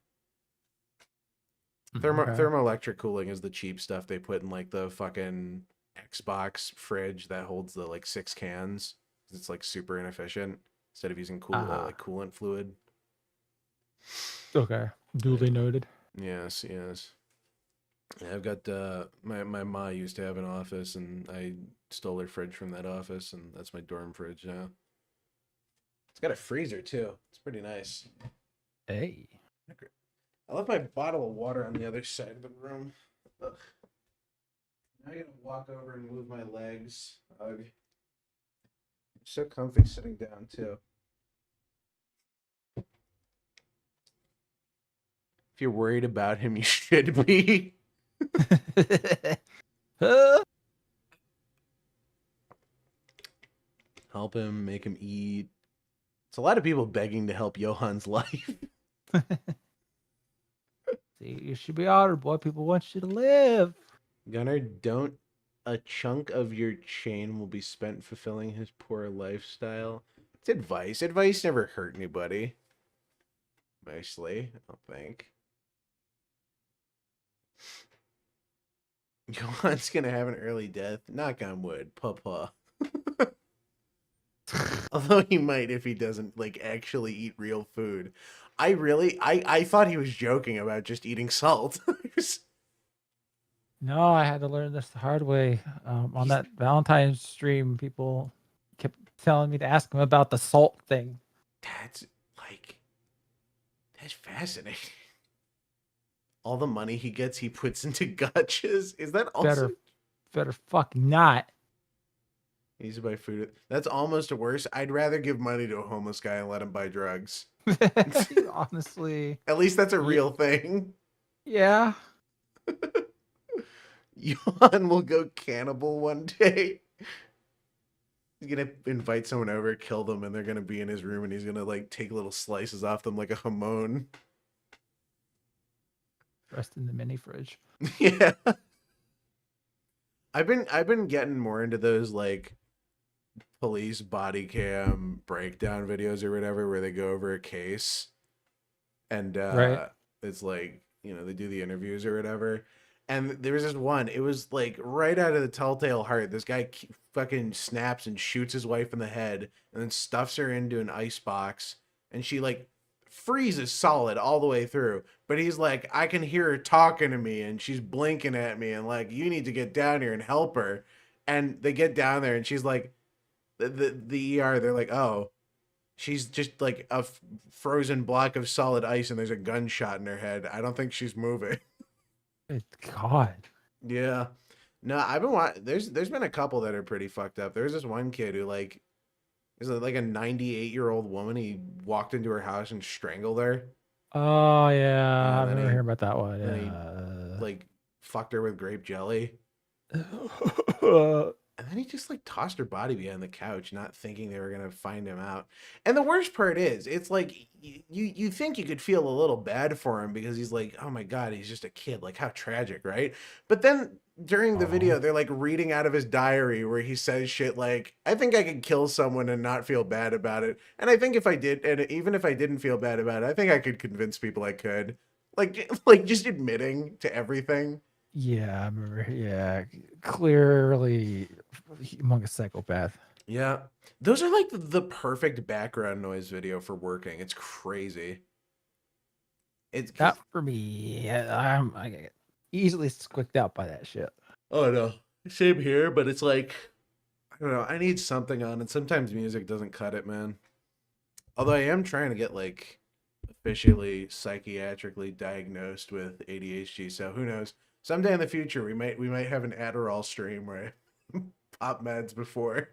Okay. Thermoelectric cooling is the cheap stuff they put in like the fucking Xbox fridge that holds the like 6 cans. It's like super inefficient instead of using like coolant fluid. Okay, duly noted. Yes. Yeah, I've got my ma used to have an office, and I stole her fridge from that office, and that's my dorm fridge now. It's got a freezer too. It's pretty nice. Hey. I left my bottle of water on the other side of the room. Ugh. Now I gotta walk over and move my legs. Ugh. I'm so comfy sitting down too. If you're worried about him, you should be. Help him, make him eat. It's a lot of people begging to help Johann's life. See, you should be honored, boy. People want you to live. Gunnar, don't. A chunk of your chain will be spent fulfilling his poor lifestyle. It's advice. Advice never hurt anybody. Mostly, I don't think. Johann's gonna have an early death. Knock on wood, papa. Although he might if he doesn't like actually eat real food. I thought he was joking about just eating salt. No, I had to learn this the hard way. On that Valentine's stream, people kept telling me to ask him about the salt thing. That's fascinating. All the money he gets, he puts into gotchas. Is that also better fuck not? He needs to buy food. That's almost worse. I'd rather give money to a homeless guy and let him buy drugs. Honestly, at least that's a real thing. Yeah. Johann will go cannibal one day. He's gonna invite someone over, kill them, and they're gonna be in his room, and he's gonna like take little slices off them like a hamon. Rest in the mini fridge. Yeah. I've been getting more into those like police body cam breakdown videos or whatever, where they go over a case and right. It's like, they do the interviews or whatever. And there was this one, it was like right out of the Telltale Heart. This guy fucking snaps and shoots his wife in the head and then stuffs her into an ice box, and she like freezes solid all the way through. But he's like, I can hear her talking to me, and she's blinking at me, and like, you need to get down here and help her. And they get down there, and she's like, the ER, they're like, oh, she's just like a frozen block of solid ice, and there's a gunshot in her head. I don't think she's moving. God. Yeah. No, I've been watching. There's been a couple that are pretty fucked up. There's this one kid who like is like a 98-year-old woman. He walked into her house and strangled her. Oh yeah, I remember hearing about that one. Yeah. He, like fucked her with grape jelly. And then he just like tossed her body behind the couch, not thinking they were gonna find him out. And the worst part is, it's like you think you could feel a little bad for him because he's like, oh my god, he's just a kid. Like, how tragic, right? But then during the video, they're like reading out of his diary where he says shit like, I think I could kill someone and not feel bad about it. And I think if I did, and even if I didn't feel bad about it, I think I could convince people I could. Like just admitting to everything. Yeah, I remember. Yeah, clearly among a psychopath. Yeah, those are like the perfect background noise video for working. It's crazy. It's not for me. I get easily squicked out by that shit. Oh no, same here. But it's like, I don't know. I need something on, and sometimes music doesn't cut it, man. Although I am trying to get like officially psychiatrically diagnosed with ADHD, so who knows? Someday in the future, we might have an Adderall stream where I pop meds before.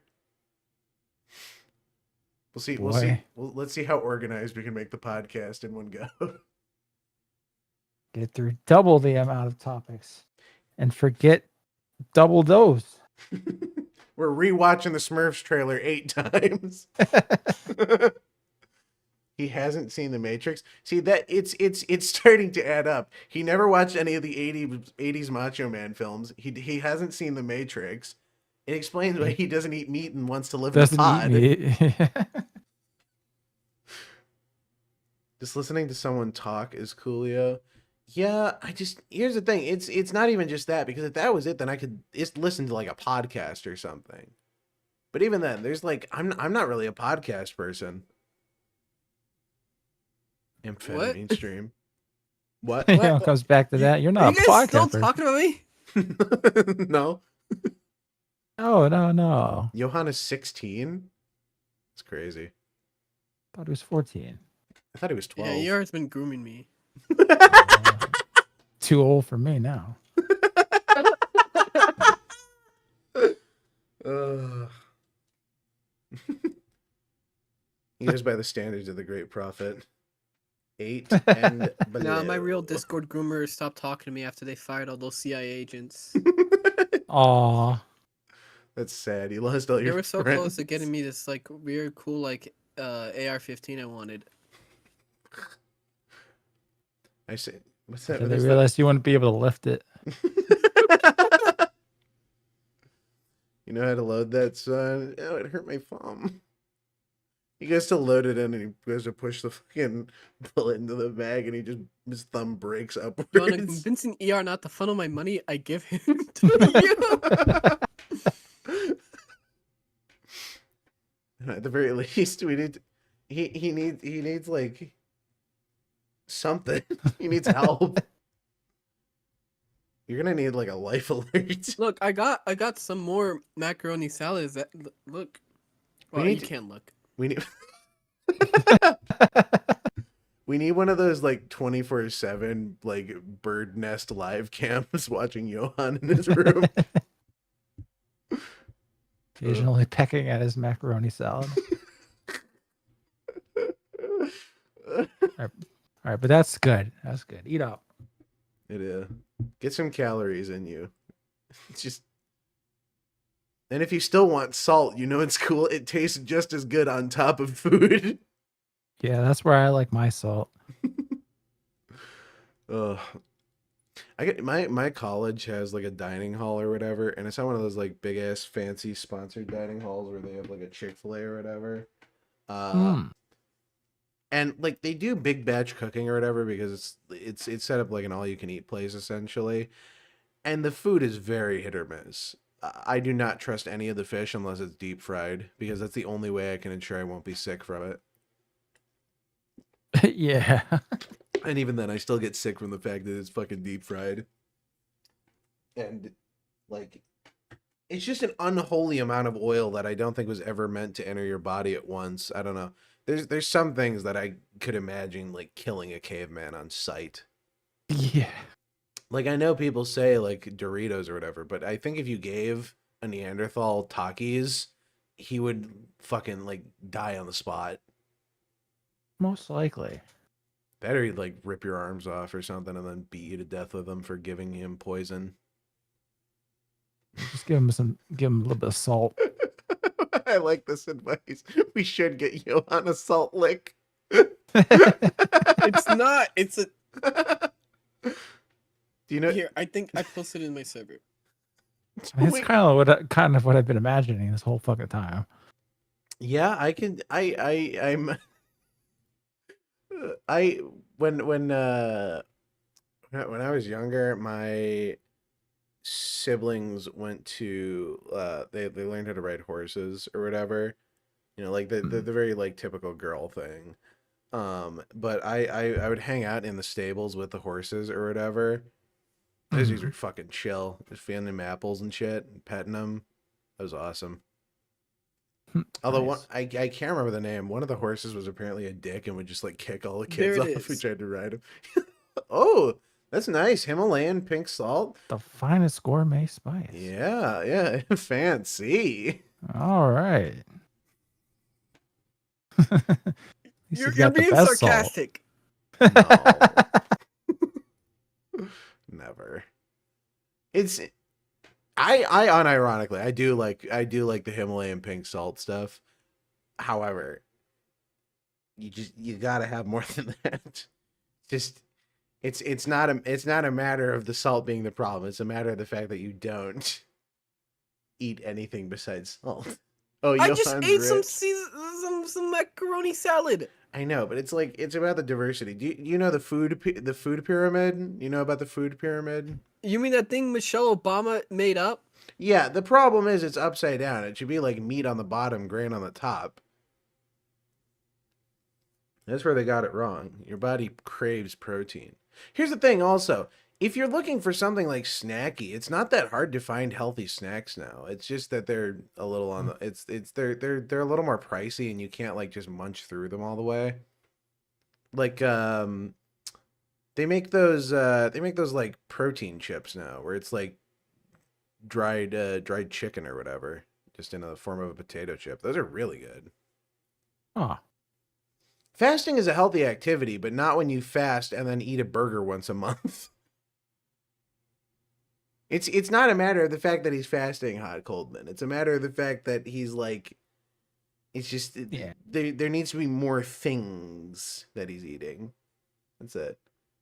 We'll see. We'll see. Let's see how organized we can make the podcast in one go. Get through double the amount of topics, and forget double those. We're rewatching the Smurfs trailer 8 times. He hasn't seen The Matrix. See, that it's starting to add up. He never watched any of the 80s Macho Man films. He hasn't seen The Matrix. It explains why he doesn't eat meat and wants to live in a pod. Just listening to someone talk is coolio. Yeah, here's the thing. It's not even just that, because if that was it, then I could just listen to like a podcast or something. But even then, there's like I'm not really a podcast person. Amphetamine stream. What? Yeah, it comes back to that. You're not Are a you guys still podcast. talking about me? No. No. Johann is 16? It's crazy. Thought he was 14. I thought he was 12. Yeah, Yar's been grooming me. Too old for me now. He goes by the standards of the Great Prophet. 8 and below. Nah, my real Discord groomers stopped talking to me after they fired all those CIA agents. Aw. That's sad. You lost all your They were so friends. close to getting me this like weird, cool like AR-15 I wanted. I say, what's that? They realized you wouldn't be able to lift it. You know how to load that, son? Oh, it hurt my thumb. He goes to load it in and he goes to push the fucking bullet into the bag and his thumb breaks upwards. You want to convincing ER not to funnel my money I give him to you? At the very least, we need he needs like something. He needs help. You're gonna need like a life alert. Look, I got some more macaroni salads. That look. Well, you can't look. We need we need one of those like 24/7 like bird nest live cams watching Johann in his room. Occasionally pecking at his macaroni salad. All right, but that's good. That's good. Eat up. It is. Get some calories in you. It's just. And if you still want salt, you know it's cool. It tastes just as good on top of food. Yeah, that's where I like my salt. Ugh. I get my college has like a dining hall or whatever, and it's not one of those like big ass fancy sponsored dining halls where they have like a Chick-fil-A or whatever. And like they do big batch cooking or whatever because it's set up like an all you can eat place essentially, and the food is very hit or miss. I do not trust any of the fish unless it's deep fried because that's the only way I can ensure I won't be sick from it. Yeah. And even then, I still get sick from the fact that it's fucking deep fried. And, like, it's just an unholy amount of oil that I don't think was ever meant to enter your body at once. I don't know. There's some things that I could imagine, like, killing a caveman on sight. Yeah. Like, I know people say, like, Doritos or whatever, but I think if you gave a Neanderthal Takis, he would fucking, like, die on the spot. Most likely. Better he'd like rip your arms off or something and then beat you to death with them for giving him poison. Just give him a little bit of salt. I like this advice. We should get Johann a salt lick. It's not. It's a. Do you know? Here, I think I posted it in my server. It's kind of what I've been imagining this whole fucking time. Yeah, I can. I'm. When I was younger, my siblings went to they learned how to ride horses or whatever, you know, like the very like typical girl thing. But I would hang out in the stables with the horses or whatever. Those dudes were fucking chill, just feeding them apples and shit, and petting them. That was awesome. Although Nice. I can't remember the name. One of the horses was apparently a dick and would just like kick all the kids There it off who is. tried to ride him. Oh, that's nice. Himalayan pink salt. The finest gourmet spice. Yeah, fancy. All right. You're being sarcastic. Never. It's I unironically I do like the Himalayan pink salt stuff. However, you gotta have more than that. Just it's not a matter of the salt being the problem. It's a matter of the fact that you don't eat anything besides salt. Oh, I just Johann's ate rich. some macaroni salad. I know, but it's like it's about the diversity. Do you know the food pyramid? You know about the food pyramid? You mean that thing Michelle Obama made up? Yeah, the problem is it's upside down. It should be like meat on the bottom, grain on the top. That's where they got it wrong. Your body craves protein. Here's the thing also. If you're looking for something like snacky, it's not that hard to find healthy snacks now. It's just that they're a little on the they're a little more pricey and you can't like just munch through them all the way. Like they make those like protein chips now where it's like dried chicken or whatever, just in the form of a potato chip. Those are really good. Oh. Fasting is a healthy activity, but not when you fast and then eat a burger once a month. It's not a matter of the fact that he's fasting, Hot Coldman. It's a matter of the fact that he's like, it's just, there needs to be more things that he's eating. That's it.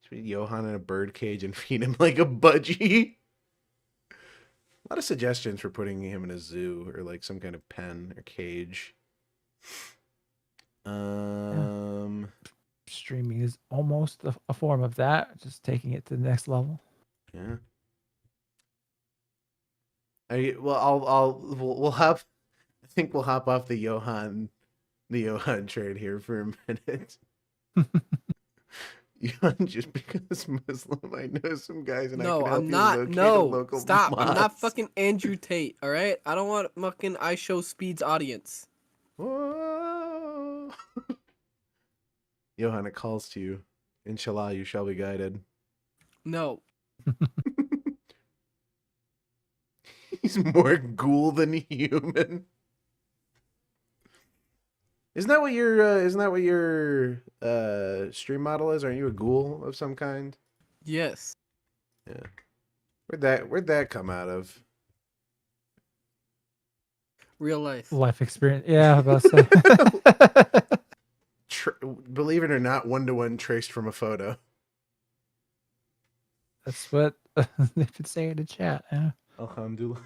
Put Johann in a bird cage and feed him like a budgie. A lot of suggestions for putting him in a zoo or like some kind of pen or cage. Streaming is almost a form of that, just taking it to the next level. Yeah. We'll hop. I think we'll hop off the Johann trade here for a minute. Johann, just because Muslim, I know some guys and no, I can help I'm not. you locate a No, local stop. I'm not mosque. fucking Andrew Tate. All right, I don't want fucking I Show Speed's audience. Whoa. Johann, it calls to you. Inshallah, you shall be guided. No. He's more ghoul than human. Isn't that what your stream model is? Aren't you a ghoul of some kind? Yes. Yeah. Where'd that come out of? Real life. Life experience. Yeah, I was about to say. Believe it or not, 1-to-1 traced from a photo. That's what they could say in the chat. Yeah. Alhamdulillah.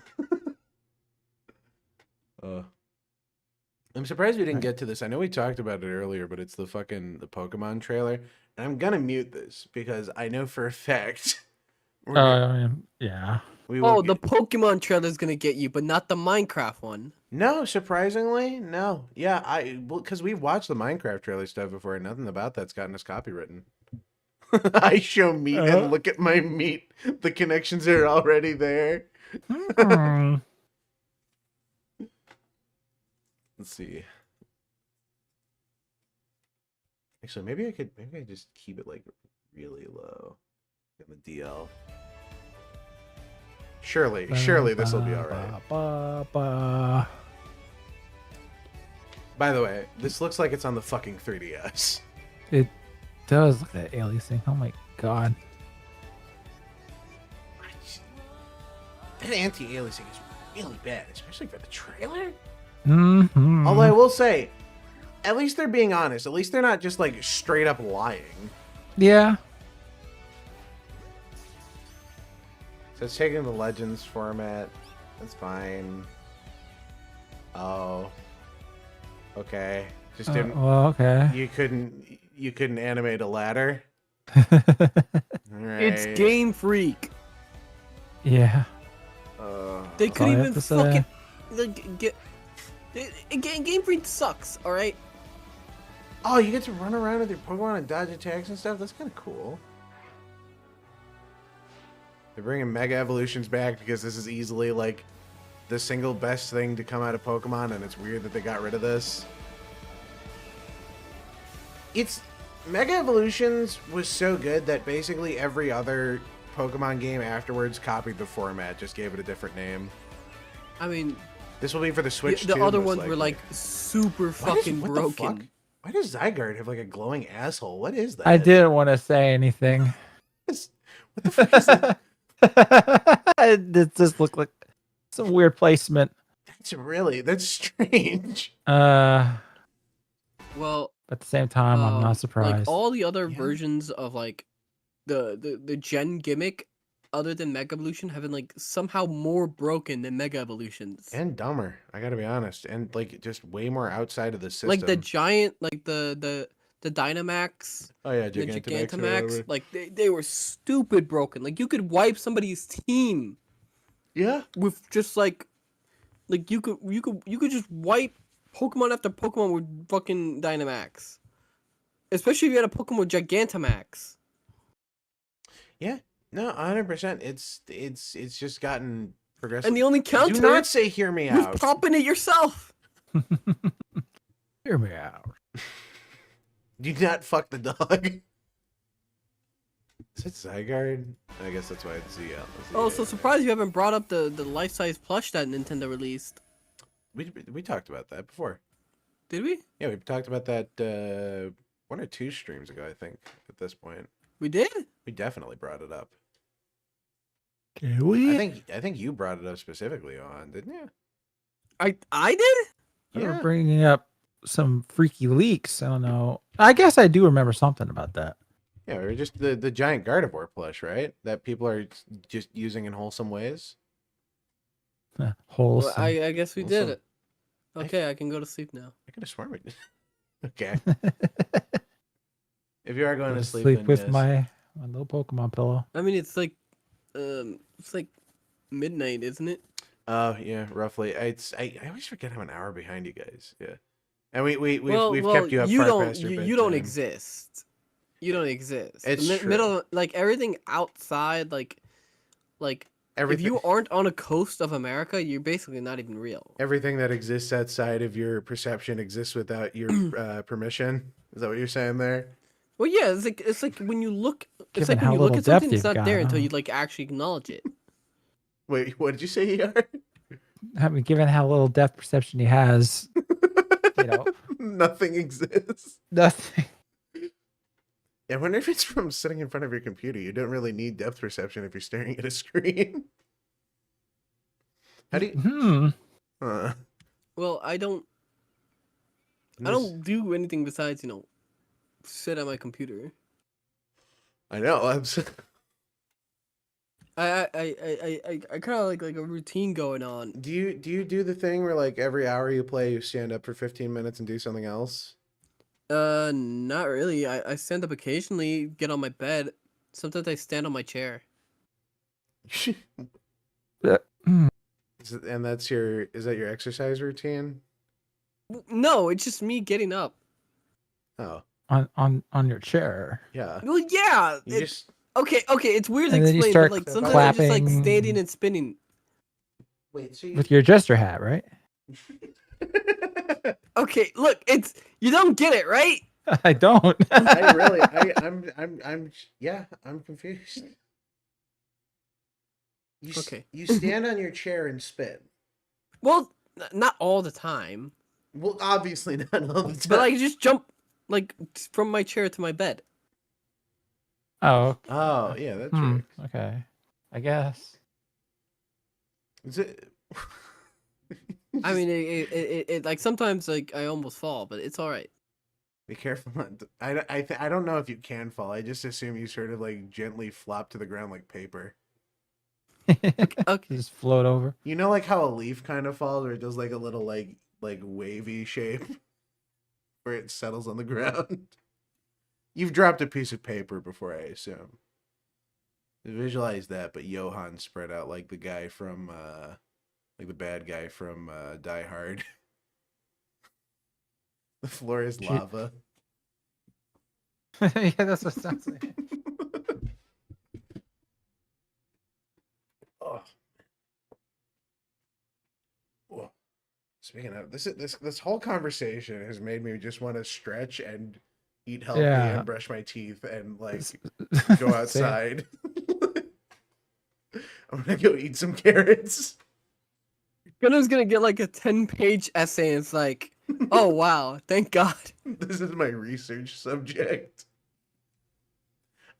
I'm surprised we didn't get to this. I know we talked about it earlier, but it's the Pokemon trailer. And I'm gonna mute this because I know for a fact. Yeah. The Pokemon trailer is gonna get you, but not the Minecraft one. No, surprisingly, no. Yeah, because we've watched the Minecraft trailer stuff before, and nothing about that's gotten us copywritten. I show meat and look at my meat. The connections are already there. Let's see. Actually, maybe I could just keep it like really low in the DL. Surely this will be all right. By the way, this looks like it's on the fucking 3DS. It does look at that aliasing. Oh my god. That anti-aliasing is really bad, especially for the trailer. Mm-hmm. Although I will say, at least they're being honest. At least they're not just like straight up lying. Yeah. So it's taking the Legends format. That's fine. Oh. Okay. Just didn't. Well, okay. You couldn't animate a ladder. Right. It's Game Freak. Yeah. They couldn't even fucking get. Game Freak sucks. All right. Oh, you get to run around with your Pokemon and dodge attacks and stuff. That's kind of cool. They're bringing Mega Evolutions back because this is easily like the single best thing to come out of Pokemon, and it's weird that they got rid of this. Mega Evolutions was so good that basically every other Pokemon game afterwards copied the format, just gave it a different name. I mean, this will be for the Switch the too, other most ones likely. were like super fucking what the broken. fuck? Why does Zygarde have like a glowing asshole? What is that? I didn't want to say anything. What the fuck is that? It just looked like some weird placement. That's strange. Well, at the same time, I'm not surprised. Like all the other versions of like the Gen gimmick, other than Mega Evolution, have been like somehow more broken than Mega Evolutions. And dumber, I gotta be honest, and like just way more outside of the system. Like the giant, like the the Dynamax. Oh yeah, the Gigantamax. Gigantamax. Like they were stupid broken. Like you could wipe somebody's team. Yeah. With just like you could just wipe Pokemon after Pokemon with fucking Dynamax. Especially if you had a Pokemon with Gigantamax. Yeah. No, 100%. It's just gotten progressive. And the only counter. Do not say "hear me was out." popping it yourself. Hear me out. Do not fuck the dog. Is it Zygarde? I guess that's why it's ZL. Oh, so surprised you haven't brought up the life-size plush that Nintendo released. We talked about that before. Did we? Yeah, we talked about that 1 or 2 streams ago, I think, at this point. We did? We definitely brought it up. Can we? I think you brought it up specifically on, didn't you? I did? We're bringing up some freaky leaks. I don't know. I guess I do remember something about that. Yeah, we were just the giant Gardevoir plush, right? That people are just using in wholesome ways. Wholesome. Well, I guess we did it. Okay, I can go to sleep now. I could have sworn we did. Okay. If you are going to sleep, then with yes. my little Pokemon pillow. I mean, it's like midnight, isn't it? Oh yeah, roughly. I always forget I'm an hour behind you guys. Yeah, and we've kept you up you far don't past your you don't bedtime. exist. You don't exist. It's true. Middle, like everything outside, like Everything- if you aren't on a coast of America, you're basically not even real. Everything that exists outside of your perception exists without your permission. Is that what you're saying there? Well, yeah, it's like when you look, it's Given like when how you look little at something, depth it's you've not there got, until huh? you like actually acknowledge it. Wait, what did you say, ER? I mean, given how little depth perception he has, Nothing exists. nothing. I wonder if it's from sitting in front of your computer. You don't really need depth perception if you're staring at a screen. How do you? Well, I don't do anything besides sit at my computer. I know. I kind of like a routine going on. Do you do the thing where like every hour you play, you stand up for 15 minutes and do something else? Not really. I stand up occasionally, get on my bed. Sometimes I stand on my chair. And that's is that your exercise routine? No, it's just me getting up. Oh. On your chair. Yeah. Well, yeah. You just okay. It's weird to And then you explain, start but like sometimes I'm just like clapping. standing and spinning. Wait, so With your jester hat, right? Okay, look, you don't get it, right? I don't. I'm confused. Okay. You stand on your chair and spin. Well, not all the time. Well, obviously not all the time. But I just jump like from my chair to my bed. Oh. Oh, yeah, that's right. Okay. I guess. Is it? I mean, it like sometimes like I almost fall, but it's all right. Be careful. I don't know if you can fall. I just assume you sort of like gently flop to the ground like paper. Okay. Just float over. You know, like how a leaf kind of falls, where it does like a little like wavy shape, where it settles on the ground. You've dropped a piece of paper before, I assume. Visualize that, but Johann spread out like the guy from, like the bad guy from Die Hard. The floor is lava. Yeah, that's what it sounds like. Oh. Whoa. Speaking of this whole conversation has made me just want to stretch and eat healthy and brush my teeth and like go outside. I'm gonna go eat some carrots. Gunnar's gonna get like a 10-page essay and it's like, oh wow, thank God. This is my research subject.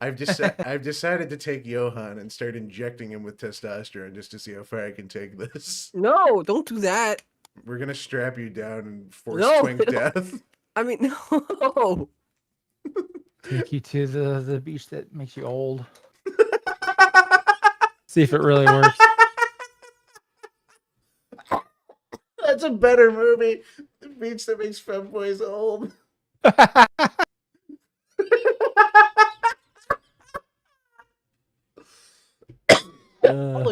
I've decided to take Johann and start injecting him with testosterone just to see how far I can take this. No, don't do that. We're gonna strap you down and force swing No, death. I mean, no. Take you to the beach that makes you old. See if it really works. That's a better movie. The beach that makes femboys old.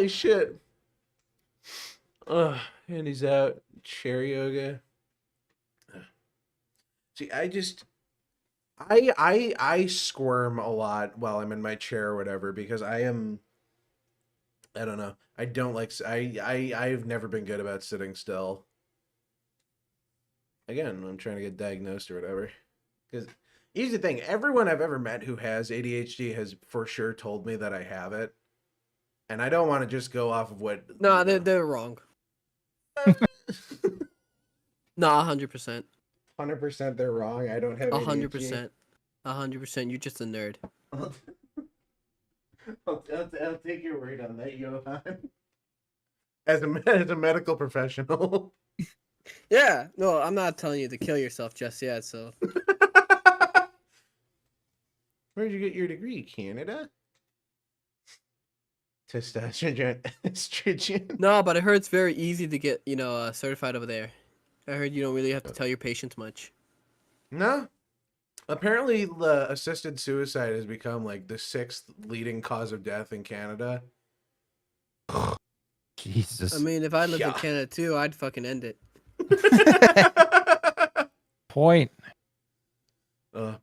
Holy shit. Ugh, and he's out. Chair yoga. See, I squirm a lot while I'm in my chair or whatever because I don't know. I don't like I've never been good about sitting still. Again, I'm trying to get diagnosed or whatever. Because here's the thing, everyone I've ever met who has ADHD has for sure told me that I have it. And I don't want to just go off of what No, they're wrong. No, 100%. 100% they're wrong. I don't have 100%. 100%. You're just a nerd. I'll take your word on that, Johann. As a medical professional. Yeah. No, I'm not telling you to kill yourself just yet, so. Where'd you get your degree? Canada? Testosterone estrogen. No, but I heard it's very easy to get, certified over there. I heard you don't really have to tell your patients much. No. Apparently, the assisted suicide has become like the 6th leading cause of death in Canada. Jesus. I mean, if I lived in Canada too, I'd fucking end it. Point.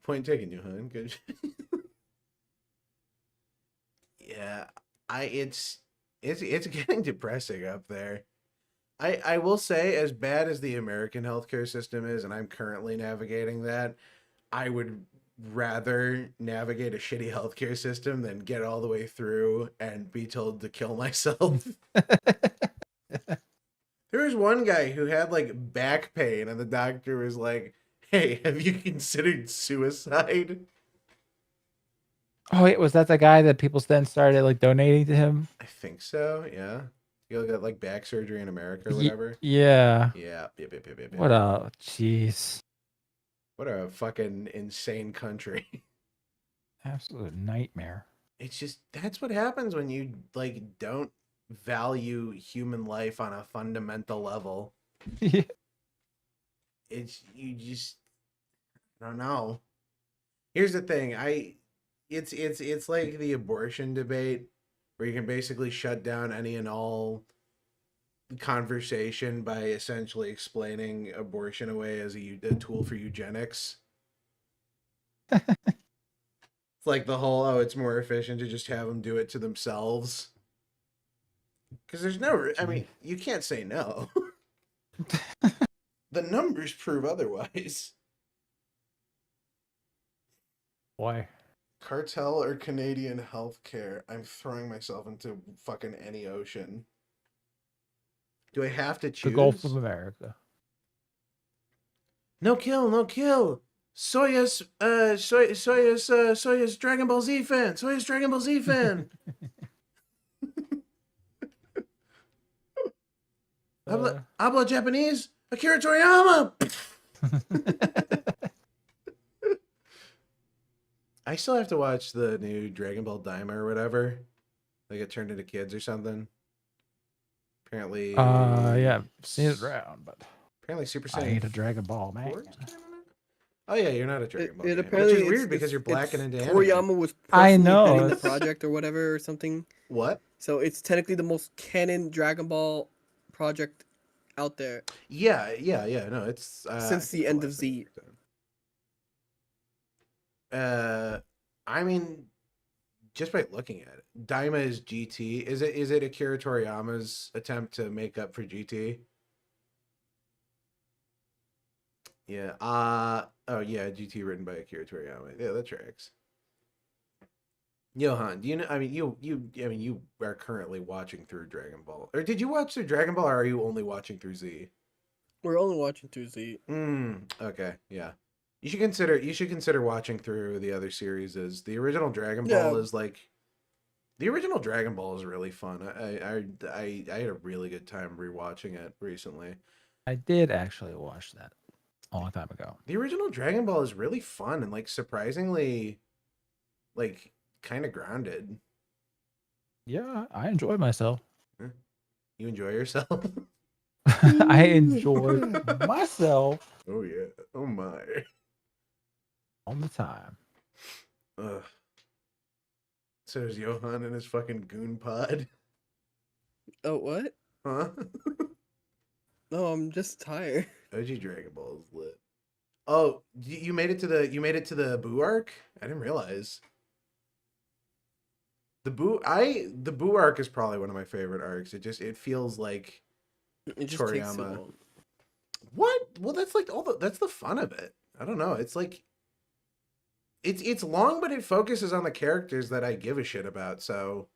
Point taken, Johann. Good. Yeah, it's getting depressing up there. I will say, as bad as the American healthcare system is, and I'm currently navigating that, I would rather navigate a shitty healthcare system than get all the way through and be told to kill myself. There was one guy who had like back pain, and the doctor was like, "Hey, have you considered suicide?" Oh wait, was that the guy that people then started like donating to him? I think so. Yeah. You got like back surgery in America or whatever. Yeah. Yeah. What a jeez. What a fucking insane country. Absolute nightmare. It's just that's what happens when you like don't value human life on a fundamental level. Yeah. It's you just I don't know. Here's the thing, it's like the abortion debate where you can basically shut down any and all conversation by essentially explaining abortion away as a tool for eugenics. It's like the whole, it's more efficient to just have them do it to themselves. Because there's no, I mean, you can't say no. The numbers prove otherwise. Why? Cartel or Canadian healthcare? I'm throwing myself into fucking any ocean. Do I have to choose? The Gulf of America. No kill, no kill. Soya's Dragon Ball Z fan. Soya's Dragon Ball Z fan. Habla Japanese. Akira Toriyama. I still have to watch the new Dragon Ball Daima or whatever. They get turned into kids or something. Apparently. Yeah, I've seen it around, but apparently Super I Saiyan. ain't a Dragon Ball man. Oh yeah, you're not a Dragon Ball fan, apparently which is weird because you're black and into anime. Toriyama was I know heading the project or whatever or something. What? So it's technically the most canon Dragon Ball project out there. Yeah. No, it's since the end of Z. I mean, just by looking at it, Daima is GT. Is it Akira Toriyama's attempt to make up for GT? Yeah. Oh yeah, GT written by Akira Toriyama. Yeah, that tracks. Johann, do you know? I mean, you are currently watching through Dragon Ball, or did you watch through Dragon Ball, or are you only watching through Z? We're only watching through Z. Okay, yeah. You should consider watching through the other series. Is the original Dragon Ball is like, the original Dragon Ball is really fun. I had a really good time rewatching it recently. I did actually watch that a long time ago. The original Dragon Ball is really fun and like surprisingly, like kind of grounded. Yeah, I enjoyed myself. You enjoy yourself? I enjoyed myself. Oh yeah. Oh my. All the time. Ugh. So is Johann in his fucking goon pod. Oh, what? Huh? No, I'm just tired. OG Dragon Ball is lit. Oh, you made it to the Boo arc? I didn't realize. The Boo arc is probably one of my favorite arcs. It feels like It just takes so Toriyama. long. What? Well, that's like that's the fun of it. I don't know. It's like it's long, but it focuses on the characters that I give a shit about. So,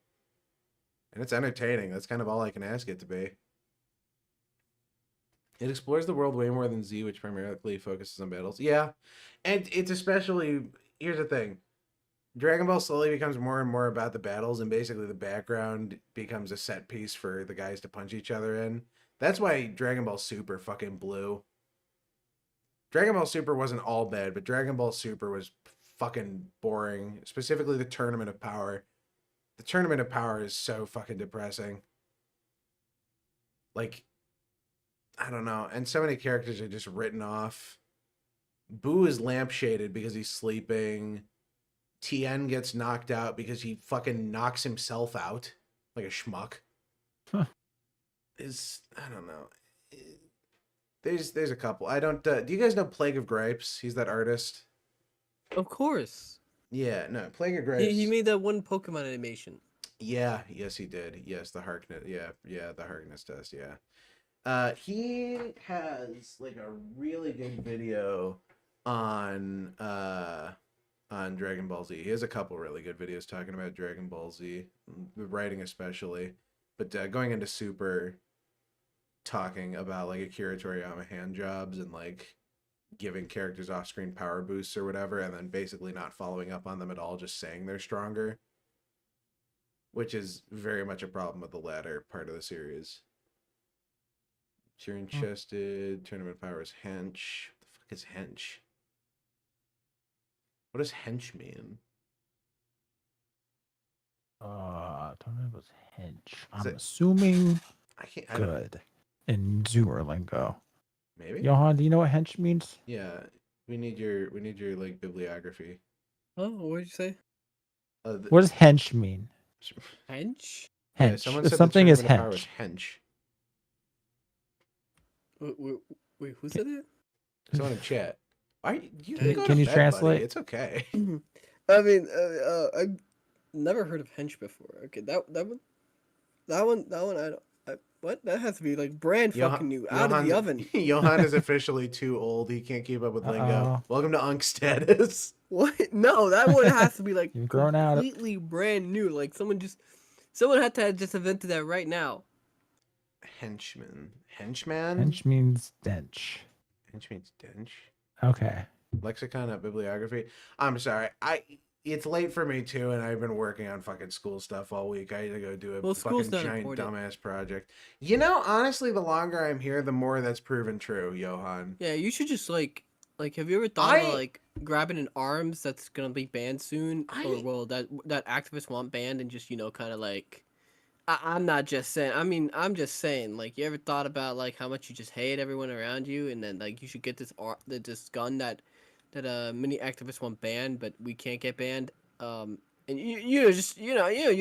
and it's entertaining. That's kind of all I can ask it to be. It explores the world way more than Z, which primarily focuses on battles. Yeah, and it's especially, here's the thing. Dragon Ball slowly becomes more and more about the battles, and basically the background becomes a set piece for the guys to punch each other in. That's why Dragon Ball Super fucking blew. Dragon Ball Super wasn't all bad, but Dragon Ball Super was fucking boring. Specifically the Tournament of Power. The Tournament of Power is so fucking depressing. Like, I don't know. And so many characters are just written off. Boo is lampshaded because he's sleeping. Tien gets knocked out because he fucking knocks himself out like a schmuck. Huh. I don't know. There's a couple. I don't. Do you guys know Plague of Gripes? He's that artist. Of course. Yeah, no, Plague of Gripes. He made that one Pokemon animation. Yeah, yes, he did. Yes, the Harkness. Yeah, the Harkness test. Yeah. He has like a really good video on Dragon Ball Z. He has a couple really good videos talking about Dragon Ball Z, the writing especially, but going into Super, talking about like Akira Toriyama hand jobs and like giving characters off-screen power boosts or whatever, and then basically not following up on them at all, just saying they're stronger, which is very much a problem with the latter part of the series. Cheering chested, tournament power is hench. What the fuck is hench? What does hench mean? Tournament was hench. I'm assuming I good in Zoomer lingo. Maybe. Johann, do you know what hench means? Yeah, we need your like bibliography. Oh, what did you say? What does hench mean? Hench? Yeah, Hench. someone If said something the is tournament power was hench. Wait, who said that? Someone in chat. You Can go to you bed, translate? buddy. It's okay. I mean, I've never heard of hench before. Okay, that one. What? That has to be like brand fucking new, out of the oven. Johann is officially too old. He can't keep up with lingo. Welcome to Unk status. What? No, that one has to be like You've grown out. completely brand new. Like someone had to have just invented that right now. Henchman. Henchman? Hench means dench. Hench means dench. Okay. Lexicon at bibliography. I'm sorry. It's late for me too, and I've been working on fucking school stuff all week. I had to go do a fucking giant dumbass project. You know, honestly, the longer I'm here, the more that's proven true, Johann. Yeah, you should just like have you ever thought of like grabbing an arms that's gonna be banned soon, or well that activists want banned, and just kind of like. I'm not just saying. I mean, I'm just saying. Like, you ever thought about like how much you just hate everyone around you, and then like you should get this gun that many activists want banned, but we can't get banned. And you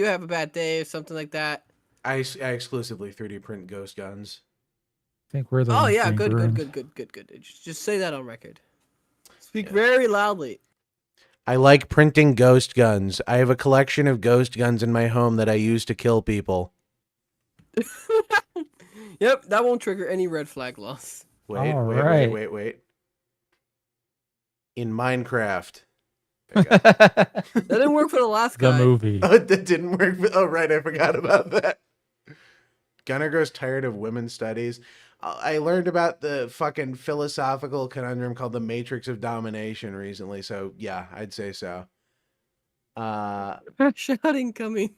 have a bad day or something like that. I exclusively 3D print ghost guns. I think we're the. Oh yeah, good. Just say that on record. Speak very loudly. I like printing ghost guns. I have a collection of ghost guns in my home that I use to kill people. Yep, that won't trigger any red flag laws. Wait. In Minecraft. That didn't work for the last guy. The movie. Oh, that didn't work. Oh, right. I forgot about that. Gunnar grows tired of women's studies. I learned about the fucking philosophical conundrum called the Matrix of Domination recently. So, yeah, I'd say so. Shot incoming.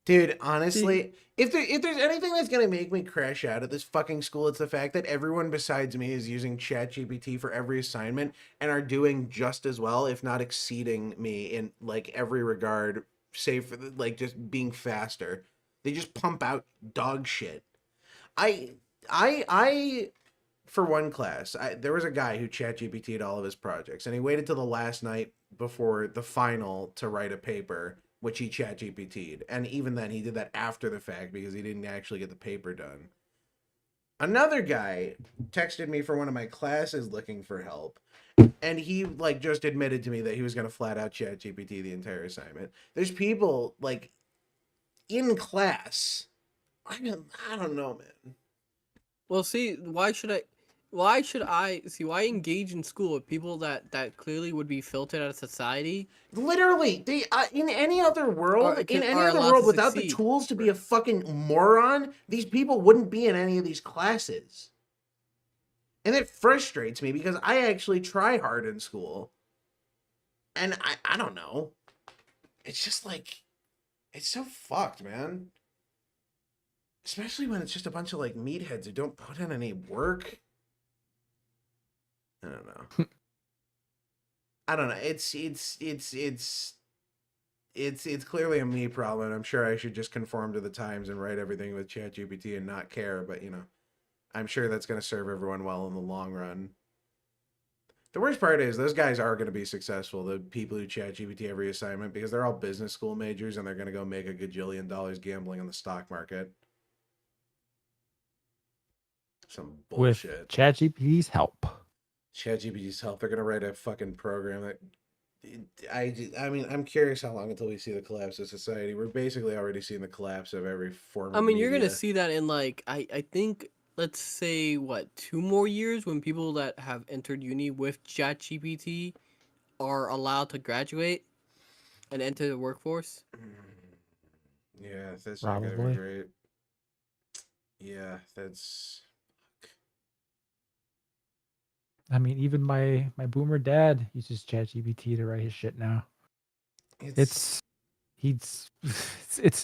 Dude, honestly, if there's anything that's going to make me crash out of this fucking school, it's the fact that everyone besides me is using ChatGPT for every assignment and are doing just as well, if not exceeding me in like every regard, save for like just being faster. They just pump out dog shit. I for one class, there was a guy who ChatGPT'd all of his projects, and he waited till the last night before the final to write a paper which he chat GPT'd. And even then, he did that after the fact because he didn't actually get the paper done. Another guy texted me for one of my classes looking for help. And he, like, just admitted to me that he was going to flat out chat GPT the entire assignment. There's people, like, in class. I don't know, man. Well, see, why engage in school with people that clearly would be filtered out of society? Literally, they in any other world, without the tools to be a fucking moron, these people wouldn't be in any of these classes. And it frustrates me because I actually try hard in school. And I don't know. It's just like, it's so fucked, man. Especially when it's just a bunch of, like, meatheads who don't put in any work. I don't know. I don't know. It's clearly a me problem. I'm sure I should just conform to the times and write everything with ChatGPT and not care, but, you know, I'm sure that's going to serve everyone well in the long run. The worst part is those guys are going to be successful, the people who chat GPT every assignment, because they're all business school majors and they're going to go make a gajillion dollars gambling on the stock market. Some bullshit. With ChatGPT's help. ChatGPT's help. They're going to write a fucking program that... I mean, I'm curious how long until we see the collapse of society. We're basically already seeing the collapse of every form of you're media. going to see that in, like, I think... Let's say, 2 more years when people that have entered uni with ChatGPT are allowed to graduate and enter the workforce? Yeah, that's not going to be great. Yeah, that's... I mean, even my boomer dad uses ChatGPT to write his shit now. It's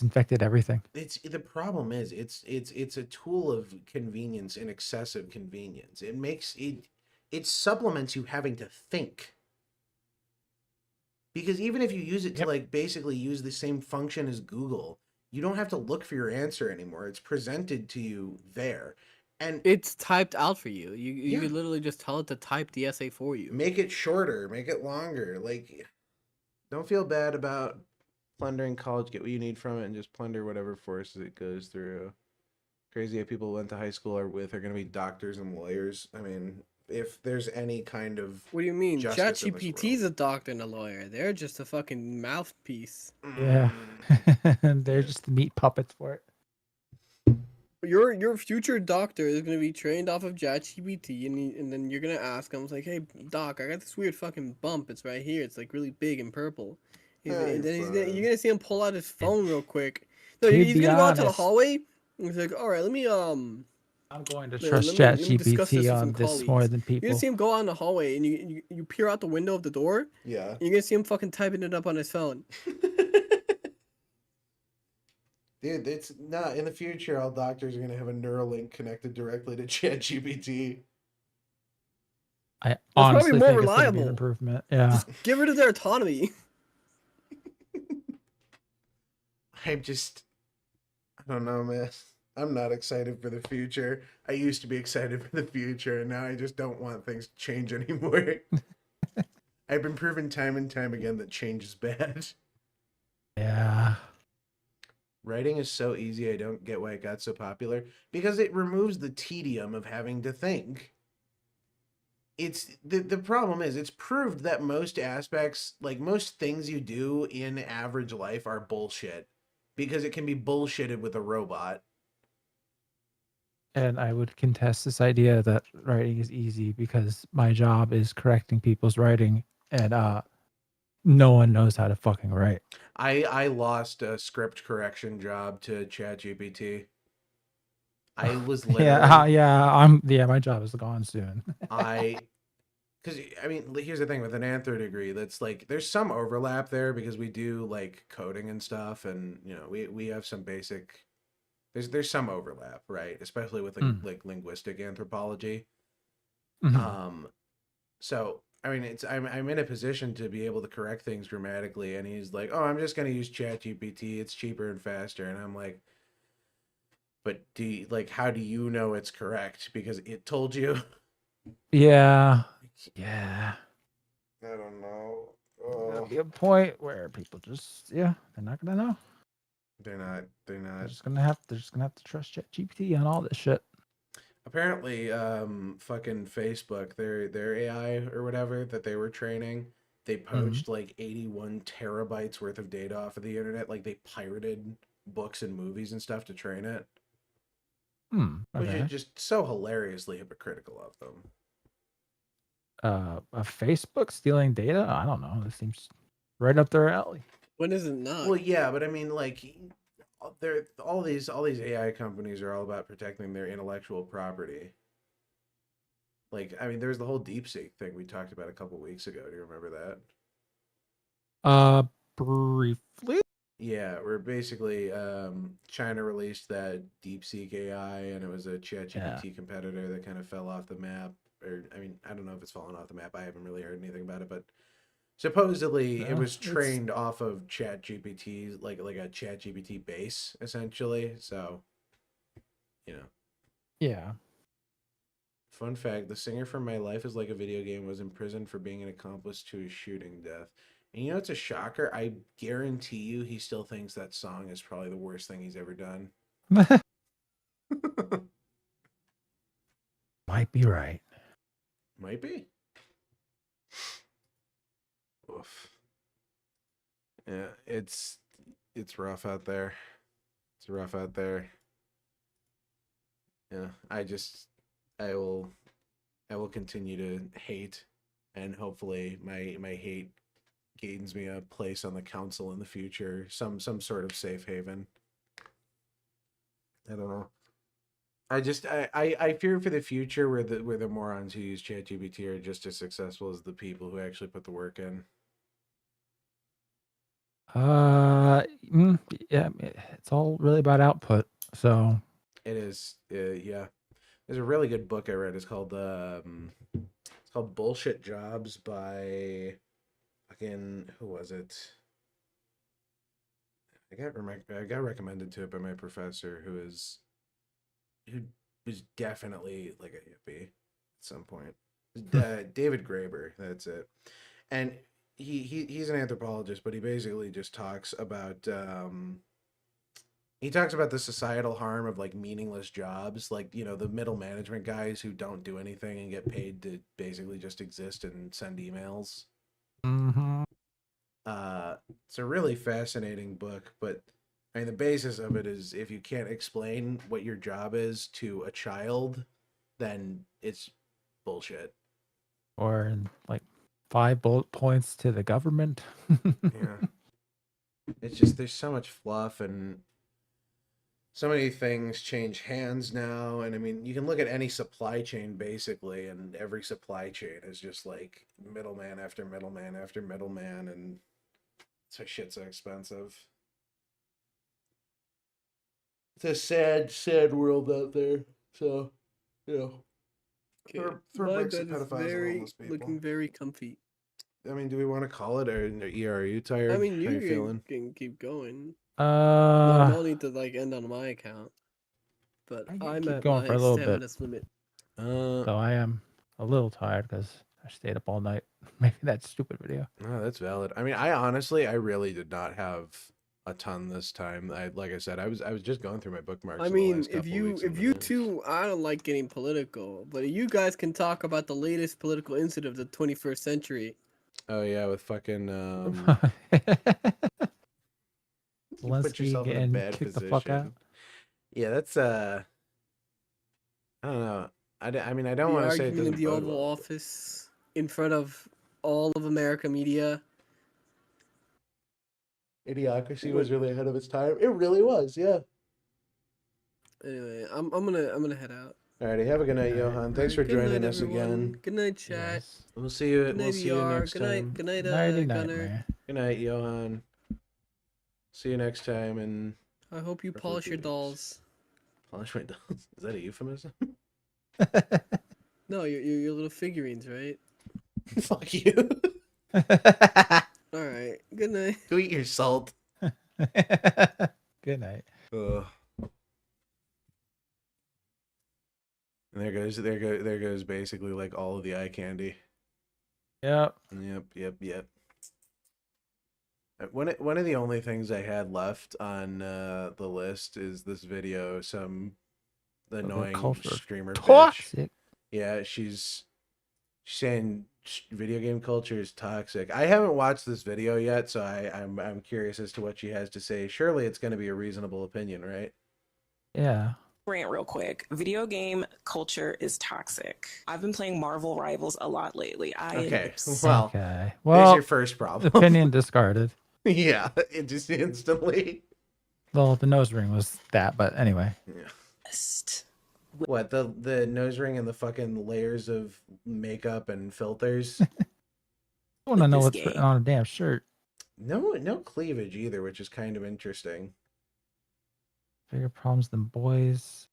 infected everything. The problem is it's a tool of convenience and excessive convenience. It supplements you having to think. Because even if you use it to like basically use the same function as Google, you don't have to look for your answer anymore. It's presented to you there. And it's typed out for you. You could literally just tell it to type the essay for you. Make it shorter, make it longer. Like, don't feel bad about plundering college, get what you need from it, and just plunder whatever forces it goes through. Crazy how people went to high school are going to be doctors and lawyers. I mean, if there's any kind of... What do you mean? ChatGPT's a doctor and a lawyer. They're just a fucking mouthpiece. Yeah. They're just the meat puppets for it. Your future doctor is going to be trained off of ChatGPT, and then you're going to ask him, like, hey, doc, I got this weird fucking bump. It's right here. It's, like, really big and purple. And then you're going to see him pull out his phone real quick. No, he's going to go out to the hallway. And he's like, all right, let me, I'm going to trust ChatGPT on this more than people. You're going to see him go out in the hallway, and you peer out the window of the door. Yeah. And you're going to see him fucking typing it up on his phone. Dude, it's not in the future. All doctors are going to have a Neuralink connected directly to ChatGPT. I honestly more think reliable. It's gonna be an improvement. Yeah. Just give rid of their autonomy. I don't know, man. I'm not excited for the future. I used to be excited for the future, and now I just don't want things to change anymore. I've been proven time and time again that change is bad. Yeah. Writing is so easy, I don't get why it got so popular. Because it removes the tedium of having to think. It's the problem is, it's proved that most aspects, like most things you do in average life are bullshit. Because it can be bullshitted with a robot. And I would contest this idea that writing is easy because my job is correcting people's writing, and no one knows how to fucking write. I lost a script correction job to ChatGPT. I was literally... my job is gone soon. Because, I mean, here's the thing with an anthro degree, that's like, there's some overlap there because we do like coding and stuff, and, you know, we have some basic, there's some overlap, right? Especially with like linguistic anthropology. Mm-hmm. So, I mean, I'm in a position to be able to correct things grammatically, and he's like, oh, I'm just going to use ChatGPT, it's cheaper and faster, and I'm like, but how do you know it's correct? Because it told you. Yeah. I don't know. There'll be a point where people just, they're not gonna know. They're not. They're just gonna have to trust ChatGPT on all this shit. Apparently, fucking Facebook, their AI or whatever that they were training, they poached like 81 terabytes worth of data off of the internet. Like they pirated books and movies and stuff to train it. Which is just so hilariously hypocritical of them. A Facebook stealing data? I don't know. This seems right up their alley. When is it not? Well, yeah, but I mean, like, all these AI companies are all about protecting their intellectual property. Like, I mean, there's the whole DeepSeek thing we talked about a couple weeks ago. Do you remember that? Briefly. Yeah, where basically China released that DeepSeek AI, and it was a ChatGPT competitor that kind of fell off the map. Or, I mean, I don't know if it's fallen off the map. I haven't really heard anything about it, but supposedly it was trained off of ChatGPT, like a ChatGPT base, essentially. So, you know. Yeah. Fun fact, the singer from My Life is Like a Video Game was imprisoned for being an accomplice to a shooting death. And you know, it's a shocker. I guarantee you he still thinks that song is probably the worst thing he's ever done. Might be right. Might be. Oof. Yeah, it's rough out there. It's rough out there. Yeah, I will continue to hate, and hopefully my hate gains me a place on the council in the future, some sort of safe haven. I don't know. I fear for the future where the morons who use ChatGPT are just as successful as the people who actually put the work in. Yeah, it's all really about output. So it is. Yeah, there's a really good book I read. It's called Bullshit Jobs by fucking, who was it? I got recommended to it by my professor, who was definitely like a hippie at some point. David Graeber, that's it. And he's an anthropologist, but he basically just talks about the societal harm of like meaningless jobs, like, you know, the middle management guys who don't do anything and get paid to basically just exist and send emails. It's a really fascinating book, but I mean, the basis of it is if you can't explain what your job is to a child, then it's bullshit. Or like 5 bullet points to the government. Yeah. It's just, there's so much fluff and so many things change hands now. And I mean, you can look at any supply chain basically, and every supply chain is just like middleman after middleman after middleman, and so shit's so expensive. It's a sad world out there. So, you know. My bed is looking very comfy. I mean, do we want to call it, or are you tired? I mean, How you feeling? can keep going. No need to like end on my account. But I'm at going my for a little bit. limit. So I am a little tired because I stayed up all night. Maybe that stupid video. No, that's valid. I mean, I really did not have a ton this time. Like I said, I was just going through my bookmarks. I mean, if you two, I don't like getting political, but you guys can talk about the latest political incident of the 21st century. Oh yeah, with fucking Zelensky getting kicked the fuck out. Yeah, that's I don't know. I mean, I don't want to say it in the Oval well. Office in front of all of America media. Idiocracy was really ahead of its time. It really was, yeah. Anyway, I'm gonna head out. Alrighty, have a good night, Johann. Thanks for joining us again. Good night, chat. Yes. We'll see you. We'll see you next time. Good night, Gunnar. Good night, Johann. See you next time, and I hope you polish your dolls. Polish my dolls? Is that a euphemism? No, your little figurines, right? Fuck you. All right. Good night. Go eat your salt. Good night. Ugh. And there goes basically like all of the eye candy. Yep. Yep. One of the only ththings I had left on the list is this video. Some annoying streamer bitch. Toxic. Yeah, she's saying video game culture is toxic. I haven't watched this video yet, so I'm curious as to what she has to say. Surely it's going to be a reasonable opinion, right? Yeah. Rant real quick. Video game culture is toxic. I've been playing Marvel Rivals a lot lately. Well, there's your first problem. Opinion discarded. Yeah, it just instantly. Well, the nose ring was that, but anyway. Yeah. What, the nose ring and the fucking layers of makeup and filters? I want to know what's written on a damn shirt. No cleavage either, which is kind of interesting. Bigger problems than boys.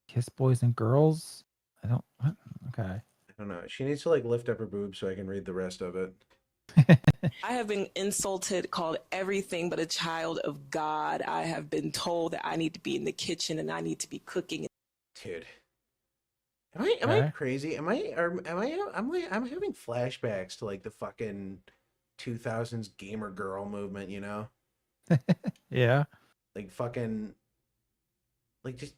Kiss boys and girls. What? Okay. I don't know. She needs to like lift up her boobs so I can read the rest of it. I have been insulted, called everything but a child of God. I have been told that I need to be in the kitchen and I need to be cooking. Dude, am I crazy? I'm having flashbacks to like the fucking 2000s gamer girl movement, you know? Yeah. Like fucking, like just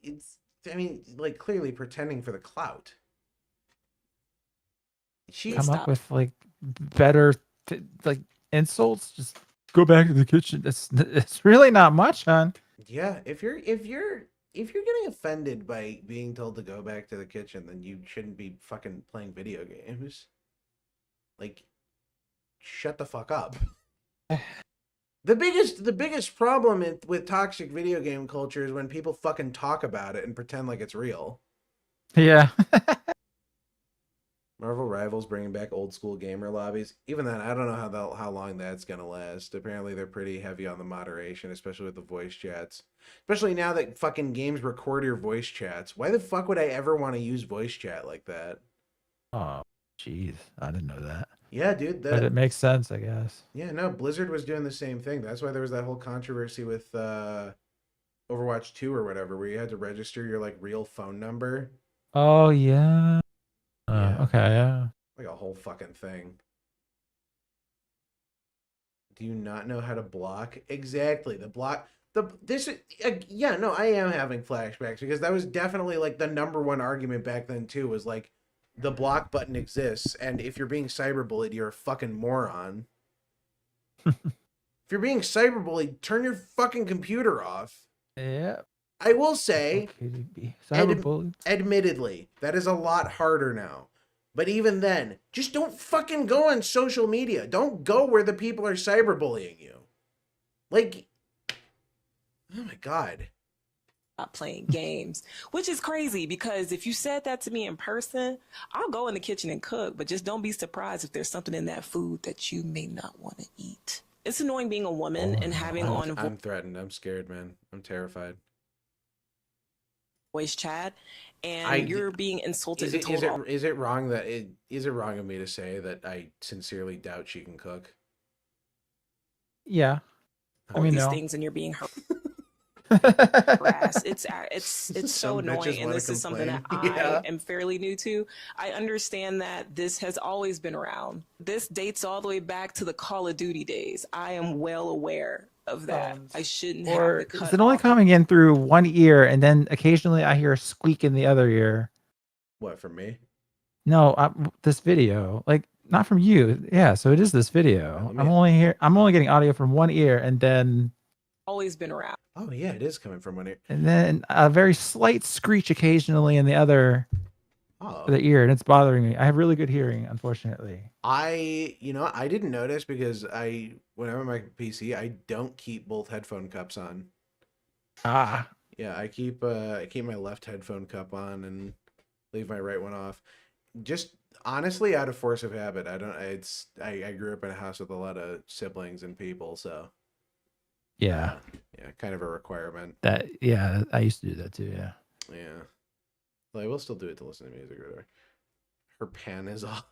it's. I mean, like clearly pretending for the clout. She come up with like better like insults. Just go back to the kitchen. It's really not much, hon. Yeah, if you're getting offended by being told to go back to the kitchen, then you shouldn't be fucking playing video games. Like, shut the fuck up. The biggest problem with toxic video game culture is when people fucking talk about it and pretend like it's real. Yeah. Marvel Rivals bringing back old school gamer lobbies. Even then, I don't know how long that's gonna last. Apparently, they're pretty heavy on the moderation, especially with the voice chats. Especially now that fucking games record your voice chats. Why the fuck would I ever want to use voice chat like that? Oh, jeez, I didn't know that. Yeah, dude. But it makes sense, I guess. Yeah, no, Blizzard was doing the same thing. That's why there was that whole controversy with Overwatch 2 or whatever, where you had to register your like real phone number. Oh yeah. Yeah. Okay, yeah. Like a whole fucking thing. Do you not know how to block? Exactly. Yeah, no, I am having flashbacks because that was definitely like the #1 argument back then too, was like the block button exists, and if you're being cyberbullied, you're a fucking moron. If you're being cyberbullied, turn your fucking computer off. Yeah. I will say, cyberbullied. Admittedly, that is a lot harder now. But even then, just don't fucking go on social media. Don't go where the people are cyberbullying you. Like, oh my God. Not playing games, which is crazy because if you said that to me in person, I'll go in the kitchen and cook, but just don't be surprised if there's something in that food that you may not want to eat. It's annoying being a woman and having I'm threatened. I'm scared, man. I'm terrified. Voice chat, and you're being insulted. Is it wrong that is it wrong of me to say that I sincerely doubt she can cook? Yeah, I mean, these things, and you're being harassed. It's so annoying, and this is something that I am fairly new to. I understand that this has always been around. This dates all the way back to the Call of Duty days. I am well aware of that. I shouldn't have to cut is it only coming in through one ear, and then occasionally I hear a squeak in the other ear? What, from me? No, this video, like not from you. Yeah, so it is this video. I'm only getting audio from one ear, and then always been around. Oh yeah, it is coming from one ear. And then a very slight screech occasionally in the other the ear, and it's bothering me. I have really good hearing, unfortunately. I didn't notice because when I'm on my PC, I don't keep both headphone cups on. Ah. Yeah, I keep my left headphone cup on and leave my right one off. Just honestly, out of force of habit. I grew up in a house with a lot of siblings and people, so yeah, kind of a requirement. I used to do that too. Yeah. Well, I will still do it to listen to music or whatever. Her pan is off.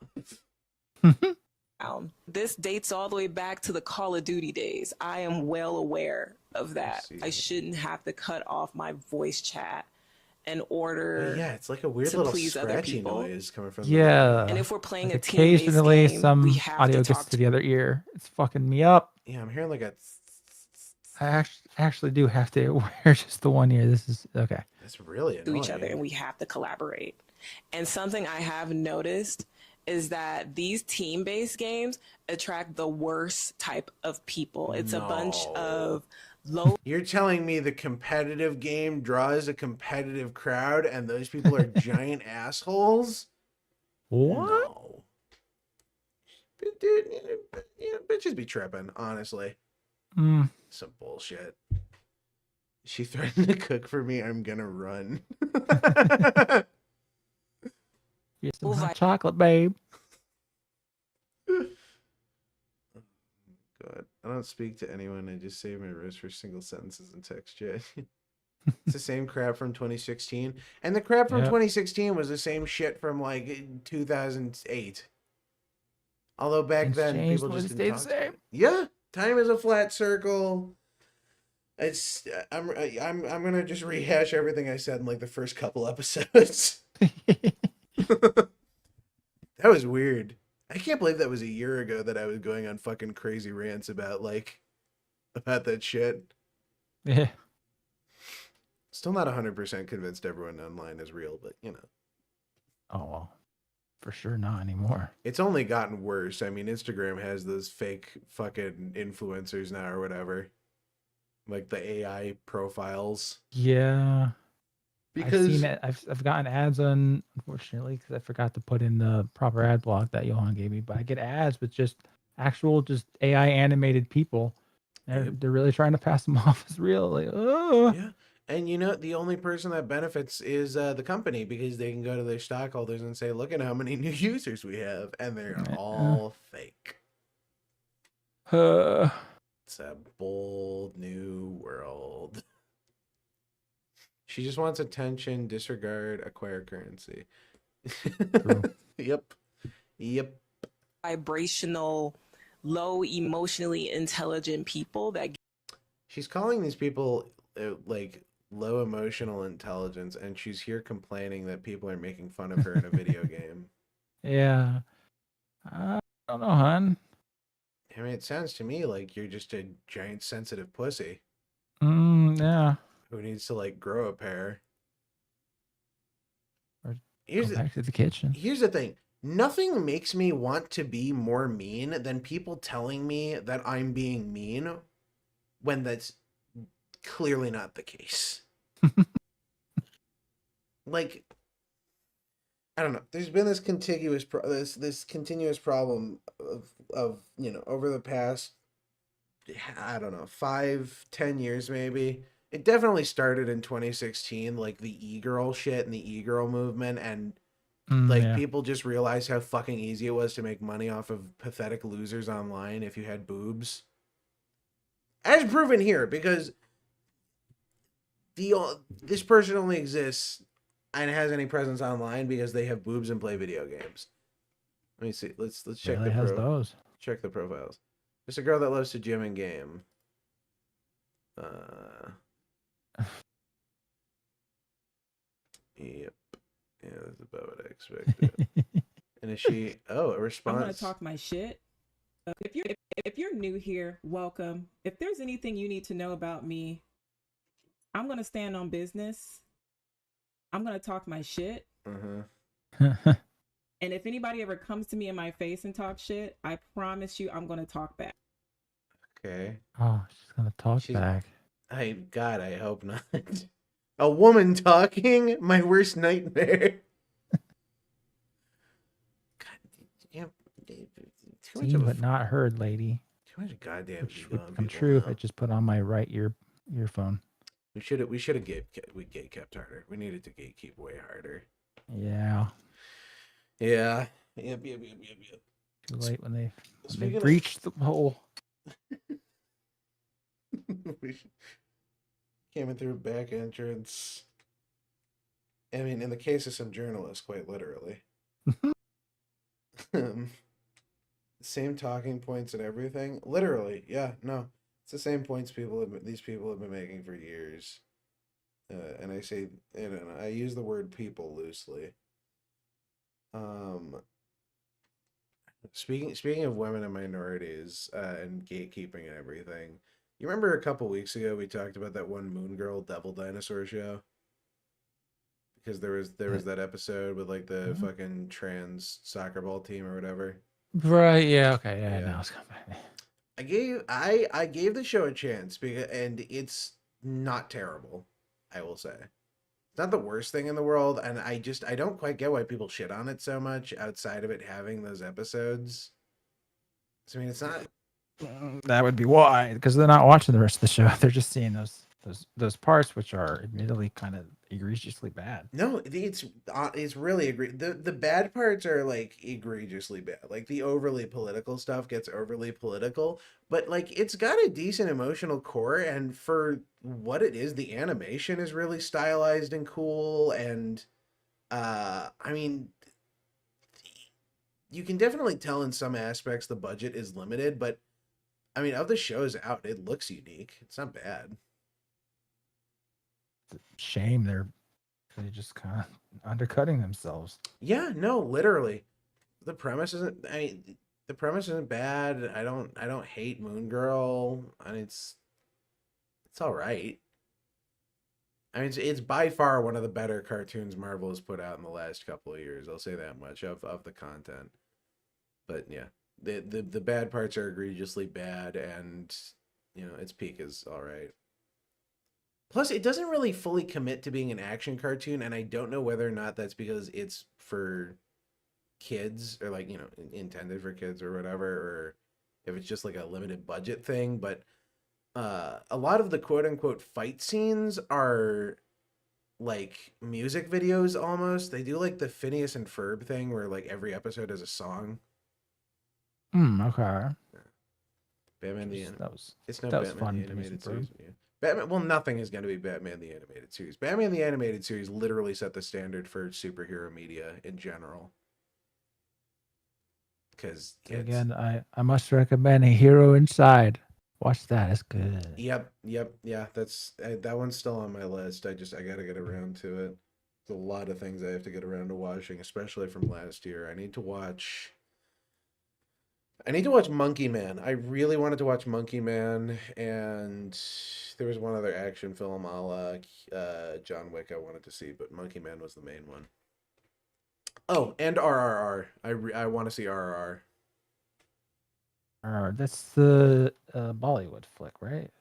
This dates all the way back to the Call of Duty days. I am well aware of that. I shouldn't have to cut off my voice chat in order Yeah, it's like a weird to little please other scratchy people. noise coming from Yeah. And if we're playing like a team-based occasionally game, some we have audio to gets talk to the other ear. It's fucking me up. Yeah, I'm hearing like a... I actually do have to wear just the one ear. This is okay. That's really to annoying. each other, and we have to collaborate. And something I have noticed is that these team-based games attract the worst type of people. It's a bunch of low. You're telling me the competitive game draws a competitive crowd and those people are giant assholes? What? No. Dude, bitches be tripping, honestly. Some bullshit. She threatened to cook for me. I'm gonna run. Get some hot chocolate, babe. God, I don't speak to anyone. I just save my wrist for single sentences in text chat. It's the same crap from 2016, and the crap from 2016 was the same shit from like 2008. Although back then people just didn't talk. Yeah, time is a flat circle. It's I'm gonna just rehash everything I said in like the first couple episodes. That was weird. I can't believe that was a year ago that I was going on fucking crazy rants about that shit. Yeah. Still not 100% convinced everyone online is real, but you know. Oh well, for sure not anymore. It's only gotten worse. I mean, Instagram has those fake fucking influencers now or whatever. Like the AI profiles. Yeah. Because I've seen it. I've gotten ads on, unfortunately, because I forgot to put in the proper ad block that Johann gave me. But I get ads with just actual, just AI animated people. They're really trying to pass them off as real. Like, oh. Yeah. And you know, the only person that benefits is the company, because they can go to their stockholders and say, look at how many new users we have. And they're all fake. It's a bold new world. She just wants attention, disregard, acquire currency. Yep. Vibrational, low emotionally intelligent people that. She's calling these people like low emotional intelligence, and she's here complaining that people are making fun of her in a video game. Yeah. I don't know, hon. I mean, it sounds to me like you're just a giant sensitive pussy. Yeah. Who needs to like grow a pair. Or go back to the kitchen. Here's the thing. Nothing makes me want to be more mean than people telling me that I'm being mean when that's clearly not the case. Like, I don't know. There's been this contiguous this continuous problem of you know, over the past, I don't know, 5-10 years maybe. It definitely started in 2016, like the e-girl shit and the e-girl movement, and people just realized how fucking easy it was to make money off of pathetic losers online if you had boobs. As proven here, because this person only exists and has any presence online because they have boobs and play video games. Let me see. Let's check those. Check the profiles. There's a girl that loves to gym and game. Yep. Yeah, that's about what I expected. And is she? Oh, a response. I'm gonna talk my shit. If you're new here, welcome. If there's anything you need to know about me, I'm gonna stand on business. I'm gonna talk my shit. And if anybody ever comes to me in my face and talk shit, I promise you I'm gonna talk back. Okay. Oh, she's gonna talk back. God, I hope not. A woman talking? My worst nightmare. God, Seen but not heard, lady. Too much goddamn. Which would come true if I just put on my right earphone. We should have gate kept harder. We needed to gatekeep way harder. Yeah. Yeah. Yep. Too late when they breached the hole. Came in through back entrance. I mean, in the case of some journalists, quite literally. Same talking points and everything. Literally, yeah, no. It's the same points these people have been making for years. and I say, I use the word people loosely. Speaking of women and minorities and gatekeeping and everything, you remember a couple weeks ago we talked about that one Moon Girl Devil Dinosaur show? Because there was that episode with like the fucking trans soccer ball team or whatever. Right. Yeah. Okay. Yeah. Now it's coming back. I gave the show a chance and it's not terrible. I will say it's not the worst thing in the world, and I don't quite get why people shit on it so much outside of it having those episodes. I mean, it's not. That would be why, because they're not watching the rest of the show. They're just seeing those parts, which are admittedly kind of egregiously bad. No, it's really the bad parts are like egregiously bad. Like the overly political stuff gets overly political, but like it's got a decent emotional core, and for what it is, the animation is really stylized and cool, and I mean, you can definitely tell in some aspects the budget is limited, but I mean, of the shows out, it looks unique. It's not bad. Shame they're just kind of undercutting themselves. Yeah, no, literally. The premise isn't bad. I don't hate Moon Girl. I mean, it's all right. I mean, it's by far one of the better cartoons Marvel has put out in the last couple of years. I'll say that much of the content. But yeah, the bad parts are egregiously bad, and its peak is all right. Plus, it doesn't really fully commit to being an action cartoon, and I don't know whether or not that's because it's for kids or like intended for kids or whatever, or if it's just like a limited budget thing. But a lot of the quote unquote fight scenes are like music videos almost. They do like the Phineas and Ferb thing where like every episode has a song. Okay. Batman the That was fun. the animated series. Yeah. Batman. Well, nothing is going to be Batman the animated series. Batman the animated series literally set the standard for superhero media in general. Because again, I must recommend A Hero Inside. Watch that. It's good. Yep. Yeah, that's that one's still on my list. I gotta get around to it. There's a lot of things I have to get around to watching, especially from last year. I need to watch Monkey Man. I really wanted to watch Monkey Man, and there was one other action film a la John Wick I wanted to see, but Monkey Man was the main one. Oh, and RRR. I want to see RRR. That's the Bollywood flick, right?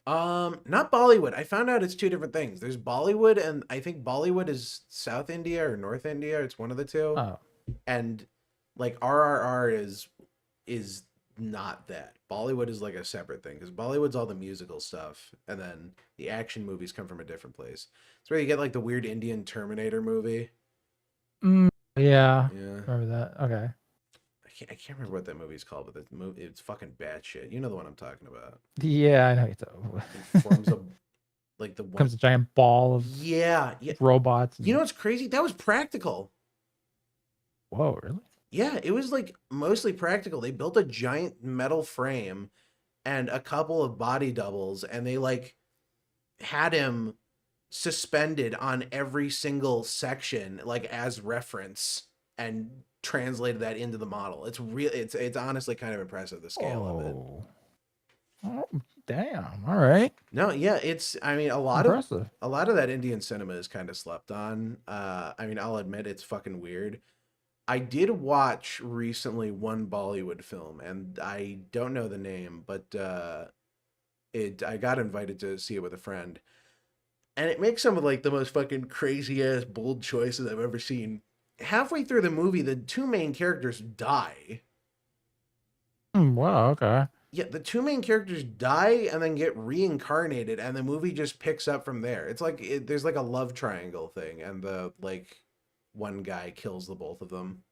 Not Bollywood. I found out it's two different things. There's Bollywood, and I think Bollywood is South India or North India. It's one of the two. Oh. And like RRR is not that. Bollywood is like a separate thing because Bollywood's all the musical stuff, and then the action movies come from a different place. It's where you get like the weird Indian Terminator movie. Yeah. Remember that? Okay. I can't remember what that movie's called, but the movie, it's fucking batshit. You know the one I'm talking about. Yeah, I know you're talking about. It forms a like the one... comes a giant ball of robots. You know what's crazy? That was practical. Whoa, really? Yeah, it was like mostly practical. They built a giant metal frame and a couple of body doubles, and they like had him suspended on every single section, like as reference, and translated that into the model. It's real. It's honestly kind of impressive, the scale of it. Oh, damn! All right. No, yeah, it's. I mean, a lot Impressive. of that Indian cinema is kind of slept on. I mean, I'll admit it's fucking weird. I did watch recently one Bollywood film, and I don't know the name, but I got invited to see it with a friend, and it makes some of like the most fucking crazy ass bold choices I've ever seen. Halfway through the movie, the two main characters die. Wow. Okay. Yeah, the two main characters die and then get reincarnated, and the movie just picks up from there. It's like there's like a love triangle thing, and the like one guy kills the both of them.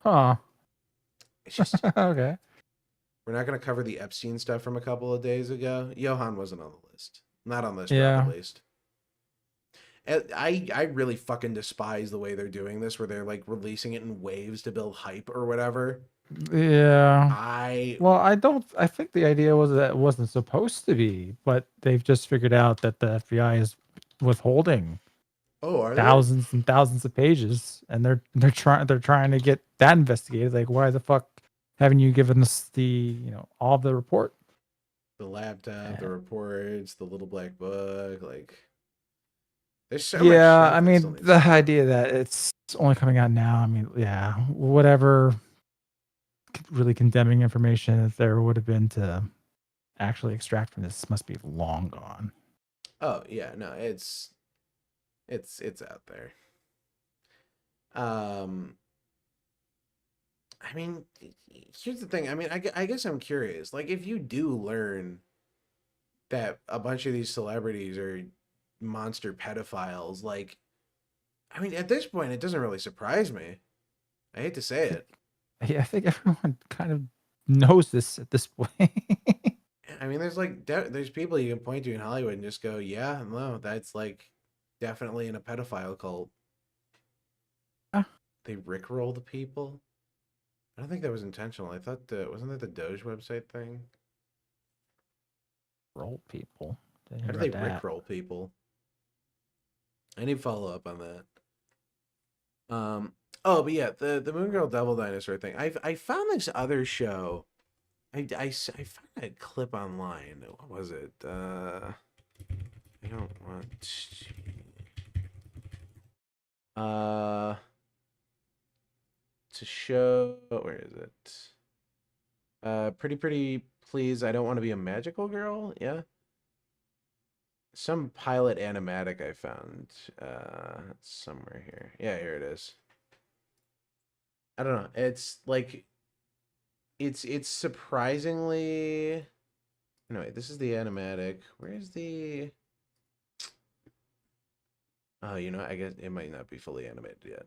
Huh. It's just okay. We're not going to cover the Epstein stuff from a couple of days ago. Johann wasn't on the list. Not on this at least. I really fucking despise the way they're doing this, where they're like releasing it in waves to build hype or whatever. Yeah. I think the idea was that it wasn't supposed to be, but they've just figured out that the FBI is withholding Oh, are they? thousands and thousands of pages, and they're trying to get that investigated. Like, why the fuck haven't you given us the all of the report? The laptop, the reports, the little black book, like there's so much Yeah, stuff I that mean, still needs the to be- idea that it's only coming out now. I mean, yeah, whatever really condemning information that there would have been to actually extract from this must be long gone. Oh yeah, no, it's out there. I mean, here's the thing. I mean, I guess I'm curious. Like, if you do learn that a bunch of these celebrities are monster pedophiles, like, I mean, at this point, it doesn't really surprise me. I hate to say it. Yeah, I think everyone kind of knows this at this point. I mean, there's like there's people you can point to in Hollywood and just go, yeah, no, that's like definitely in a pedophile cult. They rickroll the people. I don't think that was intentional. I thought wasn't that the Doge website thing? Roll people. How do they rickroll people? I need follow up on that. Oh, but yeah, the Moon Girl Devil Dinosaur thing. I found this other show. I found a clip online. What was it? I don't want to show. Where is it? Pretty please. I don't want to be a magical girl. Yeah. Some pilot animatic I found somewhere here. Yeah, here it is. I don't know. It's like it's surprisingly. Anyway, this is the animatic. Where's the? Oh, you know, I guess it might not be fully animated yet.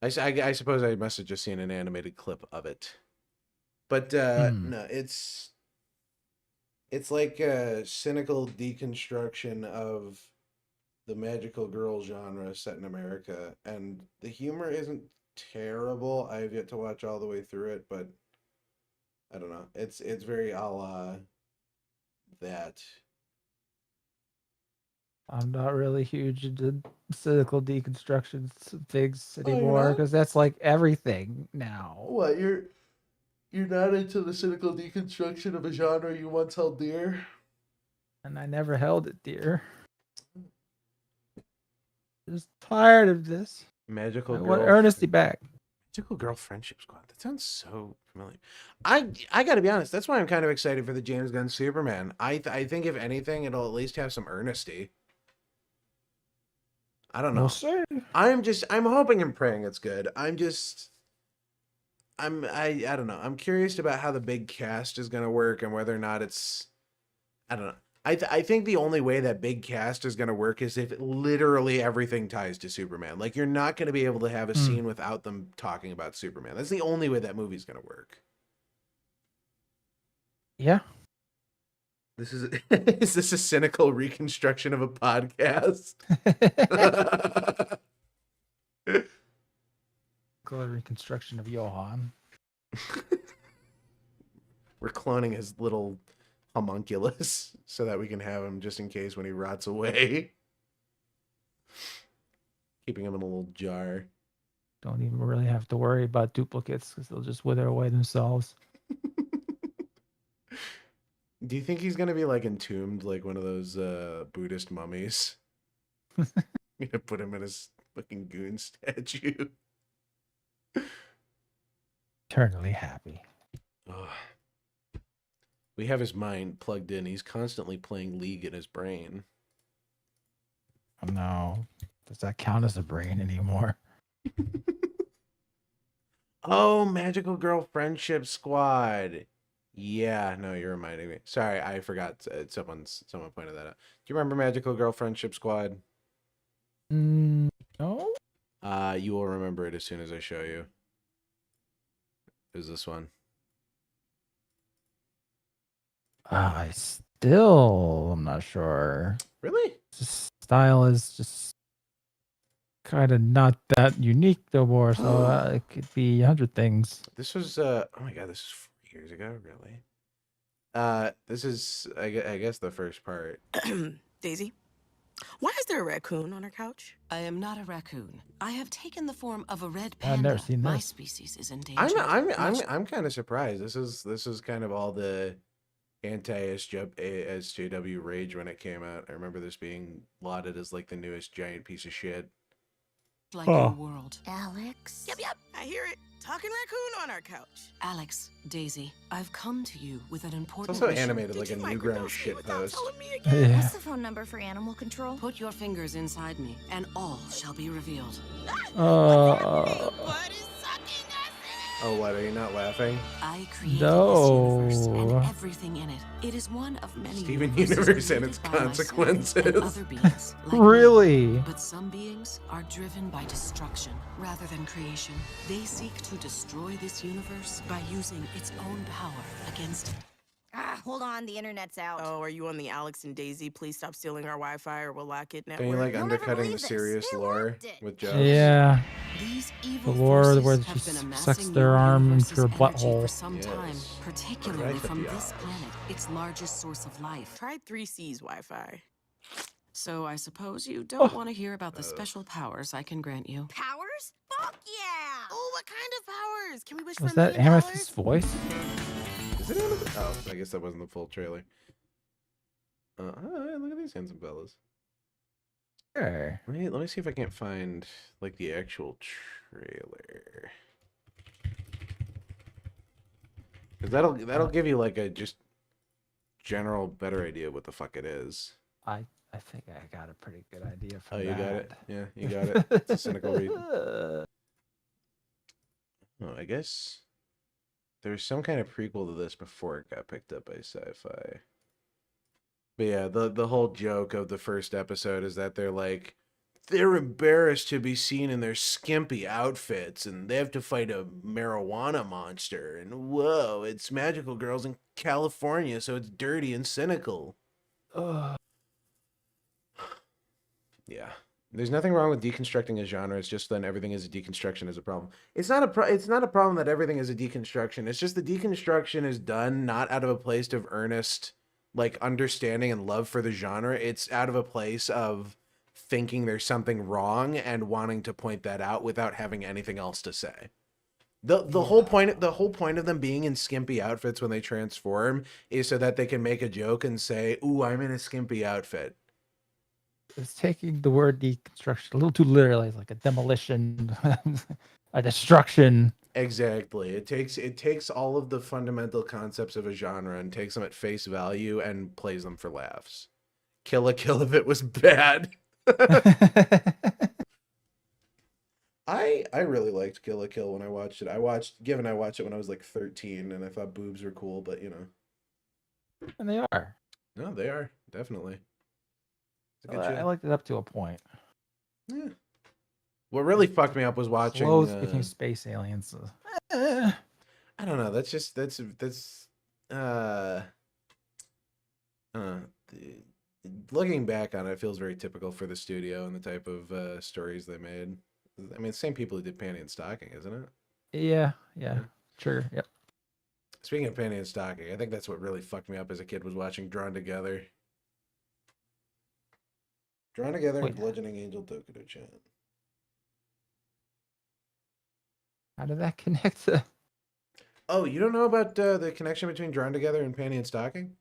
I suppose I must have just seen an animated clip of it. But no, it's like a cynical deconstruction of the magical girl genre set in America, and the humor isn't terrible. I have yet to watch all the way through it, but I don't know. It's very a la that. I'm not really huge into cynical deconstructions of things anymore because that's like everything now. What, you're not into the cynical deconstruction of a genre you once held dear? And I never held it dear. Just tired of this. Magical I girl. want Ernesty back. Magical Girl Friendship Squad. That sounds so familiar. I gotta be honest. That's why I'm kind of excited for the James Gunn Superman. I think if anything, it'll at least have some earnesty. I don't know. We'll see. I'm hoping and praying it's good. I don't know. I'm curious about how the big cast is gonna work and whether or not it's. I don't know. I think the only way that big cast is going to work is if literally everything ties to Superman. Like, you're not going to be able to have a scene without them talking about Superman. That's the only way that movie's going to work. Yeah. Is this a cynical reconstruction of a podcast? Reconstruction of Johann. We're cloning his little homunculus so that we can have him just in case when he rots away. Keeping him in a little jar. Don't even really have to worry about duplicates because they'll just wither away themselves. Do you think he's gonna be like entombed like one of those Buddhist mummies? You're gonna put him in his fucking goon statue. Eternally happy. Oh. We have his mind plugged in. He's constantly playing League in his brain. Oh, no. Does that count as a brain anymore? Oh, Magical Girl Friendship Squad. Yeah, no, you're reminding me. Sorry, I forgot. Someone pointed that out. Do you remember Magical Girl Friendship Squad? No. You will remember it as soon as I show you. Is this one? I'm not sure. Really? This style is just kind of not that unique no more, so it could be 100 things. This was oh my god, this is 4 years ago, really. This is I guess the first part. Daisy, Why is there a raccoon on our couch? I am not a raccoon. I have taken the form of a red I've panda. never seen My this. species is endangered. I'm kind of surprised. This is kind of all the anti-SJW rage when it came out. I remember this being lauded as like the newest giant piece of shit. Like your world. Alex? Yep, I hear it. Talking raccoon on our couch. Alex, Daisy, I've come to you with an It's important also mission. animated like a Newgrounds shit post. Yeah. What's the phone number for animal control? Put your fingers inside me, and all shall be revealed. Oh, what? Are you not laughing? I created No. this universe and everything in it. It is one of many Steven universes Universe and created its by myself consequences. and other beings like me. Really? But some beings are driven by destruction rather than creation. They seek to destroy this universe by using its own power against it. Ah, hold on, the internet's out. Oh, are you on the Alex and Daisy? Please stop stealing our Wi-Fi or we'll lock it network. Can you like You'll never undercutting believe the this. serious They lore locked it. with jokes? Yeah. These The evil lore forces where she have been amassing sucks their your arm universe's into her energy for butthole. some time, Yes. particularly Right from at the this eye. planet, its largest source of life. Try 3C's Wi-Fi. So I suppose you don't want to hear about the special powers I can grant you. Powers? Fuck yeah! Oh, what kind of powers? Can we wish Was for $1 that million? Amethyst's voice? Is it Amethyst? Oh, I guess that wasn't the full trailer. Look at these handsome fellas. Sure. Let me see if I can't find like the actual trailer. Cause that'll give you like a just general better idea of what the fuck it is. I think I got a pretty good idea from Oh, you that. got it? Yeah, you got it. It's a cynical read. Oh, I guess there's some kind of prequel to this before it got picked up by Sci-Fi. But yeah, the whole joke of the first episode is that they're embarrassed to be seen in their skimpy outfits and they have to fight a marijuana monster. And whoa, it's magical girls in California, so it's dirty and cynical. Yeah. There's nothing wrong with deconstructing a genre. It's just then everything is a deconstruction is a problem. It's not a problem that everything is a deconstruction. It's just the deconstruction is done not out of a place of earnest like understanding and love for the genre. It's out of a place of thinking there's something wrong and wanting to point that out without having anything else to say. The whole point of them being in skimpy outfits when they transform is so that they can make a joke and say, "Ooh, I'm in a skimpy outfit." It's taking the word deconstruction a little too literally, like a demolition, a destruction. Exactly. It takes all of the fundamental concepts of a genre and takes them at face value and plays them for laughs. Kill a Kill if it was bad. I really liked Kill a Kill when I watched it. I watched it when I was like 13 and I thought boobs were cool, but you know. And they are. No, they are, definitely. It's a good I show. liked it up to a point. Yeah. What really fucked me up was watching Slows became space aliens. I don't know. That's looking back on it, it feels very typical for the studio and the type of stories they made. I mean, same people who did Panty and Stocking, isn't it? Yeah. Sure. Yep. Speaking of Panty and Stocking, I think that's what really fucked me up as a kid was watching Drawn Together. Drawn Together and Bludgeoning Angel Dokudo-chan. How did that connect to? Oh, you don't know about the connection between Drawn Together and Panty and Stocking?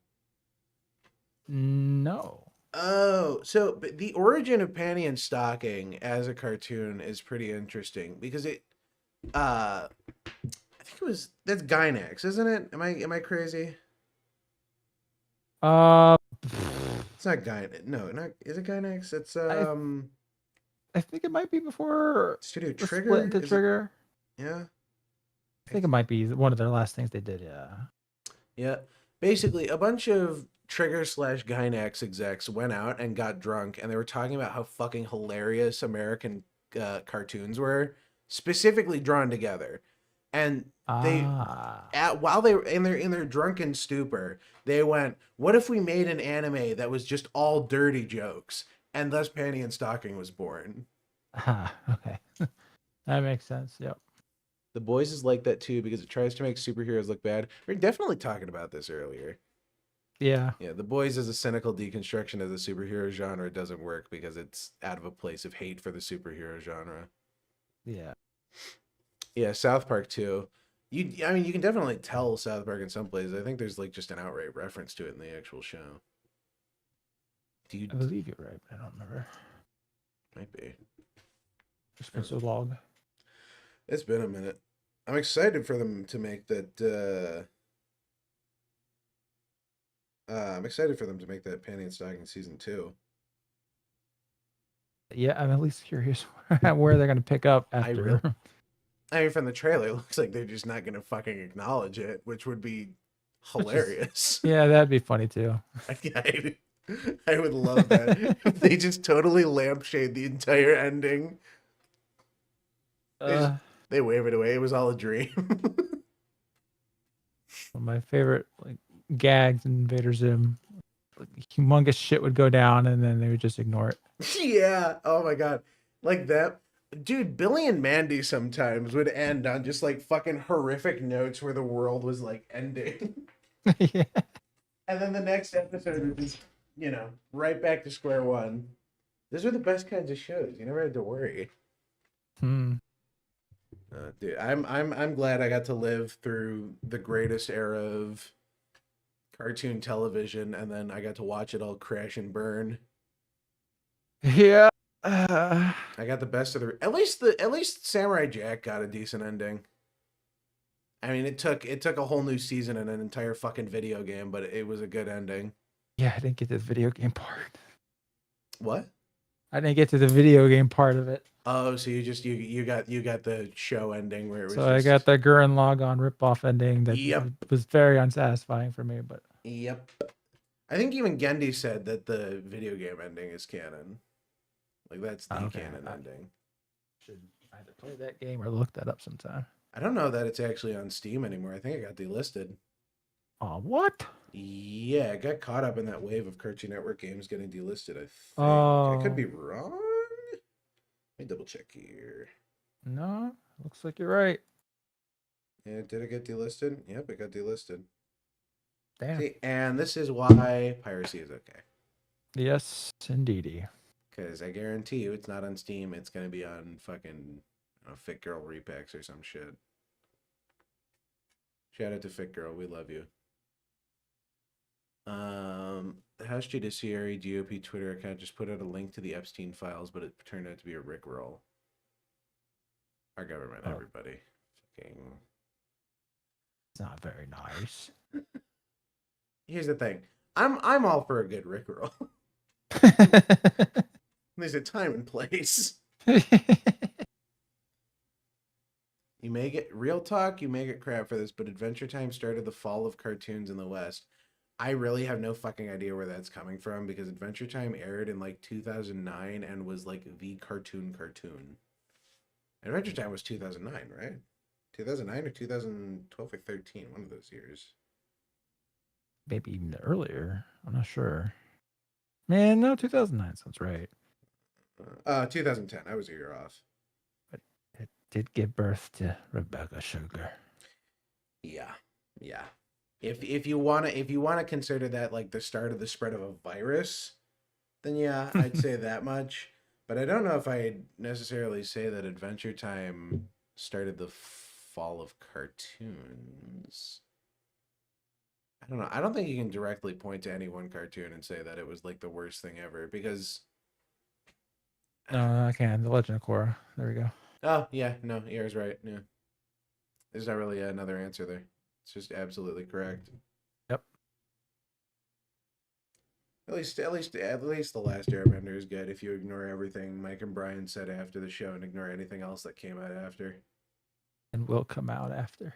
No. Oh, so but the origin of Panty and Stocking as a cartoon is pretty interesting because it, I think it was that's Gynax, isn't it? Am I crazy? It's not Gynax. No, not is it Gynax? It's I think it might be before Studio the Trigger. split into Is it- Trigger. Yeah. I think it might be one of their last things they did. Yeah. Yeah. Basically, a bunch of Trigger/Gynax execs went out and got drunk, and they were talking about how fucking hilarious American cartoons were, specifically Drawn Together. And they, while they were in their drunken stupor, they went, "What if we made an anime that was just all dirty jokes?" And thus, Panty and Stocking was born. Okay, that makes sense. Yep. The Boys is like that too because it tries to make superheroes look bad. We are definitely talking about this earlier. Yeah. Yeah, The Boys is a cynical deconstruction of the superhero genre. It doesn't work because it's out of a place of hate for the superhero genre. Yeah. Yeah, South Park too. I mean, you can definitely tell South Park in some places. I think there's like just an outright reference to it in the actual show. I believe you're right, but I don't remember. Might be. It's been so long. It's been a minute. I'm excited for them to make that. I'm excited for them to make that Panty and Stocking season 2. Yeah, I'm at least curious where they're gonna pick up after. I mean, from the trailer, it looks like they're just not gonna fucking acknowledge it, which would be hilarious. Yeah, that'd be funny too. I would love that. If they just totally lampshade the entire ending. They wave it away. It was all a dream. My favorite like gags in Invader Zim, like, humongous shit would go down, and then they would just ignore it. Yeah. Oh my god. Like that. Dude, Billy and Mandy sometimes would end on just like fucking horrific notes where the world was like ending. Yeah. And then the next episode would just, right back to square one. Those are the best kinds of shows. You never had to worry. Dude, I'm glad I got to live through the greatest era of cartoon television, and then I got to watch it all crash and burn. Yeah. I got the best of the. At least Samurai Jack got a decent ending. I mean, it took a whole new season and an entire fucking video game, but it was a good ending. Yeah, I didn't get to the video game part. What? I didn't get to the video game part of it. Oh, so you got the show ending where it was. So I got the Gurren Lagann ripoff ending that was very unsatisfying for me. But yep, I think even Gendy said that the video game ending is canon. Like that's the canon ending. Should either play that game or look that up sometime. I don't know that it's actually on Steam anymore. I think it got delisted. Oh, what? Yeah, it got caught up in that wave of Cartoon Network games getting delisted. I think Oh. I could be wrong. Let me double check here. No, looks like you're right. Yeah, did it get delisted? Yep, it got delisted. Damn. See, and this is why piracy is okay. Yes, indeedy. Because I guarantee you, it's not on Steam. It's gonna be on fucking Fit Girl repacks or some shit. Shout out to Fit Girl, we love you. The House Judiciary GOP Twitter account just put out a link to the Epstein files, but it turned out to be a rickroll. Our government, everybody. Fucking. It's not very nice. Here's the thing. I'm all for a good rickroll. There's a time and place. You may get real talk, you may get crap for this, but Adventure Time started the fall of cartoons in the West. I really have no fucking idea where that's coming from because Adventure Time aired in like 2009 and was like the cartoon. Adventure Time was 2009, right? 2009 or 2012 or 13, one of those years. Maybe even earlier. I'm not sure. Man, no, 2009 sounds right. 2010. I was a year off. But it did give birth to Rebecca Sugar. Yeah. If you wanna consider that like the start of the spread of a virus, then yeah, I'd say that much. But I don't know if I'd necessarily say that Adventure Time started the fall of cartoons. I don't know. I don't think you can directly point to any one cartoon and say that it was like the worst thing ever because. No, I can. The Legend of Korra. There we go. Oh yeah, no, Ear's right. Yeah, there's not really another answer there. It's just absolutely correct. Yep. At least the last Airbender is good if you ignore everything Mike and Brian said after the show and ignore anything else that came out after. And will come out after.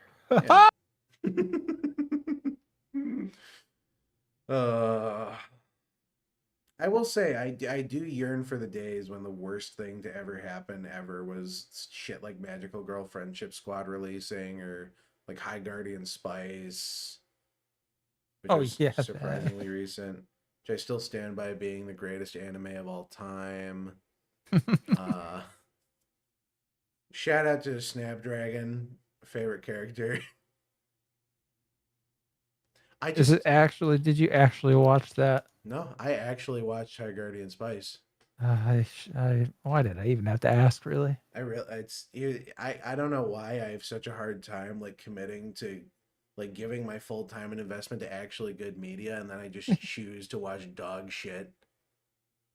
I will say I do yearn for the days when the worst thing to ever happen ever was shit like Magical Girl Friendship Squad releasing or like High Guardian Spice, which was surprisingly recent. Which I still stand by being the greatest anime of all time. Shout out to Snapdragon, favorite character. Is it actually? Did you actually watch that? No, I actually watched High Guardian Spice. Why did I even have to ask? Really? I don't know why I have such a hard time like committing to like giving my full time and investment to actually good media, and then I just choose to watch dog shit,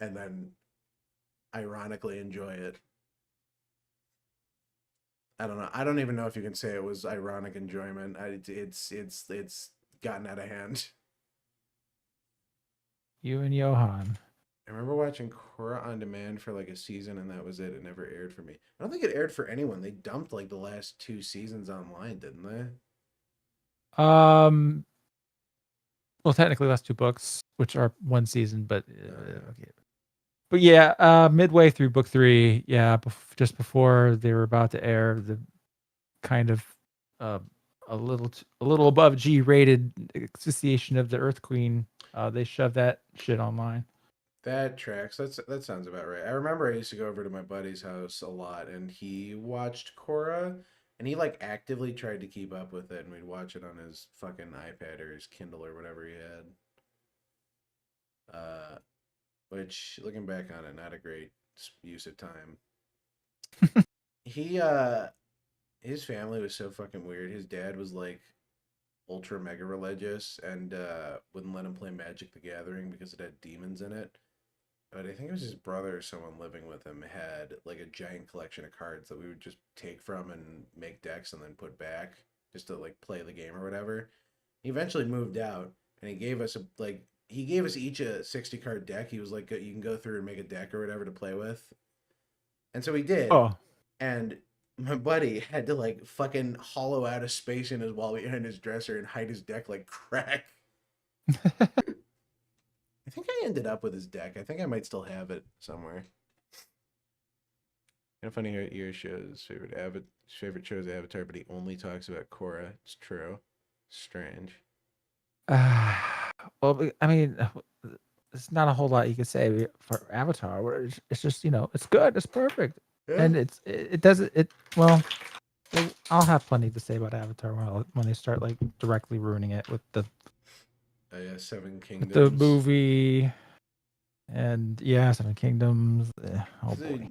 and then ironically enjoy it. I don't know. I don't even know if you can say it was ironic enjoyment. It's gotten out of hand. You and Johann. I remember watching Korra on demand for like a season, and that was it. It never aired for me. I don't think it aired for anyone. They dumped like the last 2 seasons online, didn't they? Well, technically, last 2 books, which are 1 season, but okay. But yeah, midway through book 3, yeah, just before they were about to air, the kind of a little above G-rated asphyxiation of the Earth Queen, they shoved that shit online. That tracks. That sounds about right. I remember I used to go over to my buddy's house a lot, and he watched Korra, and he like actively tried to keep up with it, and we'd watch it on his fucking iPad or his Kindle or whatever he had. Which, looking back on it, not a great use of time. His family was so fucking weird. His dad was like ultra mega religious and wouldn't let him play Magic the Gathering because it had demons in it. But I think it was his brother or someone living with him had like a giant collection of cards that we would just take from and make decks and then put back just to like play the game or whatever. He eventually moved out, and he gave us each a 60 card deck. He was like, you can go through and make a deck or whatever to play with. And so we did. Oh. And my buddy had to like fucking hollow out a space in his wall behind his dresser and hide his deck like crack. I think I ended up with his deck. I think I might still have it somewhere. Kind of funny how your show's favorite show's Avatar, but he only talks about Korra. It's true. Strange. Well, I mean, it's not a whole lot you could say for Avatar. It's just, it's good. It's perfect. Yeah. And it doesn't. Well, I'll have plenty to say about Avatar when they start like directly ruining it with the 7 Kingdoms, the movie, and 7 Kingdoms. Oh boy,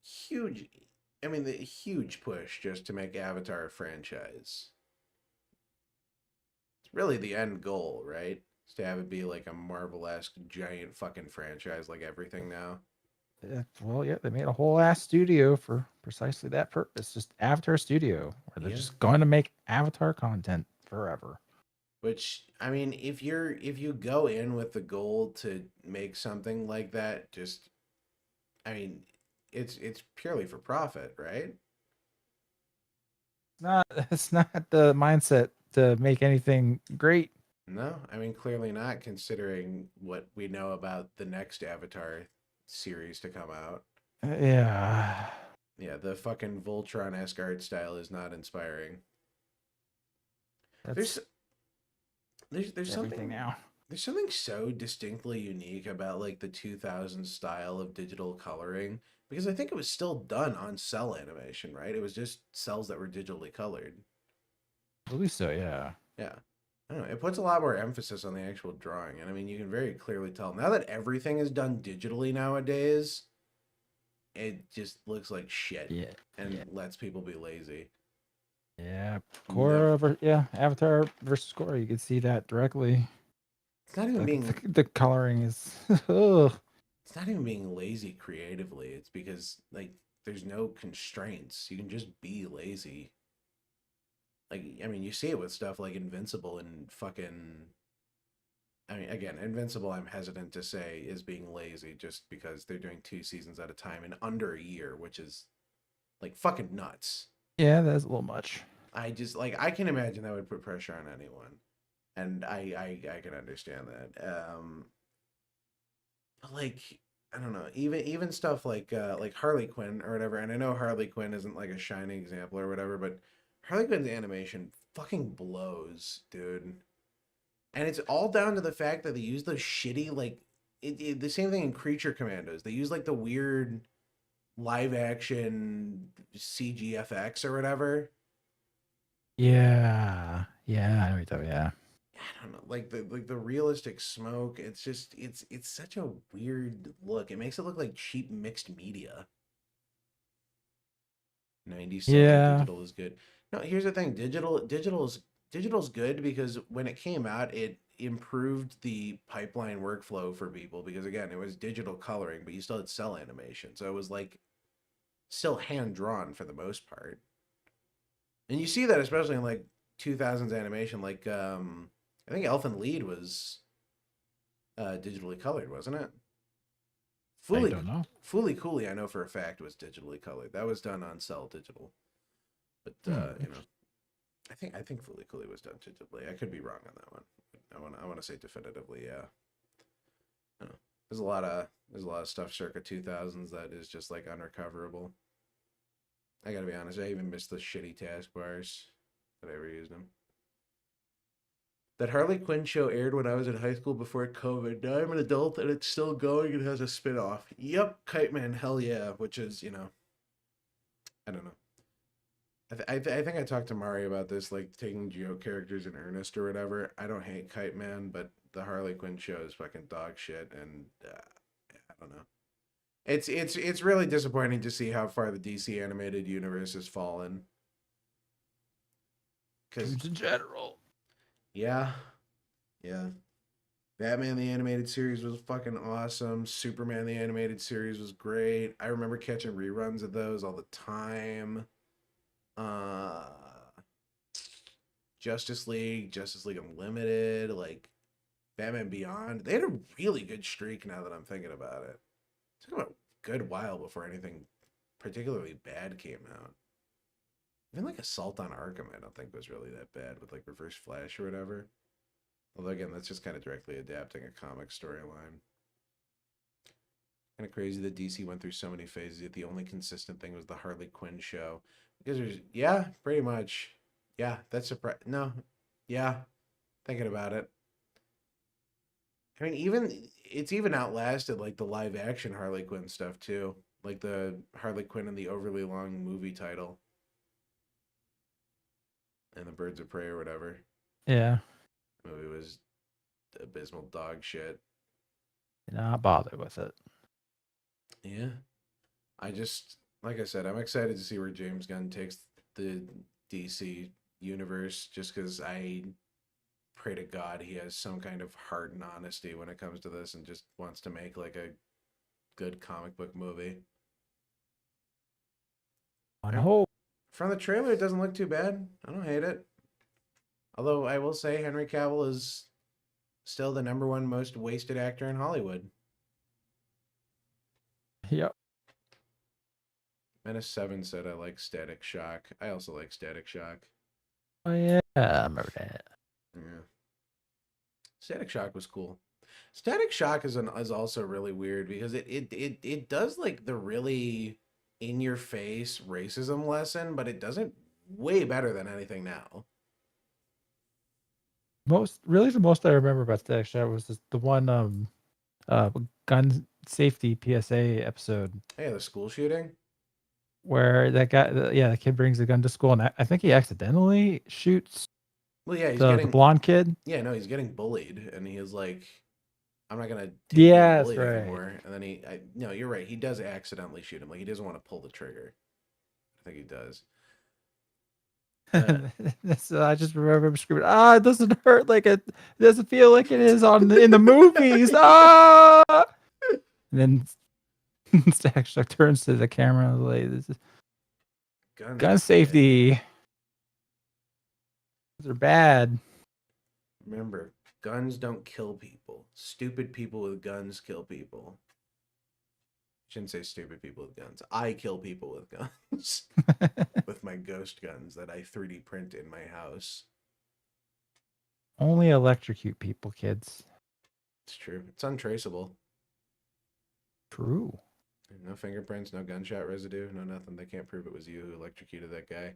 huge. I mean, the huge push just to make Avatar a franchise. It's really the end goal, right? Is to have it be like a Marvel-esque giant fucking franchise like everything now. Well, yeah, they made a whole ass studio for precisely that purpose. Just Avatar Studio, where they're just going to make Avatar content forever. Which, I mean, if you go in with the goal to make something like that, just, I mean, it's purely for profit, right? It's not the mindset to make anything great. No, I mean, clearly not, considering what we know about the next Avatar series to come out. Yeah, the fucking Voltron-esque art style is not inspiring. There's something now. There's something so distinctly unique about like the 2000s style of digital coloring, because I think it was still done on cell animation, right? It was just cells that were digitally colored. I believe so, yeah. Yeah. I don't know. It puts a lot more emphasis on the actual drawing. And I mean, you can very clearly tell now that everything is done digitally nowadays, it just looks like shit and lets people be lazy. Yeah, Korra, Avatar versus Korra. You can see that directly. It's not even being the coloring is. It's not even being lazy creatively. It's because like there's no constraints. You can just be lazy. Like, I mean, you see it with stuff like Invincible and fucking. I mean, again, Invincible, I'm hesitant to say is being lazy just because they're doing 2 seasons at a time in under a year, which is like fucking nuts. Yeah, that's a little much. I just like I can imagine that would put pressure on anyone, and I can understand that. But like I don't know, even stuff like Harley Quinn or whatever. And I know Harley Quinn isn't like a shining example or whatever, but Harley Quinn's animation fucking blows, dude. And it's all down to the fact that they use those shitty like the same thing in Creature Commandos. They use like the weird live action CGFX or whatever. Yeah, I know what you're talking about, yeah. I don't know, like the realistic smoke. It's just it's such a weird look. It makes it look like cheap mixed media. 97 digital is good. No, here's the thing. Digital's good because when it came out, it improved the pipeline workflow for people because again, it was digital coloring, but you still had cell animation. So it was like still hand drawn for the most part. And you see that especially in like 2000s animation, like I think Elfin Lied was digitally colored, wasn't it? I don't know. Fully Cooley, I know for a fact, was digitally colored. That was done on Cell Digital. But you know, I think Fully Cooley was done digitally. I could be wrong on that one. I want to say definitively, yeah. I don't know. There's a lot of stuff circa 2000s that is just like unrecoverable. I gotta be honest, I even missed the shitty taskbars that I ever used them. That Harley Quinn show aired when I was in high school before COVID. Now I'm an adult and it's still going and has a spin-off. Yep, Kite Man, hell yeah. Which is, you know, I don't know. I think I talked to Mari about this, like taking Geo characters in earnest or whatever. I don't hate Kite Man, but the Harley Quinn show is fucking dog shit, and I don't know. It's really disappointing to see how far the DC animated universe has fallen. Because in general. Yeah. Batman the Animated Series was fucking awesome. Superman the Animated Series was great. I remember catching reruns of those all the time. Justice League Unlimited, like Batman Beyond. They had a really good streak now that I'm thinking about it. It took about a good while before anything particularly bad came out. Even like Assault on Arkham, I don't think was really that bad with like Reverse Flash or whatever. Although again, that's just kind of directly adapting a comic storyline. Kind of crazy that DC went through so many phases, yet the only consistent thing was the Harley Quinn show. Because there's, yeah, pretty much. Yeah, that's thinking about it. I mean, it's even outlasted like the live action Harley Quinn stuff too. Like the Harley Quinn and the overly long movie title. And the Birds of Prey or whatever. Yeah. The movie was abysmal dog shit. Did not bother with it. Yeah. Like I said, I'm excited to see where James Gunn takes the DC universe, just because I pray to God he has some kind of heart and honesty when it comes to this and just wants to make like a good comic book movie. On hold. From the trailer, it doesn't look too bad. I don't hate it. Although I will say Henry Cavill is still the #1 most wasted actor in Hollywood. Yep. Menace7 said I like Static Shock. I also like Static Shock. Oh yeah, I remember that. Yeah. Static Shock was cool. Static Shock is also really weird because it does like the really in your face racism lesson, but it does it way better than anything now. The most I remember about Static Shock was just the one gun safety PSA episode. Yeah, the school shooting. Where that guy, the kid brings a gun to school, and I think he accidentally shoots. Well, yeah, he's the blonde kid. Yeah, no, he's getting bullied, and he is like, "I'm not gonna take that's bullied right. anymore." And then no, you're right. He does accidentally shoot him. Like he doesn't want to pull the trigger. I think he does. I just remember him screaming, it doesn't hurt like it doesn't feel like it is in the movies. And then Static Shock turns to the camera and like, this is gun safety. Those are bad. Remember, guns don't kill people. Stupid people with guns kill people. Shouldn't say stupid people with guns. I kill people with guns. With my ghost guns that I 3D print in my house. Only electrocute people, kids. It's true. It's untraceable. True. No fingerprints, no gunshot residue, no nothing. They can't prove it was you who electrocuted that guy.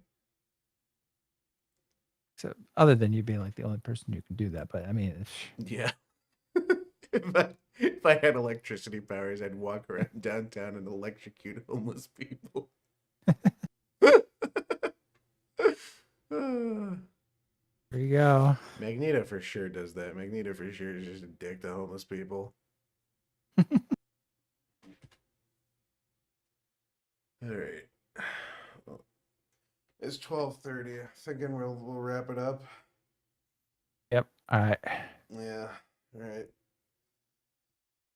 So, other than you being like the only person who can do that, but I mean, yeah. If I had electricity powers, I'd walk around downtown and electrocute homeless people. There you go. Magneto for sure does that. Magneto for sure is just a dick to homeless people. All right. Well, it's 12:30. Thinking we'll wrap it up. Yep. All right. Yeah. All right.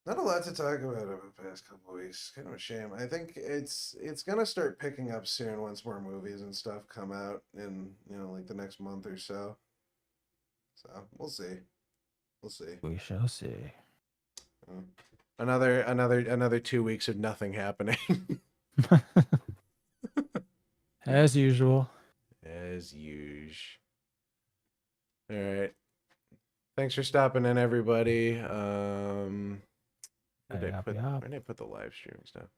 Not a lot to talk about over the past couple of weeks. Kind of a shame. I think it's gonna start picking up soon once more movies and stuff come out in like the next month or so. So we'll see. We'll see. We shall see. Another 2 weeks of nothing happening. As usual. As usual. All right. Thanks for stopping in, everybody. Where did I put the live stream stuff?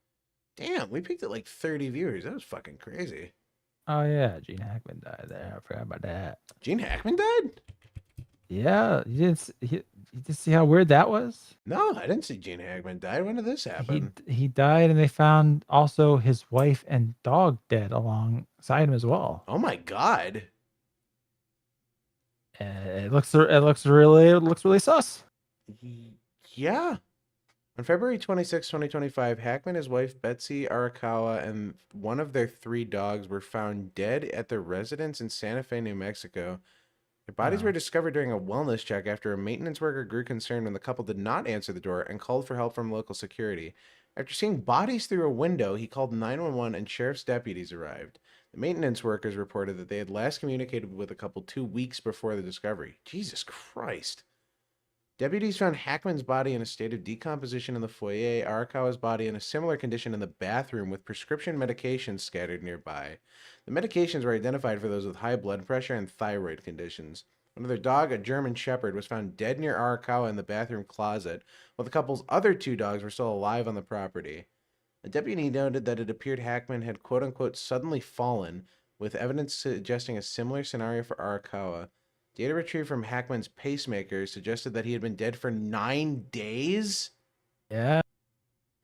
Damn, we peaked at like 30 viewers. That was fucking crazy. Oh yeah, Gene Hackman died there. I forgot about that. Gene Hackman died? Yeah, you didn't see how weird that was? No, I didn't see Gene Hackman die. When did this happen? He died, and they found also his wife and dog dead alongside him as well. Oh my god. It looks really sus. Yeah. On February 26, 2025, Hackman, his wife Betsy Arakawa, and one of their 3 dogs were found dead at their residence in Santa Fe, New Mexico. Their bodies were discovered during a wellness check after a maintenance worker grew concerned when the couple did not answer the door and called for help from local security. After seeing bodies through a window, he called 911 and sheriff's deputies arrived. The maintenance workers reported that they had last communicated with the couple 2 weeks before the discovery. Jesus Christ. Deputies found Hackman's body in a state of decomposition in the foyer, Arakawa's body in a similar condition in the bathroom with prescription medications scattered nearby. The medications were identified for those with high blood pressure and thyroid conditions. One of their dog, a German Shepherd, was found dead near Arakawa in the bathroom closet, while the couple's other 2 dogs were still alive on the property. A deputy noted that it appeared Hackman had quote-unquote suddenly fallen, with evidence suggesting a similar scenario for Arakawa. Data retrieved from Hackman's pacemaker suggested that he had been dead for 9 days? Yeah.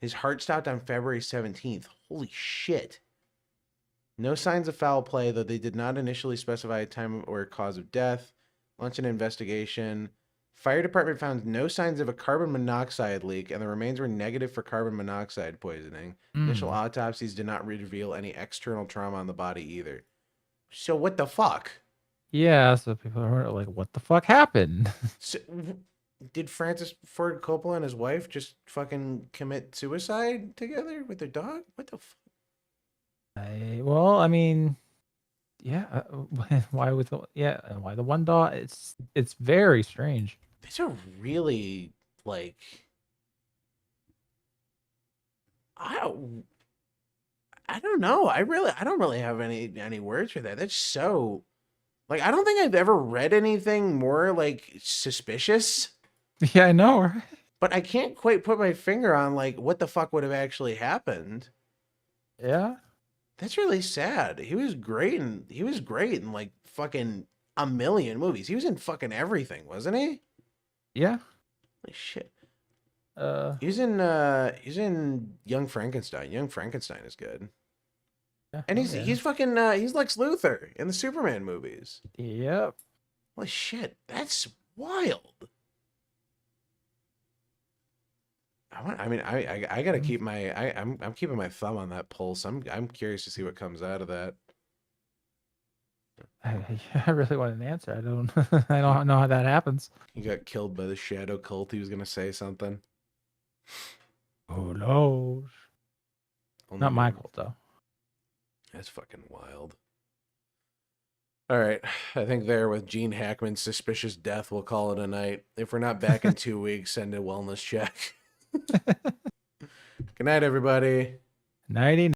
His heart stopped on February 17th. Holy shit. No signs of foul play, though they did not initially specify a time or cause of death. Launched an investigation. Fire department found no signs of a carbon monoxide leak, and the remains were negative for carbon monoxide poisoning. Initial autopsies did not reveal any external trauma on the body either. So what the fuck? Yeah, so people are like, what the fuck happened? So, did Francis Ford Coppola and his wife just fucking commit suicide together with their dog? What the fuck? Well, I mean, yeah. Why why the one dog? It's very strange. These are really like I don't know. I don't really have any words for that. That's so like I don't think I've ever read anything more like suspicious. Yeah, I know, right? But I can't quite put my finger on like what the fuck would have actually happened. Yeah. That's really sad. He was great in like fucking a million movies. He was in fucking everything, wasn't he? Yeah. Holy shit. He's in Young Frankenstein. Young Frankenstein is good. Yeah, and he's fucking he's Lex Luthor in the Superman movies. Yep. Holy shit, that's wild. I gotta keep I'm keeping my thumb on that pulse. I'm curious to see what comes out of that. I really want an answer. I don't I don't know how that happens. He got killed by the shadow cult. He was gonna say something. Who knows? Not my cult though. That's fucking wild. All right, I think there with Gene Hackman's suspicious death, we'll call it a night. If we're not back in 2 weeks, send a wellness check. Good night, everybody. Nighty.